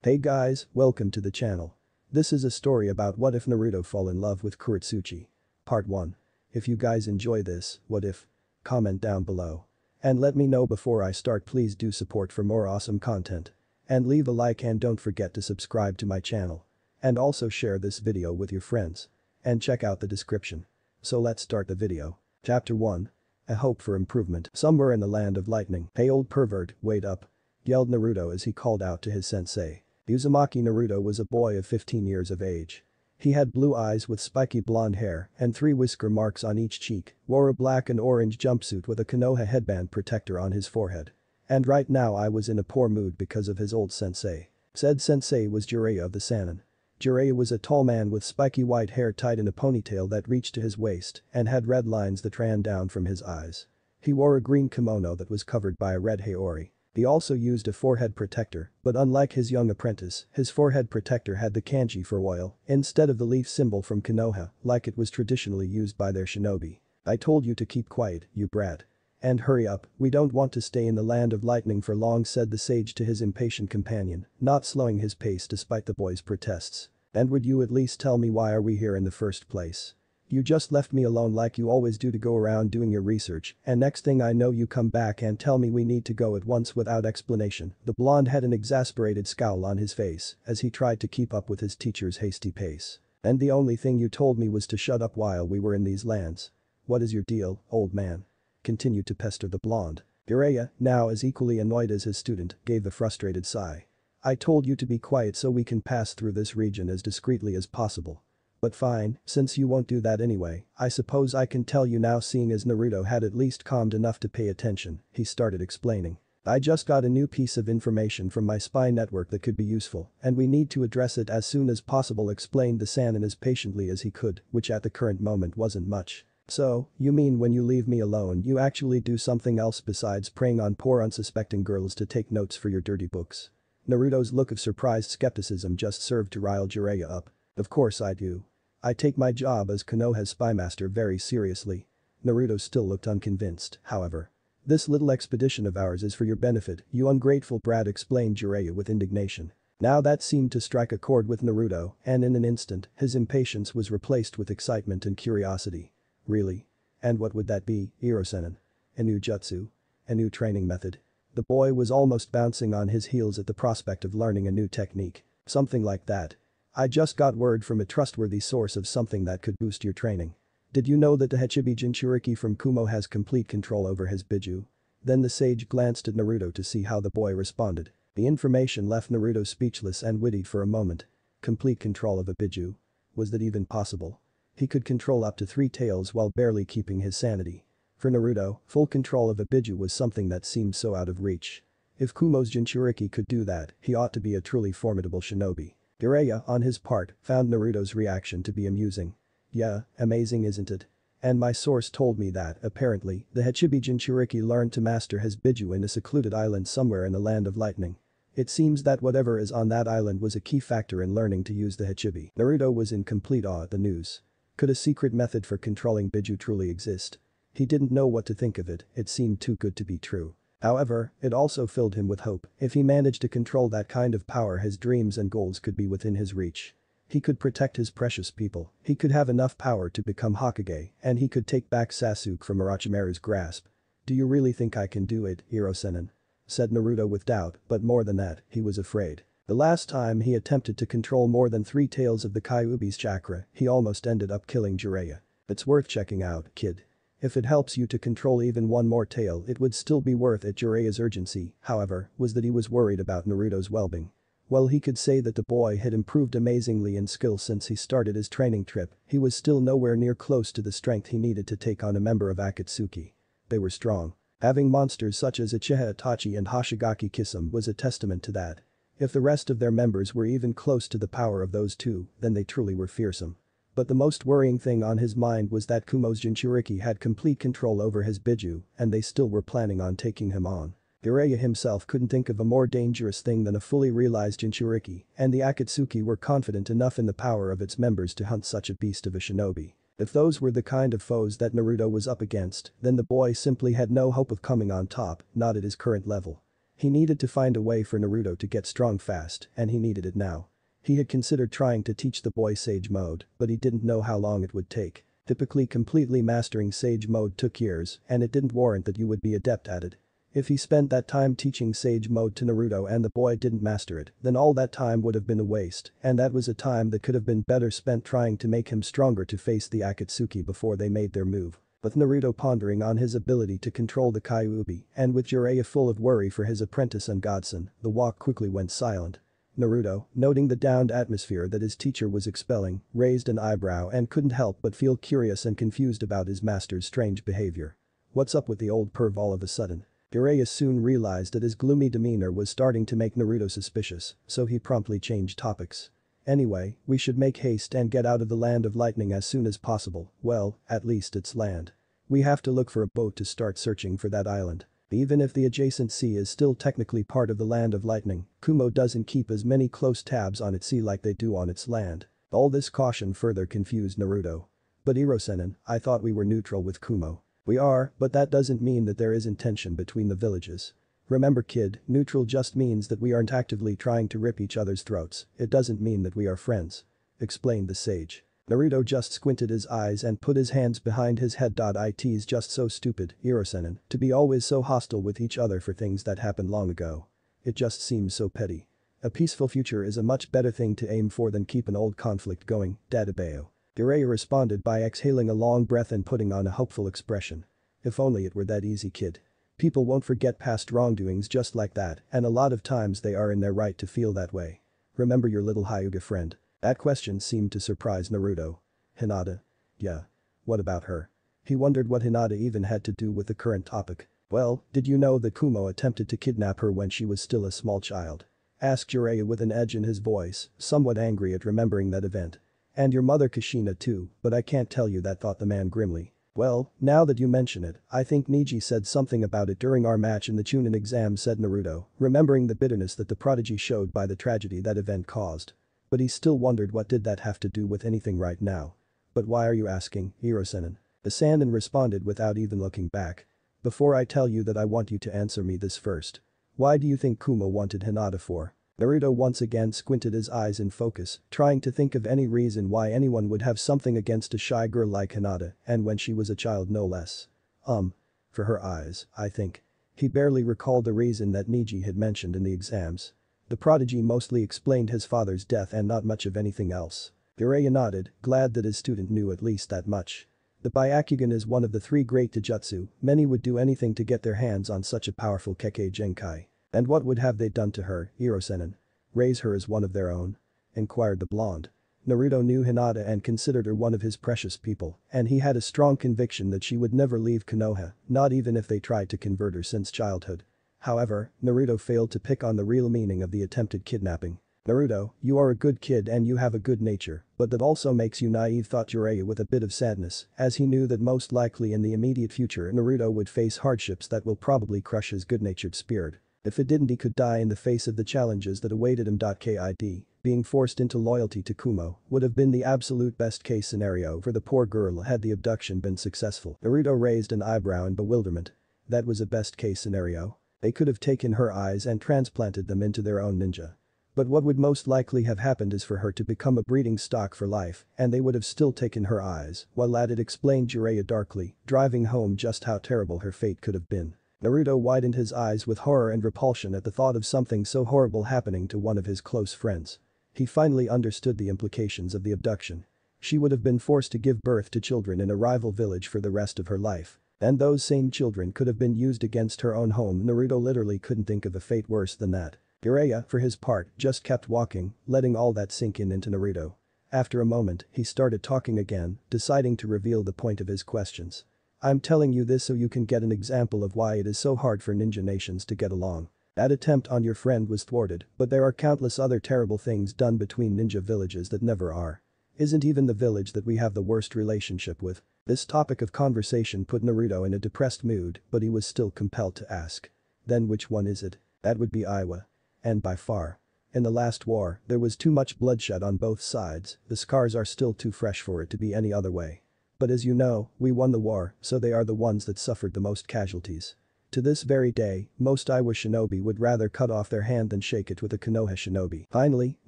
Hey guys, welcome to the channel. This is a story about what if Naruto fall in love with Kurotsuchi. Part 1. If you guys enjoy this, what if? Comment down below. And let me know before I start. Please do support for more awesome content. And leave a like and don't forget to subscribe to my channel. And also share this video with your friends. And check out the description. So let's start the video. Chapter 1. A hope for improvement. Somewhere in the land of lightning. Hey old pervert, wait up. Yelled Naruto as he called out to his sensei. Uzumaki Naruto was a boy of 15 years of age. He had blue eyes with spiky blonde hair and 3 whisker marks on each cheek, wore a black and orange jumpsuit with a Konoha headband protector on his forehead. And right now I was in a poor mood because of his old sensei. Said sensei was Jiraiya of the Sannin. Jiraiya was a tall man with spiky white hair tied in a ponytail that reached to his waist and had red lines that ran down from his eyes. He wore a green kimono that was covered by a red haori. He also used a forehead protector, but unlike his young apprentice, his forehead protector had the kanji for oil instead of the leaf symbol from Konoha, like it was traditionally used by their shinobi. I told you to keep quiet, you brat. And hurry up, we don't want to stay in the land of lightning for long, said the sage to his impatient companion, not slowing his pace despite the boy's protests. And would you at least tell me why are we here in the first place? You just left me alone like you always do to go around doing your research, and next thing I know you come back and tell me we need to go at once without explanation. The blonde had an exasperated scowl on his face as he tried to keep up with his teacher's hasty pace. And the only thing you told me was to shut up while we were in these lands. What is your deal, old man? Continued to pester the blonde. Jiraiya, now as equally annoyed as his student, gave a frustrated sigh. I told you to be quiet so we can pass through this region as discreetly as possible. But fine, since you won't do that anyway, I suppose I can tell you now. Seeing as Naruto had at least calmed enough to pay attention, he started explaining. I just got a new piece of information from my spy network that could be useful, and we need to address it as soon as possible, explained the Sannin as patiently as he could, which at the current moment wasn't much. So, you mean when you leave me alone you actually do something else besides preying on poor unsuspecting girls to take notes for your dirty books? Naruto's look of surprised skepticism just served to rile Jiraiya up. Of course I do. I take my job as Konoha's spymaster very seriously. Naruto still looked unconvinced, however. This little expedition of ours is for your benefit, you ungrateful brat, explained Jiraiya with indignation. Now that seemed to strike a chord with Naruto, and in an instant, his impatience was replaced with excitement and curiosity. Really? And what would that be, Iro-senin? A new jutsu? A new training method? The boy was almost bouncing on his heels at the prospect of learning a new technique. Something like that. I just got word from a trustworthy source of something that could boost your training. Did you know that the Hachibi Jinchuriki from Kumo has complete control over his Biju? Then the sage glanced at Naruto to see how the boy responded. The information left Naruto speechless and witty for a moment. Complete control of a Biju? Was that even possible? He could control up to 3 tails while barely keeping his sanity. For Naruto, full control of a Biju was something that seemed so out of reach. If Kumo's Jinchuriki could do that, he ought to be a truly formidable shinobi. Jiraiya, on his part, found Naruto's reaction to be amusing. Yeah, amazing isn't it? And my source told me that, apparently, the Hachibi Jinchuriki learned to master his Biju in a secluded island somewhere in the land of lightning. It seems that whatever is on that island was a key factor in learning to use the Hachibi. Naruto was in complete awe at the news. Could a secret method for controlling Biju truly exist? He didn't know what to think of it, it seemed too good to be true. However, it also filled him with hope. If he managed to control that kind of power, his dreams and goals could be within his reach. He could protect his precious people, he could have enough power to become Hokage, and he could take back Sasuke from Orochimaru's grasp. Do you really think I can do it, Iro-senin? Said Naruto with doubt, but more than that, he was afraid. The last time he attempted to control more than 3 tails of the Kyuubi's chakra, he almost ended up killing Jiraiya. It's worth checking out, kid. If it helps you to control even one more tail, it would still be worth it. Jiraiya's urgency, however, was that he was worried about Naruto's well-being. While he could say that the boy had improved amazingly in skill since he started his training trip, he was still nowhere near close to the strength he needed to take on a member of Akatsuki. They were strong. Having monsters such as Uchiha Itachi and Hoshigaki Kisame was a testament to that. If the rest of their members were even close to the power of those two, then they truly were fearsome. But the most worrying thing on his mind was that Kumo's Jinchuriki had complete control over his Biju, and they still were planning on taking him on. Jiraiya himself couldn't think of a more dangerous thing than a fully realized Jinchuriki, and the Akatsuki were confident enough in the power of its members to hunt such a beast of a shinobi. If those were the kind of foes that Naruto was up against, then the boy simply had no hope of coming on top, not at his current level. He needed to find a way for Naruto to get strong fast, and he needed it now. He had considered trying to teach the boy Sage Mode, but he didn't know how long it would take. Typically completely mastering Sage Mode took years, and it didn't warrant that you would be adept at it. If he spent that time teaching Sage Mode to Naruto and the boy didn't master it, then all that time would have been a waste, and that was a time that could have been better spent trying to make him stronger to face the Akatsuki before they made their move. With Naruto pondering on his ability to control the Kyuubi, and with Jiraiya full of worry for his apprentice and godson, the walk quickly went silent. Naruto, noting the downed atmosphere that his teacher was expelling, raised an eyebrow and couldn't help but feel curious and confused about his master's strange behavior. What's up with the old perv all of a sudden? Jiraiya soon realized that his gloomy demeanor was starting to make Naruto suspicious, so he promptly changed topics. Anyway, we should make haste and get out of the land of lightning as soon as possible, well, at least it's land. We have to look for a boat to start searching for that island. Even if the adjacent sea is still technically part of the land of lightning, Kumo doesn't keep as many close tabs on its sea like they do on its land. All this caution further confused Naruto. But Iro-sennin, I thought we were neutral with Kumo. We are, but that doesn't mean that there isn't tension between the villages. Remember kid, neutral just means that we aren't actively trying to rip each other's throats, it doesn't mean that we are friends. Explained the sage. Naruto just squinted his eyes and put his hands behind his head. It's just so stupid, Iro-sennin, to be always so hostile with each other for things that happened long ago. It just seems so petty. A peaceful future is a much better thing to aim for than keep an old conflict going, Dadabeo. Jiraiya responded by exhaling a long breath and putting on a hopeful expression. If only it were that easy kid. People won't forget past wrongdoings just like that, and a lot of times they are in their right to feel that way. Remember your little Hyuga friend? That question seemed to surprise Naruto. Hinata? Yeah. What about her? He wondered what Hinata even had to do with the current topic. Well, did you know that Kumo attempted to kidnap her when she was still a small child? Asked Jiraiya with an edge in his voice, somewhat angry at remembering that event. And your mother Kushina too, but I can't tell you that, thought the man grimly. Well, now that you mention it, I think Neji said something about it during our match in the Chunin exam, said Naruto, remembering the bitterness that the prodigy showed by the tragedy that event caused. But he still wondered what did that have to do with anything right now. But why are you asking, Iro-sennin? The Sannin responded without even looking back. Before I tell you that, I want you to answer me this first. Why do you think Kumo wanted Hinata for? Naruto once again squinted his eyes in focus, trying to think of any reason why anyone would have something against a shy girl like Hinata, and when she was a child no less. For her eyes, I think. He barely recalled the reason that Neji had mentioned in the exams. The prodigy mostly explained his father's death and not much of anything else. Jiraiya nodded, glad that his student knew at least that much. The Byakugan is one of the 3 great Taijutsu, many would do anything to get their hands on such a powerful Kekkei Genkai. And what would have they done to her, Iro-sennin? Raise her as one of their own? Inquired the blonde. Naruto knew Hinata and considered her one of his precious people, and he had a strong conviction that she would never leave Konoha, not even if they tried to convert her since childhood. However, Naruto failed to pick on the real meaning of the attempted kidnapping. Naruto, you are a good kid and you have a good nature, but that also makes you naive, thought Jiraiya with a bit of sadness, as he knew that most likely in the immediate future Naruto would face hardships that will probably crush his good-natured spirit. If it didn't, he could die in the face of the challenges that awaited him. Kid, being forced into loyalty to Kumo would have been the absolute best case scenario for the poor girl had the abduction been successful. Naruto raised an eyebrow in bewilderment. That was a best case scenario? They could have taken her eyes and transplanted them into their own ninja. But what would most likely have happened is for her to become a breeding stock for life, and they would have still taken her eyes, while at it, explained Jiraiya darkly, driving home just how terrible her fate could have been. Naruto widened his eyes with horror and repulsion at the thought of something so horrible happening to one of his close friends. He finally understood the implications of the abduction. She would have been forced to give birth to children in a rival village for the rest of her life. And those same children could have been used against her own home. Naruto literally couldn't think of a fate worse than that. Jiraiya, for his part, just kept walking, letting all that sink in into Naruto. After a moment, he started talking again, deciding to reveal the point of his questions. I'm telling you this so you can get an example of why it is so hard for ninja nations to get along. That attempt on your friend was thwarted, but there are countless other terrible things done between ninja villages that never are. Isn't even the village that we have the worst relationship with. This topic of conversation put Naruto in a depressed mood, but he was still compelled to ask. Then which one is it? That would be Iwa. And by far. In the last war, there was too much bloodshed on both sides, the scars are still too fresh for it to be any other way. But as you know, we won the war, so they are the ones that suffered the most casualties. To this very day, most Iwa shinobi would rather cut off their hand than shake it with a Konoha shinobi. Finally,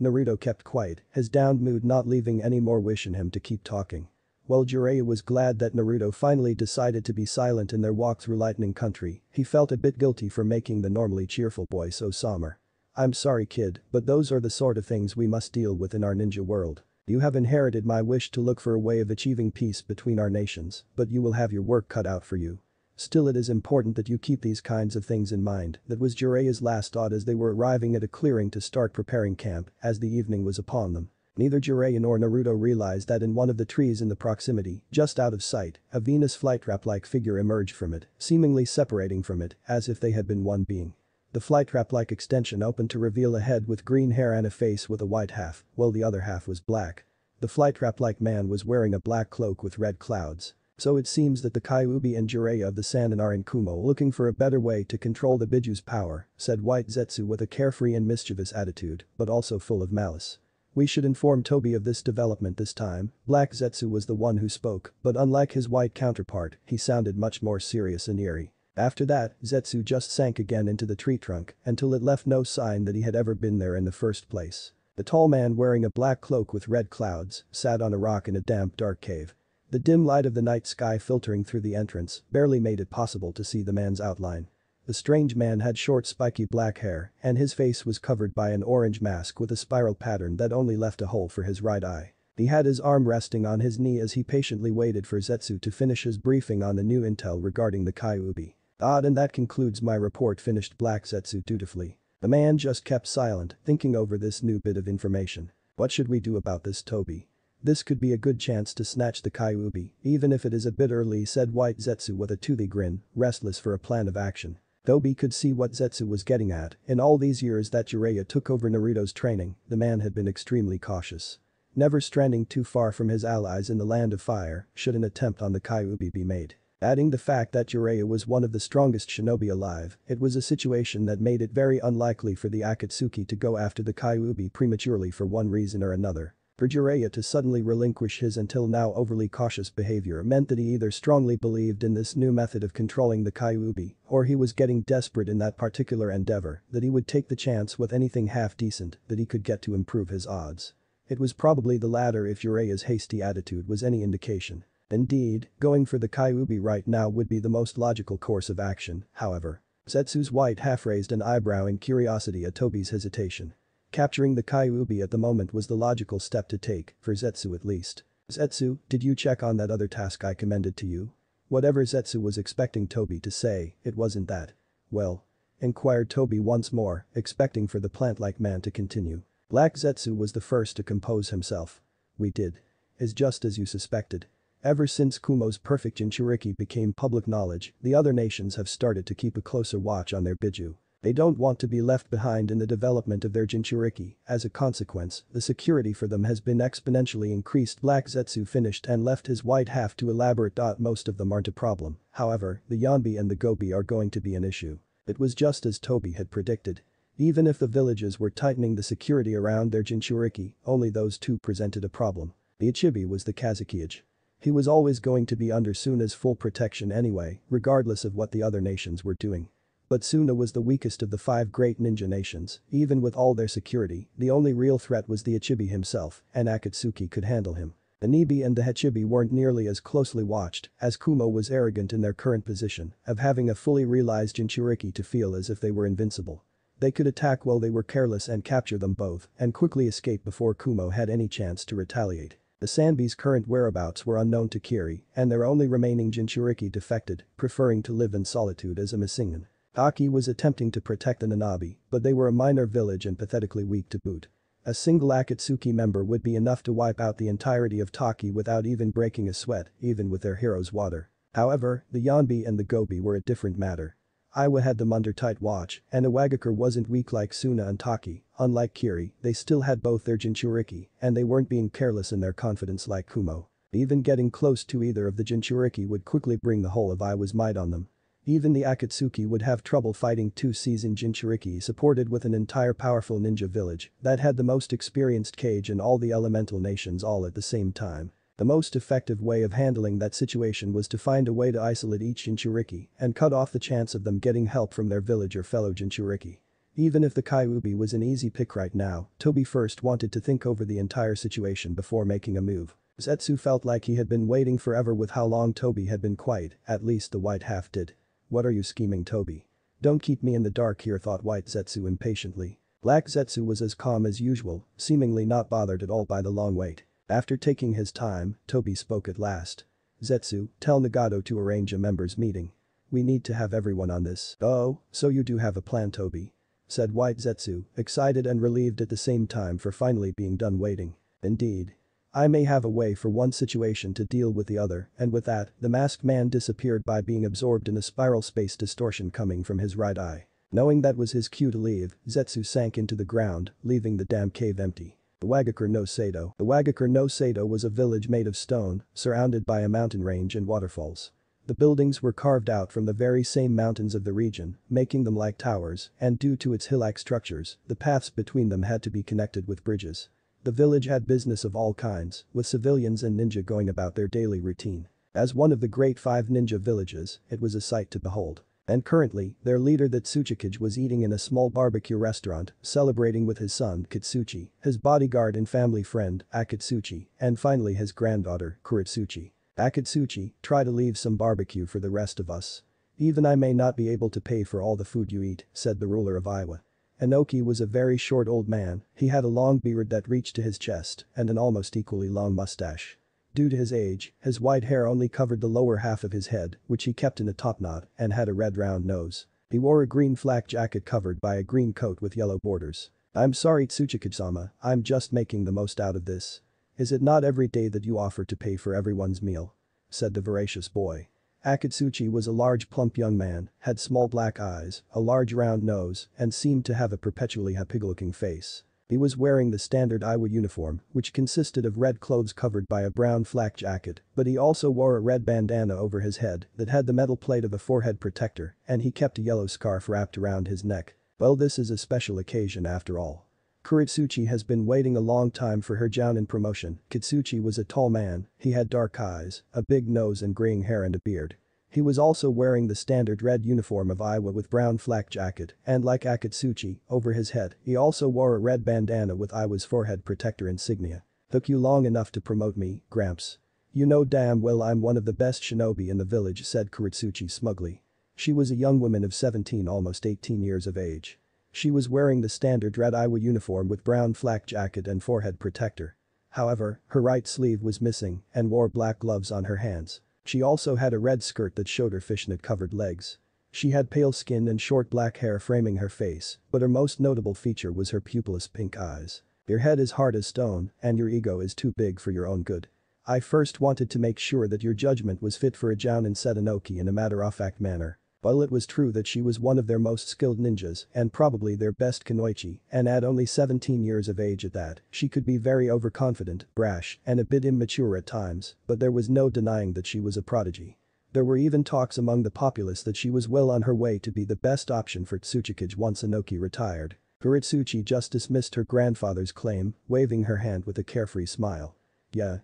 Naruto kept quiet, his downed mood not leaving any more wish in him to keep talking. While Jiraiya was glad that Naruto finally decided to be silent in their walk through Lightning Country, he felt a bit guilty for making the normally cheerful boy so somber. "I'm sorry kid, but those are the sort of things we must deal with in our ninja world. You have inherited my wish to look for a way of achieving peace between our nations, but you will have your work cut out for you. Still it is important that you keep these kinds of things in mind." That was Jiraiya's last thought as they were arriving at a clearing to start preparing camp as the evening was upon them. Neither Jiraiya nor Naruto realized that in one of the trees in the proximity, just out of sight, a Venus flytrap-like figure emerged from it, seemingly separating from it as if they had been one being. The flytrap-like extension opened to reveal a head with green hair and a face with a white half, while the other half was black. The flytrap-like man was wearing a black cloak with red clouds. "So it seems that the Kyuubi and Jiraiya of the Sannin are in Kumo looking for a better way to control the Biju's power," said White Zetsu with a carefree and mischievous attitude, but also full of malice. "We should inform Tobi of this development this time." Black Zetsu was the one who spoke, but unlike his white counterpart, he sounded much more serious and eerie. After that, Zetsu just sank again into the tree trunk until it left no sign that he had ever been there in the first place. The tall man wearing a black cloak with red clouds sat on a rock in a damp dark cave. The dim light of the night sky filtering through the entrance barely made it possible to see the man's outline. The strange man had short spiky black hair and his face was covered by an orange mask with a spiral pattern that only left a hole for his right eye. He had his arm resting on his knee as he patiently waited for Zetsu to finish his briefing on the new intel regarding the Kyuubi. And that concludes my report," finished Black Zetsu dutifully. The man just kept silent, thinking over this new bit of information. "What should we do about this, Tobi? This could be a good chance to snatch the Kyuubi, even if it is a bit early," said White Zetsu with a toothy grin, restless for a plan of action. Tobi could see what Zetsu was getting at. In all these years that Jiraiya took over Naruto's training, the man had been extremely cautious. Never stranding too far from his allies in the land of fire should an attempt on the Kyuubi be made. Adding the fact that Jiraiya was one of the strongest shinobi alive, it was a situation that made it very unlikely for the Akatsuki to go after the Kyuubi prematurely for one reason or another. For Jiraiya to suddenly relinquish his until now overly cautious behavior meant that he either strongly believed in this new method of controlling the Kyuubi, or he was getting desperate in that particular endeavor that he would take the chance with anything half decent that he could get to improve his odds. It was probably the latter if Jiraiya's hasty attitude was any indication. Indeed, going for the Kyuubi right now would be the most logical course of action, however. Zetsu's white half raised an eyebrow in curiosity at Tobi's hesitation. Capturing the Kyuubi at the moment was the logical step to take, for Zetsu at least. "Zetsu, did you check on that other task I commended to you?" Whatever Zetsu was expecting Tobi to say, it wasn't that. "Well?" inquired Tobi once more, expecting for the plant-like man to continue. Black Zetsu was the first to compose himself. "We did. Is just as you suspected. Ever since Kumo's perfect Jinchuriki became public knowledge, the other nations have started to keep a closer watch on their Biju. They don't want to be left behind in the development of their Jinchuriki. As a consequence, the security for them has been exponentially increased." Black Zetsu finished and left his white half to elaborate. "Most of them aren't a problem. However, the Yanbi and the Gobi are going to be an issue." It was just as Tobi had predicted. Even if the villages were tightening the security around their Jinchuriki, only those two presented a problem. The Ichibi was the Kazukiage. He was always going to be under Suna's full protection anyway, regardless of what the other nations were doing. But Suna was the weakest of the 5 great ninja nations. Even with all their security, the only real threat was the Ichibi himself, and Akatsuki could handle him. The Nibi and the Hachibi weren't nearly as closely watched, as Kumo was arrogant in their current position of having a fully realized Jinchuriki to feel as if they were invincible. They could attack while they were careless and capture them both, and quickly escape before Kumo had any chance to retaliate. The Sanbi's current whereabouts were unknown to Kiri, and their only remaining Jinchuriki defected, preferring to live in solitude as a Masingan. Taki was attempting to protect the Nanabi, but they were a minor village and pathetically weak to boot. A single Akatsuki member would be enough to wipe out the entirety of Taki without even breaking a sweat, even with their hero's water. However, the Yanbi and the Gobi were a different matter. Iwa had them under tight watch, and Iwagakure wasn't weak like Suna and Taki. Unlike Kiri, they still had both their Jinchuriki, and they weren't being careless in their confidence like Kumo. Even getting close to either of the Jinchuriki would quickly bring the whole of Iwa's might on them. Even the Akatsuki would have trouble fighting 2 seasoned Jinchuriki supported with an entire powerful ninja village that had the most experienced kage in all the elemental nations all at the same time. The most effective way of handling that situation was to find a way to isolate each Jinchuriki and cut off the chance of them getting help from their village or fellow Jinchuriki. Even if the Kyuubi was an easy pick right now, Toby first wanted to think over the entire situation before making a move. Zetsu felt like he had been waiting forever with how long Toby had been quiet, at least the white half did. What are you scheming, Toby? Don't keep me in the dark here, thought white Zetsu impatiently. Black Zetsu was as calm as usual, seemingly not bothered at all by the long wait. After taking his time, Toby spoke at last. Zetsu, tell Nagato to arrange a members meeting. We need to have everyone on this. Oh, so you do have a plan, Toby? Said white Zetsu, excited and relieved at the same time for finally being done waiting. Indeed. I may have a way for one situation to deal with the other, and with that, the masked man disappeared by being absorbed in a spiral space distortion coming from his right eye. Knowing that was his cue to leave, Zetsu sank into the ground, leaving the damn cave empty. The Wagakure no Sato. The Wagakure no Sato was a village made of stone, surrounded by a mountain range and waterfalls. The buildings were carved out from the very same mountains of the region, making them like towers, and due to its hill-like structures, the paths between them had to be connected with bridges. The village had business of all kinds, with civilians and ninja going about their daily routine. As one of the great 5 ninja villages, it was a sight to behold. And currently, their leader the Tsuchikage was eating in a small barbecue restaurant, celebrating with his son Kitsuchi, his bodyguard and family friend Akatsuchi, and finally his granddaughter Kurotsuchi. Akatsuchi, try to leave some barbecue for the rest of us. Even I may not be able to pay for all the food you eat, said the ruler of Iowa. Inoki was a very short old man, he had a long beard that reached to his chest and an almost equally long mustache. Due to his age, his white hair only covered the lower half of his head, which he kept in a top knot, and had a red round nose. He wore a green flak jacket covered by a green coat with yellow borders. I'm sorry Tsuchikage-sama, I'm just making the most out of this. Is it not every day that you offer to pay for everyone's meal? Said the voracious boy. Akatsuchi was a large plump young man, had small black eyes, a large round nose, and seemed to have a perpetually happy-looking face. He was wearing the standard Iowa uniform, which consisted of red clothes covered by a brown flak jacket, but he also wore a red bandana over his head that had the metal plate of a forehead protector, and he kept a yellow scarf wrapped around his neck. Well, this is a special occasion after all. Kurotsuchi has been waiting a long time for her jounin promotion. Kitsuchi was a tall man, he had dark eyes, a big nose and graying hair and a beard. He was also wearing the standard red uniform of Iowa with brown flak jacket, and like Akatsuchi, over his head, he also wore a red bandana with Iowa's forehead protector insignia. Took you long enough to promote me, Gramps. You know damn well I'm one of the best shinobi in the village, said Kurotsuchi smugly. She was a young woman of 17, almost 18 years of age. She was wearing the standard red Iowa uniform with brown flak jacket and forehead protector. However, her right sleeve was missing and wore black gloves on her hands. She also had a red skirt that showed her fishnet-covered legs. She had pale skin and short black hair framing her face, but her most notable feature was her pupilless pink eyes. Your head is hard as stone, and your ego is too big for your own good. I first wanted to make sure that your judgment was fit for a jounin, said Inoki in a matter-of-fact manner. While it was true that she was one of their most skilled ninjas and probably their best kunoichi, and at only 17 years of age at that, she could be very overconfident, brash, and a bit immature at times, but there was no denying that she was a prodigy. There were even talks among the populace that she was well on her way to be the best option for Tsuchikage once Inoki retired. Kurotsuchi just dismissed her grandfather's claim, waving her hand with a carefree smile. Yeah.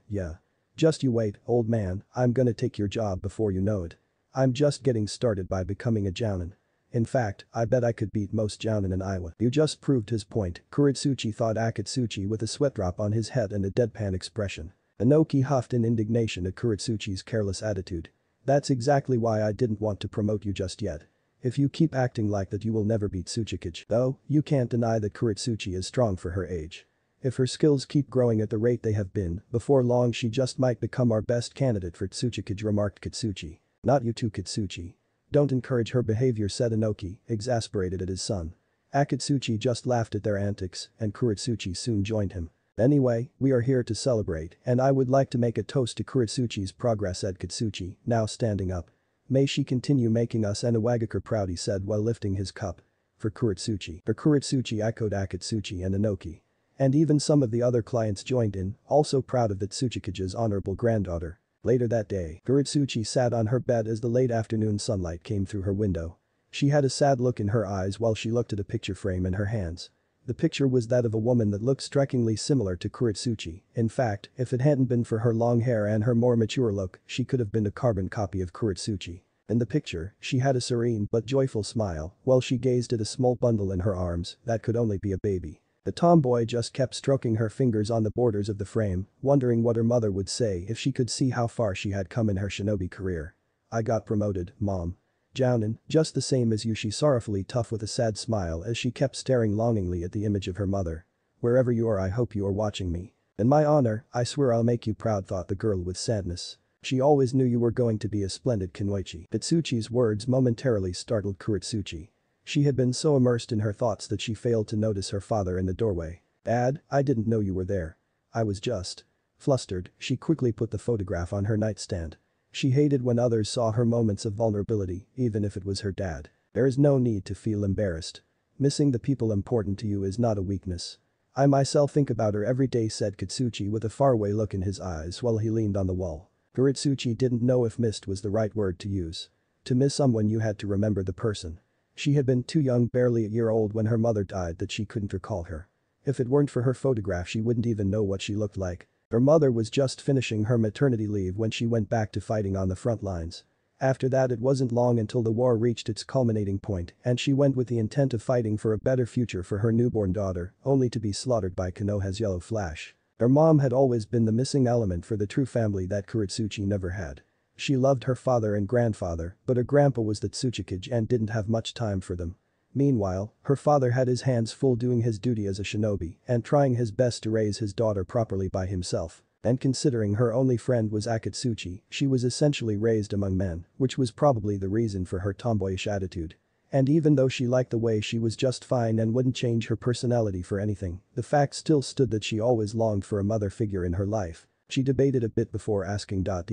Just you wait, old man, I'm gonna take your job before you know it. I'm just getting started by becoming a jounin. In fact, I bet I could beat most jounin in Iowa. You just proved his point, Kurotsuchi thought Akatsuchi with a sweat drop on his head and a deadpan expression. Inoki huffed in indignation at Kurotsuchi's careless attitude. That's exactly why I didn't want to promote you just yet. If you keep acting like that you will never beat Tsuchikage. Though, you can't deny that Kurotsuchi is strong for her age. If her skills keep growing at the rate they have been, before long she just might become our best candidate for Tsuchikage, remarked Kitsuchi. Not you too, Kitsuchi. Don't encourage her behavior, said Inoki, exasperated at his son. Akatsuchi just laughed at their antics, and Kurotsuchi soon joined him. Anyway, we are here to celebrate, and I would like to make a toast to Kurotsuchi's progress, said Kitsuchi, now standing up. May she continue making us and Wagakure proud, he said while lifting his cup. For Kurotsuchi. For Kurotsuchi, echoed Akatsuchi and Inoki. And even some of the other clients joined in, also proud of the Tsuchikage's honorable granddaughter. Later that day, Kurotsuchi sat on her bed as the late afternoon sunlight came through her window. She had a sad look in her eyes while she looked at a picture frame in her hands. The picture was that of a woman that looked strikingly similar to Kurotsuchi. In fact, if it hadn't been for her long hair and her more mature look, she could have been a carbon copy of Kurotsuchi. In the picture, she had a serene but joyful smile while she gazed at a small bundle in her arms that could only be a baby. The tomboy just kept stroking her fingers on the borders of the frame, wondering what her mother would say if she could see how far she had come in her shinobi career. "I got promoted, Mom. Jounin, just the same as you," she sorrowfully tough with a sad smile as she kept staring longingly at the image of her mother. "Wherever you are, I hope you are watching me. In my honor, I swear I'll make you proud," thought the girl with sadness. "She always knew you were going to be a splendid Kunoichi." Hitsuchi's words momentarily startled Kurotsuchi. She had been so immersed in her thoughts that she failed to notice her father in the doorway. "Dad, I didn't know you were there. I was just..." Flustered, she quickly put the photograph on her nightstand. She hated when others saw her moments of vulnerability, even if it was her dad. There is no need to feel embarrassed. Missing the people important to you is not a weakness. I myself think about her every day, said Kitsuchi with a faraway look in his eyes while he leaned on the wall. Kurotsuchi didn't know if missed was the right word to use. To miss someone you had to remember the person. She had been too young, barely a year old when her mother died, that she couldn't recall her. If it weren't for her photograph she wouldn't even know what she looked like. Her mother was just finishing her maternity leave when she went back to fighting on the front lines. After that it wasn't long until the war reached its culminating point and she went with the intent of fighting for a better future for her newborn daughter, only to be slaughtered by Konoha's yellow flash. Her mom had always been the missing element for the true family that Kurotsuchi never had. She loved her father and grandfather, but her grandpa was the Tsuchikage and didn't have much time for them. Meanwhile, her father had his hands full doing his duty as a shinobi and trying his best to raise his daughter properly by himself. And considering her only friend was Akatsuchi, she was essentially raised among men, which was probably the reason for her tomboyish attitude. And even though she liked the way she was just fine and wouldn't change her personality for anything, the fact still stood that she always longed for a mother figure in her life. She debated a bit before asking. "Dad,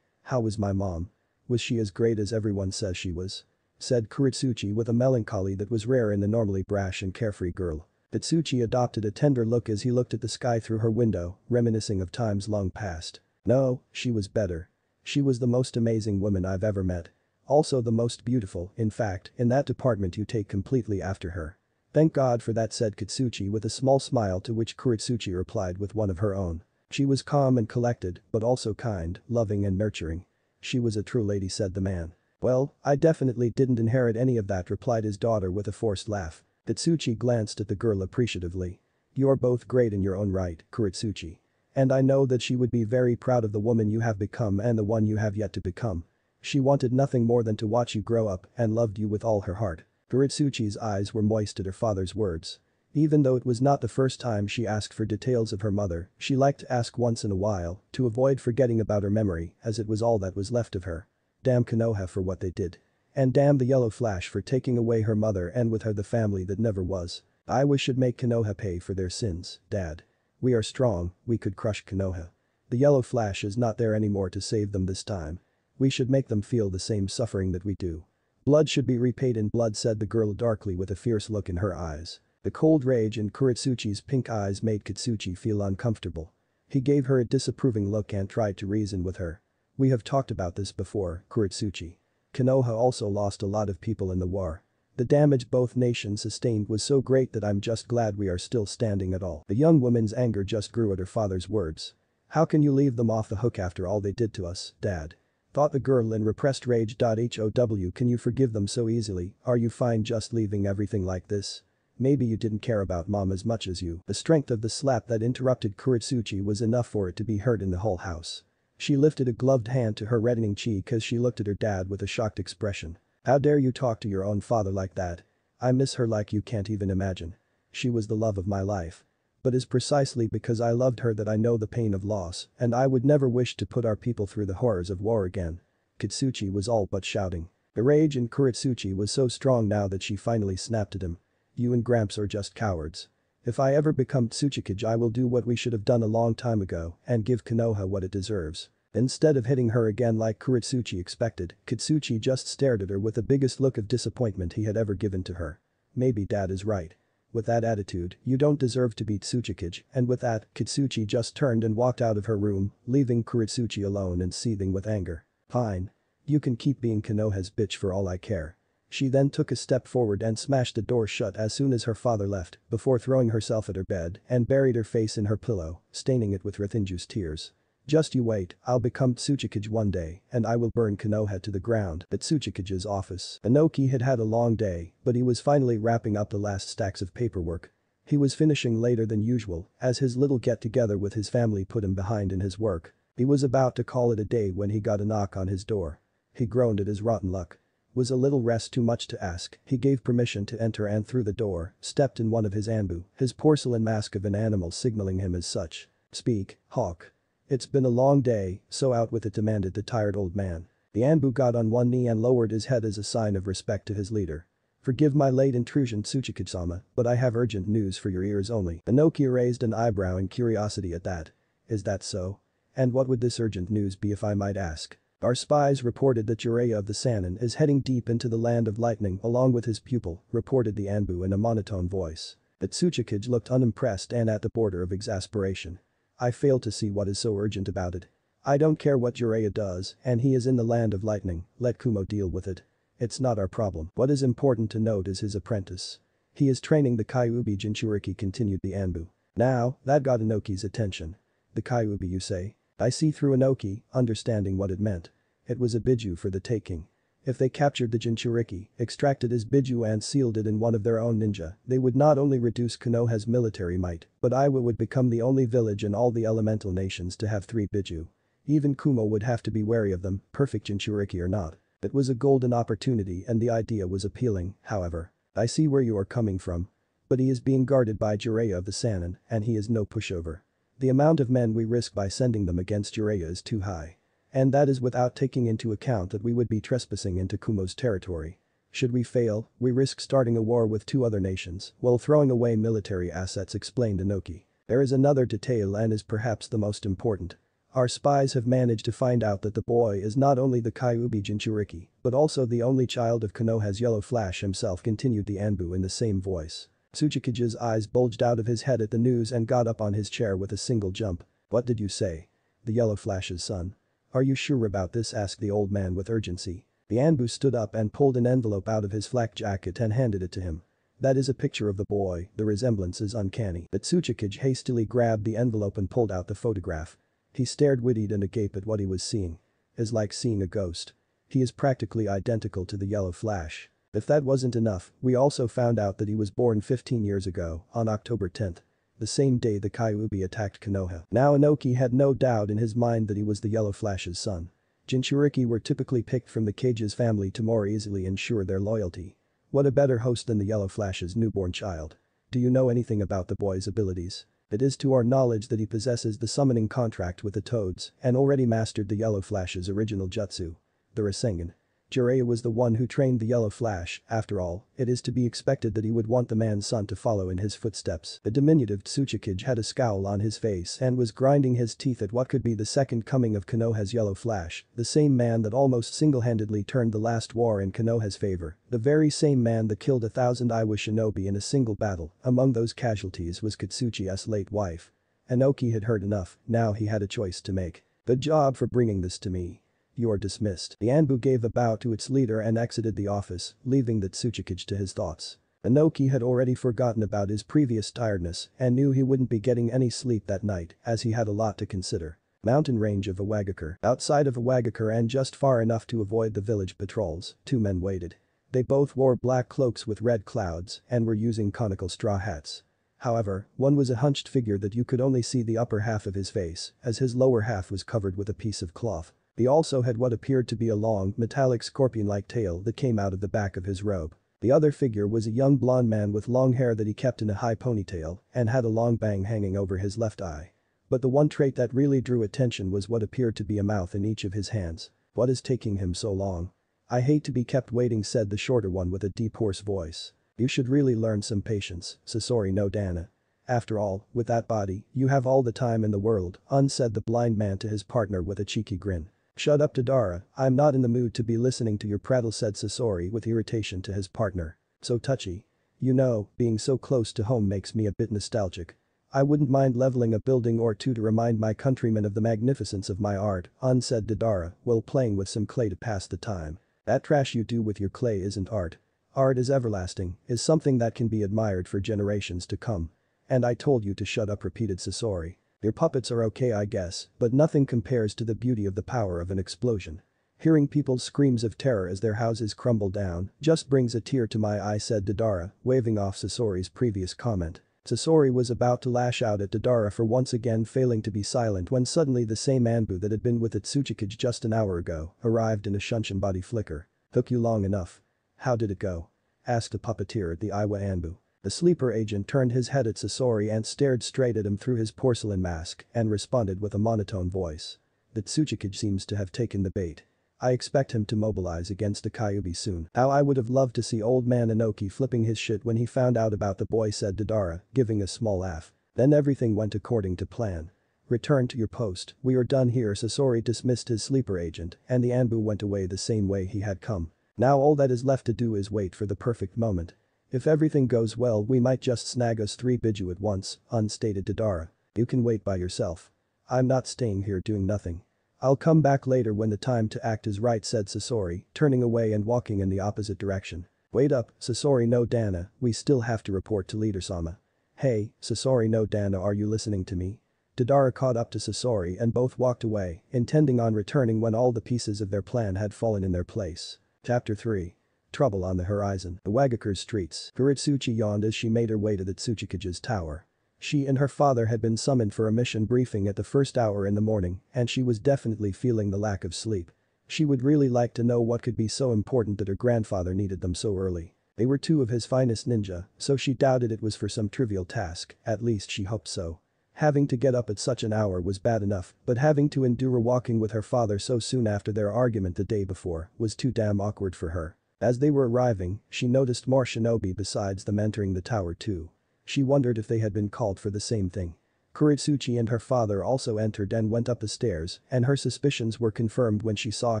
how was my mom? Was she as great as everyone says she was?" said Kurotsuchi with a melancholy that was rare in the normally brash and carefree girl. Hitsuchi adopted a tender look as he looked at the sky through her window, reminiscing of times long past. "No, she was better. She was the most amazing woman I've ever met. Also the most beautiful, in fact, in that department you take completely after her." "Thank God for that," said Kitsuchi with a small smile, to which Kurotsuchi replied with one of her own. "She was calm and collected, but also kind, loving and nurturing. She was a true lady," said the man. "Well, I definitely didn't inherit any of that," replied his daughter with a forced laugh. Hitsuchi glanced at the girl appreciatively. "You're both great in your own right, Kurotsuchi. And I know that she would be very proud of the woman you have become and the one you have yet to become. She wanted nothing more than to watch you grow up and loved you with all her heart." Kurotsuchi's eyes were moist at her father's words. Even though it was not the first time she asked for details of her mother, she liked to ask once in a while to avoid forgetting about her memory, as it was all that was left of her. Damn Konoha for what they did. And damn the yellow flash for taking away her mother and with her the family that never was. "I we should make Konoha pay for their sins, Dad. We are strong, we could crush Konoha. The yellow flash is not there anymore to save them this time. We should make them feel the same suffering that we do. Blood should be repaid in blood," said the girl darkly with a fierce look in her eyes. The cold rage in Kurotsuchi's pink eyes made Kitsuchi feel uncomfortable. He gave her a disapproving look and tried to reason with her. "We have talked about this before, Kurotsuchi. Konoha also lost a lot of people in the war. The damage both nations sustained was so great that I'm just glad we are still standing at all." The young woman's anger just grew at her father's words. "How can you leave them off the hook after all they did to us, Dad?" thought the girl in repressed rage. "How can you forgive them so easily? Are you fine just leaving everything like this? Maybe you didn't care about Mom as much as you." The strength of the slap that interrupted Kurotsuchi was enough for it to be heard in the whole house. She lifted a gloved hand to her reddening cheek as she looked at her dad with a shocked expression. "How dare you talk to your own father like that? I miss her like you can't even imagine. She was the love of my life. But it's precisely because I loved her that I know the pain of loss, and I would never wish to put our people through the horrors of war again." Kitsuchi was all but shouting. The rage in Kurotsuchi was so strong now that she finally snapped at him. "You and Gramps are just cowards. If I ever become Tsuchikage I will do what we should have done a long time ago and give Konoha what it deserves." Instead of hitting her again like Kurotsuchi expected, Kitsuchi just stared at her with the biggest look of disappointment he had ever given to her. "Maybe Dad is right. With that attitude, you don't deserve to be Tsuchikage," and with that, Kitsuchi just turned and walked out of her room, leaving Kurotsuchi alone and seething with anger. "Fine. You can keep being Konoha's bitch for all I care. She then took a step forward and smashed the door shut as soon as her father left, before throwing herself at her bed and buried her face in her pillow, staining it with Rithinju's tears. Just you wait, I'll become Tsuchikage one day and I will burn Konoha to the ground. At Tsuchikage's office, Inoki had had a long day, but he was finally wrapping up the last stacks of paperwork. He was finishing later than usual, as his little get-together with his family put him behind in his work. He was about to call it a day when he got a knock on his door. He groaned at his rotten luck. Was a little rest too much to ask? He gave permission to enter and through the door, stepped in one of his anbu, his porcelain mask of an animal signaling him as such. Speak, Hawk. It's been a long day, so out with it, demanded the tired old man. The anbu got on one knee and lowered his head as a sign of respect to his leader. Forgive my late intrusion, Tsuchikage-sama, but I have urgent news for your ears only. Inoki raised an eyebrow in curiosity at that. Is that so? And what would this urgent news be if I might ask? Our spies reported that Jiraiya of the Sannin is heading deep into the land of lightning along with his pupil, reported the anbu in a monotone voice. But Tsuchikage looked unimpressed and at the border of exasperation. I fail to see what is so urgent about it. I don't care what Jiraiya does, and he is in the land of lightning, let Kumo deal with it. It's not our problem. What is important to note is his apprentice. He is training the Kyuubi Jinchuriki, continued the anbu. Now, that got Inoki's attention. The Kyuubi, you say? I see through Inoki, understanding what it meant. It was a biju for the taking. If they captured the Jinchuriki, extracted his biju and sealed it in one of their own ninja, they would not only reduce Konoha's military might, but Iwa would become the only village in all the elemental nations to have 3 biju. Even Kumo would have to be wary of them, perfect Jinchuriki or not. It was a golden opportunity and the idea was appealing, however. I see where you are coming from. But he is being guarded by Jiraiya of the Sannin, and he is no pushover. The amount of men we risk by sending them against Jiraiya is too high. And that is without taking into account that we would be trespassing into Kumo's territory. Should we fail, we risk starting a war with 2 other nations while throwing away military assets, explained Inoki. There is another detail and is perhaps the most important. Our spies have managed to find out that the boy is not only the Kyuubi Jinchuriki, but also the only child of Konoha's Yellow Flash himself, continued the anbu in the same voice. Tsuchikage's eyes bulged out of his head at the news and got up on his chair with a single jump. What did you say? The Yellow Flash's son. Are you sure about this? Asked the old man with urgency. The anbu stood up and pulled an envelope out of his flak jacket and handed it to him. That is a picture of the boy, the resemblance is uncanny. But Tsuchikage hastily grabbed the envelope and pulled out the photograph. He stared wide-eyed and agape at what he was seeing. Is like seeing a ghost. He is practically identical to the Yellow Flash. If that wasn't enough, we also found out that he was born 15 years ago, on October 10th. The same day the Kyuubi attacked Konoha. Now Inoki had no doubt in his mind that he was the Yellow Flash's son. Jinchuriki were typically picked from the Kage's family to more easily ensure their loyalty. What a better host than the Yellow Flash's newborn child. Do you know anything about the boy's abilities? It is to our knowledge that he possesses the summoning contract with the Toads and already mastered the Yellow Flash's original jutsu. The Rasengan. Jiraiya was the one who trained the Yellow Flash, after all, it is to be expected that he would want the man's son to follow in his footsteps. The diminutive Tsuchikage had a scowl on his face and was grinding his teeth at what could be the second coming of Konoha's Yellow Flash, the same man that almost single-handedly turned the last war in Konoha's favor, the very same man that killed 1,000 Iwa shinobi in a single battle. Among those casualties was Katsuchi's late wife. Inoki had heard enough, now he had a choice to make. Good job for bringing this to me. You are dismissed. The anbu gave a bow to its leader and exited the office, leaving the Tsuchikage to his thoughts. Inoki had already forgotten about his previous tiredness and knew he wouldn't be getting any sleep that night as he had a lot to consider. Mountain range of Iwagakure. Outside of Iwagakure and just far enough to avoid the village patrols, 2 men waited. They both wore black cloaks with red clouds and were using conical straw hats. However, one was a hunched figure that you could only see the upper half of his face as his lower half was covered with a piece of cloth. He also had what appeared to be a long, metallic scorpion-like tail that came out of the back of his robe. The other figure was a young blonde man with long hair that he kept in a high ponytail and had a long bang hanging over his left eye. But the one trait that really drew attention was what appeared to be a mouth in each of his hands. What is taking him so long? I hate to be kept waiting, said the shorter one with a deep hoarse voice. You should really learn some patience, Sasori no Dana. After all, with that body, you have all the time in the world, said the blind man to his partner with a cheeky grin. Shut up, Tadara, I'm not in the mood to be listening to your prattle, said Sasori with irritation to his partner. So touchy. You know, being so close to home makes me a bit nostalgic. I wouldn't mind leveling a building or 2 to remind my countrymen of the magnificence of my art, said Tadara while playing with some clay to pass the time. That trash you do with your clay isn't art. Art is everlasting, is something that can be admired for generations to come. And I told you to shut up, repeated Sasori. Your puppets are okay I guess, but nothing compares to the beauty of the power of an explosion. Hearing people's screams of terror as their houses crumble down just brings a tear to my eye, said Deidara, waving off Sasori's previous comment. Sasori was about to lash out at Deidara for once again failing to be silent when suddenly the same Anbu that had been with Tsuchikage just an hour ago arrived in a Shunshin body flicker. Took you long enough. How did it go? Asked a puppeteer at the Iwa Anbu. The sleeper agent turned his head at Sasori and stared straight at him through his porcelain mask and responded with a monotone voice. The Tsuchikage seems to have taken the bait. I expect him to mobilize against the Kyuubi soon. How I would have loved to see old man Inoki flipping his shit when he found out about the boy, said Deidara, giving a small laugh. Then everything went according to plan. Return to your post, we are done here. Sasori dismissed his sleeper agent and the Anbu went away the same way he had come. Now all that is left to do is wait for the perfect moment. If everything goes well we might just snag us 3 Biju at once, unstated Deidara. You can wait by yourself. I'm not staying here doing nothing. I'll come back later when the time to act is right, said Sasori, turning away and walking in the opposite direction. Wait up, Sasori no Dana, we still have to report to Leader-sama. Hey, Sasori no Dana, are you listening to me? Deidara caught up to Sasori and both walked away, intending on returning when all the pieces of their plan had fallen in their place. Chapter 3. Trouble on the horizon. The Wagakure's streets. Kurotsuchi yawned as she made her way to the Tsuchikage's tower. She and her father had been summoned for a mission briefing at the first hour in the morning and she was definitely feeling the lack of sleep. She would really like to know what could be so important that her grandfather needed them so early. They were 2 of his finest ninja, so she doubted it was for some trivial task, at least she hoped so. Having to get up at such an hour was bad enough, but having to endure walking with her father so soon after their argument the day before was too damn awkward for her. As they were arriving, she noticed more shinobi besides them entering the tower too. She wondered if they had been called for the same thing. Kurotsuchi and her father also entered and went up the stairs, and her suspicions were confirmed when she saw a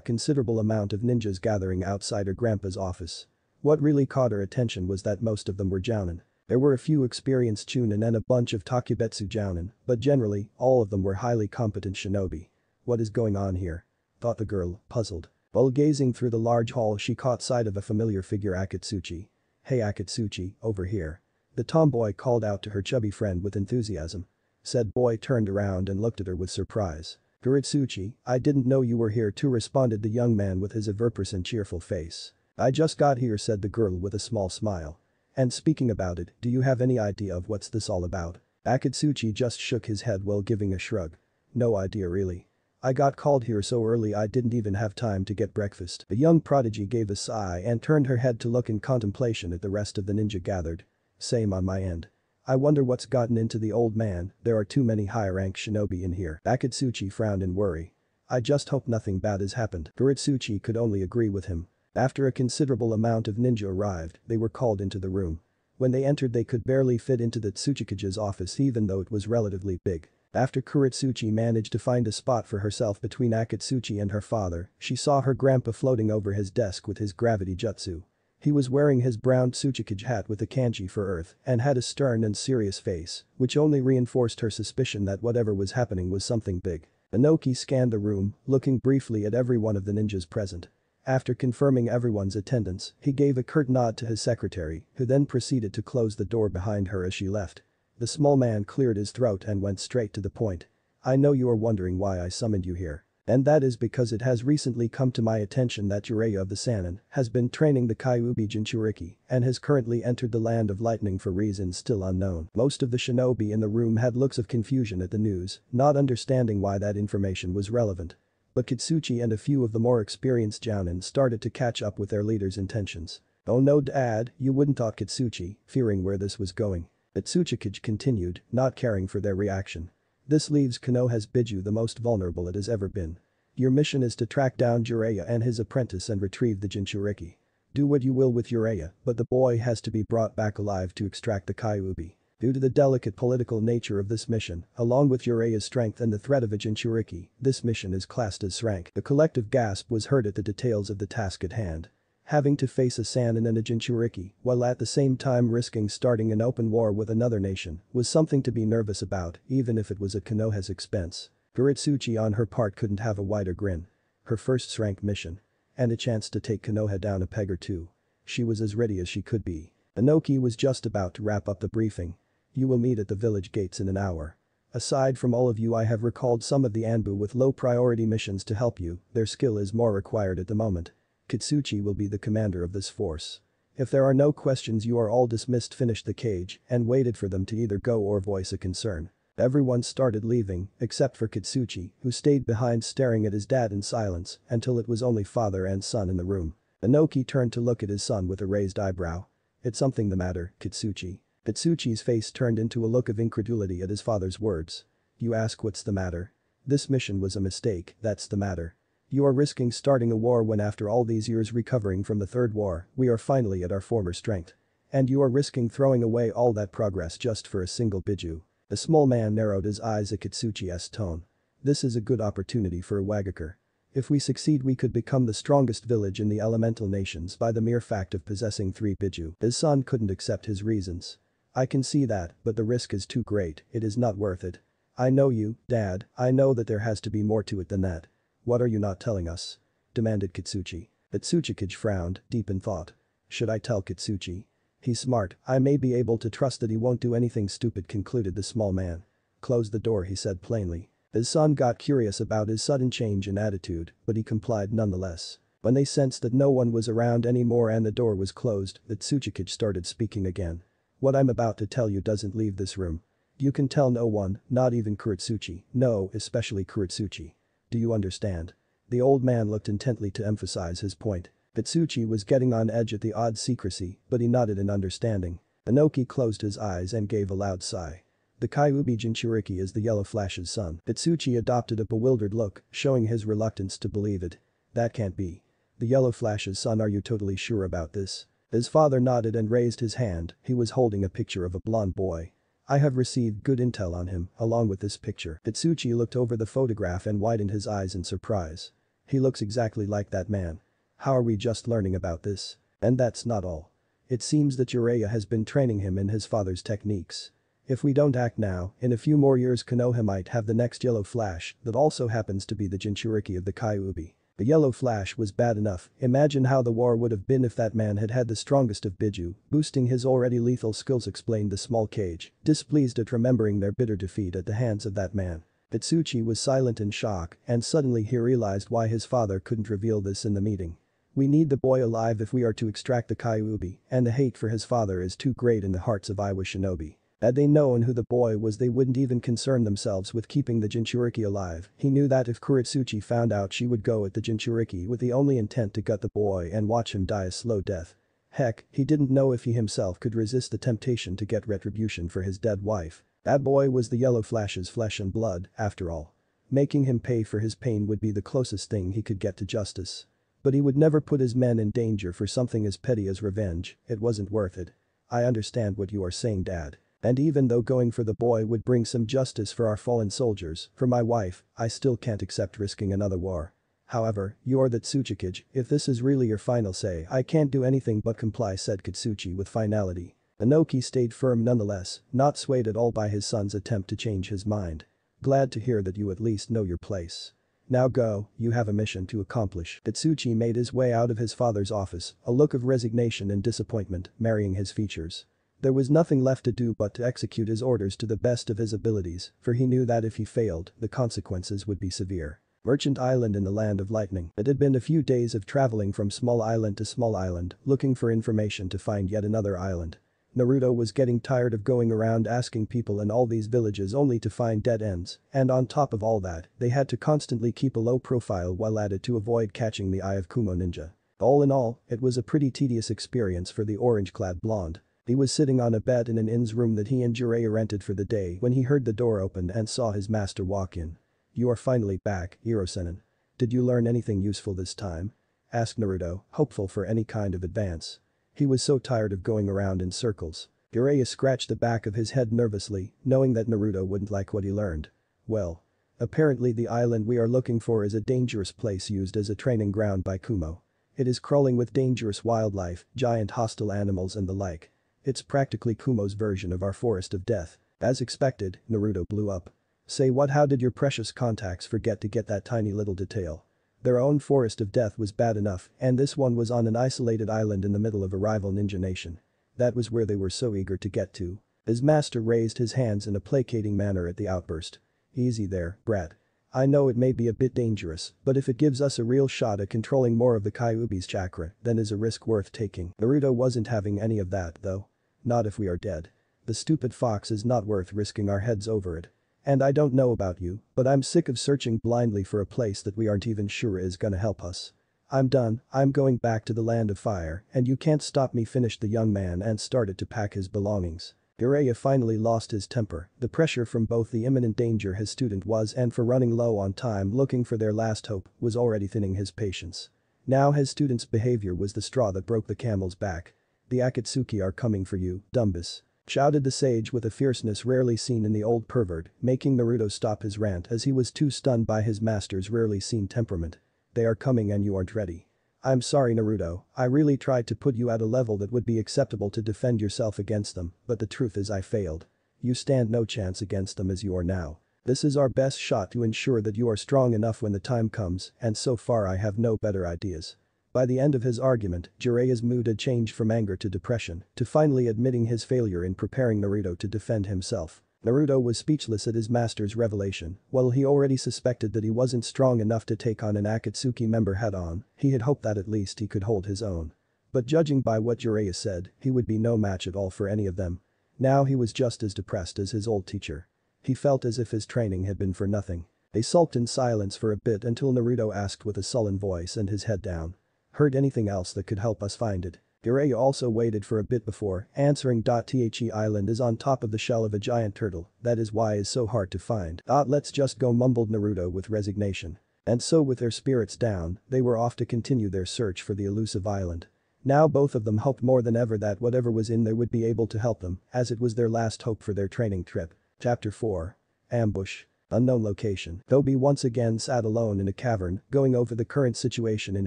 considerable amount of ninjas gathering outside her grandpa's office. What really caught her attention was that most of them were jounin. There were a few experienced chunin and a bunch of takubetsu jounin, but generally, all of them were highly competent shinobi. What is going on here? Thought the girl, puzzled. While gazing through the large hall she caught sight of a familiar figure, Akatsuchi. Hey Akatsuchi, over here. The tomboy called out to her chubby friend with enthusiasm. Said boy turned around and looked at her with surprise. Kurotsuchi, I didn't know you were here too, responded the young man with his ever-present cheerful face. I just got here, said the girl with a small smile. And speaking about it, do you have any idea of what's this all about? Akatsuchi just shook his head while giving a shrug. No idea really. I got called here so early I didn't even have time to get breakfast. The young prodigy gave a sigh and turned her head to look in contemplation at the rest of the ninja gathered. Same on my end. I wonder what's gotten into the old man, there are too many high-rank shinobi in here. Akatsuchi frowned in worry. I just hope nothing bad has happened. Kurotsuchi could only agree with him. After a considerable amount of ninja arrived, they were called into the room. When they entered they could barely fit into the Tsuchikage's office even though it was relatively big. After Kurotsuchi managed to find a spot for herself between Akatsuchi and her father, she saw her grandpa floating over his desk with his gravity jutsu. He was wearing his brown Tsuchikage hat with a kanji for earth and had a stern and serious face, which only reinforced her suspicion that whatever was happening was something big. Inoki scanned the room, looking briefly at every one of the ninjas present. After confirming everyone's attendance, he gave a curt nod to his secretary, who then proceeded to close the door behind her as she left. The small man cleared his throat and went straight to the point. I know you are wondering why I summoned you here. And that is because it has recently come to my attention that Jiraiya of the Sannin has been training the Kyuubi Jinchuriki and has currently entered the land of lightning for reasons still unknown. Most of the shinobi in the room had looks of confusion at the news, not understanding why that information was relevant. But Kitsuchi and a few of the more experienced jounin started to catch up with their leader's intentions. Oh no Dad, you wouldn't, thought Kitsuchi, fearing where this was going. But Tsuchikage continued, not caring for their reaction. This leaves Konoha's Biju the most vulnerable it has ever been. Your mission is to track down Jiraiya and his apprentice and retrieve the Jinchuriki. Do what you will with Jiraiya, but the boy has to be brought back alive to extract the Kyuubi. Due to the delicate political nature of this mission, along with Jiraiya's strength and the threat of a Jinchuriki, this mission is classed as rank. The collective gasp was heard at the details of the task at hand. Having to face a Sannin and a Jinchuriki, while at the same time risking starting an open war with another nation, was something to be nervous about, even if it was at Konoha's expense. Kurotsuchi on her part couldn't have a wider grin. Her first rank mission. and a chance to take Konoha down a peg or two. She was as ready as she could be. Inoki was just about to wrap up the briefing. You will meet at the village gates in an hour. Aside from all of you, I have recalled some of the Anbu with low priority missions to help you, their skill is more required at the moment. Kurotsuchi will be the commander of this force. If there are no questions, you are all dismissed. Finished the cage and waited for them to either go or voice a concern. Everyone started leaving, except for Kurotsuchi, who stayed behind staring at his dad in silence until it was only father and son in the room. Inoki turned to look at his son with a raised eyebrow. It's something the matter, Kurotsuchi. Kurotsuchi's face turned into a look of incredulity at his father's words. You ask what's the matter? This mission was a mistake, that's the matter. You are risking starting a war when after all these years recovering from the third war, we are finally at our former strength. And you are risking throwing away all that progress just for a single biju. The small man narrowed his eyes at Kurotsuchi's tone. This is a good opportunity for a Wagaker. If we succeed, we could become the strongest village in the elemental nations by the mere fact of possessing 3 biju. His son couldn't accept his reasons. I can see that, but the risk is too great, it is not worth it. I know you, Dad, I know that there has to be more to it than that. What are you not telling us? Demanded Kurotsuchi. Kurotsuchi frowned, deep in thought. Should I tell Kurotsuchi? He's smart, I may be able to trust that he won't do anything stupid, concluded the small man. Close the door, he said plainly. His son got curious about his sudden change in attitude, but he complied nonetheless. When they sensed that no one was around anymore and the door was closed, Kurotsuchi started speaking again. What I'm about to tell you doesn't leave this room. You can tell no one, not even Kurotsuchi, no, especially Kurotsuchi. Do you understand? The old man looked intently to emphasize his point. Kurotsuchi was getting on edge at the odd secrecy, but he nodded in understanding. Inoki closed his eyes and gave a loud sigh. The Kyuubi Jinchuriki is the Yellow Flash's son. Kurotsuchi adopted a bewildered look, showing his reluctance to believe it. That can't be. The Yellow Flash's son, are you totally sure about this? His father nodded and raised his hand, he was holding a picture of a blonde boy. I have received good intel on him, along with this picture. Kurotsuchi looked over the photograph and widened his eyes in surprise. He looks exactly like that man. How are we just learning about this? And that's not all. It seems that Jiraiya has been training him in his father's techniques. If we don't act now, in a few more years Konoha might have the next Yellow Flash that also happens to be the Jinchuriki of the Kyuubi. The Yellow Flash was bad enough, imagine how the war would have been if that man had had the strongest of biju, boosting his already lethal skills, explained the small cage, displeased at remembering their bitter defeat at the hands of that man. Kurotsuchi was silent in shock and suddenly he realized why his father couldn't reveal this in the meeting. We need the boy alive if we are to extract the Kyuubi, and the hate for his father is too great in the hearts of Iwa shinobi. Had they known who the boy was, they wouldn't even concern themselves with keeping the Jinchuriki alive. He knew that if Kurotsuchi found out, she would go at the Jinchuriki with the only intent to gut the boy and watch him die a slow death. Heck, he didn't know if he himself could resist the temptation to get retribution for his dead wife. That boy was the Yellow Flash's flesh and blood, after all. Making him pay for his pain would be the closest thing he could get to justice. But he would never put his men in danger for something as petty as revenge, it wasn't worth it. I understand what you are saying, Dad. And even though going for the boy would bring some justice for our fallen soldiers, for my wife, I still can't accept risking another war. However, you are the Tsuchikage, if this is really your final say, I can't do anything but comply, said Kurotsuchi with finality. Inoki stayed firm nonetheless, not swayed at all by his son's attempt to change his mind. Glad to hear that you at least know your place. Now go, you have a mission to accomplish. Kurotsuchi made his way out of his father's office, a look of resignation and disappointment marrying his features. There was nothing left to do but to execute his orders to the best of his abilities, for he knew that if he failed, the consequences would be severe. Merchant Island in the Land of Lightning. It had been a few days of traveling from small island to small island, looking for information to find yet another island. Naruto was getting tired of going around asking people in all these villages only to find dead ends, and on top of all that, they had to constantly keep a low profile while at it to avoid catching the eye of Kumo Ninja. All in all, it was a pretty tedious experience for the orange-clad blonde. He was sitting on a bed in an inn's room that he and Jiraiya rented for the day when he heard the door open and saw his master walk in. You are finally back, Hirosenin. Did you learn anything useful this time? Asked Naruto, hopeful for any kind of advance. He was so tired of going around in circles. Jiraiya scratched the back of his head nervously, knowing that Naruto wouldn't like what he learned. Well. Apparently the island we are looking for is a dangerous place used as a training ground by Kumo. It is crawling with dangerous wildlife, giant hostile animals and the like. It's practically Kumo's version of our forest of death. As expected, Naruto blew up. Say what, how did your precious contacts forget to get that tiny little detail? Their own forest of death was bad enough, and this one was on an isolated island in the middle of a rival ninja nation. That was where they were so eager to get to. His master raised his hands in a placating manner at the outburst. Easy there, brat. I know it may be a bit dangerous, but if it gives us a real shot at controlling more of the Kyuubi's chakra, then is a risk worth taking. Naruto wasn't having any of that, though. Not if we are dead. The stupid fox is not worth risking our heads over it. And I don't know about you, but I'm sick of searching blindly for a place that we aren't even sure is gonna help us. I'm done, I'm going back to the land of fire, and you can't stop me, finished the young man and started to pack his belongings. Jiraiya finally lost his temper, the pressure from both the imminent danger his student was and for running low on time looking for their last hope was already thinning his patience. Now his student's behavior was the straw that broke the camel's back. The Akatsuki are coming for you, Dumbus. Shouted the sage with a fierceness rarely seen in the old pervert, making Naruto stop his rant as he was too stunned by his master's rarely seen temperament. They are coming and you aren't ready. I'm sorry Naruto, I really tried to put you at a level that would be acceptable to defend yourself against them, but the truth is I failed. You stand no chance against them as you are now. This is our best shot to ensure that you are strong enough when the time comes, and so far I have no better ideas. By the end of his argument, Jiraiya's mood had changed from anger to depression, to finally admitting his failure in preparing Naruto to defend himself. Naruto was speechless at his master's revelation. While he already suspected that he wasn't strong enough to take on an Akatsuki member head-on, he had hoped that at least he could hold his own. But judging by what Jiraiya said, he would be no match at all for any of them. Now he was just as depressed as his old teacher. He felt as if his training had been for nothing. They sulked in silence for a bit until Naruto asked with a sullen voice and his head down. Heard anything else that could help us find it? Jiraiya also waited for a bit before answering. The island is on top of the shell of a giant turtle, that is why it's so hard to find. Let's just go, mumbled Naruto with resignation. And so with their spirits down, they were off to continue their search for the elusive island. Now both of them hoped more than ever that whatever was in there would be able to help them, as it was their last hope for their training trip. Chapter 4. Ambush. Unknown location. Toby once again sat alone in a cavern, going over the current situation in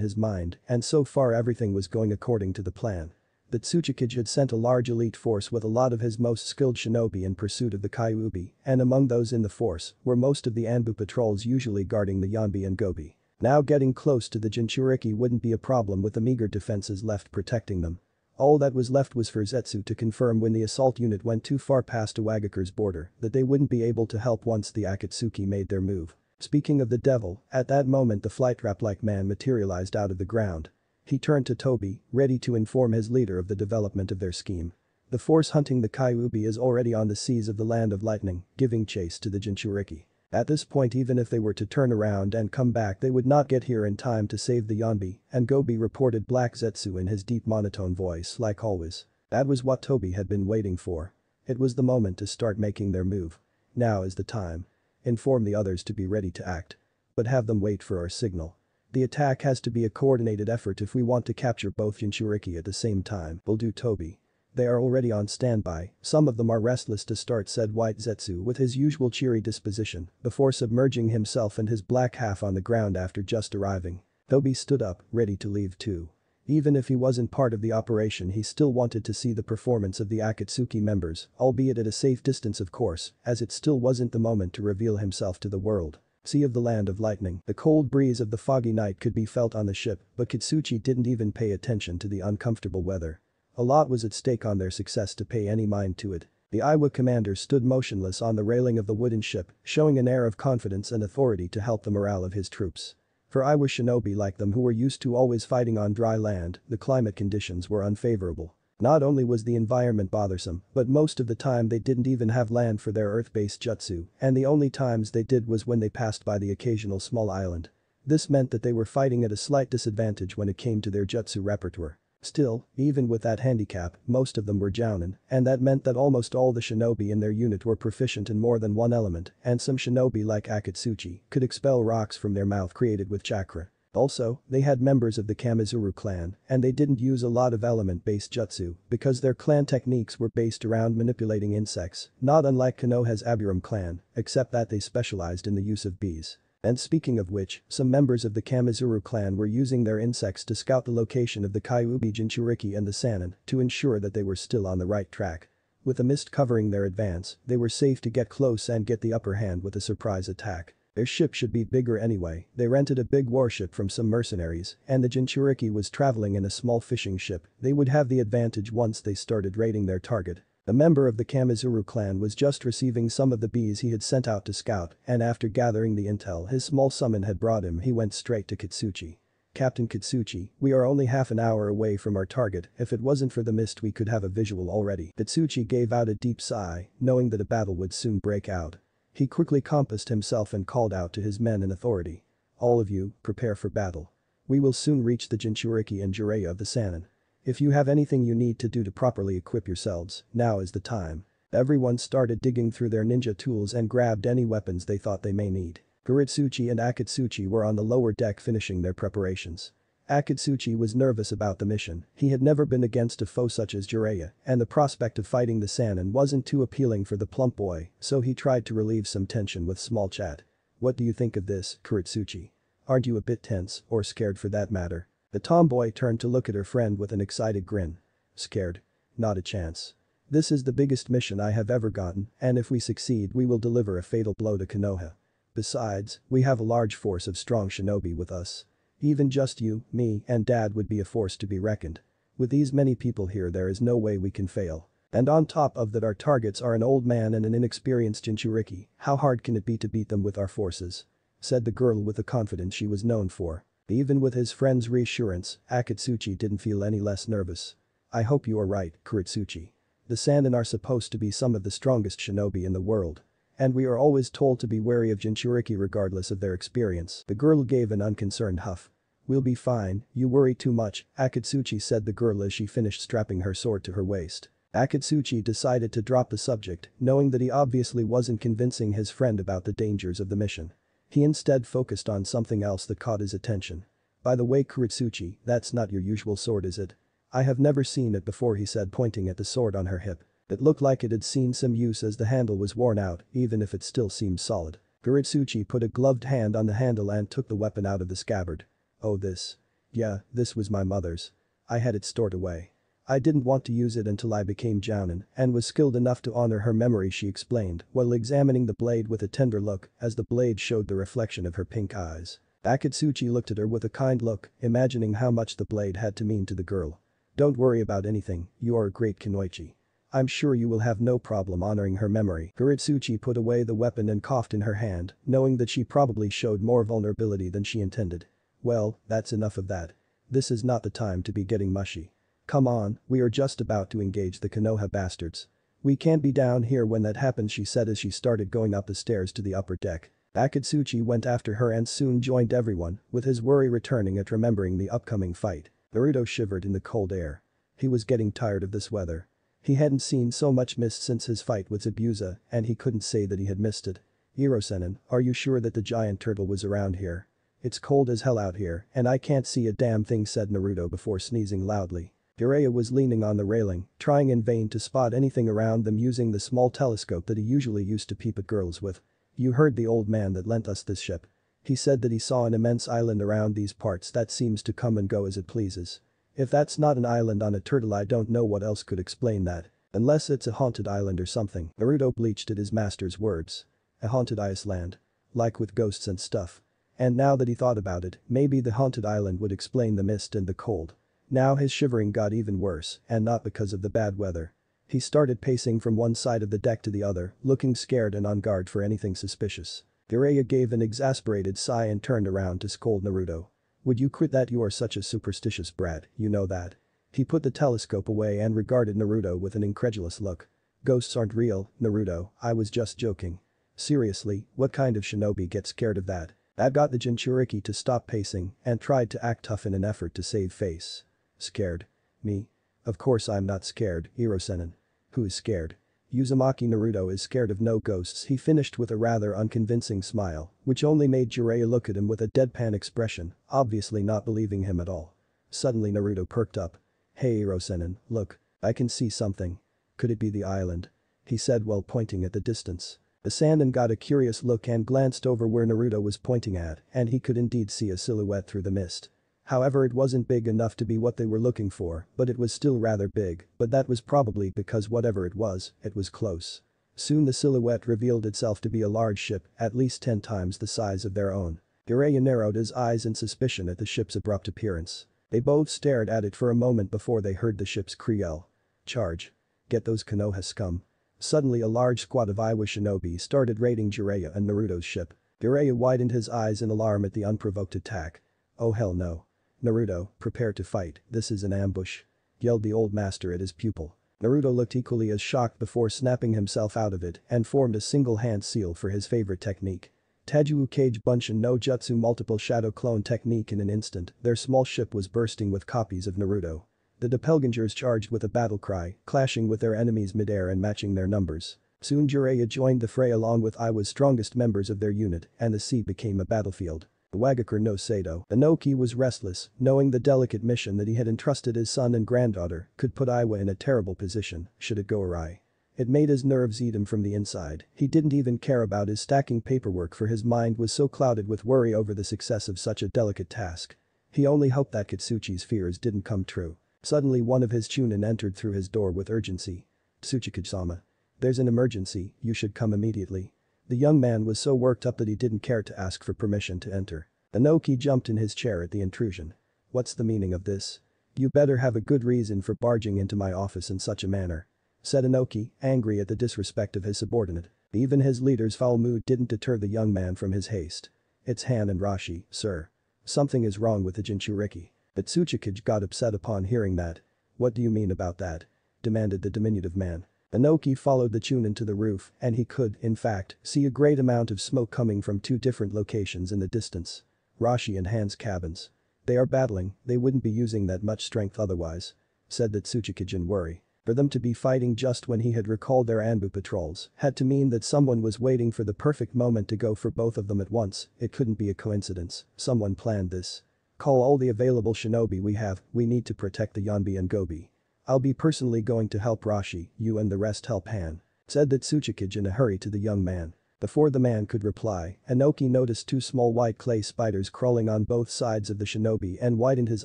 his mind, and so far everything was going according to the plan. The Tsuchikage had sent a large elite force with a lot of his most skilled shinobi in pursuit of the Kyuubi, and among those in the force were most of the Anbu patrols usually guarding the Yanbi and Gobi. Now getting close to the Jinchuriki wouldn't be a problem with the meager defenses left protecting them. All that was left was for Zetsu to confirm when the assault unit went too far past Iwagakure's border that they wouldn't be able to help once the Akatsuki made their move. Speaking of the devil, at that moment the flight trap-like man materialized out of the ground. He turned to Toby, ready to inform his leader of the development of their scheme. The force hunting the Kyuubi is already on the seas of the Land of Lightning, giving chase to the Jinchuriki. At this point, even if they were to turn around and come back, they would not get here in time to save the Yanbi and Gobi, reported Black Zetsu in his deep monotone voice like always. That was what Toby had been waiting for. It was the moment to start making their move. Now is the time. Inform the others to be ready to act. But have them wait for our signal. The attack has to be a coordinated effort if we want to capture both Jinchuriki at the same time. Will do, Toby. They are already on standby, some of them are restless to start, said White Zetsu with his usual cheery disposition, before submerging himself and his black half on the ground after just arriving. Toby stood up, ready to leave too. Even if he wasn't part of the operation, he still wanted to see the performance of the Akatsuki members, albeit at a safe distance of course, as it still wasn't the moment to reveal himself to the world. Sea of the Land of Lightning. The cold breeze of the foggy night could be felt on the ship, but Kitsuchi didn't even pay attention to the uncomfortable weather. A lot was at stake on their success to pay any mind to it. The Iwa commander stood motionless on the railing of the wooden ship, showing an air of confidence and authority to help the morale of his troops. For Iwa shinobi like them who were used to always fighting on dry land, the climate conditions were unfavorable. Not only was the environment bothersome, but most of the time they didn't even have land for their earth-based jutsu, and the only times they did was when they passed by the occasional small island. This meant that they were fighting at a slight disadvantage when it came to their jutsu repertoire. Still, even with that handicap, most of them were jounin, and that meant that almost all the shinobi in their unit were proficient in more than one element, and some shinobi like Akatsuchi could expel rocks from their mouth created with chakra. Also, they had members of the Kamizuru clan, and they didn't use a lot of element-based jutsu because their clan techniques were based around manipulating insects, not unlike Konoha's Aburam clan, except that they specialized in the use of bees. And speaking of which, some members of the Kamizuru clan were using their insects to scout the location of the Kyuubi Jinchuriki and the Sannin to ensure that they were still on the right track. With the mist covering their advance, they were safe to get close and get the upper hand with a surprise attack. Their ship should be bigger anyway, they rented a big warship from some mercenaries, and the Jinchuriki was traveling in a small fishing ship, they would have the advantage once they started raiding their target. A member of the Kamizuru clan was just receiving some of the bees he had sent out to scout, and after gathering the intel his small summon had brought him he went straight to Kitsuchi. Captain Kitsuchi, we are only half an hour away from our target, if it wasn't for the mist we could have a visual already. Kitsuchi gave out a deep sigh, knowing that a battle would soon break out. He quickly compassed himself and called out to his men in authority. All of you, prepare for battle. We will soon reach the Jinchuriki and Jiraiya of the Sannin. If you have anything you need to do to properly equip yourselves, now is the time. Everyone started digging through their ninja tools and grabbed any weapons they thought they may need. Kurotsuchi and Akatsuchi were on the lower deck finishing their preparations. Akatsuchi was nervous about the mission, he had never been against a foe such as Jiraiya, and the prospect of fighting the Sannin wasn't too appealing for the plump boy, so he tried to relieve some tension with small chat. What do you think of this, Kurotsuchi? Aren't you a bit tense, or scared for that matter? The tomboy turned to look at her friend with an excited grin. Scared? Not a chance. This is the biggest mission I have ever gotten, and if we succeed we will deliver a fatal blow to Konoha. Besides, we have a large force of strong shinobi with us. Even just you, me, and Dad would be a force to be reckoned. With these many people here there is no way we can fail. And on top of that our targets are an old man and an inexperienced Jinchuriki, how hard can it be to beat them with our forces? Said the girl with the confidence she was known for. Even with his friend's reassurance, Akatsuchi didn't feel any less nervous. I hope you are right, Kurotsuchi. The Sannin are supposed to be some of the strongest shinobi in the world. And we are always told to be wary of Jinchuriki regardless of their experience. The girl gave an unconcerned huff. We'll be fine, you worry too much, Akatsuchi said the girl as she finished strapping her sword to her waist. Akatsuchi decided to drop the subject, knowing that he obviously wasn't convincing his friend about the dangers of the mission. He instead focused on something else that caught his attention. By the way Kurotsuchi, that's not your usual sword is it? I have never seen it before he said pointing at the sword on her hip. It looked like it had seen some use as the handle was worn out, even if it still seemed solid. Kurotsuchi put a gloved hand on the handle and took the weapon out of the scabbard. Oh this. Yeah, this was my mother's. I had it stored away. I didn't want to use it until I became jounin and was skilled enough to honor her memory she explained while examining the blade with a tender look as the blade showed the reflection of her pink eyes. Akatsuchi looked at her with a kind look, imagining how much the blade had to mean to the girl. Don't worry about anything, you are a great kunoichi. I'm sure you will have no problem honoring her memory. Kurotsuchi put away the weapon and coughed in her hand, knowing that she probably showed more vulnerability than she intended. Well, that's enough of that. This is not the time to be getting mushy. Come on, we are just about to engage the Konoha bastards. We can't be down here when that happens she said as she started going up the stairs to the upper deck. Akatsuchi went after her and soon joined everyone, with his worry returning at remembering the upcoming fight. Naruto shivered in the cold air. He was getting tired of this weather. He hadn't seen so much mist since his fight with Zabuza, and he couldn't say that he had missed it. Hirosenin, are you sure that the giant turtle was around here? It's cold as hell out here, and I can't see a damn thing said Naruto before sneezing loudly. Jiraiya was leaning on the railing, trying in vain to spot anything around them using the small telescope that he usually used to peep at girls with. You heard the old man that lent us this ship. He said that he saw an immense island around these parts that seems to come and go as it pleases. If that's not an island on a turtle I don't know what else could explain that. Unless it's a haunted island or something. Naruto bleached at his master's words. A haunted island. Like with ghosts and stuff. And now that he thought about it, maybe the haunted island would explain the mist and the cold. Now his shivering got even worse, and not because of the bad weather. He started pacing from one side of the deck to the other, looking scared and on guard for anything suspicious. Jiraiya gave an exasperated sigh and turned around to scold Naruto. Would you quit that? You are such a superstitious brat, you know that. He put the telescope away and regarded Naruto with an incredulous look. Ghosts aren't real, Naruto, I was just joking. Seriously, what kind of shinobi gets scared of that? That got the Jinchuriki to stop pacing and tried to act tough in an effort to save face. Scared? Me? Of course I'm not scared, Hirosenin. Who is scared? Uzumaki Naruto is scared of no ghosts he finished with a rather unconvincing smile, which only made Jiraiya look at him with a deadpan expression, obviously not believing him at all. Suddenly Naruto perked up. Hey Hirosenin, look, I can see something. Could it be the island? He said while pointing at the distance. The Sannin got a curious look and glanced over where Naruto was pointing at, and he could indeed see a silhouette through the mist. However, it wasn't big enough to be what they were looking for, but it was still rather big, but that was probably because whatever it was close. Soon the silhouette revealed itself to be a large ship, at least 10 times the size of their own. Jiraiya narrowed his eyes in suspicion at the ship's abrupt appearance. They both stared at it for a moment before they heard the ship's crew yell. Charge. Get those Konoha scum. Suddenly a large squad of Iwa shinobi started raiding Jiraiya and Naruto's ship. Jiraiya widened his eyes in alarm at the unprovoked attack. Oh hell no. Naruto, prepare to fight, this is an ambush. Yelled the old master at his pupil. Naruto looked equally as shocked before snapping himself out of it and formed a single hand seal for his favorite technique. Taiju Kage Bunshin no Jutsu multiple shadow clone technique. In an instant, their small ship was bursting with copies of Naruto. The doppelgangers charged with a battle cry, clashing with their enemies midair and matching their numbers. Soon Jiraiya joined the fray along with Iwa's strongest members of their unit and the sea became a battlefield. Wagakure no Sato. Inoki was restless, knowing the delicate mission that he had entrusted his son and granddaughter could put Iwa in a terrible position should it go awry. It made his nerves eat him from the inside. He didn't even care about his stacking paperwork for his mind was so clouded with worry over the success of such a delicate task. He only hoped that Kurotsuchi's fears didn't come true. Suddenly one of his chunin entered through his door with urgency. Tsuchikage-sama. There's an emergency, you should come immediately. The young man was so worked up that he didn't care to ask for permission to enter. Inoki jumped in his chair at the intrusion. What's the meaning of this? You better have a good reason for barging into my office in such a manner. Said Inoki, angry at the disrespect of his subordinate. Even his leader's foul mood didn't deter the young man from his haste. It's Han and Rashi, sir. Something is wrong with the Jinchuriki. But Tsuchikage got upset upon hearing that. What do you mean about that? Demanded the diminutive man. Inoki followed the chunin to the roof and he could, in fact, see a great amount of smoke coming from 2 different locations in the distance. Rashi and Han's cabins. They are battling, they wouldn't be using that much strength otherwise. Said that Tsuchikage in worry. For them to be fighting just when he had recalled their Anbu patrols had to mean that someone was waiting for the perfect moment to go for both of them at once. It couldn't be a coincidence, someone planned this. Call all the available shinobi we have, we need to protect the Yonbi and Gobi. I'll be personally going to help Rashi, you and the rest help Han. Said that Tsuchikage in a hurry to the young man. Before the man could reply, Inoki noticed 2 small white clay spiders crawling on both sides of the shinobi and widened his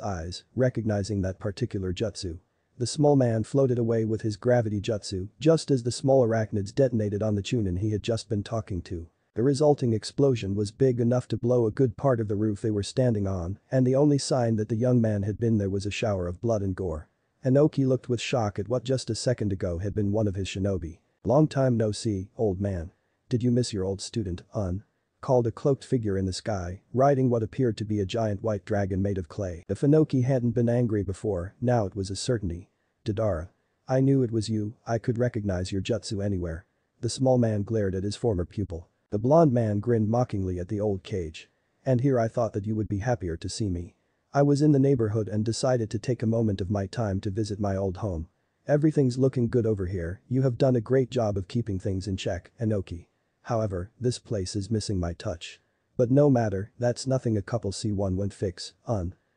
eyes, recognizing that particular jutsu. The small man floated away with his gravity jutsu just as the small arachnids detonated on the chunin he had just been talking to. The resulting explosion was big enough to blow a good part of the roof they were standing on and the only sign that the young man had been there was a shower of blood and gore. Inoki looked with shock at what just a second ago had been one of his shinobi. Long time no see, old man. Did you miss your old student, called a cloaked figure in the sky, riding what appeared to be a giant white dragon made of clay. If Inoki hadn't been angry before, now it was a certainty. Deidara. I knew it was you, I could recognize your jutsu anywhere. The small man glared at his former pupil. The blond man grinned mockingly at the old cage. And here I thought that you would be happier to see me. I was in the neighborhood and decided to take a moment of my time to visit my old home. Everything's looking good over here, you have done a great job of keeping things in check, Inoki. However, this place is missing my touch. But no matter, that's nothing a couple C1 won't fix,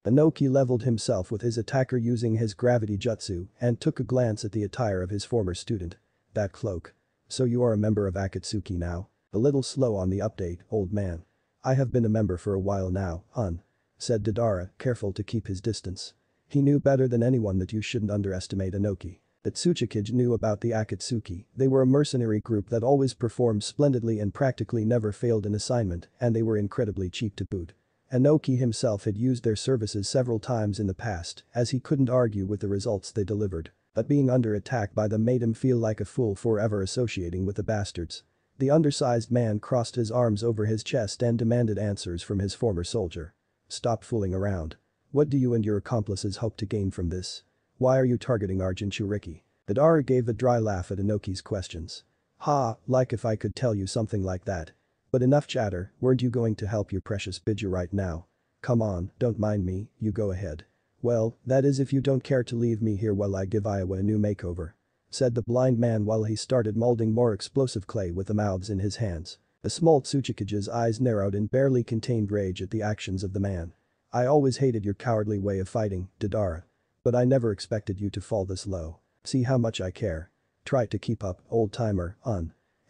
Inoki leveled himself with his attacker using his gravity jutsu and took a glance at the attire of his former student. That cloak. So you are a member of Akatsuki now? A little slow on the update, old man. I have been a member for a while now, said Deidara, careful to keep his distance. He knew better than anyone that you shouldn't underestimate Inoki. That Tsuchikage knew about the Akatsuki, they were a mercenary group that always performed splendidly and practically never failed an assignment and they were incredibly cheap to boot. Inoki himself had used their services several times in the past as he couldn't argue with the results they delivered. But being under attack by them made him feel like a fool forever associating with the bastards. The undersized man crossed his arms over his chest and demanded answers from his former soldier. Stop fooling around. What do you and your accomplices hope to gain from this? Why are you targeting our Jinchuriki? Deidara gave a dry laugh at Inoki's questions. Ha, like if I could tell you something like that. But enough chatter, weren't you going to help your precious Bidja right now? Come on, don't mind me, you go ahead. Well, that is if you don't care to leave me here while I give Iowa a new makeover. Said the blind man while he started molding more explosive clay with the mouths in his hands. The small Tsuchikage's eyes narrowed in barely contained rage at the actions of the man. I always hated your cowardly way of fighting, Deidara. But I never expected you to fall this low. See how much I care. Try to keep up, old-timer,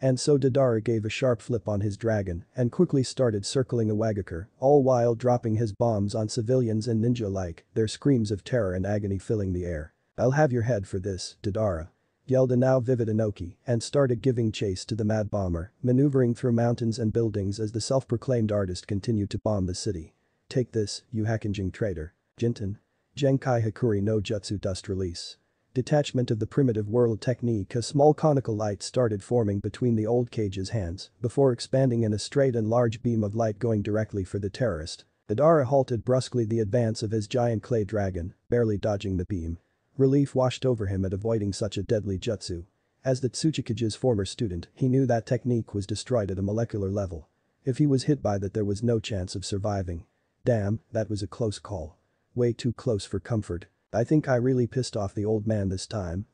And so Deidara gave a sharp flip on his dragon and quickly started circling a Wagakure, all while dropping his bombs on civilians and ninja alike, their screams of terror and agony filling the air. I'll have your head for this, Deidara. yelled a now vivid Inoki and started giving chase to the mad bomber, maneuvering through mountains and buildings as the self-proclaimed artist continued to bomb the city. Take this, you Hakanjing traitor. Jinten. Genkai Hikuri no Jutsu dust release. Detachment of the primitive world technique. A small conical light started forming between the old cage's hands before expanding in a straight and large beam of light going directly for the terrorist. Idara halted brusquely the advance of his giant clay dragon, barely dodging the beam. Relief washed over him at avoiding such a deadly jutsu. As the Tsuchikage's former student, he knew that technique was destroyed at a molecular level. If he was hit by that, there was no chance of surviving. Damn, that was a close call. Way too close for comfort. I think I really pissed off the old man this time,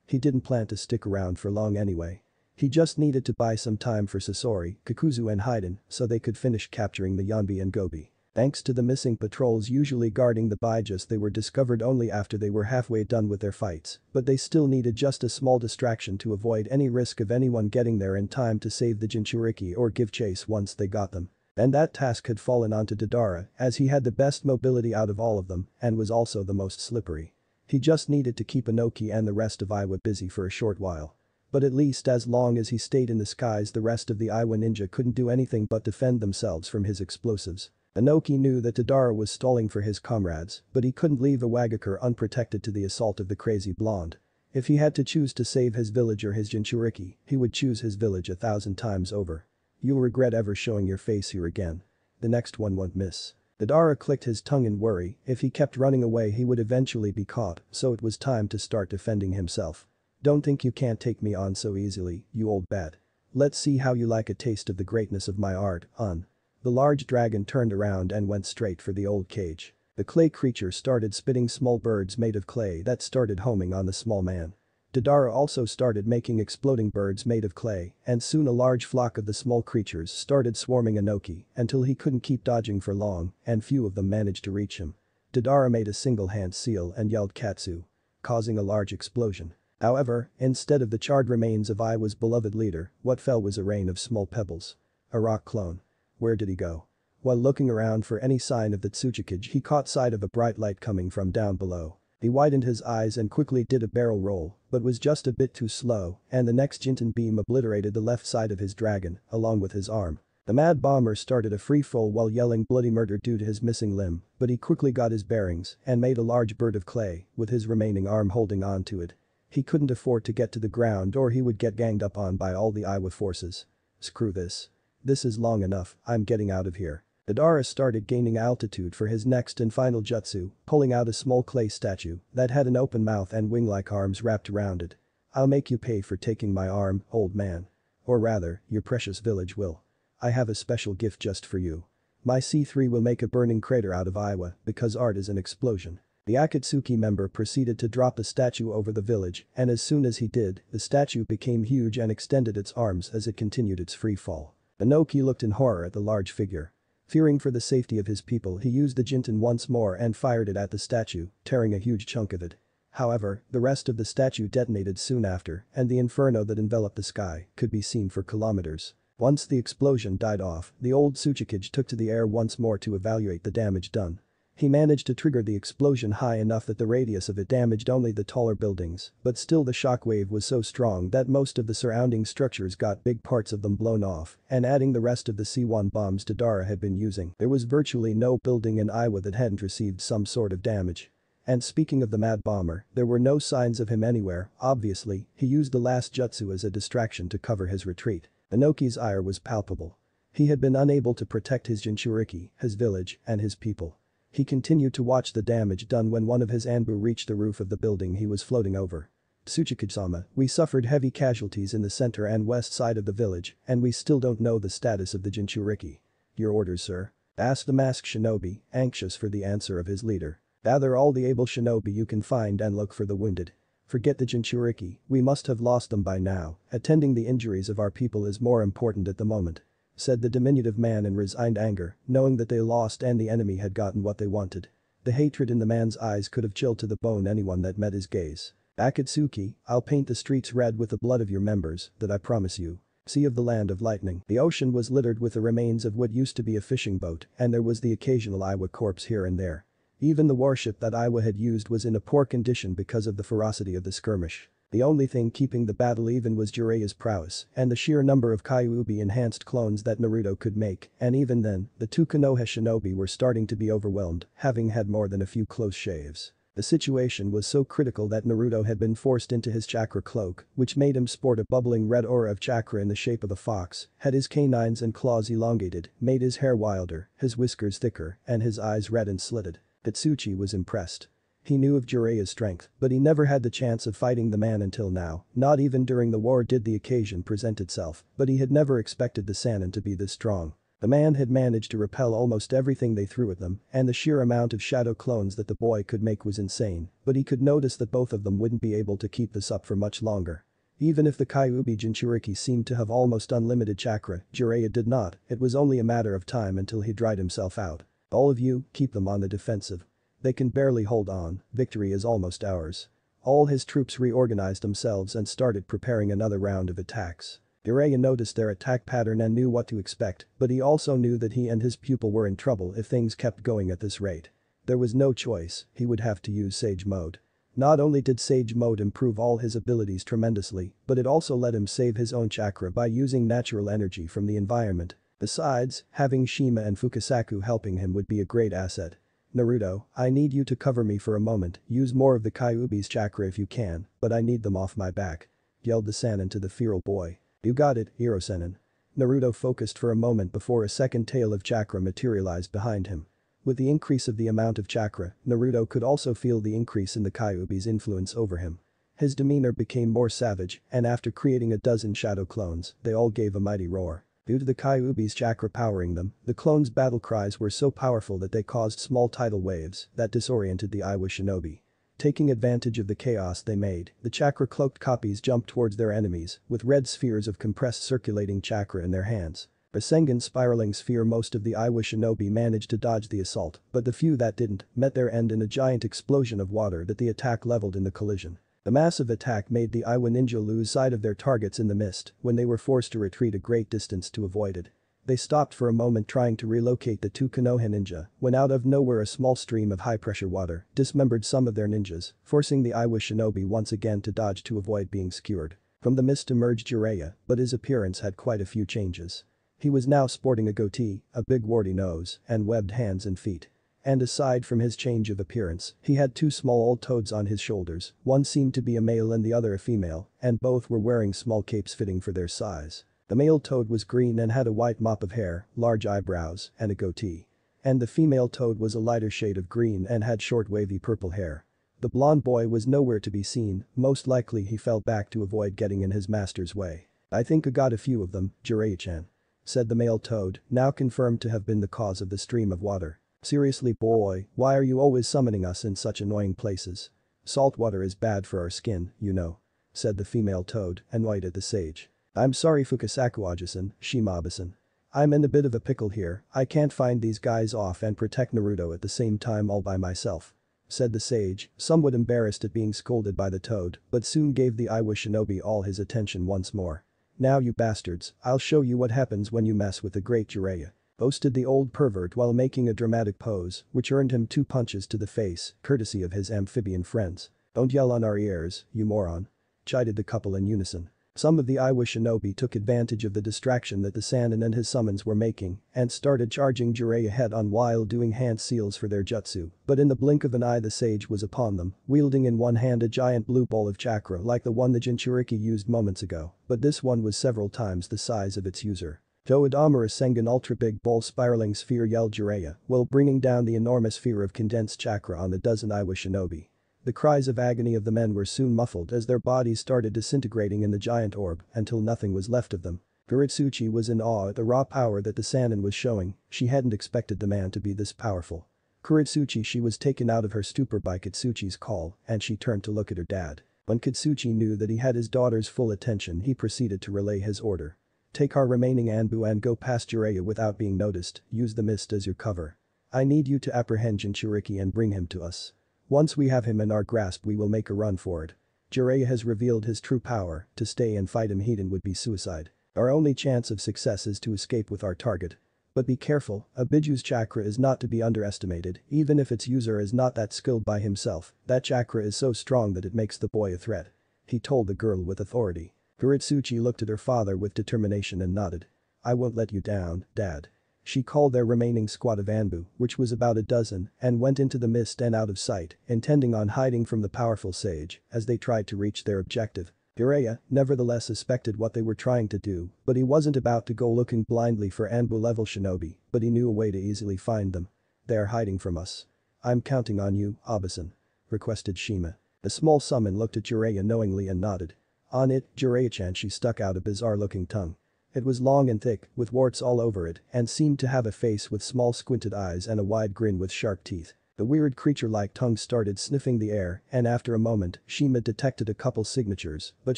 He didn't plan to stick around for long anyway. He just needed to buy some time for Sasori, Kakuzu and Haiden so they could finish capturing the Yanbi and Gobi. Thanks to the missing patrols usually guarding the Baijas, they were discovered only after they were halfway done with their fights, but they still needed just a small distraction to avoid any risk of anyone getting there in time to save the Jinchuriki or give chase once they got them. And that task had fallen onto Deidara, as he had the best mobility out of all of them and was also the most slippery. He just needed to keep Inoki and the rest of Iwa busy for a short while. But at least as long as he stayed in the skies, the rest of the Iwa ninja couldn't do anything but defend themselves from his explosives. Inoki knew that Deidara was stalling for his comrades, but he couldn't leave Iwagakure unprotected to the assault of the crazy blonde. If he had to choose to save his village or his Jinchuriki, he would choose his village 1,000 times over. You'll regret ever showing your face here again. The next one won't miss. Deidara clicked his tongue in worry. If he kept running away, he would eventually be caught, so it was time to start defending himself. Don't think you can't take me on so easily, you old bat. Let's see how you like a taste of the greatness of my art, The large dragon turned around and went straight for the old cage. The clay creature started spitting small birds made of clay that started homing on the small man. Deidara also started making exploding birds made of clay, and soon a large flock of the small creatures started swarming Inoki until he couldn't keep dodging for long, and few of them managed to reach him. Deidara made a single hand seal and yelled Katsu, causing a large explosion. However, instead of the charred remains of Iwa's beloved leader, what fell was a rain of small pebbles. A rock clone. Where did he go? While looking around for any sign of the Tsuchikage, he caught sight of a bright light coming from down below. He widened his eyes and quickly did a barrel roll, but was just a bit too slow, and the next Jinten beam obliterated the left side of his dragon, along with his arm. The mad bomber started a free fall while yelling bloody murder due to his missing limb, but he quickly got his bearings and made a large bird of clay, with his remaining arm holding on to it. He couldn't afford to get to the ground or he would get ganged up on by all the Iwa forces. Screw this. This is long enough, I'm getting out of here. Deidara started gaining altitude for his next and final jutsu, pulling out a small clay statue that had an open mouth and wing-like arms wrapped around it. I'll make you pay for taking my arm, old man. Or rather, your precious village will. I have a special gift just for you. My C3 will make a burning crater out of Iwa because art is an explosion. The Akatsuki member proceeded to drop the statue over the village, and as soon as he did, the statue became huge and extended its arms as it continued its free fall. Inoki looked in horror at the large figure. Fearing for the safety of his people, he used the Jinten once more and fired it at the statue, tearing a huge chunk of it. However, the rest of the statue detonated soon after, and the inferno that enveloped the sky could be seen for kilometers. Once the explosion died off, the old Tsuchikage took to the air once more to evaluate the damage done. He managed to trigger the explosion high enough that the radius of it damaged only the taller buildings, but still the shockwave was so strong that most of the surrounding structures got big parts of them blown off, and adding the rest of the C1 bombs Deidara had been using, there was virtually no building in Iwa that hadn't received some sort of damage. And speaking of the mad bomber, there were no signs of him anywhere. Obviously, he used the last jutsu as a distraction to cover his retreat. Inoki's ire was palpable. He had been unable to protect his Jinchuriki, his village, and his people. He continued to watch the damage done when one of his Anbu reached the roof of the building he was floating over. Tsuchikage-sama, we suffered heavy casualties in the center and west side of the village, and we still don't know the status of the Jinchuriki. Your orders, sir? Asked the masked shinobi, anxious for the answer of his leader. Gather all the able shinobi you can find and look for the wounded. Forget the Jinchuriki, we must have lost them by now. Attending the injuries of our people is more important at the moment, said the diminutive man in resigned anger, knowing that they lost and the enemy had gotten what they wanted. The hatred in the man's eyes could have chilled to the bone anyone that met his gaze. Akatsuki, I'll paint the streets red with the blood of your members, that I promise you. Sea of the land of lightning. The ocean was littered with the remains of what used to be a fishing boat, and there was the occasional Iwa corpse here and there. Even the warship that Iwa had used was in a poor condition because of the ferocity of the skirmish. The only thing keeping the battle even was Jiraiya's prowess and the sheer number of Kyuubi-enhanced clones that Naruto could make, and even then, the two Konoha shinobi were starting to be overwhelmed, having had more than a few close shaves. The situation was so critical that Naruto had been forced into his chakra cloak, which made him sport a bubbling red aura of chakra in the shape of a fox, had his canines and claws elongated, made his hair wilder, his whiskers thicker, and his eyes red and slitted. Kurotsuchi was impressed. He knew of Jiraiya's strength, but he never had the chance of fighting the man until now, not even during the war did the occasion present itself, but he had never expected the Sannin to be this strong. The man had managed to repel almost everything they threw at them, and the sheer amount of shadow clones that the boy could make was insane, but he could notice that both of them wouldn't be able to keep this up for much longer. Even if the Kyuubi Jinchuriki seemed to have almost unlimited chakra, Jiraiya did not, it was only a matter of time until he dried himself out. All of you, keep them on the defensive. They can barely hold on, victory is almost ours. All his troops reorganized themselves and started preparing another round of attacks. Jiraiya noticed their attack pattern and knew what to expect, but he also knew that he and his pupil were in trouble if things kept going at this rate. There was no choice, he would have to use Sage Mode. Not only did Sage Mode improve all his abilities tremendously, but it also let him save his own chakra by using natural energy from the environment. Besides, having Shima and Fukasaku helping him would be a great asset. Naruto, I need you to cover me for a moment, use more of the Kyuubi's chakra if you can, but I need them off my back. Yelled the Sannin to the feral boy. You got it, Hero Sannin. Naruto focused for a moment before a second tail of chakra materialized behind him. With the increase of the amount of chakra, Naruto could also feel the increase in the Kyuubi's influence over him. His demeanor became more savage, and after creating a dozen shadow clones, they all gave a mighty roar. Due to the Kyuubi's chakra powering them, the clones' battle cries were so powerful that they caused small tidal waves that disoriented the Iwa shinobi. Taking advantage of the chaos they made, the chakra-cloaked copies jumped towards their enemies, with red spheres of compressed circulating chakra in their hands. A Sengen spiraling sphere most of the Iwa shinobi managed to dodge the assault, but the few that didn't met their end in a giant explosion of water that the attack leveled in the collision. The massive attack made the Iwa ninja lose sight of their targets in the mist when they were forced to retreat a great distance to avoid it. They stopped for a moment trying to relocate the two Konoha ninja when out of nowhere a small stream of high-pressure water dismembered some of their ninjas, forcing the Iwa shinobi once again to dodge to avoid being skewered. From the mist emerged Jiraiya, but his appearance had quite a few changes. He was now sporting a goatee, a big warty nose, and webbed hands and feet. And aside from his change of appearance, he had two small old toads on his shoulders, one seemed to be a male and the other a female, and both were wearing small capes fitting for their size. The male toad was green and had a white mop of hair, large eyebrows, and a goatee. And the female toad was a lighter shade of green and had short wavy purple hair. The blonde boy was nowhere to be seen, most likely he fell back to avoid getting in his master's way. I think I got a few of them, Jiraiya-chan. Said the male toad, now confirmed to have been the cause of the stream of water. Seriously boy, why are you always summoning us in such annoying places? Salt water is bad for our skin, you know. Said the female toad, annoyed at the sage. I'm sorry Fukasaku-aja-san, Shima-abe-san. I'm in a bit of a pickle here, I can't find these guys off and protect Naruto at the same time all by myself. Said the sage, somewhat embarrassed at being scolded by the toad, but soon gave the Iwa shinobi all his attention once more. Now you bastards, I'll show you what happens when you mess with the great Jiraiya. Boasted the old pervert while making a dramatic pose, which earned him 2 punches to the face, courtesy of his amphibian friends. Don't yell on our ears, you moron. Chided the couple in unison. Some of the Iwa shinobi took advantage of the distraction that the Sannin and his summons were making and started charging Jiraiya head-on while doing hand seals for their jutsu, but in the blink of an eye the sage was upon them, wielding in one hand a giant blue ball of chakra like the one the Jinchuriki used moments ago, but this one was several times the size of its user. Toadamura Sengen Ultra Big Ball Spiraling Sphere yelled Jiraiya while bringing down the enormous sphere of condensed chakra on the dozen Iwa shinobi. The cries of agony of the men were soon muffled as their bodies started disintegrating in the giant orb until nothing was left of them. Kurotsuchi was in awe at the raw power that the Sannin was showing, she hadn't expected the man to be this powerful. Kurotsuchi she was taken out of her stupor by Katsuchi's call and she turned to look at her dad. When Katsuchi knew that he had his daughter's full attention he proceeded to relay his order. Take our remaining Anbu and go past Jiraiya without being noticed, use the mist as your cover. I need you to apprehend Jinchuriki and bring him to us. Once we have him in our grasp we will make a run for it. Jiraiya has revealed his true power, to stay and fight him Hiden would be suicide. Our only chance of success is to escape with our target. But be careful, a Bijuu's chakra is not to be underestimated, even if its user is not that skilled by himself, that chakra is so strong that it makes the boy a threat. he told the girl with authority. Kurotsuchi looked at her father with determination and nodded. I won't let you down, Dad. She called their remaining squad of Anbu, which was about a dozen, and went into the mist and out of sight, intending on hiding from the powerful sage as they tried to reach their objective. Jiraiya, nevertheless, suspected what they were trying to do, but he wasn't about to go looking blindly for Anbu-level shinobi, but he knew a way to easily find them. They are hiding from us. I'm counting on you, Abe-san, requested Shima. The small summon looked at Jiraiya knowingly and nodded. On it, Jiraiya-chan, she stuck out a bizarre-looking tongue. It was long and thick, with warts all over it, and seemed to have a face with small squinted eyes and a wide grin with sharp teeth. The weird creature-like tongue started sniffing the air, and after a moment, Shima detected a couple signatures, but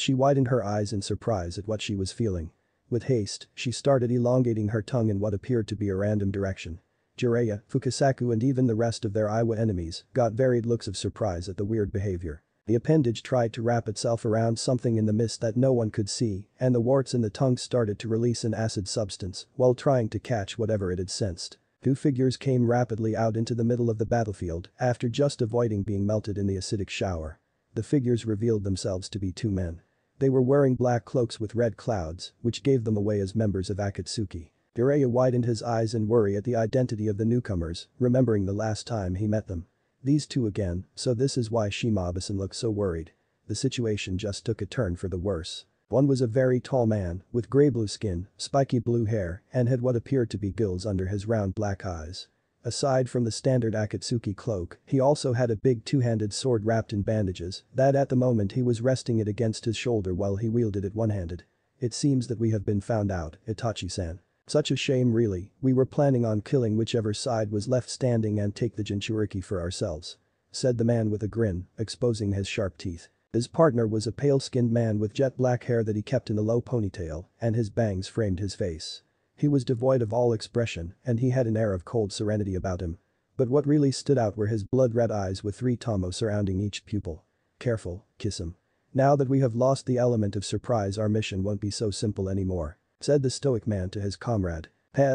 she widened her eyes in surprise at what she was feeling. With haste, she started elongating her tongue in what appeared to be a random direction. Jiraiya, Fukasaku and even the rest of their Iwa enemies got varied looks of surprise at the weird behavior. The appendage tried to wrap itself around something in the mist that no one could see, and the warts in the tongue started to release an acid substance while trying to catch whatever it had sensed. Two figures came rapidly out into the middle of the battlefield after just avoiding being melted in the acidic shower. The figures revealed themselves to be two men. They were wearing black cloaks with red clouds, which gave them away as members of Akatsuki. Jiraiya widened his eyes in worry at the identity of the newcomers, remembering the last time he met them. These two again, so this is why Shima-san looked so worried. The situation just took a turn for the worse. One was a very tall man, with grey-blue skin, spiky blue hair, and had what appeared to be gills under his round black eyes. Aside from the standard Akatsuki cloak, he also had a big two-handed sword wrapped in bandages that at the moment he was resting it against his shoulder while he wielded it one-handed. It seems that we have been found out, Itachi-san. Such a shame really, we were planning on killing whichever side was left standing and take the Jinchuriki for ourselves. Said the man with a grin, exposing his sharp teeth. His partner was a pale-skinned man with jet black hair that he kept in a low ponytail, and his bangs framed his face. He was devoid of all expression, and he had an air of cold serenity about him. But what really stood out were his blood-red eyes with 3 tomo surrounding each pupil. Careful, kiss him. Now that we have lost the element of surprise, our mission won't be so simple anymore, said the stoic man to his comrade.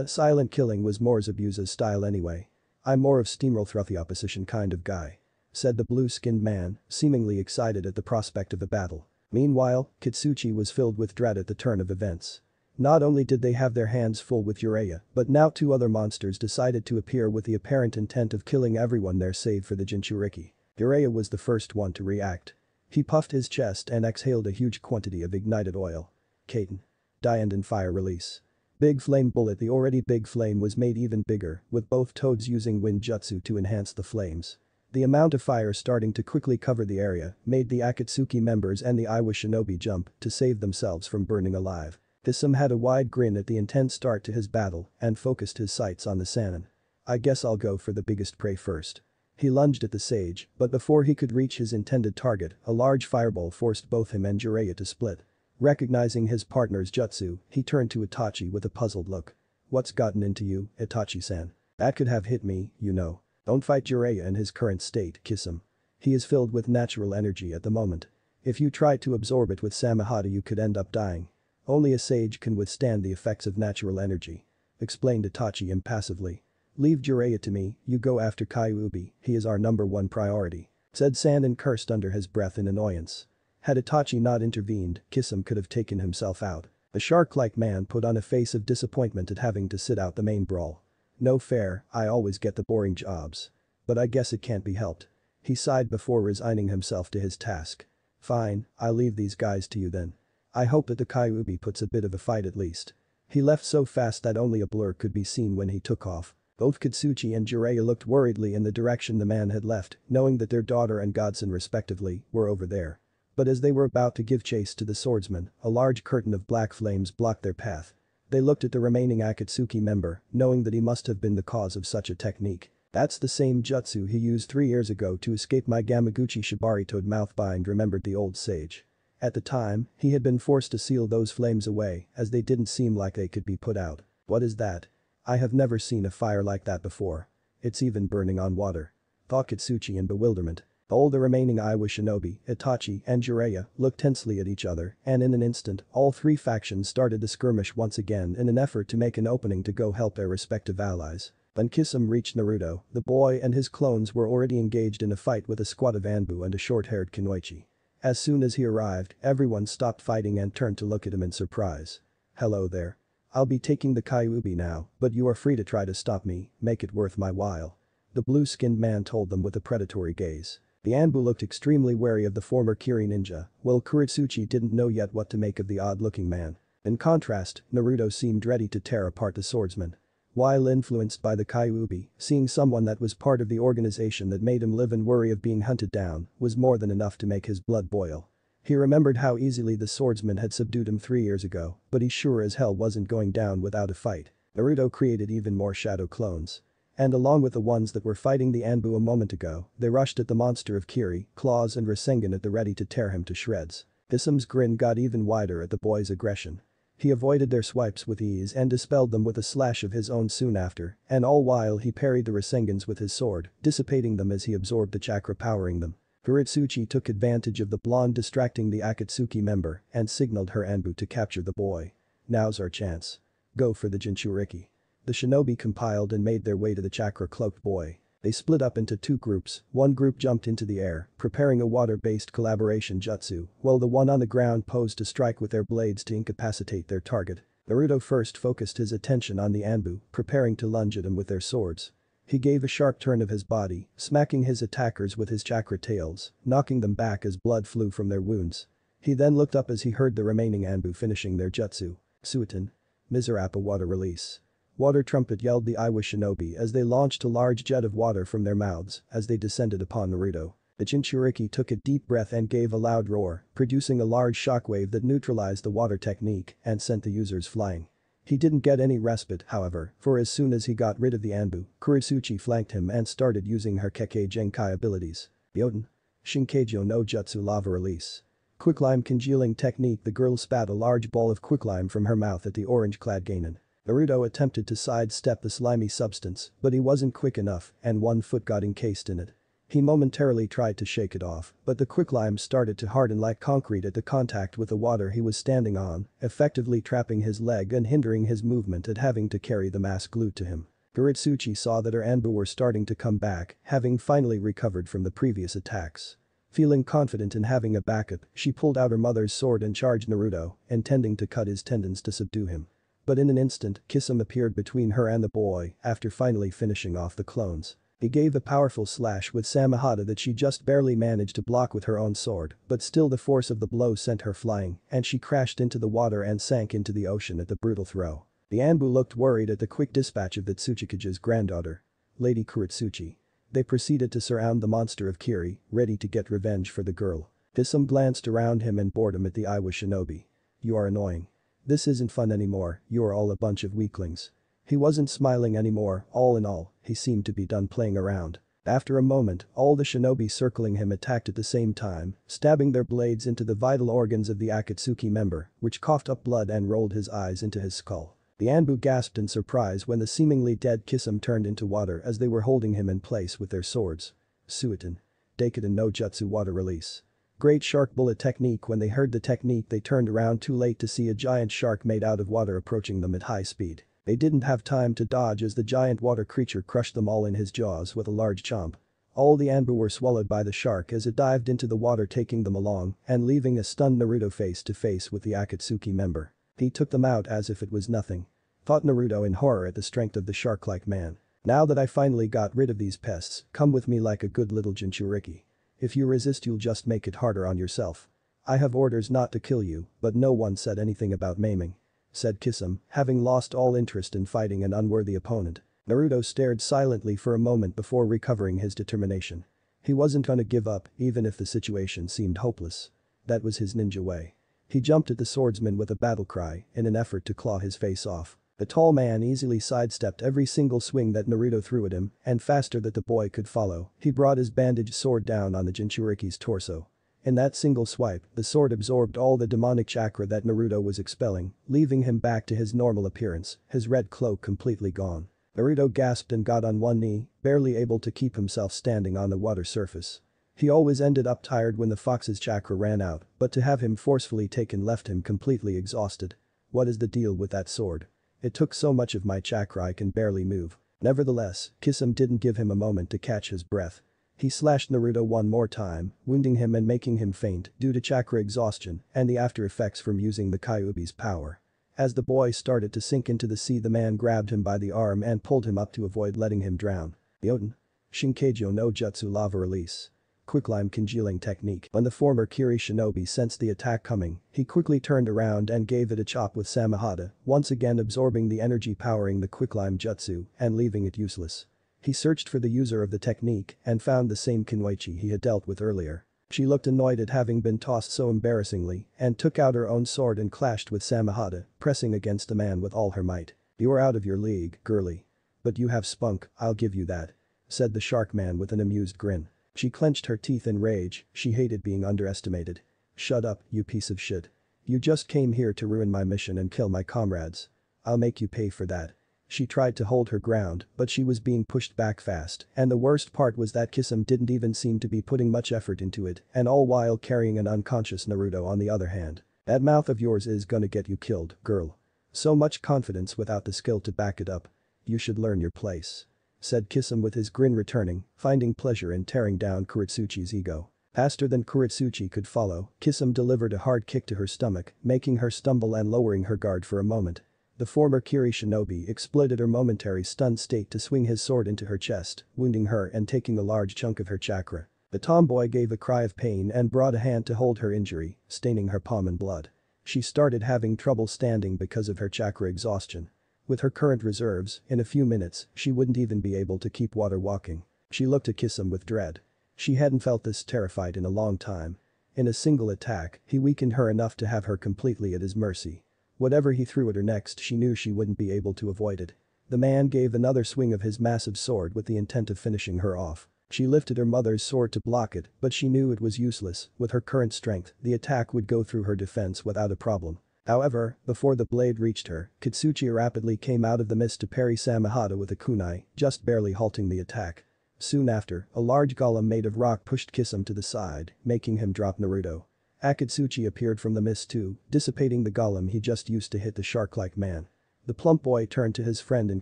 Silent killing was more Zabuza's style anyway. I'm more of steamroll through the opposition kind of guy, said the blue-skinned man, seemingly excited at the prospect of a battle. Meanwhile, Kitsuchi was filled with dread at the turn of events. Not only did they have their hands full with Jiraiya, but now 2 other monsters decided to appear with the apparent intent of killing everyone there save for the Jinchuriki. Jiraiya was the first one to react. He puffed his chest and exhaled a huge quantity of ignited oil. Kaiten. Die and fire release. Big flame bullet. The already big flame was made even bigger, with both toads using wind jutsu to enhance the flames. The amount of fire starting to quickly cover the area made the Akatsuki members and the Iwa shinobi jump to save themselves from burning alive. Thisam had a wide grin at the intense start to his battle and focused his sights on the Sannin. I guess I'll go for the biggest prey first. He lunged at the sage, but before he could reach his intended target, a large fireball forced both him and Jiraiya to split. Recognizing his partner's jutsu, he turned to Itachi with a puzzled look. What's gotten into you, Itachi-san? That could have hit me, you know. Don't fight Jiraiya in his current state, kiss him. He is filled with natural energy at the moment. If you try to absorb it with Samahata you could end up dying. Only a sage can withstand the effects of natural energy, explained Itachi impassively. Leave Jiraiya to me, you go after Kyuubi, he is our #1 priority, said Sannin cursed under his breath in annoyance. Had Itachi not intervened, Kisame could have taken himself out. The shark-like man put on a face of disappointment at having to sit out the main brawl. No fair, I always get the boring jobs. But I guess it can't be helped. He sighed before resigning himself to his task. Fine, I'll leave these guys to you then. I hope that the Kyuubi puts a bit of a fight at least. He left so fast that only a blur could be seen when he took off. Both Kitsuchi and Jiraiya looked worriedly in the direction the man had left, knowing that their daughter and godson respectively were over there. But as they were about to give chase to the swordsman, a large curtain of black flames blocked their path. They looked at the remaining Akatsuki member, knowing that he must have been the cause of such a technique. That's the same jutsu he used 3 years ago to escape my Gamaguchi Shibari toad mouthbind, remembered the old sage. At the time, he had been forced to seal those flames away as they didn't seem like they could be put out. What is that? I have never seen a fire like that before. It's even burning on water, thought Kitsuchi in bewilderment. All the remaining Iwa shinobi, Itachi and Jiraiya looked tensely at each other, and in an instant, all 3 factions started to skirmish once again in an effort to make an opening to go help their respective allies. When Kisame reached Naruto, the boy and his clones were already engaged in a fight with a squad of Anbu and a short-haired Kunoichi. As soon as he arrived, everyone stopped fighting and turned to look at him in surprise. "Hello there. I'll be taking the Kyuubi now, but you are free to try to stop me, make it worth my while." The blue-skinned man told them with a predatory gaze. The Anbu looked extremely wary of the former Kiri ninja, while Kurotsuchi didn't know yet what to make of the odd-looking man. In contrast, Naruto seemed ready to tear apart the swordsman. While influenced by the Kyuubi, seeing someone that was part of the organization that made him live in worry of being hunted down was more than enough to make his blood boil. He remembered how easily the swordsman had subdued him 3 years ago, but he sure as hell wasn't going down without a fight. Naruto created even more shadow clones. And along with the ones that were fighting the Anbu a moment ago, they rushed at the monster of Kiri, claws and Rasengan at the ready to tear him to shreds. Isam's grin got even wider at the boy's aggression. He avoided their swipes with ease and dispelled them with a slash of his own soon after, and all while he parried the Rasengans with his sword, dissipating them as he absorbed the chakra powering them. Kurotsuchi took advantage of the blonde distracting the Akatsuki member and signaled her Anbu to capture the boy. "Now's our chance. Go for the Jinchuriki." The shinobi compiled and made their way to the chakra-cloaked boy. They split up into 2 groups, one group jumped into the air, preparing a water-based collaboration jutsu, while the one on the ground posed to strike with their blades to incapacitate their target. Naruto first focused his attention on the Anbu, preparing to lunge at him with their swords. He gave a sharp turn of his body, smacking his attackers with his chakra tails, knocking them back as blood flew from their wounds. He then looked up as he heard the remaining Anbu finishing their jutsu. "Suiton. Mizurappa water release." Water trumpet yelled the Iwa shinobi as they launched a large jet of water from their mouths as they descended upon Naruto. The Jinchuriki took a deep breath and gave a loud roar, producing a large shockwave that neutralized the water technique and sent the users flying. He didn't get any respite, however, for as soon as he got rid of the Anbu, Kurotsuchi flanked him and started using her Kekkei Genkai abilities. Yoden. Shinkeijo no Jutsu lava release. Quicklime congealing technique. The girl spat a large ball of quicklime from her mouth at the orange-clad Genin. Naruto attempted to sidestep the slimy substance, but he wasn't quick enough and one foot got encased in it. He momentarily tried to shake it off, but the quicklime started to harden like concrete at the contact with the water he was standing on, effectively trapping his leg and hindering his movement and having to carry the mask glued to him. Kurotsuchi saw that her Anbu were starting to come back, having finally recovered from the previous attacks. Feeling confident in having a backup, she pulled out her mother's sword and charged Naruto, intending to cut his tendons to subdue him. But in an instant, Kisame appeared between her and the boy after finally finishing off the clones. He gave a powerful slash with Samahata that she just barely managed to block with her own sword, but still the force of the blow sent her flying and she crashed into the water and sank into the ocean at the brutal throw. The Anbu looked worried at the quick dispatch of the Tsuchikage's granddaughter, Lady Kurotsuchi. They proceeded to surround the monster of Kiri, ready to get revenge for the girl. Kisame glanced around him in boredom at the Iwa shinobi. "You are annoying. This isn't fun anymore, you're all a bunch of weaklings." He wasn't smiling anymore, all in all, he seemed to be done playing around. After a moment, all the shinobi circling him attacked at the same time, stabbing their blades into the vital organs of the Akatsuki member, which coughed up blood and rolled his eyes into his skull. The Anbu gasped in surprise when the seemingly dead Kisame turned into water as they were holding him in place with their swords. Suiton. Daikiden no Jutsu water release. Great shark bullet technique. When they heard the technique they turned around too late to see a giant shark made out of water approaching them at high speed. They didn't have time to dodge as the giant water creature crushed them all in his jaws with a large chomp. All the Anbu were swallowed by the shark as it dived into the water taking them along and leaving a stunned Naruto face to face with the Akatsuki member. He took them out as if it was nothing. Thought Naruto in horror at the strength of the shark-like man. "Now that I finally got rid of these pests, come with me like a good little Jinchuriki. If you resist you'll just make it harder on yourself. I have orders not to kill you, but no one said anything about maiming," said Kisame, having lost all interest in fighting an unworthy opponent. Naruto stared silently for a moment before recovering his determination. He wasn't gonna give up, even if the situation seemed hopeless. That was his ninja way. He jumped at the swordsman with a battle cry in an effort to claw his face off. The tall man easily sidestepped every single swing that Naruto threw at him, and faster than the boy could follow, he brought his bandaged sword down on the Jinchuriki's torso. In that single swipe, the sword absorbed all the demonic chakra that Naruto was expelling, leaving him back to his normal appearance, his red cloak completely gone. Naruto gasped and got on one knee, barely able to keep himself standing on the water surface. He always ended up tired when the fox's chakra ran out, but to have him forcefully taken left him completely exhausted. What is the deal with that sword? It took so much of my chakra I can barely move. Nevertheless, Kisame didn't give him a moment to catch his breath. He slashed Naruto one more time, wounding him and making him faint due to chakra exhaustion and the after effects from using the Kyuubi's power. As the boy started to sink into the sea, the man grabbed him by the arm and pulled him up to avoid letting him drown. Yoten. Shinkeijo no Jutsu Lava Release. Quicklime Congealing Technique. When the former Kiri shinobi sensed the attack coming, he quickly turned around and gave it a chop with Samehada, once again absorbing the energy powering the quicklime jutsu and leaving it useless. He searched for the user of the technique and found the same Kinwaichi he had dealt with earlier. She looked annoyed at having been tossed so embarrassingly and took out her own sword and clashed with Samehada, pressing against the man with all her might. "You're out of your league, girly. But you have spunk, I'll give you that," said the shark man with an amused grin. She clenched her teeth in rage, she hated being underestimated. "Shut up, you piece of shit. You just came here to ruin my mission and kill my comrades. I'll make you pay for that." She tried to hold her ground, but she was being pushed back fast, and the worst part was that Kisame didn't even seem to be putting much effort into it, and all while carrying an unconscious Naruto on the other hand. "That mouth of yours is gonna get you killed, girl. So much confidence without the skill to back it up. You should learn your place," said Kisame with his grin returning, finding pleasure in tearing down Kurotsuchi's ego. Faster than Kurotsuchi could follow, Kisame delivered a hard kick to her stomach, making her stumble and lowering her guard for a moment. The former Kiri shinobi exploited her momentary stunned state to swing his sword into her chest, wounding her and taking a large chunk of her chakra. The tomboy gave a cry of pain and brought a hand to hold her injury, staining her palm in blood. She started having trouble standing because of her chakra exhaustion. With her current reserves, in a few minutes, she wouldn't even be able to keep water walking. She looked at Kisame with dread. She hadn't felt this terrified in a long time. In a single attack, he weakened her enough to have her completely at his mercy. Whatever he threw at her next, she knew she wouldn't be able to avoid it. The man gave another swing of his massive sword with the intent of finishing her off. She lifted her mother's sword to block it, but she knew it was useless. With her current strength, the attack would go through her defense without a problem. However, before the blade reached her, Kurotsuchi rapidly came out of the mist to parry Samehada with a kunai, just barely halting the attack. Soon after, a large golem made of rock pushed Kisame to the side, making him drop Naruto. Akatsuchi appeared from the mist too, dissipating the golem he just used to hit the shark-like man. The plump boy turned to his friend in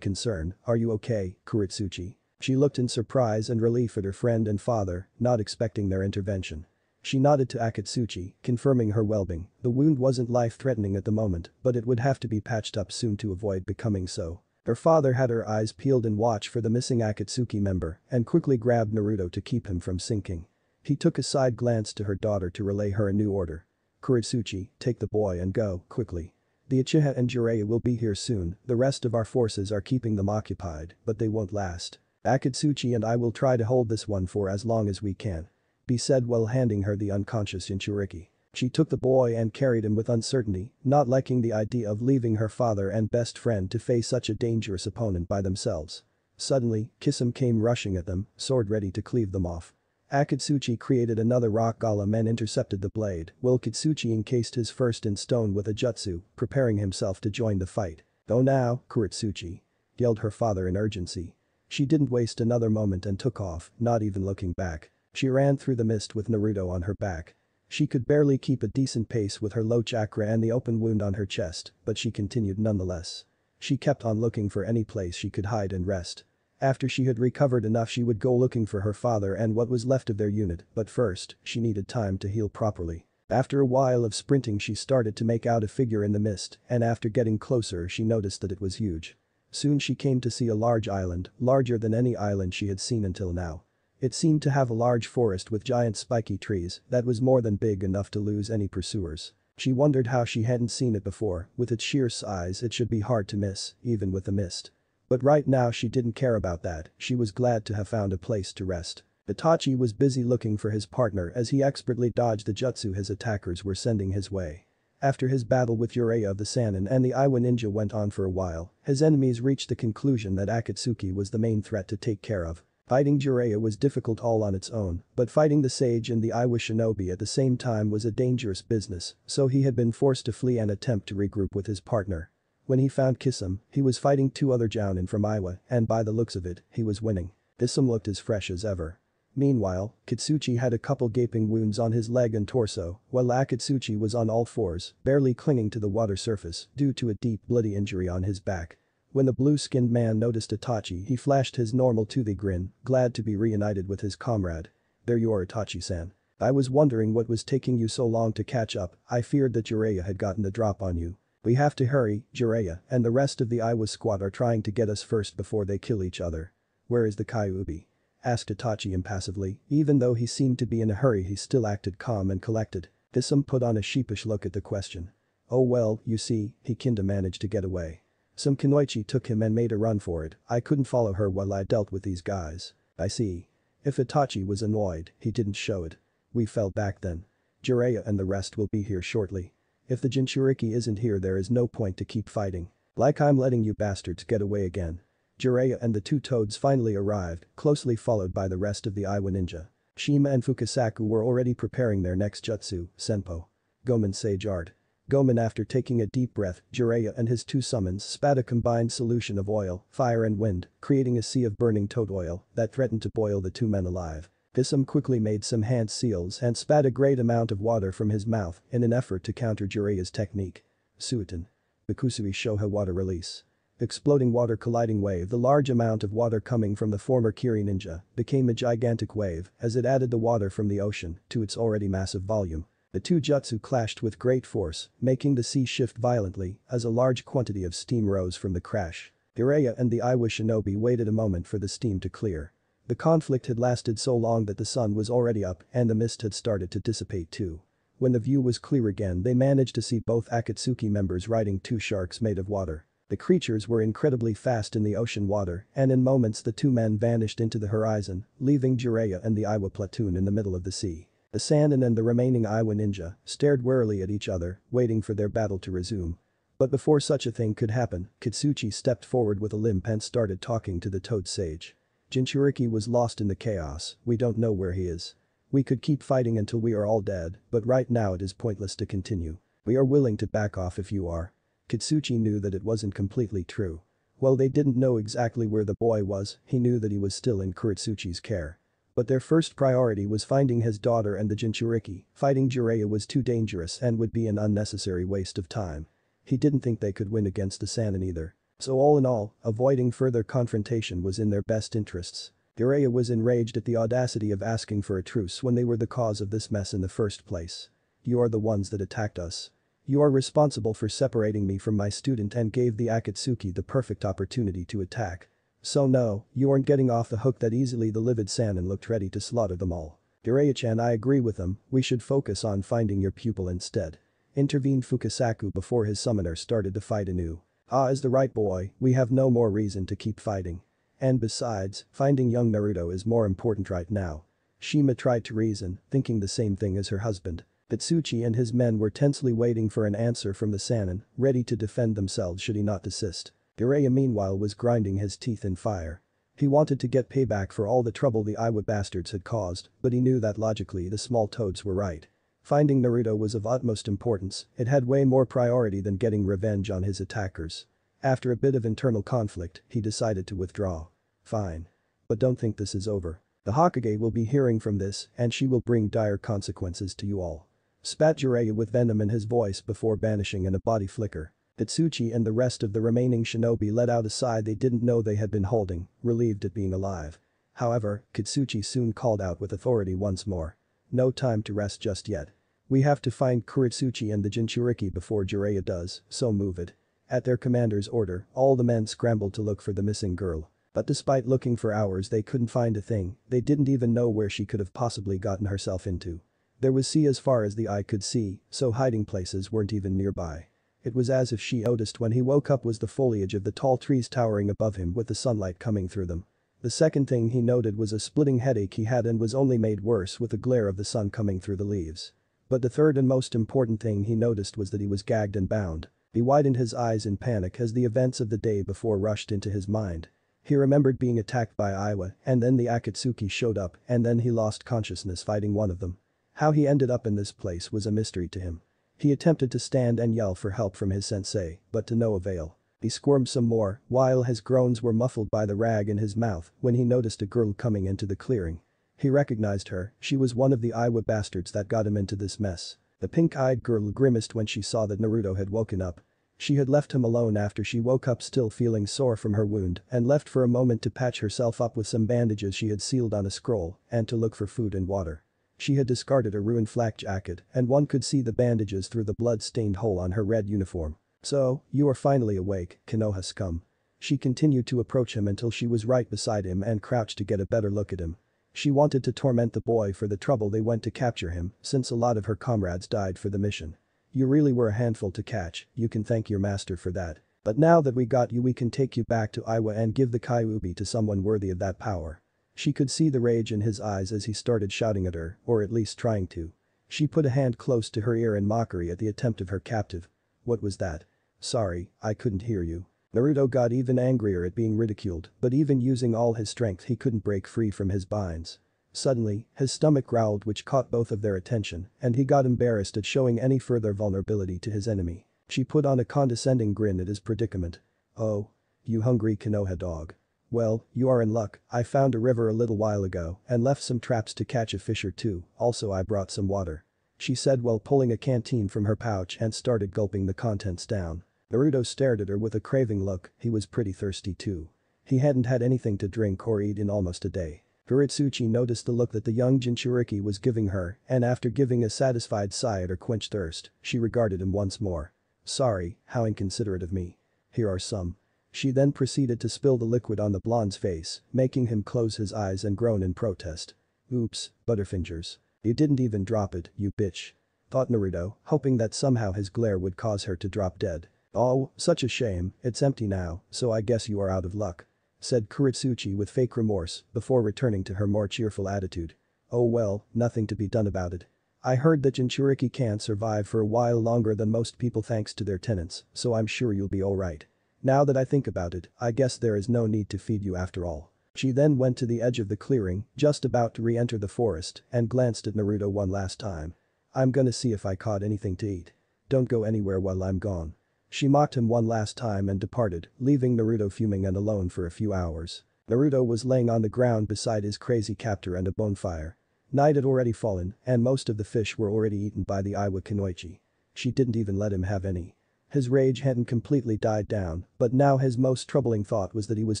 concern. "Are you okay, Kurotsuchi?" She looked in surprise and relief at her friend and father, not expecting their intervention. She nodded to Akatsuchi, confirming her well-being. The wound wasn't life-threatening at the moment, but it would have to be patched up soon to avoid becoming so. Her father had her eyes peeled in watch for the missing Akatsuki member and quickly grabbed Naruto to keep him from sinking. He took a side glance to her daughter to relay her a new order. "Kurotsuchi, take the boy and go, quickly. The Uchiha and Jiraiya will be here soon, the rest of our forces are keeping them occupied, but they won't last. Akatsuchi and I will try to hold this one for as long as we can," he said while handing her the unconscious Jinchuriki. She took the boy and carried him with uncertainty, not liking the idea of leaving her father and best friend to face such a dangerous opponent by themselves. Suddenly, Kisame came rushing at them, sword ready to cleave them off. Akatsuchi created another rock golem and intercepted the blade, while Kitsuchi encased his first in stone with a jutsu, preparing himself to join the fight. "Go now, Kurotsuchi," yelled her father in urgency. She didn't waste another moment and took off, not even looking back. She ran through the mist with Naruto on her back. She could barely keep a decent pace with her low chakra and the open wound on her chest, but she continued nonetheless. She kept on looking for any place she could hide and rest. After she had recovered enough, she would go looking for her father and what was left of their unit, but first, she needed time to heal properly. After a while of sprinting, she started to make out a figure in the mist, and after getting closer she noticed that it was huge. Soon she came to see a large island, larger than any island she had seen until now. It seemed to have a large forest with giant spiky trees that was more than big enough to lose any pursuers. She wondered how she hadn't seen it before. With its sheer size, it should be hard to miss, even with the mist. But right now she didn't care about that, she was glad to have found a place to rest. Itachi was busy looking for his partner as he expertly dodged the jutsu his attackers were sending his way. After his battle with Jiraiya of the Sannin and the Iwa ninja went on for a while, his enemies reached the conclusion that Akatsuki was the main threat to take care of. Fighting Jiraiya was difficult all on its own, but fighting the sage and the Iwa shinobi at the same time was a dangerous business, so he had been forced to flee and attempt to regroup with his partner. When he found Kisame, he was fighting two other jounin from Iwa, and by the looks of it, he was winning. Kisame looked as fresh as ever. Meanwhile, Kitsuchi had a couple gaping wounds on his leg and torso, while Akatsuchi was on all fours, barely clinging to the water surface due to a deep bloody injury on his back. When the blue-skinned man noticed Itachi, he flashed his normal toothy grin, glad to be reunited with his comrade. "There you are, Itachi-san. I was wondering what was taking you so long to catch up. I feared that Jiraiya had gotten the drop on you. We have to hurry, Jiraiya and the rest of the Iwa squad are trying to get us first before they kill each other." "Where is the Kyuubi?" asked Itachi impassively. Even though he seemed to be in a hurry, he still acted calm and collected. Thisum put on a sheepish look at the question. "Oh well, you see, he kinda managed to get away. Some Kunoichi took him and made a run for it. I couldn't follow her while I dealt with these guys." "I see." If Itachi was annoyed, he didn't show it. "We fell back then. Jiraiya and the rest will be here shortly. If the Jinchuriki isn't here, there is no point to keep fighting. Like I'm letting you bastards get away again." Jiraiya and the two toads finally arrived, closely followed by the rest of the Iwa ninja. Shima and Fukasaku were already preparing their next jutsu, Senpo. Gomen Sage Art. Gomen, after taking a deep breath, Jiraiya and his two summons spat a combined solution of oil, fire and wind, creating a sea of burning toad oil that threatened to boil the two men alive. Thisum quickly made some hand seals and spat a great amount of water from his mouth in an effort to counter Jiraiya's technique. Suiton. Bakusui Shoha water release. Exploding water colliding wave. The large amount of water coming from the former Kiri ninja became a gigantic wave as it added the water from the ocean to its already massive volume. The two jutsu clashed with great force, making the sea shift violently as a large quantity of steam rose from the crash. Jiraiya and the Iwa shinobi waited a moment for the steam to clear. The conflict had lasted so long that the sun was already up and the mist had started to dissipate too. When the view was clear again, they managed to see both Akatsuki members riding two sharks made of water. The creatures were incredibly fast in the ocean water, and in moments the two men vanished into the horizon, leaving Jiraiya and the Iwa platoon in the middle of the sea. The Sannin and the remaining Iwa ninja stared warily at each other, waiting for their battle to resume. But before such a thing could happen, Kurotsuchi stepped forward with a limp and started talking to the Toad Sage. "Jinchuriki was lost in the chaos, we don't know where he is. We could keep fighting until we are all dead, but right now it is pointless to continue. We are willing to back off if you are." Kurotsuchi knew that it wasn't completely true. While they didn't know exactly where the boy was, he knew that he was still in Kurotsuchi's care. But their first priority was finding his daughter and the Jinchuriki. Fighting Jiraiya was too dangerous and would be an unnecessary waste of time. He didn't think they could win against the Sannin either. So all in all, avoiding further confrontation was in their best interests. Jiraiya was enraged at the audacity of asking for a truce when they were the cause of this mess in the first place. "You are the ones that attacked us. You are responsible for separating me from my student and gave the Akatsuki the perfect opportunity to attack. So no, you aren't getting off the hook that easily." The livid Sannin looked ready to slaughter them all. "Jiraiya-chan, I agree with them, we should focus on finding your pupil instead," intervened Fukasaku before his summoner started to fight anew. "Ah, is the right boy, we have no more reason to keep fighting. And besides, finding young Naruto is more important right now." Shima tried to reason, thinking the same thing as her husband. Kurotsuchi and his men were tensely waiting for an answer from the Sannin, ready to defend themselves should he not desist. Jiraiya meanwhile was grinding his teeth in fire. He wanted to get payback for all the trouble the Iwa bastards had caused, but he knew that logically the small toads were right. Finding Naruto was of utmost importance, it had way more priority than getting revenge on his attackers. After a bit of internal conflict, he decided to withdraw. "Fine. But don't think this is over. The Hokage will be hearing from this and she will bring dire consequences to you all." Spat Jiraiya with venom in his voice before vanishing in a body flicker. Kurotsuchi and the rest of the remaining shinobi let out a sigh they didn't know they had been holding, relieved at being alive. However, Kurotsuchi soon called out with authority once more. "No time to rest just yet. We have to find Kurotsuchi and the Jinchuriki before Jiraiya does, so move it." At their commander's order, all the men scrambled to look for the missing girl. But despite looking for hours they couldn't find a thing, they didn't even know where she could have possibly gotten herself into. There was sea as far as the eye could see, so hiding places weren't even nearby. It was as if she noticed when he woke up was the foliage of the tall trees towering above him with the sunlight coming through them. The second thing he noted was a splitting headache he had and was only made worse with the glare of the sun coming through the leaves. But the third and most important thing he noticed was that he was gagged and bound. He widened his eyes in panic as the events of the day before rushed into his mind. He remembered being attacked by Iwa and then the Akatsuki showed up and then he lost consciousness fighting one of them. How he ended up in this place was a mystery to him. He attempted to stand and yell for help from his sensei, but to no avail. He squirmed some more while his groans were muffled by the rag in his mouth when he noticed a girl coming into the clearing. He recognized her, she was one of the Iwa bastards that got him into this mess. The pink-eyed girl grimaced when she saw that Naruto had woken up. She had left him alone after she woke up still feeling sore from her wound and left for a moment to patch herself up with some bandages she had sealed on a scroll and to look for food and water. She had discarded a ruined flak jacket and one could see the bandages through the blood-stained hole on her red uniform. "So, you are finally awake, Konoha scum." She continued to approach him until she was right beside him and crouched to get a better look at him. She wanted to torment the boy for the trouble they went to capture him since a lot of her comrades died for the mission. "You really were a handful to catch, you can thank your master for that. But now that we got you we can take you back to Iwa and give the Kyuubi to someone worthy of that power." She could see the rage in his eyes as he started shouting at her, or at least trying to. She put a hand close to her ear in mockery at the attempt of her captive. "What was that?" "Sorry, I couldn't hear you." Naruto got even angrier at being ridiculed, but even using all his strength he couldn't break free from his binds. Suddenly, his stomach growled which caught both of their attention, and he got embarrassed at showing any further vulnerability to his enemy. She put on a condescending grin at his predicament. "Oh. You hungry Konoha dog. Well, you are in luck, I found a river a little while ago and left some traps to catch a fish or two, also I brought some water," she said while pulling a canteen from her pouch and started gulping the contents down. Naruto stared at her with a craving look, he was pretty thirsty too. He hadn't had anything to drink or eat in almost a day. Kurotsuchi noticed the look that the young Jinchuriki was giving her and after giving a satisfied sigh at her quenched thirst, she regarded him once more. "Sorry, how inconsiderate of me. Here are some." She then proceeded to spill the liquid on the blonde's face, making him close his eyes and groan in protest. "Oops, Butterfingers. You didn't even drop it, you bitch," thought Naruto, hoping that somehow his glare would cause her to drop dead. "Oh, such a shame, it's empty now, so I guess you are out of luck," said Kurotsuchi with fake remorse before returning to her more cheerful attitude. "Oh well, nothing to be done about it. I heard that Jinchuriki can't survive for a while longer than most people thanks to their tenants, so I'm sure you'll be alright. Now that I think about it, I guess there is no need to feed you after all." She then went to the edge of the clearing, just about to re-enter the forest, and glanced at Naruto one last time. "I'm gonna see if I caught anything to eat. Don't go anywhere while I'm gone." She mocked him one last time and departed, leaving Naruto fuming and alone for a few hours. Naruto was laying on the ground beside his crazy captor and a bonfire. Night had already fallen, and most of the fish were already eaten by the Iwa Kunoichi. She didn't even let him have any. His rage hadn't completely died down, but now his most troubling thought was that he was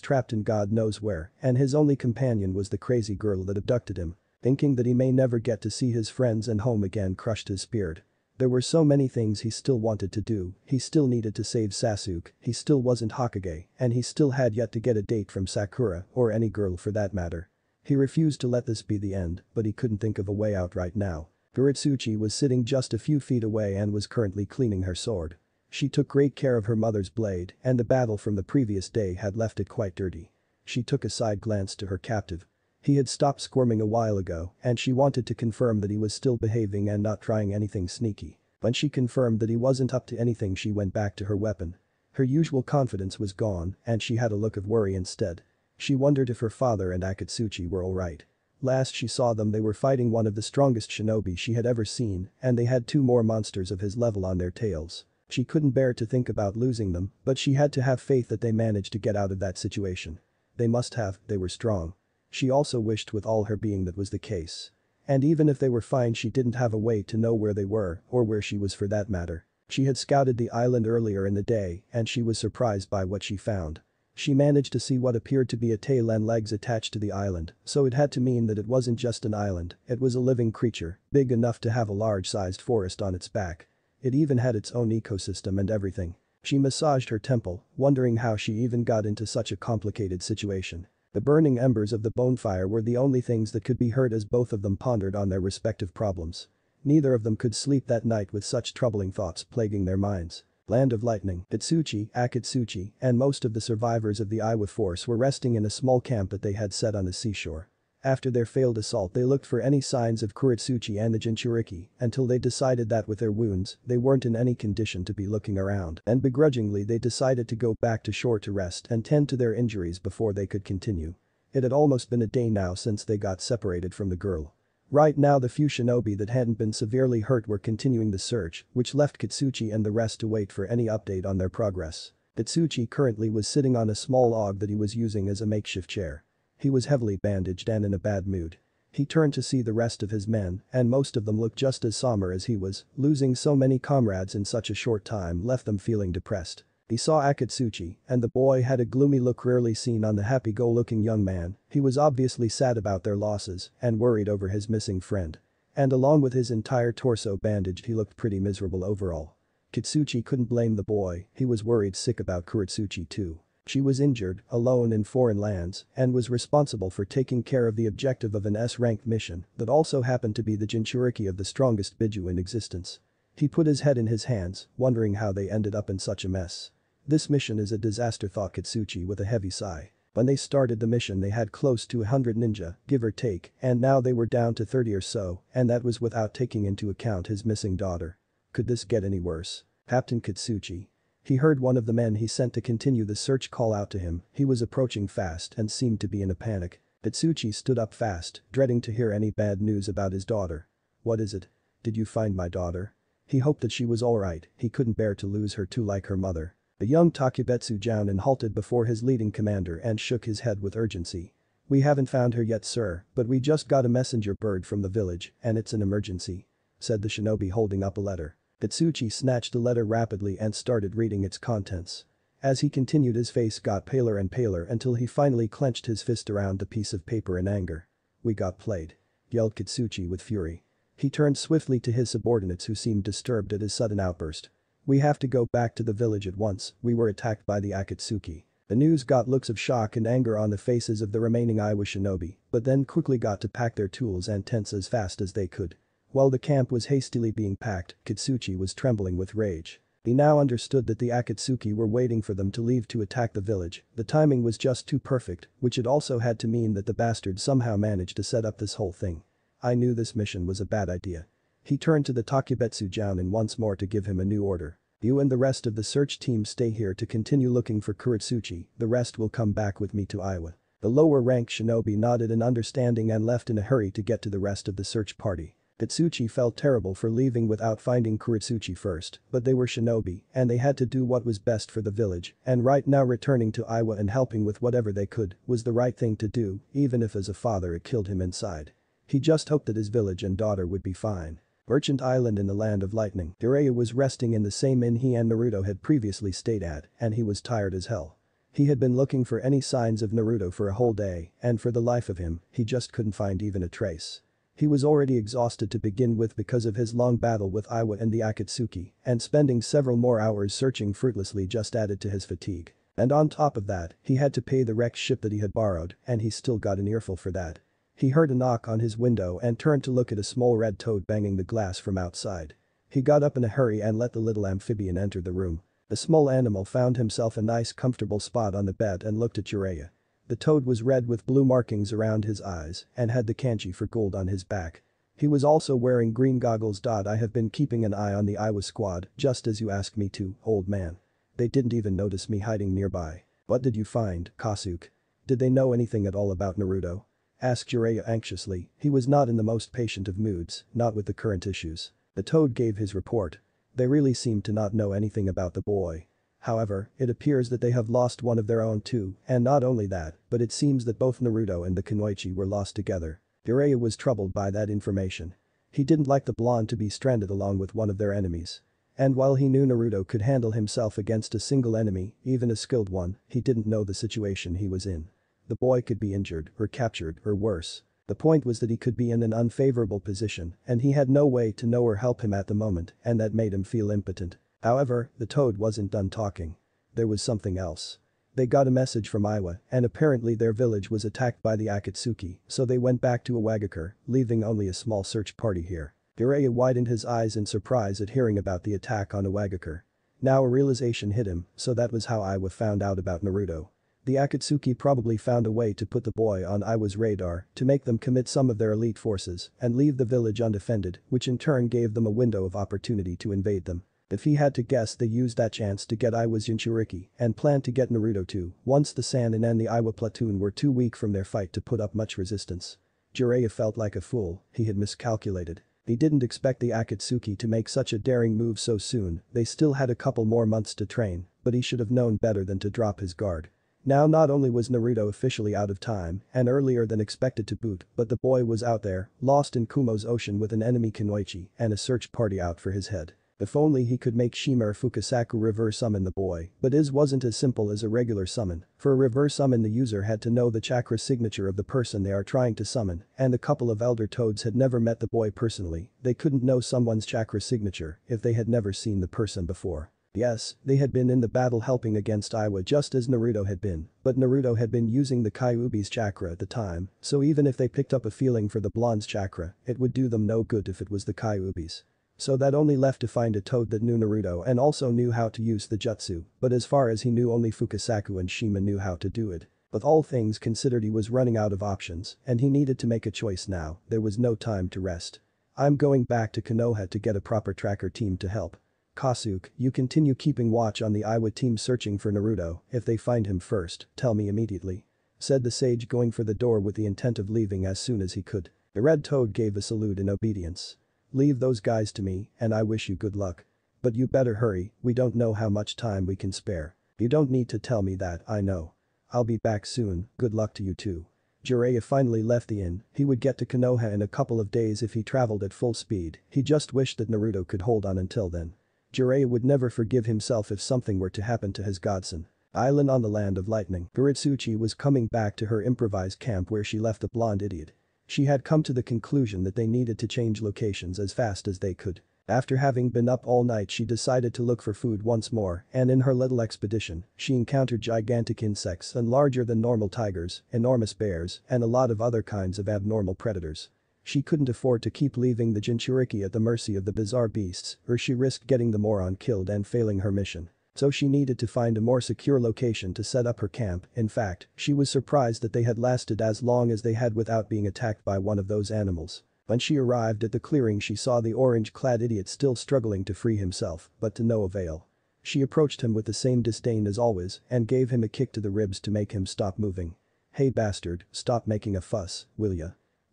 trapped in God knows where, and his only companion was the crazy girl that abducted him. Thinking that he may never get to see his friends and home again crushed his spirit. There were so many things he still wanted to do, he still needed to save Sasuke, he still wasn't Hokage, and he still had yet to get a date from Sakura, or any girl for that matter. He refused to let this be the end, but he couldn't think of a way out right now. Kurotsuchi was sitting just a few feet away and was currently cleaning her sword. She took great care of her mother's blade, and the battle from the previous day had left it quite dirty. She took a side glance to her captive. He had stopped squirming a while ago, and she wanted to confirm that he was still behaving and not trying anything sneaky. When she confirmed that he wasn't up to anything she went back to her weapon. Her usual confidence was gone, and she had a look of worry instead. She wondered if her father and Akatsuchi were alright. Last she saw them they were fighting one of the strongest shinobi she had ever seen, and they had two more monsters of his level on their tails. She couldn't bear to think about losing them, but she had to have faith that they managed to get out of that situation. They must have, they were strong. She also wished with all her being that was the case. And even if they were fine she didn't have a way to know where they were, or where she was for that matter. She had scouted the island earlier in the day, and she was surprised by what she found. She managed to see what appeared to be a tail and legs attached to the island, so it had to mean that it wasn't just an island, it was a living creature, big enough to have a large-sized forest on its back. It even had its own ecosystem and everything. She massaged her temple, wondering how she even got into such a complicated situation. The burning embers of the bonfire were the only things that could be heard as both of them pondered on their respective problems. Neither of them could sleep that night with such troubling thoughts plaguing their minds. Land of Lightning, Itsuchi, Akatsuchi, and most of the survivors of the Iwa force were resting in a small camp that they had set on the seashore. After their failed assault they looked for any signs of Kurotsuchi and the Jinchuriki until they decided that with their wounds, they weren't in any condition to be looking around, and begrudgingly they decided to go back to shore to rest and tend to their injuries before they could continue. It had almost been a day now since they got separated from the girl. Right now the few shinobi that hadn't been severely hurt were continuing the search, which left Kitsuchi and the rest to wait for any update on their progress. Kitsuchi currently was sitting on a small log that he was using as a makeshift chair. He was heavily bandaged and in a bad mood. He turned to see the rest of his men, and most of them looked just as somber as he was. Losing so many comrades in such a short time left them feeling depressed. He saw Akatsuki, and the boy had a gloomy look rarely seen on the happy-go-looking young man. He was obviously sad about their losses and worried over his missing friend. And along with his entire torso bandaged, he looked pretty miserable overall. Kitsuchi couldn't blame the boy, he was worried sick about Kurotsuchi too. She was injured, alone in foreign lands, and was responsible for taking care of the objective of an S-ranked mission that also happened to be the Jinchuriki of the strongest Biju in existence. He put his head in his hands, wondering how they ended up in such a mess. This mission is a disaster, thought Kitsuchi with a heavy sigh. When they started the mission they had close to 100 ninja, give or take, and now they were down to 30 or so, and that was without taking into account his missing daughter. Could this get any worse? Captain Kitsuchi. He heard one of the men he sent to continue the search call out to him. He was approaching fast and seemed to be in a panic. Kitsuchi stood up fast, dreading to hear any bad news about his daughter. What is it? Did you find my daughter? He hoped that she was alright, he couldn't bear to lose her too like her mother. The young Takebetsu Jounin halted before his leading commander and shook his head with urgency. We haven't found her yet, sir, but we just got a messenger bird from the village and it's an emergency, said the shinobi holding up a letter. Kitsuchi snatched the letter rapidly and started reading its contents. As he continued his face got paler and paler until he finally clenched his fist around the piece of paper in anger. We got played, yelled Kitsuchi with fury. He turned swiftly to his subordinates who seemed disturbed at his sudden outburst. We have to go back to the village at once, we were attacked by the Akatsuki. The news got looks of shock and anger on the faces of the remaining Iowa shinobi, but then quickly got to pack their tools and tents as fast as they could. While the camp was hastily being packed, Kitsuchi was trembling with rage. He now understood that the Akatsuki were waiting for them to leave to attack the village. The timing was just too perfect, which it also had to mean that the bastards somehow managed to set up this whole thing. I knew this mission was a bad idea. He turned to the Takebetsu Jounin once more to give him a new order. You and the rest of the search team stay here to continue looking for Kurotsuchi, the rest will come back with me to Iowa. The lower rank shinobi nodded in understanding and left in a hurry to get to the rest of the search party. Kitsuchi felt terrible for leaving without finding Kurotsuchi first, but they were shinobi and they had to do what was best for the village, and right now returning to Iowa and helping with whatever they could was the right thing to do, even if as a father it killed him inside. He just hoped that his village and daughter would be fine. Merchant Island in the Land of Lightning. Jiraiya was resting in the same inn he and Naruto had previously stayed at, and he was tired as hell. He had been looking for any signs of Naruto for a whole day, and for the life of him, he just couldn't find even a trace. He was already exhausted to begin with because of his long battle with Iwa and the Akatsuki, and spending several more hours searching fruitlessly just added to his fatigue. And on top of that, he had to pay the wrecked ship that he had borrowed, and he still got an earful for that. He heard a knock on his window and turned to look at a small red toad banging the glass from outside. He got up in a hurry and let the little amphibian enter the room. The small animal found himself a nice comfortable spot on the bed and looked at Jiraiya. The toad was red with blue markings around his eyes and had the kanji for gold on his back. He was also wearing green goggles. I have been keeping an eye on the Iowa squad just as you asked me to, old man. They didn't even notice me hiding nearby. What did you find, Kasuke? Did they know anything at all about Naruto? Asked Jiraiya anxiously. He was not in the most patient of moods, not with the current issues. The toad gave his report. They really seemed to not know anything about the boy. However, it appears that they have lost one of their own too, and not only that, but it seems that both Naruto and the Kunoichi were lost together. Jiraiya was troubled by that information. He didn't like the blonde to be stranded along with one of their enemies. And while he knew Naruto could handle himself against a single enemy, even a skilled one, he didn't know the situation he was in. The boy could be injured, or captured, or worse. The point was that he could be in an unfavorable position, and he had no way to know or help him at the moment, and that made him feel impotent. However, the toad wasn't done talking. There was something else. They got a message from Iwa, and apparently their village was attacked by the Akatsuki, so they went back to Iwagakure, leaving only a small search party here. Jiraiya widened his eyes in surprise at hearing about the attack on Iwagakure. Now a realization hit him, so that was how Iwa found out about Naruto. The Akatsuki probably found a way to put the boy on Iwa's radar to make them commit some of their elite forces and leave the village undefended, which in turn gave them a window of opportunity to invade them. If he had to guess, they used that chance to get Iwa's Jinchuriki and planned to get Naruto too, once the Sannin and the Iwa platoon were too weak from their fight to put up much resistance. Jiraiya felt like a fool, he had miscalculated. He didn't expect the Akatsuki to make such a daring move so soon, they still had a couple more months to train, but he should have known better than to drop his guard. Now not only was Naruto officially out of time and earlier than expected to boot, but the boy was out there, lost in Kumo's ocean with an enemy Kunoichi and a search party out for his head. If only he could make Shimura Fukasaku reverse summon the boy, but his wasn't as simple as a regular summon. For a reverse summon the user had to know the chakra signature of the person they are trying to summon, and a couple of elder toads had never met the boy personally, they couldn't know someone's chakra signature if they had never seen the person before. Yes, they had been in the battle helping against Iwa just as Naruto had been, but Naruto had been using the Kyuubi's chakra at the time, so even if they picked up a feeling for the blonde's chakra, it would do them no good if it was the Kyuubi's. So that only left to find a toad that knew Naruto and also knew how to use the jutsu, but as far as he knew only Fukasaku and Shima knew how to do it. With all things considered he was running out of options, and he needed to make a choice now, there was no time to rest. I'm going back to Konoha to get a proper tracker team to help. Kasuke, you continue keeping watch on the Iwa team searching for Naruto, if they find him first, tell me immediately. Said the sage going for the door with the intent of leaving as soon as he could. The red toad gave a salute in obedience. Leave those guys to me, and I wish you good luck. But you better hurry, we don't know how much time we can spare. You don't need to tell me that, I know. I'll be back soon, good luck to you too. Jiraiya finally left the inn, he would get to Konoha in a couple of days if he traveled at full speed, he just wished that Naruto could hold on until then. Jiraiya would never forgive himself if something were to happen to his godson. Island on the land of lightning. Kurotsuchi was coming back to her improvised camp where she left the blonde idiot. She had come to the conclusion that they needed to change locations as fast as they could. After having been up all night she decided to look for food once more, and in her little expedition, she encountered gigantic insects and larger than normal tigers, enormous bears, and a lot of other kinds of abnormal predators. She couldn't afford to keep leaving the Jinchuriki at the mercy of the bizarre beasts, or she risked getting the moron killed and failing her mission. So she needed to find a more secure location to set up her camp, in fact, she was surprised that they had lasted as long as they had without being attacked by one of those animals. When she arrived at the clearing she saw the orange-clad idiot still struggling to free himself, but to no avail. She approached him with the same disdain as always and gave him a kick to the ribs to make him stop moving. Hey bastard, stop making a fuss, will ya?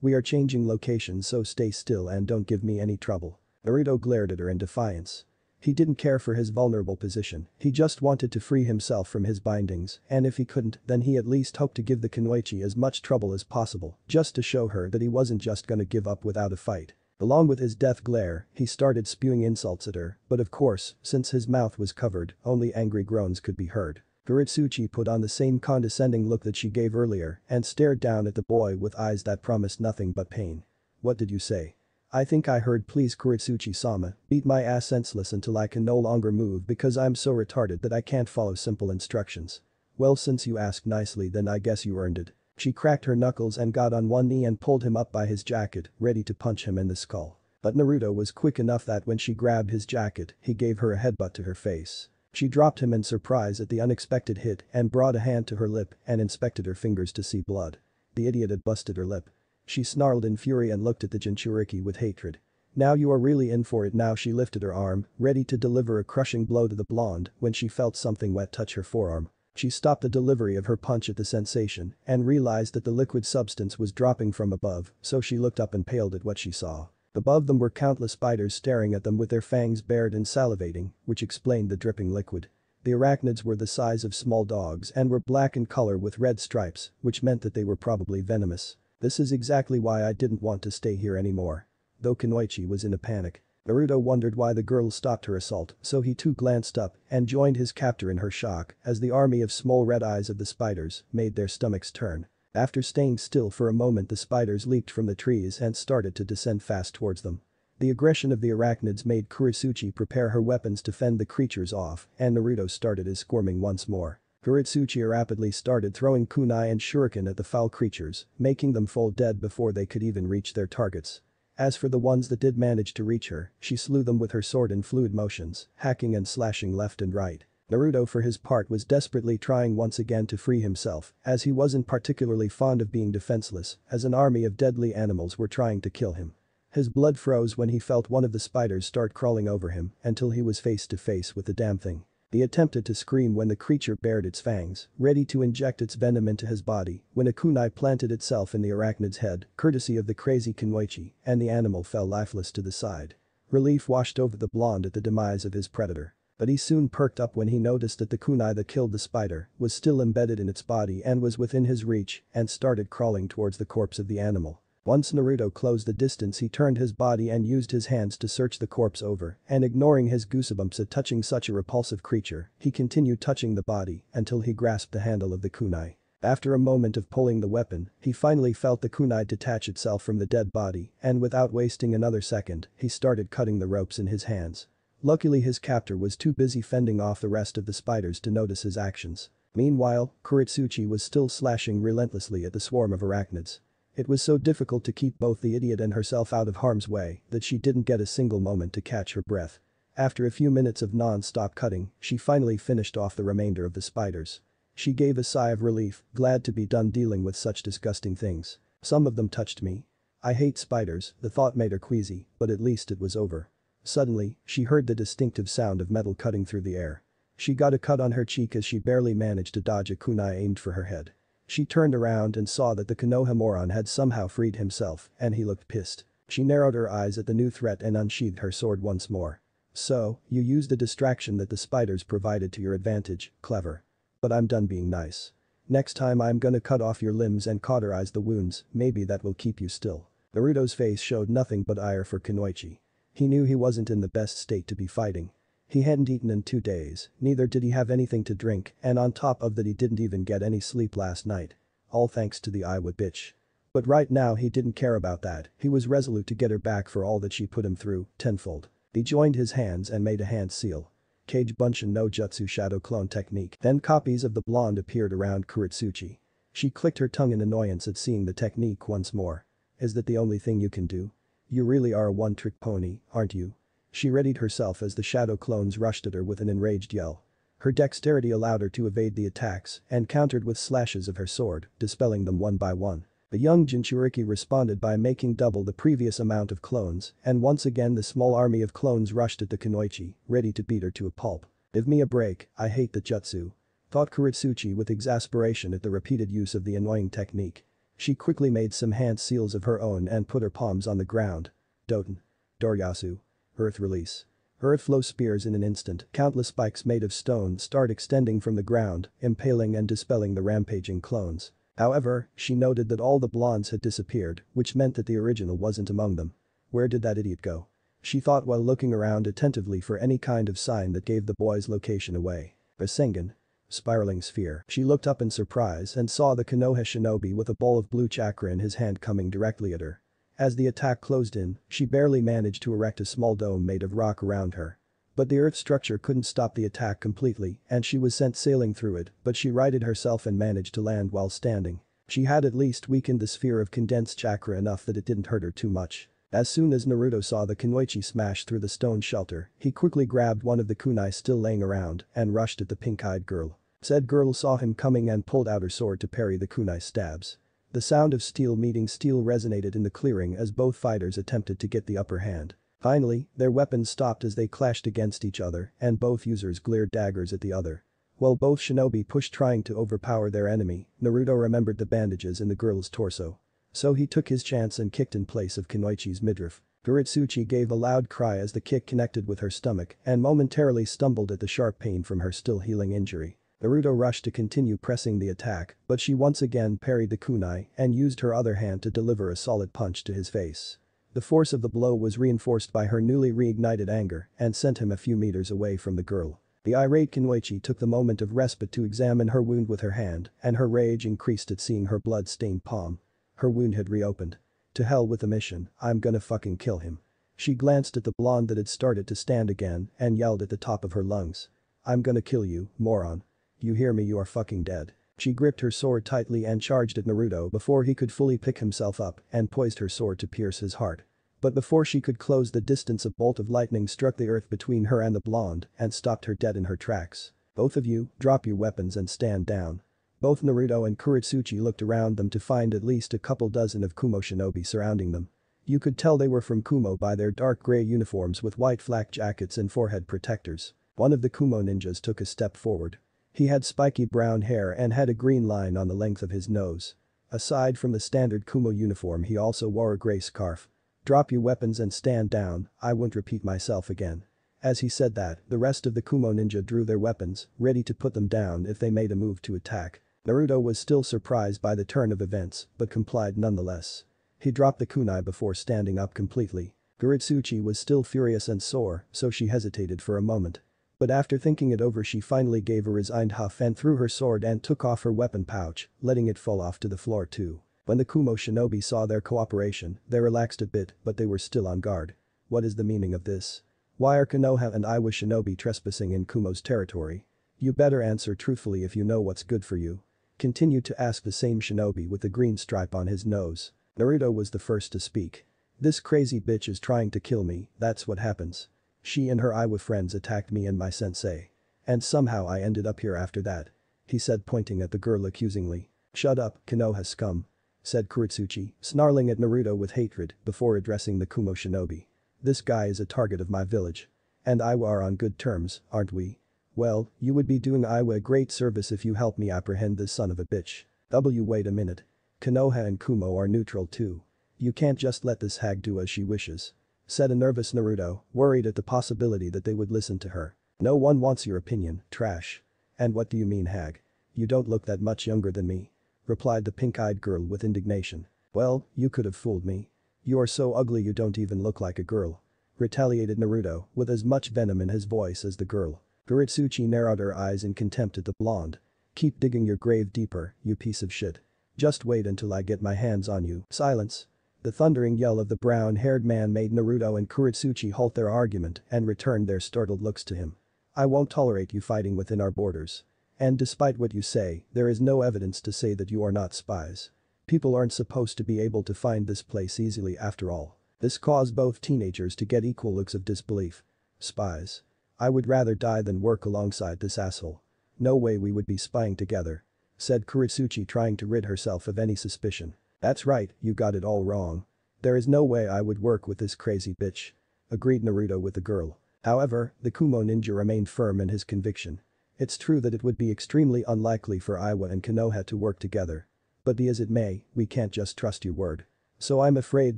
We are changing locations so stay still and don't give me any trouble. Naruto glared at her in defiance. He didn't care for his vulnerable position, he just wanted to free himself from his bindings, and if he couldn't, then he at least hoped to give the Kunoichi as much trouble as possible, just to show her that he wasn't just gonna give up without a fight. Along with his death glare, he started spewing insults at her, but of course, since his mouth was covered, only angry groans could be heard. Kurotsuchi put on the same condescending look that she gave earlier and stared down at the boy with eyes that promised nothing but pain. What did you say? I think I heard please Kurotsuchi-sama, beat my ass senseless until I can no longer move because I'm so retarded that I can't follow simple instructions. Well since you asked nicely then I guess you earned it. She cracked her knuckles and got on one knee and pulled him up by his jacket, ready to punch him in the skull. But Naruto was quick enough that when she grabbed his jacket, he gave her a headbutt to her face. She dropped him in surprise at the unexpected hit and brought a hand to her lip and inspected her fingers to see blood. The idiot had busted her lip. She snarled in fury and looked at the Jinchuriki with hatred. Now you are really in for it now she lifted her arm, ready to deliver a crushing blow to the blonde when she felt something wet touch her forearm. She stopped the delivery of her punch at the sensation and realized that the liquid substance was dropping from above, so she looked up and paled at what she saw. Above them were countless spiders staring at them with their fangs bared and salivating, which explained the dripping liquid. The arachnids were the size of small dogs and were black in color with red stripes, which meant that they were probably venomous. This is exactly why I didn't want to stay here anymore. Though Kunoichi was in a panic. Naruto wondered why the girl stopped her assault, so he too glanced up and joined his captor in her shock as the army of small red eyes of the spiders made their stomachs turn. After staying still for a moment the spiders leaped from the trees and started to descend fast towards them. The aggression of the arachnids made Kurotsuchi prepare her weapons to fend the creatures off and Naruto started his squirming once more. Kurotsuchi rapidly started throwing kunai and shuriken at the foul creatures, making them fall dead before they could even reach their targets. As for the ones that did manage to reach her, she slew them with her sword in fluid motions, hacking and slashing left and right. Naruto for his part was desperately trying once again to free himself, as he wasn't particularly fond of being defenseless, as an army of deadly animals were trying to kill him. His blood froze when he felt one of the spiders start crawling over him until he was face to face with the damn thing. He attempted to scream when the creature bared its fangs, ready to inject its venom into his body, when a kunai planted itself in the arachnid's head, courtesy of the crazy Kunoichi, and the animal fell lifeless to the side. Relief washed over the blonde at the demise of his predator. But he soon perked up when he noticed that the kunai that killed the spider was still embedded in its body and was within his reach and started crawling towards the corpse of the animal. Once Naruto closed the distance, he turned his body and used his hands to search the corpse over, and ignoring his goosebumps at touching such a repulsive creature, he continued touching the body until he grasped the handle of the kunai. After a moment of pulling the weapon, he finally felt the kunai detach itself from the dead body, and without wasting another second, he started cutting the ropes in his hands. Luckily his captor was too busy fending off the rest of the spiders to notice his actions. Meanwhile, Kurotsuchi was still slashing relentlessly at the swarm of arachnids. It was so difficult to keep both the idiot and herself out of harm's way that she didn't get a single moment to catch her breath. After a few minutes of non-stop cutting, she finally finished off the remainder of the spiders. She gave a sigh of relief, glad to be done dealing with such disgusting things. Some of them touched me. I hate spiders, the thought made her queasy, but at least it was over. Suddenly, she heard the distinctive sound of metal cutting through the air. She got a cut on her cheek as she barely managed to dodge a kunai aimed for her head. She turned around and saw that the Konoha moron had somehow freed himself, and he looked pissed. She narrowed her eyes at the new threat and unsheathed her sword once more. So, you used the distraction that the spiders provided to your advantage, clever. But I'm done being nice. Next time I'm gonna cut off your limbs and cauterize the wounds, maybe that will keep you still. Naruto's face showed nothing but ire for Kunoichi. He knew he wasn't in the best state to be fighting. He hadn't eaten in 2 days, neither did he have anything to drink, and on top of that he didn't even get any sleep last night. All thanks to the Iowa bitch. But right now he didn't care about that, he was resolute to get her back for all that she put him through, tenfold. He joined his hands and made a hand seal. Kage Bunshin no Jutsu Shadow Clone Technique. Then copies of the blonde appeared around Kurotsuchi. She clicked her tongue in annoyance at seeing the technique once more. Is that the only thing you can do? You really are a one-trick pony, aren't you? She readied herself as the shadow clones rushed at her with an enraged yell. Her dexterity allowed her to evade the attacks and countered with slashes of her sword, dispelling them one by one. The young Jinchuriki responded by making double the previous amount of clones, and once again the small army of clones rushed at the Kunoichi, ready to beat her to a pulp. Give me a break, I hate the jutsu. Thought Kurotsuchi with exasperation at the repeated use of the annoying technique. She quickly made some hand seals of her own and put her palms on the ground. Doten. Doryasu. Earth release. Earth flow spears in an instant, countless spikes made of stone start extending from the ground, impaling and dispelling the rampaging clones. However, she noted that all the blondes had disappeared, which meant that the original wasn't among them. Where did that idiot go? She thought while looking around attentively for any kind of sign that gave the boy's location away. Rasengan. Spiraling sphere. She looked up in surprise and saw the Konoha shinobi with a ball of blue chakra in his hand coming directly at her. As the attack closed in, she barely managed to erect a small dome made of rock around her. But the earth structure couldn't stop the attack completely and she was sent sailing through it, but she righted herself and managed to land while standing. She had at least weakened the sphere of condensed chakra enough that it didn't hurt her too much. As soon as Naruto saw the Kunoichi smash through the stone shelter, he quickly grabbed one of the kunai still laying around and rushed at the pink-eyed girl. Said girl saw him coming and pulled out her sword to parry the kunai stabs. The sound of steel meeting steel resonated in the clearing as both fighters attempted to get the upper hand. Finally, their weapons stopped as they clashed against each other and both users glared daggers at the other. While both shinobi pushed trying to overpower their enemy, Naruto remembered the bandages in the girl's torso. So he took his chance and kicked in place of Kunoichi's midriff. Kurotsuchi gave a loud cry as the kick connected with her stomach and momentarily stumbled at the sharp pain from her still healing injury. Naruto rushed to continue pressing the attack, but she once again parried the kunai and used her other hand to deliver a solid punch to his face. The force of the blow was reinforced by her newly reignited anger and sent him a few meters away from the girl. The irate Kunoichi took the moment of respite to examine her wound with her hand, and her rage increased at seeing her blood-stained palm. Her wound had reopened. To hell with the mission, I'm gonna fucking kill him. She glanced at the blonde that had started to stand again and yelled at the top of her lungs. I'm gonna kill you, moron. You hear me, you are fucking dead. She gripped her sword tightly and charged at Naruto before he could fully pick himself up and poised her sword to pierce his heart. But before she could close the distance, a bolt of lightning struck the earth between her and the blonde and stopped her dead in her tracks. Both of you, drop your weapons and stand down. Both Naruto and Kurotsuchi looked around them to find at least a couple dozen of Kumo shinobi surrounding them. You could tell they were from Kumo by their dark gray uniforms with white flak jackets and forehead protectors. One of the Kumo ninjas took a step forward. He had spiky brown hair and had a green line on the length of his nose. Aside from the standard Kumo uniform, he also wore a gray scarf. Drop your weapons and stand down, I won't repeat myself again. As he said that, the rest of the Kumo ninja drew their weapons, ready to put them down if they made a move to attack. Naruto was still surprised by the turn of events, but complied nonetheless. He dropped the kunai before standing up completely. Kurotsuchi was still furious and sore, so she hesitated for a moment. But after thinking it over she finally gave a resigned huff and threw her sword and took off her weapon pouch, letting it fall off to the floor too. When the Kumo shinobi saw their cooperation, they relaxed a bit but they were still on guard. What is the meaning of this? Why are Konoha and Iwa shinobi trespassing in Kumo's territory? You better answer truthfully if you know what's good for you. Continued to ask the same shinobi with the green stripe on his nose. Naruto was the first to speak. This crazy bitch is trying to kill me, that's what happens. She and her Iwa friends attacked me and my sensei. And somehow I ended up here after that. He said pointing at the girl accusingly. Shut up, Konoha scum. Said Kurotsuchi, snarling at Naruto with hatred before addressing the Kumo shinobi. This guy is a target of my village. And Iwa are on good terms, aren't we? Well, you would be doing Iwa a great service if you help me apprehend this son of a bitch. Wait a minute. Konoha and Kumo are neutral too. You can't just let this hag do as she wishes. Said a nervous Naruto, worried at the possibility that they would listen to her. No one wants your opinion, trash. And what do you mean hag? You don't look that much younger than me. Replied the pink-eyed girl with indignation. Well, you could have fooled me. You are so ugly you don't even look like a girl. Retaliated Naruto with as much venom in his voice as the girl. Kurotsuchi narrowed her eyes in contempt at the blonde. Keep digging your grave deeper, you piece of shit. Just wait until I get my hands on you. Silence. The thundering yell of the brown-haired man made Naruto and Kurotsuchi halt their argument and returned their startled looks to him. I won't tolerate you fighting within our borders. And despite what you say, there is no evidence to say that you are not spies. People aren't supposed to be able to find this place easily after all. This caused both teenagers to get equal looks of disbelief. Spies. I would rather die than work alongside this asshole. No way we would be spying together. Said Kurotsuchi trying to rid herself of any suspicion. That's right, you got it all wrong. There is no way I would work with this crazy bitch. Agreed Naruto with the girl. However, the Kumo ninja remained firm in his conviction. It's true that it would be extremely unlikely for Iwa and Konoha to work together. But be as it may, we can't just trust your word. So I'm afraid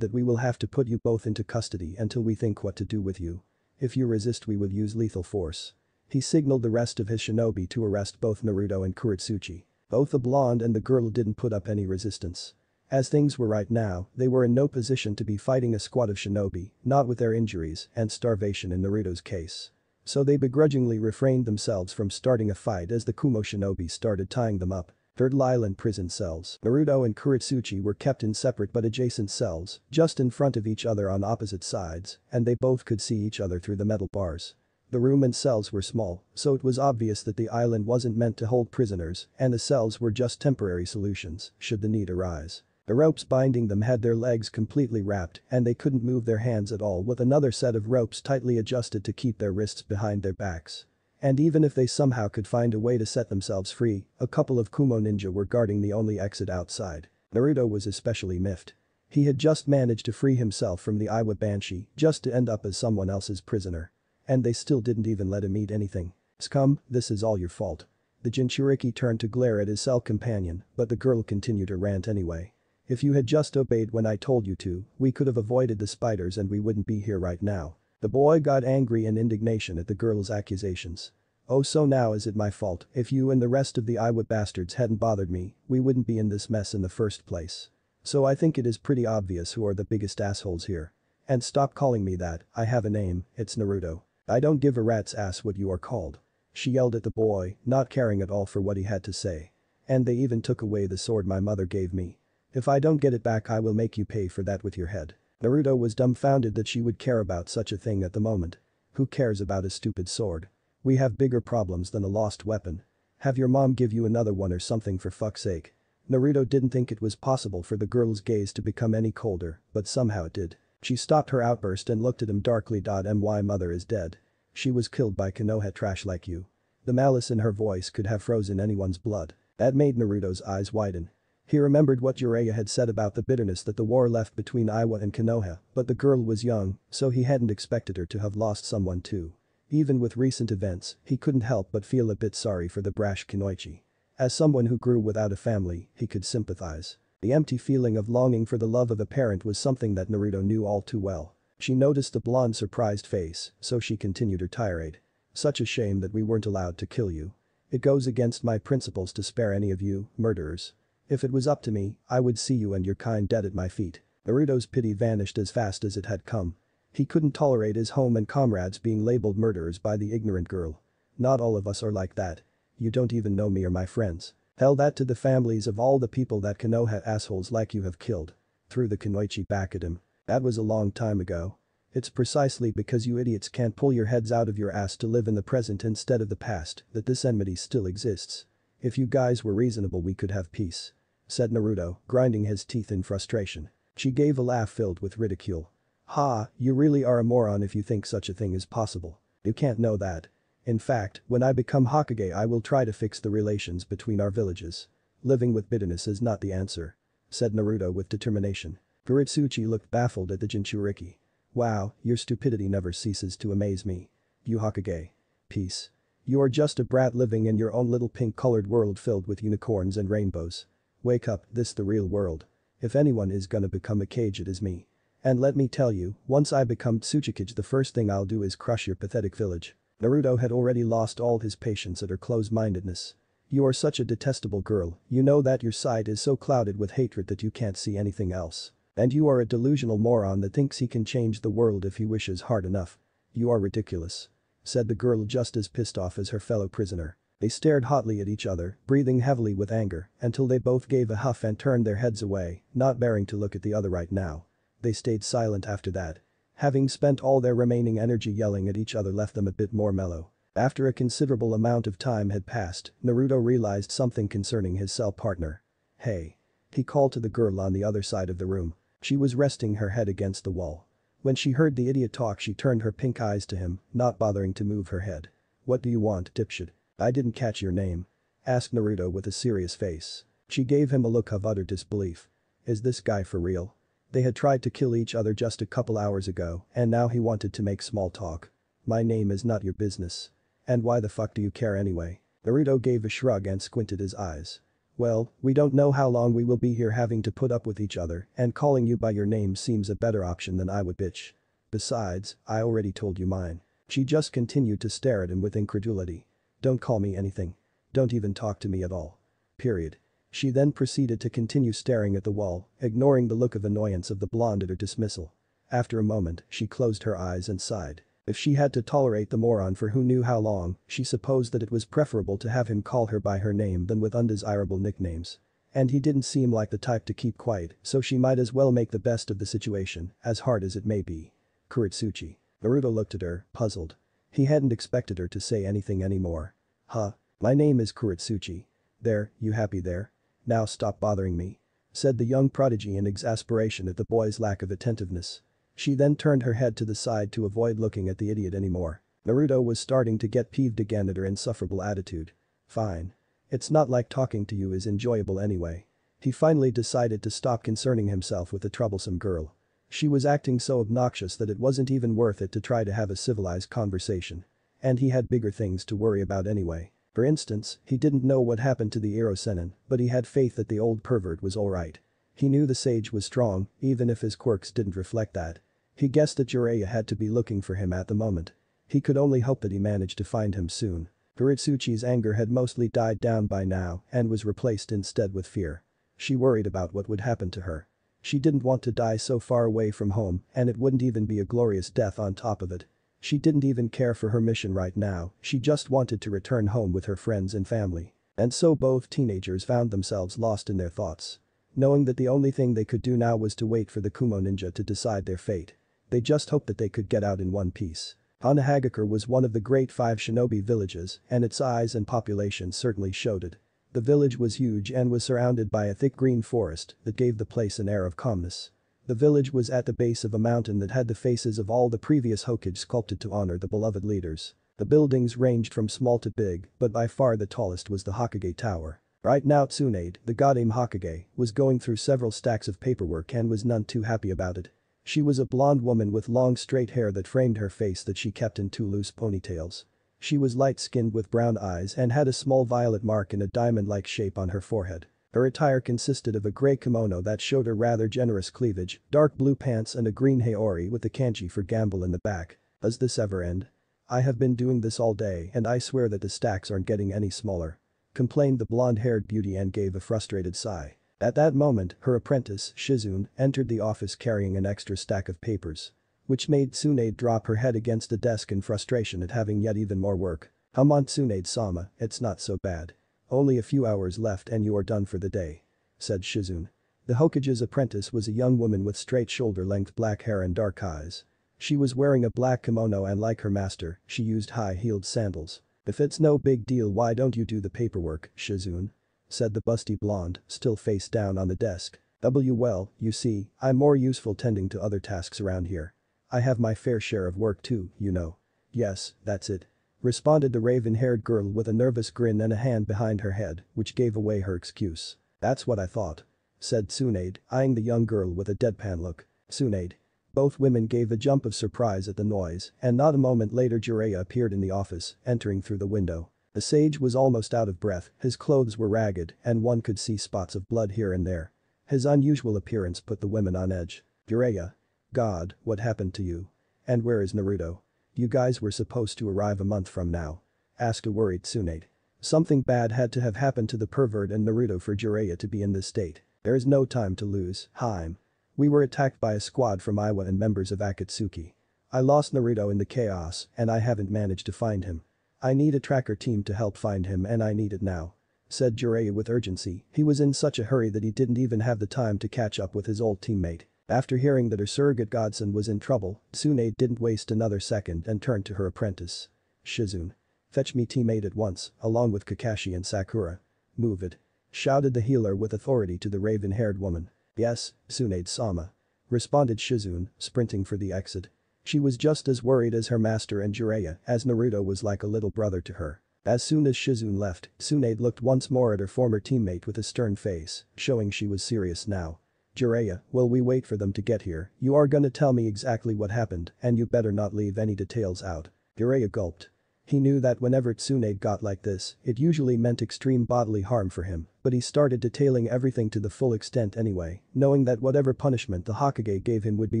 that we will have to put you both into custody until we think what to do with you. If you resist we would use lethal force. He signaled the rest of his shinobi to arrest both Naruto and Kurotsuchi. Both the blonde and the girl didn't put up any resistance. As things were right now, they were in no position to be fighting a squad of shinobi, not with their injuries and starvation in Naruto's case. So they begrudgingly refrained themselves from starting a fight as the Kumo shinobi started tying them up. Turtle Island prison cells. Naruto and Kurotsuchi were kept in separate but adjacent cells, just in front of each other on opposite sides, and they both could see each other through the metal bars. The room and cells were small, so it was obvious that the island wasn't meant to hold prisoners and the cells were just temporary solutions, should the need arise. The ropes binding them had their legs completely wrapped and they couldn't move their hands at all with another set of ropes tightly adjusted to keep their wrists behind their backs. And even if they somehow could find a way to set themselves free, a couple of Kumo ninja were guarding the only exit outside. Naruto was especially miffed. He had just managed to free himself from the Iwa Banshee just to end up as someone else's prisoner. And they still didn't even let him eat anything. Scum, this is all your fault. The Jinchuriki turned to glare at his cell companion, but the girl continued her rant anyway. If you had just obeyed when I told you to, we could have avoided the spiders and we wouldn't be here right now. The boy got angry in indignation at the girl's accusations. Oh, so now is it my fault? If you and the rest of the Iwa bastards hadn't bothered me, we wouldn't be in this mess in the first place. So I think it is pretty obvious who are the biggest assholes here. And stop calling me that, I have a name, it's Naruto. I don't give a rat's ass what you are called. She yelled at the boy, not caring at all for what he had to say. And they even took away the sword my mother gave me. If I don't get it back I will make you pay for that with your head. Naruto was dumbfounded that she would care about such a thing at the moment. Who cares about a stupid sword? We have bigger problems than a lost weapon. Have your mom give you another one or something for fuck's sake. Naruto didn't think it was possible for the girl's gaze to become any colder, but somehow it did. She stopped her outburst and looked at him darkly. My mother is dead. She was killed by Konoha trash like you. The malice in her voice could have frozen anyone's blood. That made Naruto's eyes widen. He remembered what Jiraiya had said about the bitterness that the war left between Iwa and Konoha, but the girl was young, so he hadn't expected her to have lost someone too. Even with recent events, he couldn't help but feel a bit sorry for the brash Kunoichi. As someone who grew without a family, he could sympathize. The empty feeling of longing for the love of a parent was something that Naruto knew all too well. She noticed the blonde's surprised face, so she continued her tirade. Such a shame that we weren't allowed to kill you. It goes against my principles to spare any of you, murderers. If it was up to me, I would see you and your kind dead at my feet. Naruto's pity vanished as fast as it had come. He couldn't tolerate his home and comrades being labeled murderers by the ignorant girl. Not all of us are like that. You don't even know me or my friends. Tell that to the families of all the people that Konoha assholes like you have killed. Threw the Kunoichi back at him. That was a long time ago. It's precisely because you idiots can't pull your heads out of your ass to live in the present instead of the past that this enmity still exists. If you guys were reasonable we could have peace. Said Naruto, grinding his teeth in frustration. She gave a laugh filled with ridicule. Ha, you really are a moron if you think such a thing is possible. You can't know that. In fact, when I become Hokage I will try to fix the relations between our villages. Living with bitterness is not the answer. Said Naruto with determination. Kurotsuchi looked baffled at the Jinchuriki. Wow, your stupidity never ceases to amaze me. You Hokage. Peace. You are just a brat living in your own little pink-colored world filled with unicorns and rainbows. Wake up, this the real world. If anyone is gonna become a Kage it is me. And let me tell you, once I become Tsuchikage the first thing I'll do is crush your pathetic village. Naruto had already lost all his patience at her close-mindedness. You are such a detestable girl, you know that your sight is so clouded with hatred that you can't see anything else. And you are a delusional moron that thinks he can change the world if he wishes hard enough. You are ridiculous. Said the girl just as pissed off as her fellow prisoner. They stared hotly at each other, breathing heavily with anger, until they both gave a huff and turned their heads away, not daring to look at the other right now. They stayed silent after that. Having spent all their remaining energy yelling at each other left them a bit more mellow. After a considerable amount of time had passed, Naruto realized something concerning his cell partner. Hey. He called to the girl on the other side of the room. She was resting her head against the wall. When she heard the idiot talk she turned her pink eyes to him, not bothering to move her head. What do you want, dipshit? I didn't catch your name. Asked Naruto with a serious face. She gave him a look of utter disbelief. Is this guy for real? They had tried to kill each other just a couple hours ago and now he wanted to make small talk. My name is not your business. And why the fuck do you care anyway? Naruto gave a shrug and squinted his eyes. Well, we don't know how long we will be here having to put up with each other and calling you by your name seems a better option than I would bitch. Besides, I already told you mine. She just continued to stare at him with incredulity. Don't call me anything. Don't even talk to me at all. Period. She then proceeded to continue staring at the wall, ignoring the look of annoyance of the blonde at her dismissal. After a moment, she closed her eyes and sighed. If she had to tolerate the moron for who knew how long, she supposed that it was preferable to have him call her by her name than with undesirable nicknames. And he didn't seem like the type to keep quiet, so she might as well make the best of the situation, as hard as it may be. Kurotsuchi. Naruto looked at her, puzzled. He hadn't expected her to say anything anymore. Huh. My name is Kurotsuchi. There, you happy there? Now stop bothering me. Said the young prodigy in exasperation at the boy's lack of attentiveness. She then turned her head to the side to avoid looking at the idiot anymore. Naruto was starting to get peeved again at her insufferable attitude. Fine. It's not like talking to you is enjoyable anyway. He finally decided to stop concerning himself with the troublesome girl. She was acting so obnoxious that it wasn't even worth it to try to have a civilized conversation. And he had bigger things to worry about anyway. For instance, he didn't know what happened to the Ero-Sennin, but he had faith that the old pervert was alright. He knew the sage was strong, even if his quirks didn't reflect that. He guessed that Jiraiya had to be looking for him at the moment. He could only hope that he managed to find him soon. Kurotsuchi's anger had mostly died down by now and was replaced instead with fear. She worried about what would happen to her. She didn't want to die so far away from home and it wouldn't even be a glorious death on top of it. She didn't even care for her mission right now, she just wanted to return home with her friends and family. And so both teenagers found themselves lost in their thoughts. Knowing that the only thing they could do now was to wait for the Kumo ninja to decide their fate. They just hoped that they could get out in one piece. Hanahagakure was one of the great 5 shinobi villages and its size and population certainly showed it. The village was huge and was surrounded by a thick green forest that gave the place an air of calmness. The village was at the base of a mountain that had the faces of all the previous Hokage sculpted to honor the beloved leaders. The buildings ranged from small to big, but by far the tallest was the Hokage Tower. Right now Tsunade, the goddamn Hokage, was going through several stacks of paperwork and was none too happy about it. She was a blonde woman with long straight hair that framed her face that she kept in 2 loose ponytails. She was light-skinned with brown eyes and had a small violet mark in a diamond-like shape on her forehead. Her attire consisted of a gray kimono that showed her rather generous cleavage, dark blue pants and a green haori with the kanji for gamble in the back. Does this ever end? I have been doing this all day and I swear that the stacks aren't getting any smaller. Complained the blonde-haired beauty and gave a frustrated sigh. At that moment, her apprentice, Shizune, entered the office carrying an extra stack of papers. Which made Tsunade drop her head against the desk in frustration at having yet even more work. Come on Tsunade-sama, it's not so bad. Only a few hours left and you are done for the day. Said Shizune. The Hokage's apprentice was a young woman with straight shoulder-length black hair and dark eyes. She was wearing a black kimono and like her master, she used high-heeled sandals. If it's no big deal why don't you do the paperwork, Shizune? Said the busty blonde, still face down on the desk. Well, you see, I'm more useful tending to other tasks around here. I have my fair share of work too, you know. Yes, that's it. Responded the raven-haired girl with a nervous grin and a hand behind her head, which gave away her excuse. That's what I thought. Said Tsunade, eyeing the young girl with a deadpan look. Tsunade. Both women gave a jump of surprise at the noise, and not a moment later Jiraiya appeared in the office, entering through the window. The sage was almost out of breath, his clothes were ragged, and one could see spots of blood here and there. His unusual appearance put the women on edge. Jiraiya. God, what happened to you? And where is Naruto? You guys were supposed to arrive a month from now. Asked a worried Tsunade. Something bad had to have happened to the pervert and Naruto for Jiraiya to be in this state. There is no time to lose, Haim. We were attacked by a squad from Iwa and members of Akatsuki. I lost Naruto in the chaos and I haven't managed to find him. I need a tracker team to help find him and I need it now. Said Jiraiya with urgency, he was in such a hurry that he didn't even have the time to catch up with his old teammate. After hearing that her surrogate godson was in trouble, Tsunade didn't waste another second and turned to her apprentice. Shizune. Fetch me teammate at once, along with Kakashi and Sakura. Move it. Shouted the healer with authority to the raven-haired woman. Yes, Tsunade-sama. Responded Shizune, sprinting for the exit. She was just as worried as her master and Jiraiya, as Naruto was like a little brother to her. As soon as Shizune left, Tsunade looked once more at her former teammate with a stern face, showing she was serious now. Jiraiya, while we wait for them to get here, you are gonna tell me exactly what happened and you better not leave any details out. Jiraiya gulped. He knew that whenever Tsunade got like this, it usually meant extreme bodily harm for him, but he started detailing everything to the full extent anyway, knowing that whatever punishment the Hokage gave him would be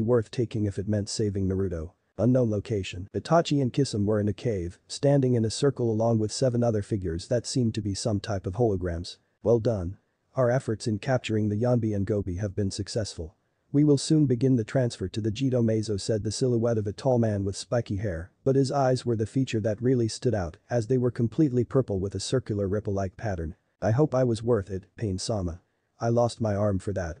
worth taking if it meant saving Naruto. Unknown location. Itachi and Kisame were in a cave, standing in a circle along with 7 other figures that seemed to be some type of holograms. Well done. Our efforts in capturing the Yanbi and Gobi have been successful. We will soon begin the transfer to the Jito Meizo, said the silhouette of a tall man with spiky hair, but his eyes were the feature that really stood out as they were completely purple with a circular ripple-like pattern. I hope I was worth it, Pain-sama. I lost my arm for that,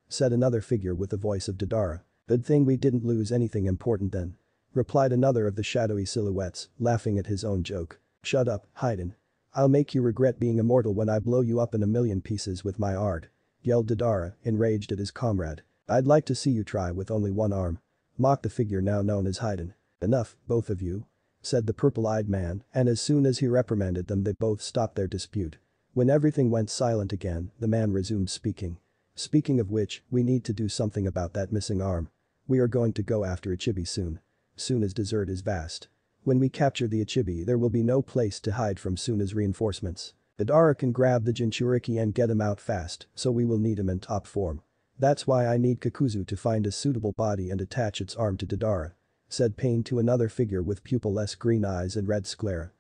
said another figure with the voice of Deidara. Good thing we didn't lose anything important then. Replied another of the shadowy silhouettes, laughing at his own joke. Shut up, Haiden. I'll make you regret being immortal when I blow you up in a million pieces with my art. Yelled Deidara, enraged at his comrade. I'd like to see you try with only one arm. Mocked the figure now known as Haiden. Enough, both of you. Said the purple-eyed man, and as soon as he reprimanded them they both stopped their dispute. When everything went silent again, the man resumed speaking. Speaking of which, we need to do something about that missing arm. We are going to go after Ichibi soon. Suna's desert is vast. When we capture the Ichibi there will be no place to hide from Suna's reinforcements. Deidara can grab the Jinchuriki and get him out fast, so we will need him in top form. That's why I need Kakuzu to find a suitable body and attach its arm to Deidara. Said Pain to another figure with pupil-less green eyes and red sclera.